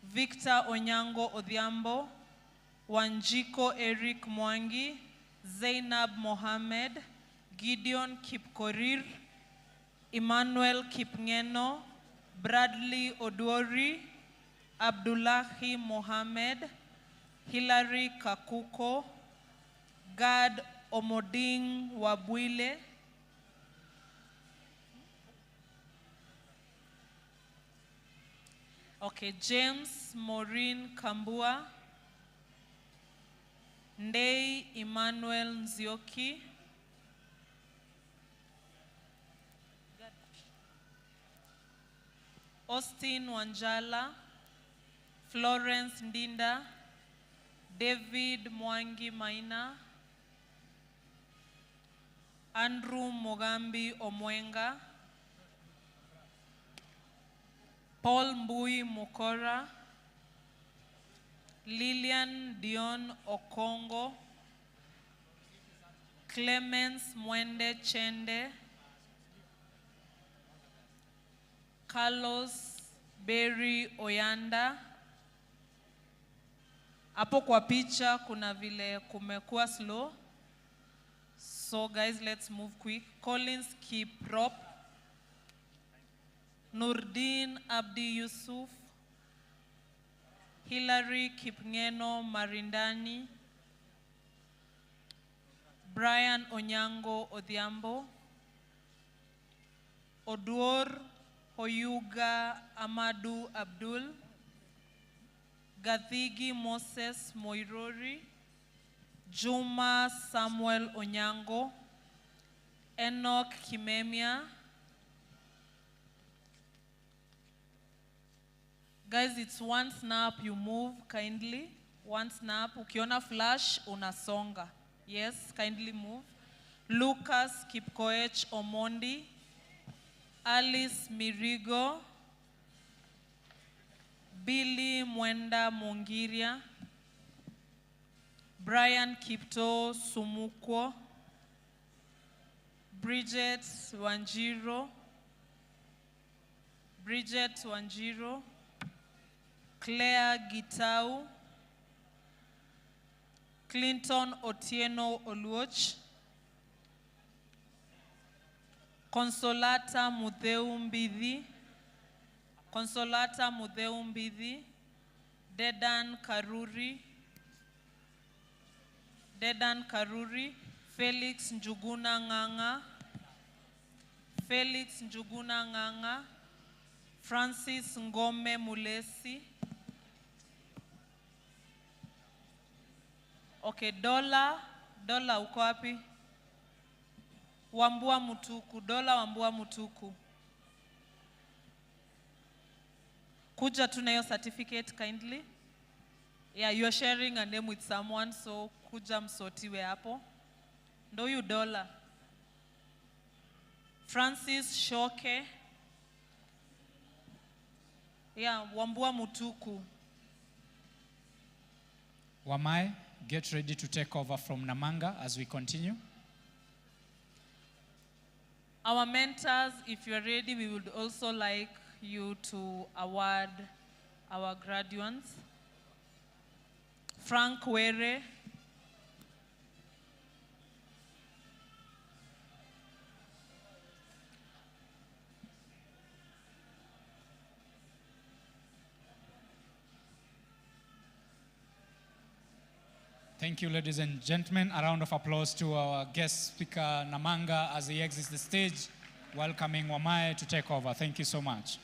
Victor Onyango Odhiambo, Wanjiko Eric Mwangi, Zainab Mohamed, Gideon Kipkorir, Emmanuel Kipngeno, Bradley Odwori, Abdullahi Mohamed, Hilary Kakuko, Gad Omoding Wabwile, okay, James Maureen Kambua, Ndei Emmanuel Nzioki, Austin Wanjala, Florence Ndinda, David Mwangi Maina, Andrew Mogambi Omwenga, Paul Mbui Mukora, Lillian Dion Okongo, Clemens Mwende Chende, Carlos Berry Oyanda. Hapo kwa picha kuna vile kumekuwa slow. So guys, let's move quick. Collins Kiprop, Nurdin Abdi Yusuf, Hilary Kipngeno Marindani, Brian Onyango Odhiambo, Oduor Oyuga Amadu Abdul, Gathigi Moses Moirori, Juma Samuel Onyango, Enoch Kimemia. Guys, it's one snap, you move kindly. One snap, ukiona flash, unasonga. Yes, kindly move. Lucas Kipkoech Omondi, Alice Mirigo, Billy Mwenda Mungiria, Brian Kipto Sumukwo, Bridget Wanjiro, Claire Gitau, Clinton Otieno Oluoch, Consolata Mutheu Mbidhi, Dedan Karuri, Felix Njuguna Nganga, Francis Ngome Mulesi. Okay, Dola uko wapi? Wambua Mutuku, Dola Wambua Mutuku. Kuja tunayo certificate kindly. Yeah, you're sharing a name with someone, so kuja msotiwe hapo. Ndo yu Dola. Francis Shoke. Yeah, Wambua Mutuku. Wamai, get ready to take over from Namanga as we continue. Our mentors, if you're ready, we would also like you to award our graduates. Frank Were. Thank you, ladies and gentlemen. A round of applause to our guest speaker, Namanga, as he exits the stage, welcoming Wamai to take over. Thank you so much.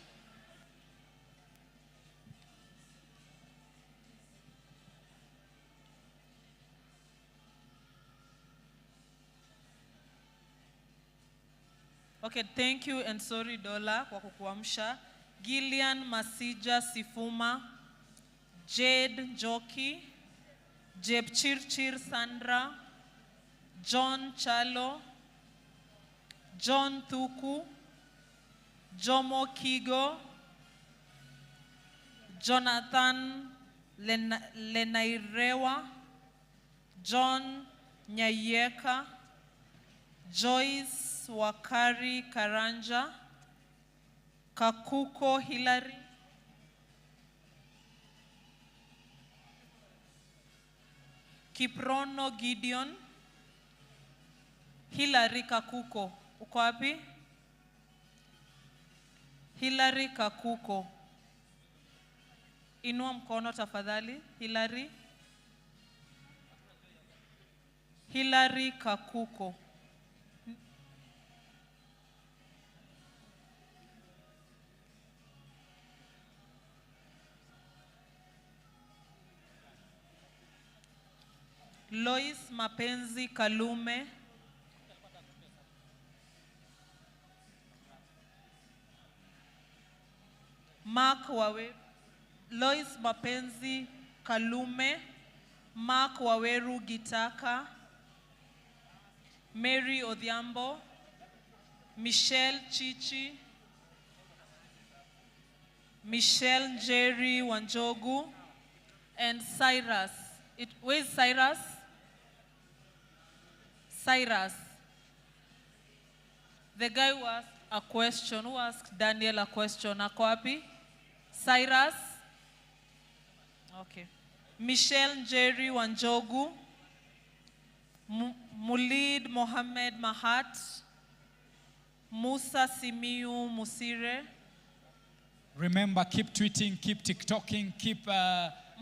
Okay, thank you and sorry Dola kwa kukuamsha. Gillian Masija Sifuma, Jade Joki, Jepchirchir Sandra, John Chalo, John Thuku, Jomo Kigo, Jonathan Lenairewa, John Nyayeka, Joyce Wakari Karanja, Kakuko Hilary, Kiprono Gideon, Hilary Kakuko. Uko wapi? Hilary Kakuko. Inua mkono tafadhali. Hilary. Hilary Kakuko. Lois Mapenzi Kalume. Mark Waweru. Lois Mapenzi Kalume. Mark Waweru Gitaka. Mary Odhiambo. Michelle Chichi. Michelle Jerry Wanjogu. And Cyrus. Where's Cyrus? Cyrus. The guy who asked a question, who asked Daniel a question, ako wapi? Cyrus? Okay. Michelle Jerry Wanjogu. Mulid Mohammed Mahat. Musa Simiu Musire. Remember, keep tweeting, keep TikToking, keep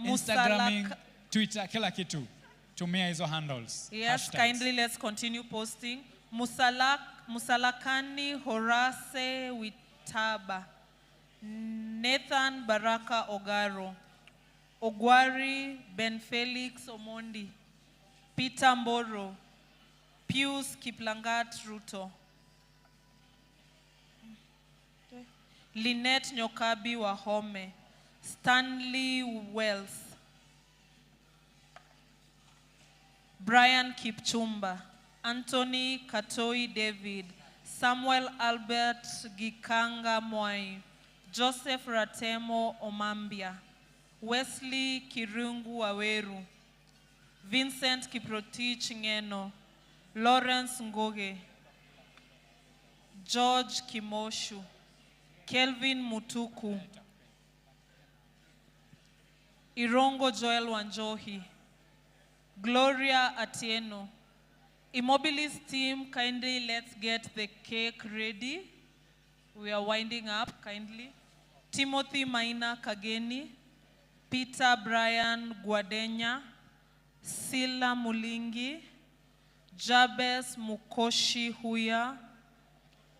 Instagramming, Twitter, kila kitu. Tumia hizo handles. Yes, hashtags. kindly let's continue posting. Musalakani Horace Witaba. Nathan Baraka Ogaro. Ogwari Ben Felix Omondi. Peter Mboro. Pius Kiplangat Ruto. Lynette Nyokabi Wahome. Stanley Wells. Brian Kipchumba. Anthony Katoi David. Samuel Albert Gikanga Mwai. Joseph Ratemo Omambia. Wesley Kirungu Waweru. Vincent Kiprotich Ngeno. Lawrence Ngoge. George Kimoshu. Kelvin Mutuku. Irongo Joel Wanjohi. Gloria Atieno. eMobilis team, kindly let's get the cake ready. We are winding up, kindly. Timothy Maina Kageni. Peter Brian Guadenya. Sila Mulingi. Jabez Mukoshi Huya.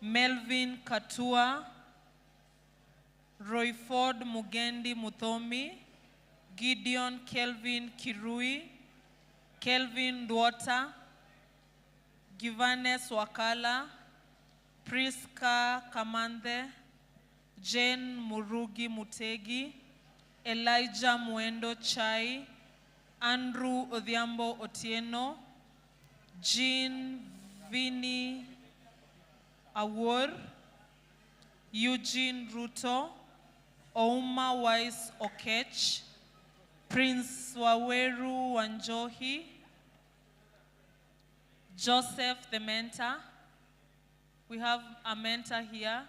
Melvin Katua. Royford Mugendi Muthomi. Gideon Kelvin Kirui. Kelvin Duota. Givanes Wakala, Priska Kamanthe, Jane Murugi Mutegi, Elijah Muendo Chai, Andrew Odhiambo Otieno, Jean Vini Awor, Eugene Ruto, Ouma Wise Okech, Prince Waweru Wanjohi, Joseph the mentor. We have a mentor here.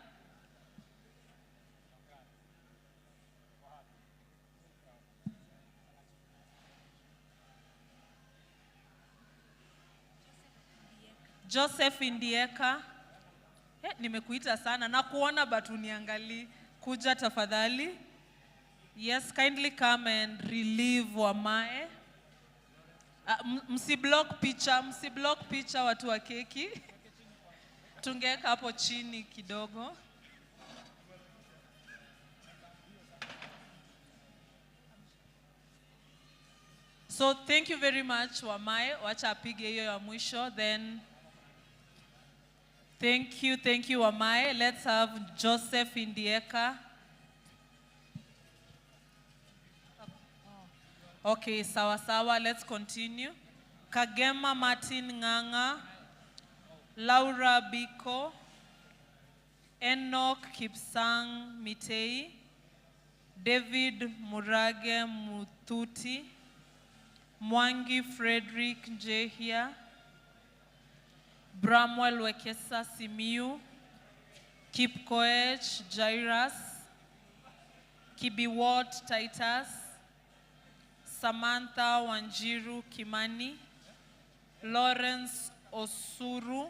Joseph Indieka. Nimekuita sana na kuona but uniangali. Kuja tafadhali. Yes, kindly come and relieve Wamae. Msiblock picha watu wa keki. Tungeka hapo chini kidogo. So thank you very much Wamae. Wacha apige hiyo ya mwisho. Then thank you Wamae. Let's have Joseph Indieka. Okay, sawa, let's continue. Kagema Martin Nganga, Laura Biko, Enoch Kipsang Mitei, David Murage Mututi, Mwangi Frederick Njehia, Bramwell Wekesa Simiu, Kipkoech Jairus, Kibiwot Titus, Samantha Wanjiru Kimani, Lawrence Osuru,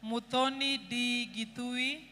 Muthoni D. Githui,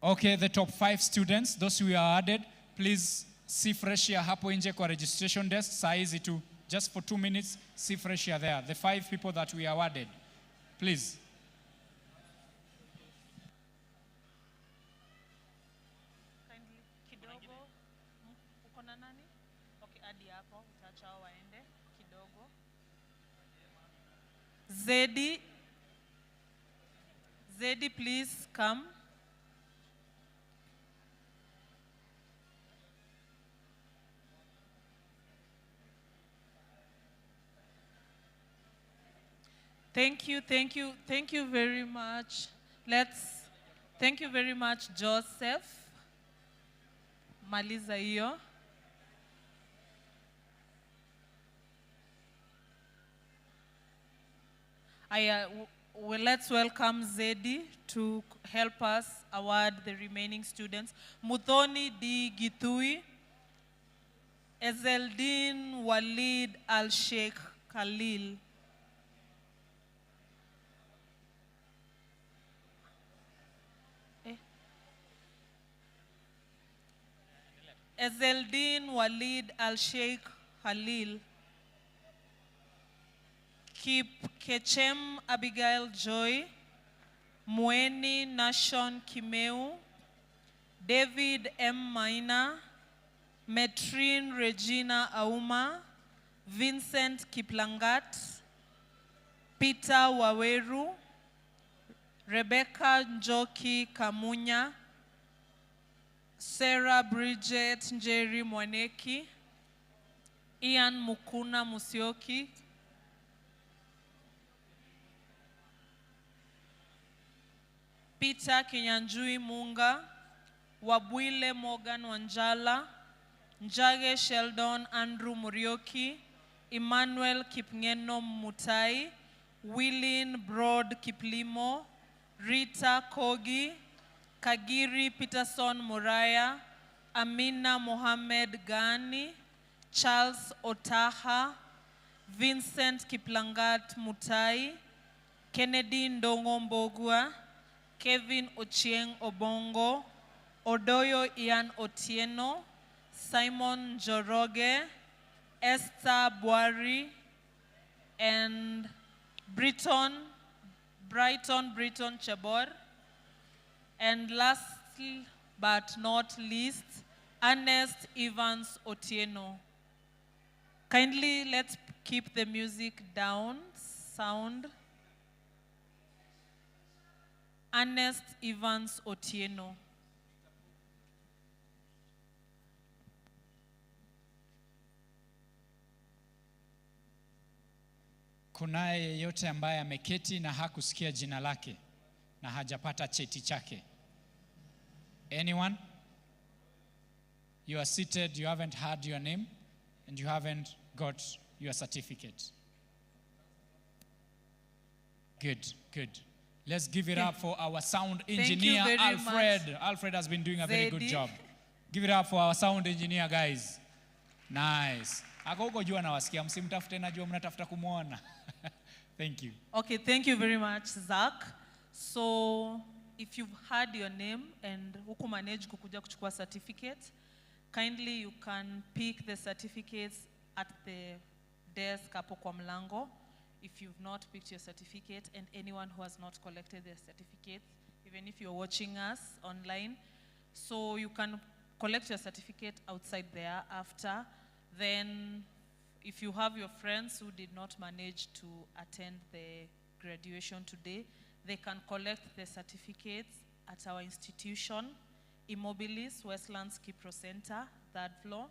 Okay, the top 5 students, those who are added, please see freshia hapo nje kwa registration desk. Saa hizi tu, just for 2 minutes, see freshia there. The 5 people that we awarded, please. Kidogo. Uko na nani? Okay, hadi hapo utaacha hao waende kidogo. Zedi, please come. Thank you very much. Thank you very much, Joseph. Maliza hiyo. Well, let's welcome Zedi to help us award the remaining students. Muthoni D. Githui, Ezeldin Walid Al-Sheikh Khalil. Ezeldin Walid Al-Sheikh Khalil. Kechem Abigail Joy, Mueni Nashon Kimeu, David M. Maina, Metrine Regina Auma, Vincent Kiplangat, Peter Waweru, Rebecca Njoki Kamunya, Sarah Bridget Njeri Mwaneki, Ian Mukuna Musioki, Peter Kinyanjui Munga, Wabwile Morgan Wanjala, Njage Sheldon Andrew Murioki, Emmanuel Kipngeno Mutai, Willin Broad Kiplimo, Rita Kogi, Kagiri Peterson Muraya, Amina Mohamed Gani, Charles Otaha, Vincent Kiplangat Mutai, Kennedy Ndongo Mbogua, Kevin Ochieng Obongo, Odoyo Ian Otieno, Simon Joroge, Esther Boari, and Brighton Chabor. And lastly but not least, Ernest Evans Otieno. Kindly let's keep the music down, sound. Ernest Evans Otieno. Kunaye yeyote ambaye ameketi na hakusikia jina lake na hajapata cheti chake? Anyone? You are seated, you haven't heard your name, and you haven't got your certificate. Good, good. Let's give it up for our sound engineer, Alfred. Much. Alfred has been doing a very good Zedi. job. Give it up for our sound engineer, guys. Nice. Ako huko jua nawasikia, msimtafute najua mnatafuta kumuona. Thank you. Okay, thank you very much, Zach. So, if you've heard your name and huku manage kukuja kuchukua certificate, kindly you can pick the certificates at the desk hapo kwa mlango. If you've not picked your certificate, and anyone who has not collected their certificate, even if you're watching us online, so you can collect your certificate outside there after. Then, if you have your friends who did not manage to attend the graduation today, they can collect the certificates at our institution, eMobilis, Westlands Kipro Center, 3rd floor,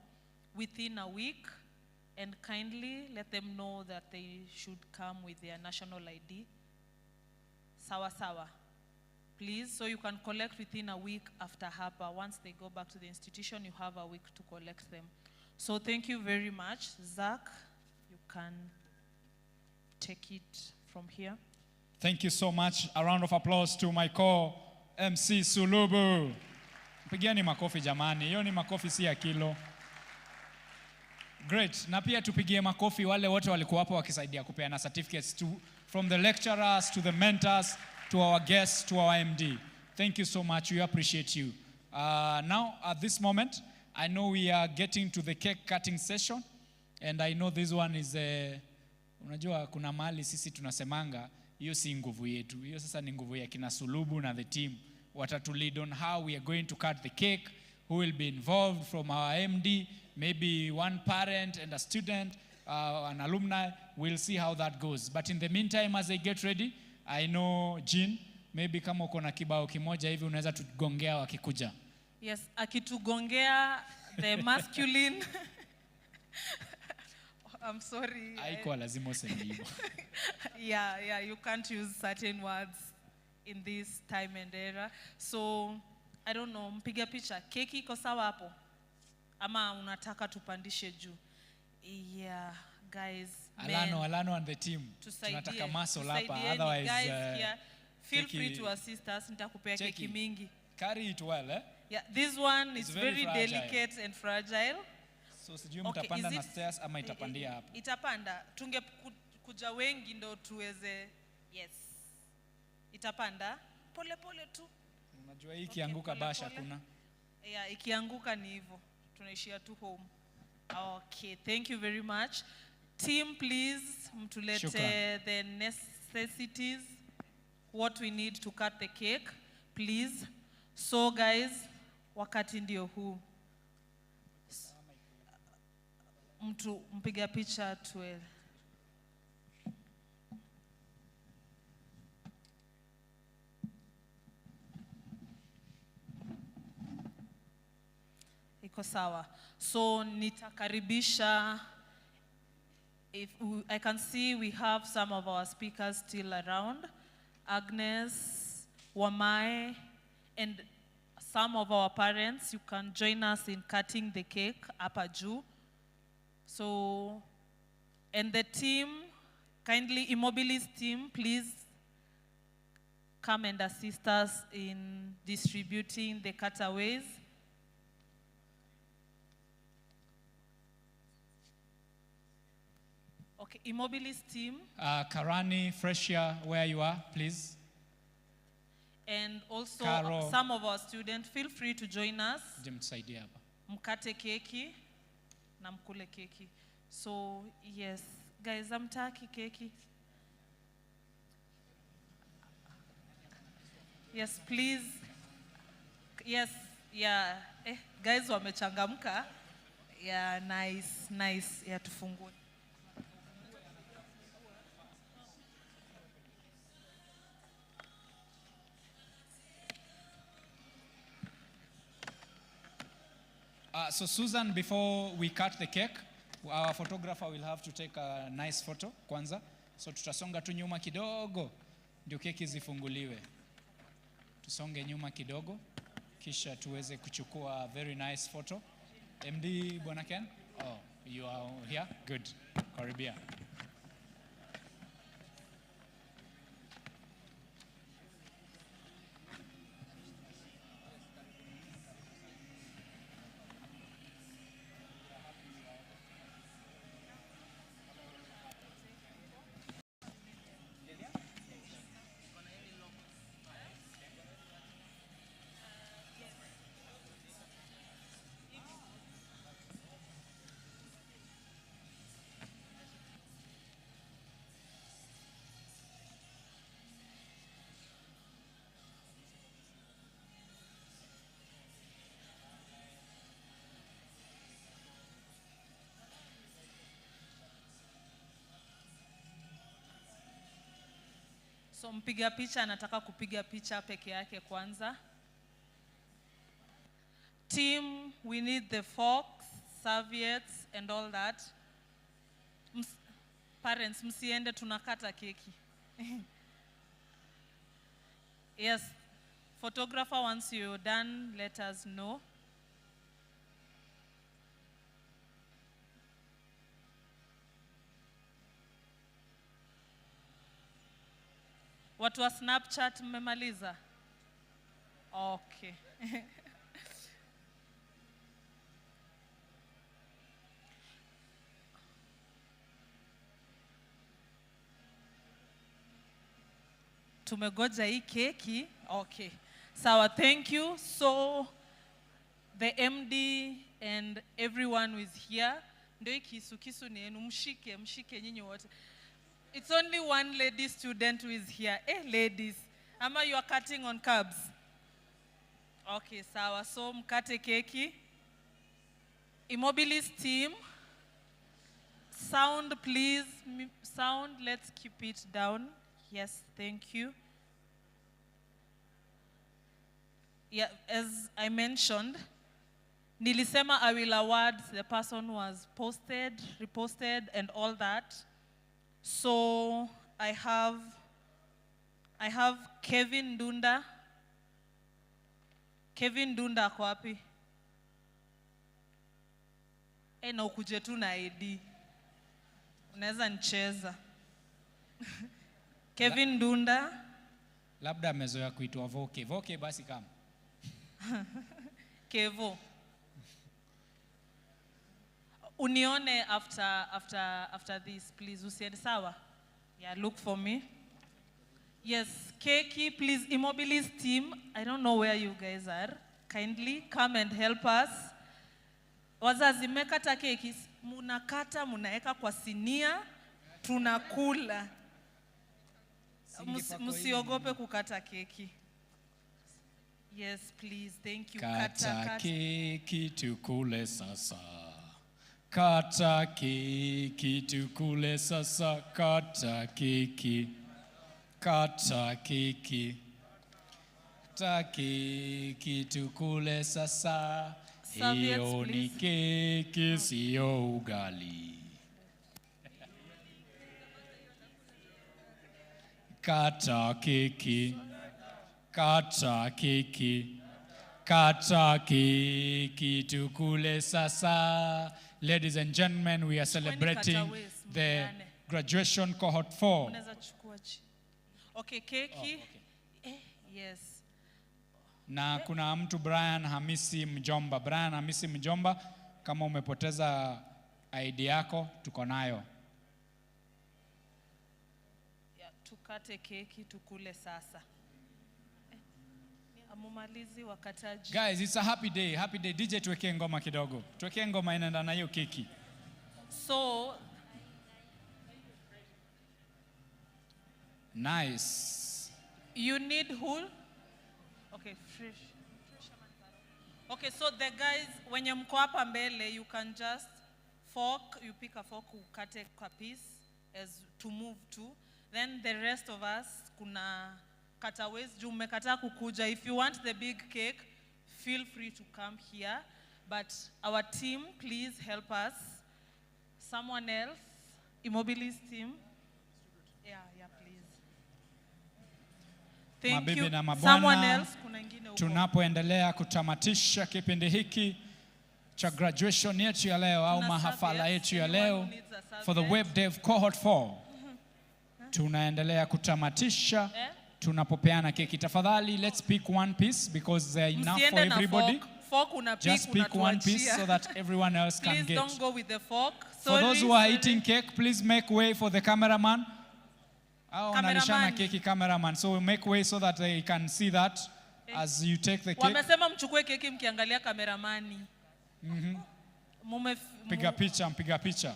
within a week. And kindly let them know that they should come with their national ID. Sawa sawa. Please, so you can collect within a week after Hapa. Once they go back to the institution, you have a week to collect them. So thank you very much. Zach, you can take it from here. Thank you so much. A round of applause to my co-MC Sulubu. Pigiani makofi jamani. Hiyo ni makofi si ya kilo. Great. Na pia tupigie makofi wale wote walikuwa hapo wakisaidia kupeana certificates from the lecturers to the mentors to our guests to our MD. Thank you so much. We appreciate you. Now at this moment, I know we are getting to the cake cutting session, and I know this one is unajua kuna mahali sisi tunasemanga hiyo si nguvu yetu. Hiyo sasa ni nguvu ya kina Sulubu na the team. Watatu lead on how we are going to cut the cake, who will be involved from our MD, maybe one parent and a student, an alumni. We'll see how that goes. But in the meantime, as they get ready, I know Jean, maybe kama uko na kibao kimoja hivi unaweza tugongea wakikuja. Yes, akitugongea the masculine. I'm sorry. Haikuwa lazima useme hivyo. Yeah, you can't use certain words in this time and era. So, I don't know, mpiga picha, keki iko sawa hapo? Ama unataka tupandishe juu? Yeah, guys. Alano and the team. Tunataka muscle hapa, otherwise guys, yeah, feel free to assist us. Nitakupea keki mingi. Carry it well, eh? Yeah, this one is very fragile. delicate and fragile. So sijui mtapanda na stairs ama itapandia hapa. Itapanda. Kuja wengi ndo tuweze. Yes. Itapanda. Pole pole tu. Unajua hii ikianguka basha kuna. Yeah, ikianguka ni hivyo. Tunaishia tu home. Okay, thank you very much. Team, please, mtulete the necessities, what we need to cut the cake, please. So guys, wakati ndio huu. Mtu mpiga picha tuwe. Iko sawa. So nitakaribisha, I can see we have some of our speakers still around. Agnes, Wamai, and some of our parents. You can join us in cutting the cake hapa juu. So, and the team, kindly eMobilis team, please come and assist us in distributing the cutaways. Okay, eMobilis team. Karani, Freshia, where you are, please. And also Karo. some of our students, feel free to join us. Jimsaidia hapa. Mkate keki na mkule keki. So yes, guys, amtaki keki. Yes, please. Yes, yeah. Guys wamechangamka. Yeah, nice. Yeah, tufungue. So Susan, before we cut the cake, our photographer will have to take a nice photo kwanza. So tutasonga tu nyuma kidogo ndio keki zifunguliwe. Tusonge nyuma kidogo kisha tuweze kuchukua very nice photo. MD Bwana Ken? Oh, you are here? Good. Karibia. So mpiga picha anataka kupiga picha peke yake kwanza. Team, we need the forks, serviettes and all that. Parents, msiende tunakata keki. Yes, photographer, once you're done, let us know. Watu wa Snapchat mmemaliza? Okay. Tumegoja hii keki. Okay. Sawa, thank you. So the MD and everyone who is here, ndio hii kisu ni yenu, mshike nyinyi wote. It's only one lady student who is here. Ladies, ama you are cutting on carbs? Okay, sawa. So mkate keki. eMobilis team, sound please. Sound, let's keep it down. Yes, thank you. Yeah, as I mentioned, nilisema I will award the person who has posted, reposted, and all that. So I have Kevin Dunda. Kevin Dunda ako wapi? Na ukuje tu na ID. Unaweza nicheza. Kevin Dunda. Labda amezoea kuitwa Voke. Voke basi kama. Kevo. Unione after this, please. Usiende sawa? Yeah, look for me. Yes, Keki, please, eMobilis team. I don't know where you guys are. Kindly come and help us. Wazazi, mmekata keki. Munakata, munaeka kwa sinia. Tunakula. Musiogope kukata keki. Yes, please. Thank you. Kata keki tukule sasa. Kata keki tukule sasa. Kata keki. Kata keki. Kata keki tukule sasa. Hiyo ni keki sio ugali. Kata keki. Kata keki. Kata keki tukule sasa. Ladies and gentlemen, we are celebrating the graduation cohort 4. Okay, keki. Yes. Na kuna mtu Brian Hamisi Mjomba. Brian Hamisi Mjomba, kama umepoteza ID yako, tuko nayo. tukate keki tukule sasa. Amumalizi wakataji. Guys, it's a happy day. Happy day. DJ tuwekee ngoma kidogo. Tuwekee ngoma inaenda na hiyo keki. So nice. You need who? Okay, fresh. Okay, so the guys, wenye mko hapa mbele, you can just fork, you pick a fork, ukate a piece as to move to. Then the rest of us, kuna cutaways, juu mmekataa kukuja. If you want the big cake, feel free to come here. But our team, please help us. Someone else, eMobilis team. Yeah, please. Thank Mabibi you. na mabwana, Someone else, kuna ingine huko. Tunapoendelea kutamatisha kipindi hiki cha graduation yetu ya leo au mahafala yetu ya leo for the web dev cohort 4. Tunaendelea kutamatisha tunapopeana keki. Tafadhali, let's pick one piece because there are enough for everybody. Fork una pick, just pick one piece so that everyone else can get. Please don't go with the fork. For those who are eating cake, please make way for the cameraman. Unalishana keki cameraman. So make way so that they can see that as you take the cake. Wamesema mchukue keki mkiangalia kameramani. Piga picha.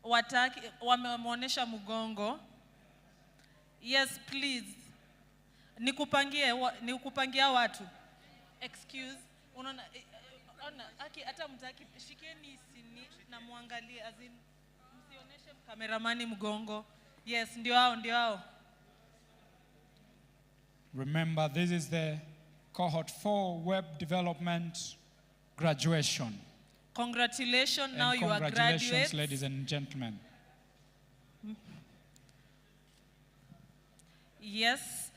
Wataki wameonyesha mgongo. Yes, please. Nikupangia watu. Excuse. Unaona hata mtaki shikeni sini na muangalie azin msionyeshe kameramani mgongo. Yes, ndio hao. Remember, this is the cohort 4 web development graduation. Congratulations, now you are graduates. Congratulations, ladies and gentlemen. Yes,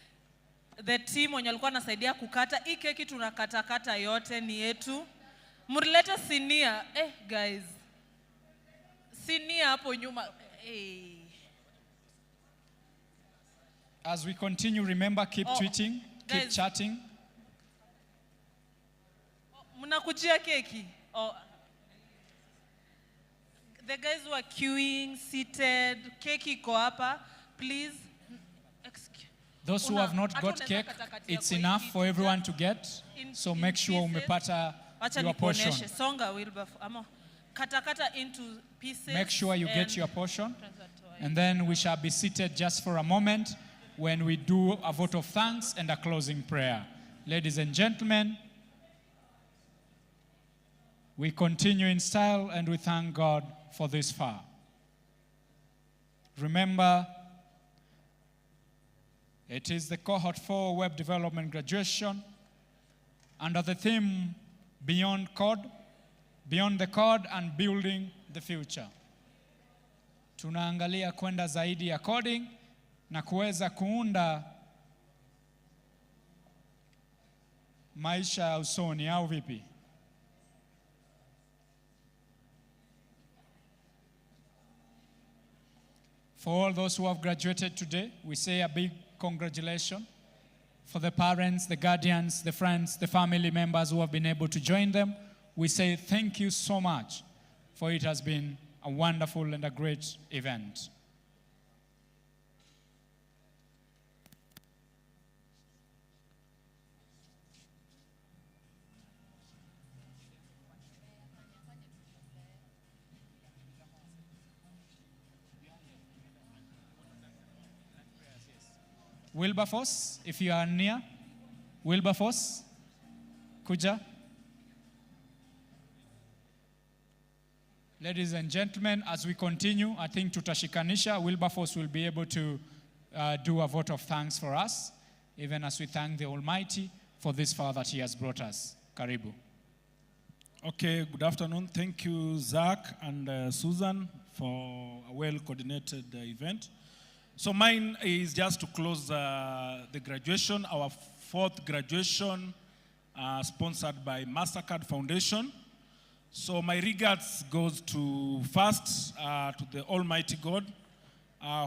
the team wenye walikuwa nasaidia kukata hii keki, tunakata yote ni yetu. Mlileta sinia, guys. Sinia hapo nyuma. As we continue, remember, keep tweeting, keep guys, chatting. Mnakujia keki? The guys who are queuing, seated, keki iko hapa, please. Those who have not got cake, it's enough for everyone to get. So make sure umepata your portion. Songa kata into pieces. Make sure you get your portion. And then we shall be seated just for a moment when we do a vote of thanks and a closing prayer. Ladies and gentlemen, we continue in style and we thank God for this far. Remember, it is the cohort 4 web development graduation under the theme Beyond the Code and Building the Future. Tunaangalia kwenda zaidi ya coding na kuweza kuunda maisha ya usoni au vipi? For all those who have graduated today, we say a big congratulations. For the parents, the guardians, the friends, the family members who have been able to join them, we say thank you so much, for it has been a wonderful and a great event. Wilberforce, if you are near. Wilberforce, kuja. Ladies and gentlemen, as we continue, I think tutashikanisha. Wilberforce will be able to do a vote of thanks for us, even as we thank the Almighty for this far that He has brought us. Karibu. Okay, good afternoon. Thank you, Zach and Susan, for a well-coordinated event. So mine is just to close the graduation, our 4th graduation, sponsored by MasterCard Foundation. So my regards goes to first to the Almighty God,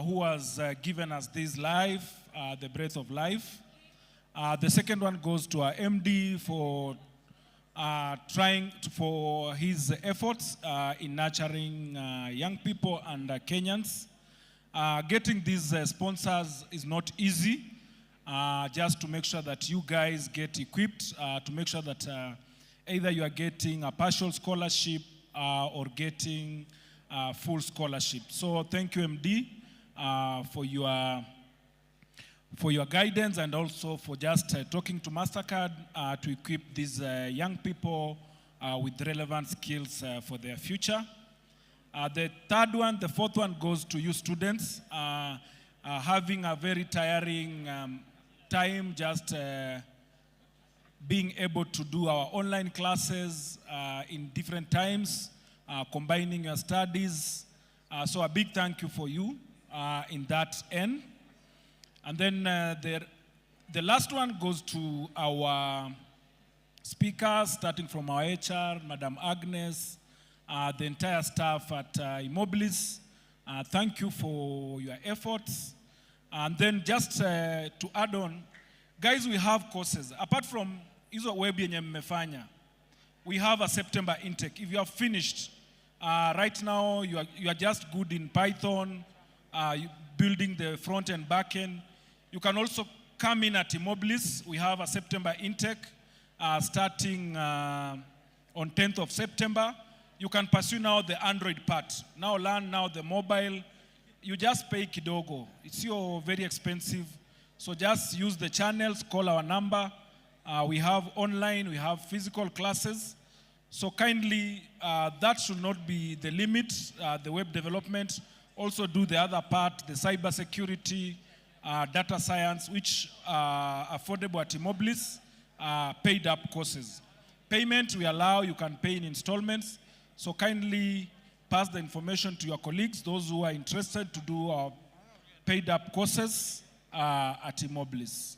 who has given us this life, the breath of life. The second one goes to our MD for for his efforts in nurturing young people and Kenyans. Getting these sponsors is not easy, just to make sure that you guys get equipped, to make sure that either you are getting a partial scholarship or getting full scholarship. So thank you, MD, for your guidance and also for just talking to MasterCard to equip these young people with relevant skills for their future. The third one, the fourth one goes to you students, having a very tiring time just being able to do our online classes in different times, combining your studies. So a big thank you for you in that end. And then the last one goes to our speakers, starting from our HR, Madam Agnes, the entire staff at eMobilis. Thank you for your efforts. And then just to add on, guys, we have courses. Apart from hizo web yenye mmefanya, we have a September intake. If you have finished, right now you are just good in Python, building the front and back end, you can also come in at eMobilis. We have a September intake starting on 10th of September. You can pursue now the Android part. Now learn now the mobile. You just pay kidogo. It's very expensive. So just use the channels, call our number. We have online, we have physical classes. So kindly, that should not be the limit, the web development. Also do the other part, the cyber security, data science, which are affordable at eMobilis, paid up courses. Payment we allow, you can pay in installments. So kindly pass the information to your colleagues, those who are interested to do our paid up courses at eMobilis.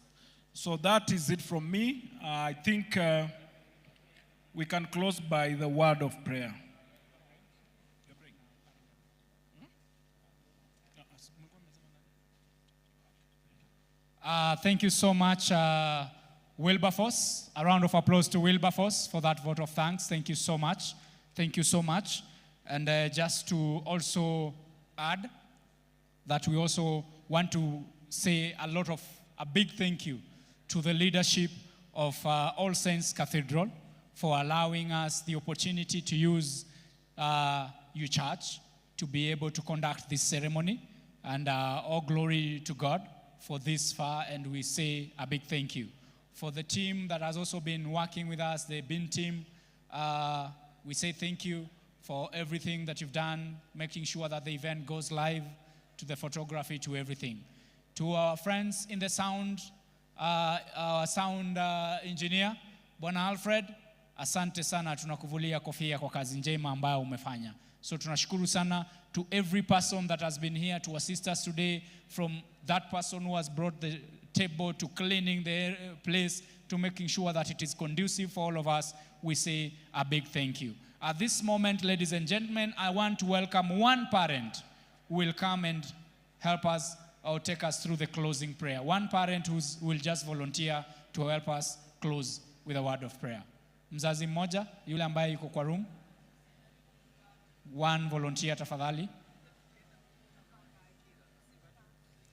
So that is it from me. I think we can close by the word of prayer. Thank you so much, Wilberforce. A round of applause to Wilberforce for that vote of thanks. Thank you so much. Thank you so much. And just to also add that we also want to say a big thank you to the leadership of All Saints Cathedral for allowing us the opportunity to use your church to be able to conduct this ceremony. And all glory to God for this far, and we say a big thank you. For the team that has also been working with us, the BIN team, we say thank you for everything that you've done, making sure that the event goes live, to the photography, to everything. To our friends in the sound, our sound engineer, Bwana Alfred, asante sana, tunakuvulia kofia kwa kazi njema ambayo umefanya. So tunashukuru sana to every person that has been here to assist us today, from that person who has brought the table to cleaning the place to making sure that it is conducive for all of us. We say a big thank you. At this moment, ladies and gentlemen, I want to welcome one parent who will come and help us or take us through the closing prayer. One parent who will just volunteer to help us close with a word of prayer. Mzazi mmoja, yule ambaye yuko kwa room. One volunteer tafadhali.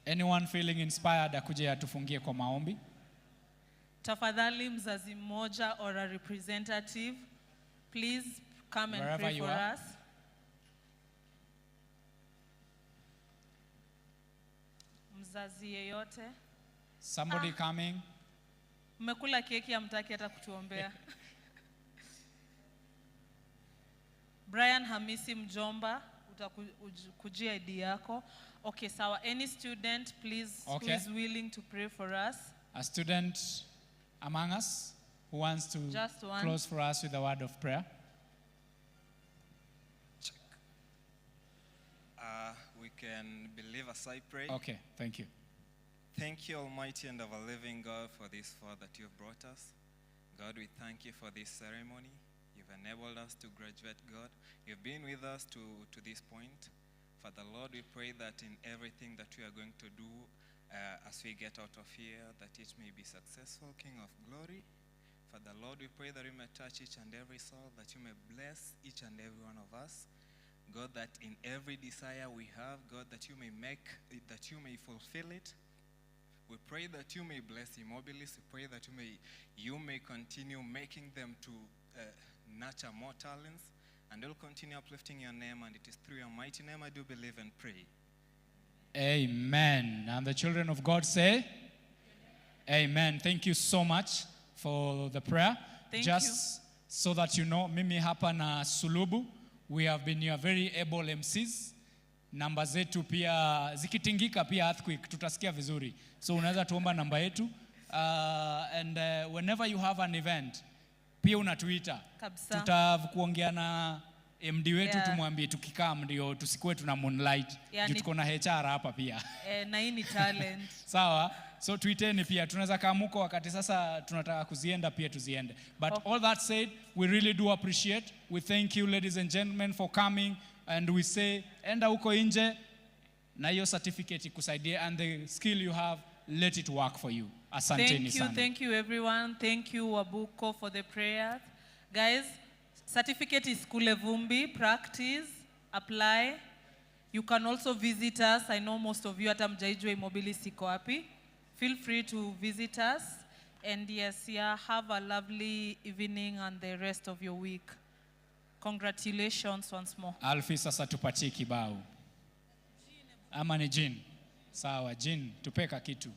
Anyone feeling inspired akuje atufungie kwa maombi. Tafadhali mzazi mmoja or a representative, please come and Wherever pray you for are. us. Mzazi yeyote. Somebody coming. Mmekula keki hamtaki hata kutuombea. Brian Hamisi mjomba, utakujia ID yako. Okay, sawa. Any student, please, Okay. who is willing to pray for us? A student among us who wants to Just one. close for us with a word of prayer. We can believe as I pray. Okay, thank you. Thank you, Almighty and ever living God, for this far that you've brought us. God, we thank you for this ceremony. You've enabled us to graduate, God. You've been with us to this point. Father, Lord, we pray that in everything that we are going to do as we get out of here, that it may be successful, King of glory. Father, Lord, we pray that you may touch each and every soul, that you may bless each and every one of us. God, that in every desire we have, God, that you may fulfill it. We pray that you may bless eMobilis. We pray that you may continue making them to nurture more talents, and we'll continue uplifting your name, and it is through your mighty name I do believe and pray. Amen. And the children of God say, Amen. Thank you so much for the prayer. Thank Just you. so that you know, mimi hapa na Sulubu, we have been your very able MCs. Namba zetu pia zikitingika pia earthquake tutasikia vizuri. So unaweza tuomba namba yetu. And whenever you have an event, pia unatuita. Kabisa. Tutakuongea na MD wetu tumwambie tukikaa ndio tusikuwe tuna moonlight. Yani, tuko na HR hapa pia. Na hii ni talent. Sawa. So tuiteni pia. Tunaweza kaamuko wakati sasa tunataka kuzienda pia tuziende. But all that said, we really do appreciate. We thank you ladies and gentlemen for coming, and we say enda huko nje na hiyo certificate ikusaidie, and the skill you have, let it work for you. Asanteni sana. Thank you everyone. Thank you Wabuko for the prayers. Guys, certificate is Kule Vumbi, practice, apply. You can also visit us. I know most of you hata mjaijua eMobilis iko wapi. Feel free to visit us. And yes, have a lovely evening and the rest of your week. Congratulations once more. Alfi, sasa tupatie kibao. Ama ni Jean? Sawa, Jean, tupeka kitu.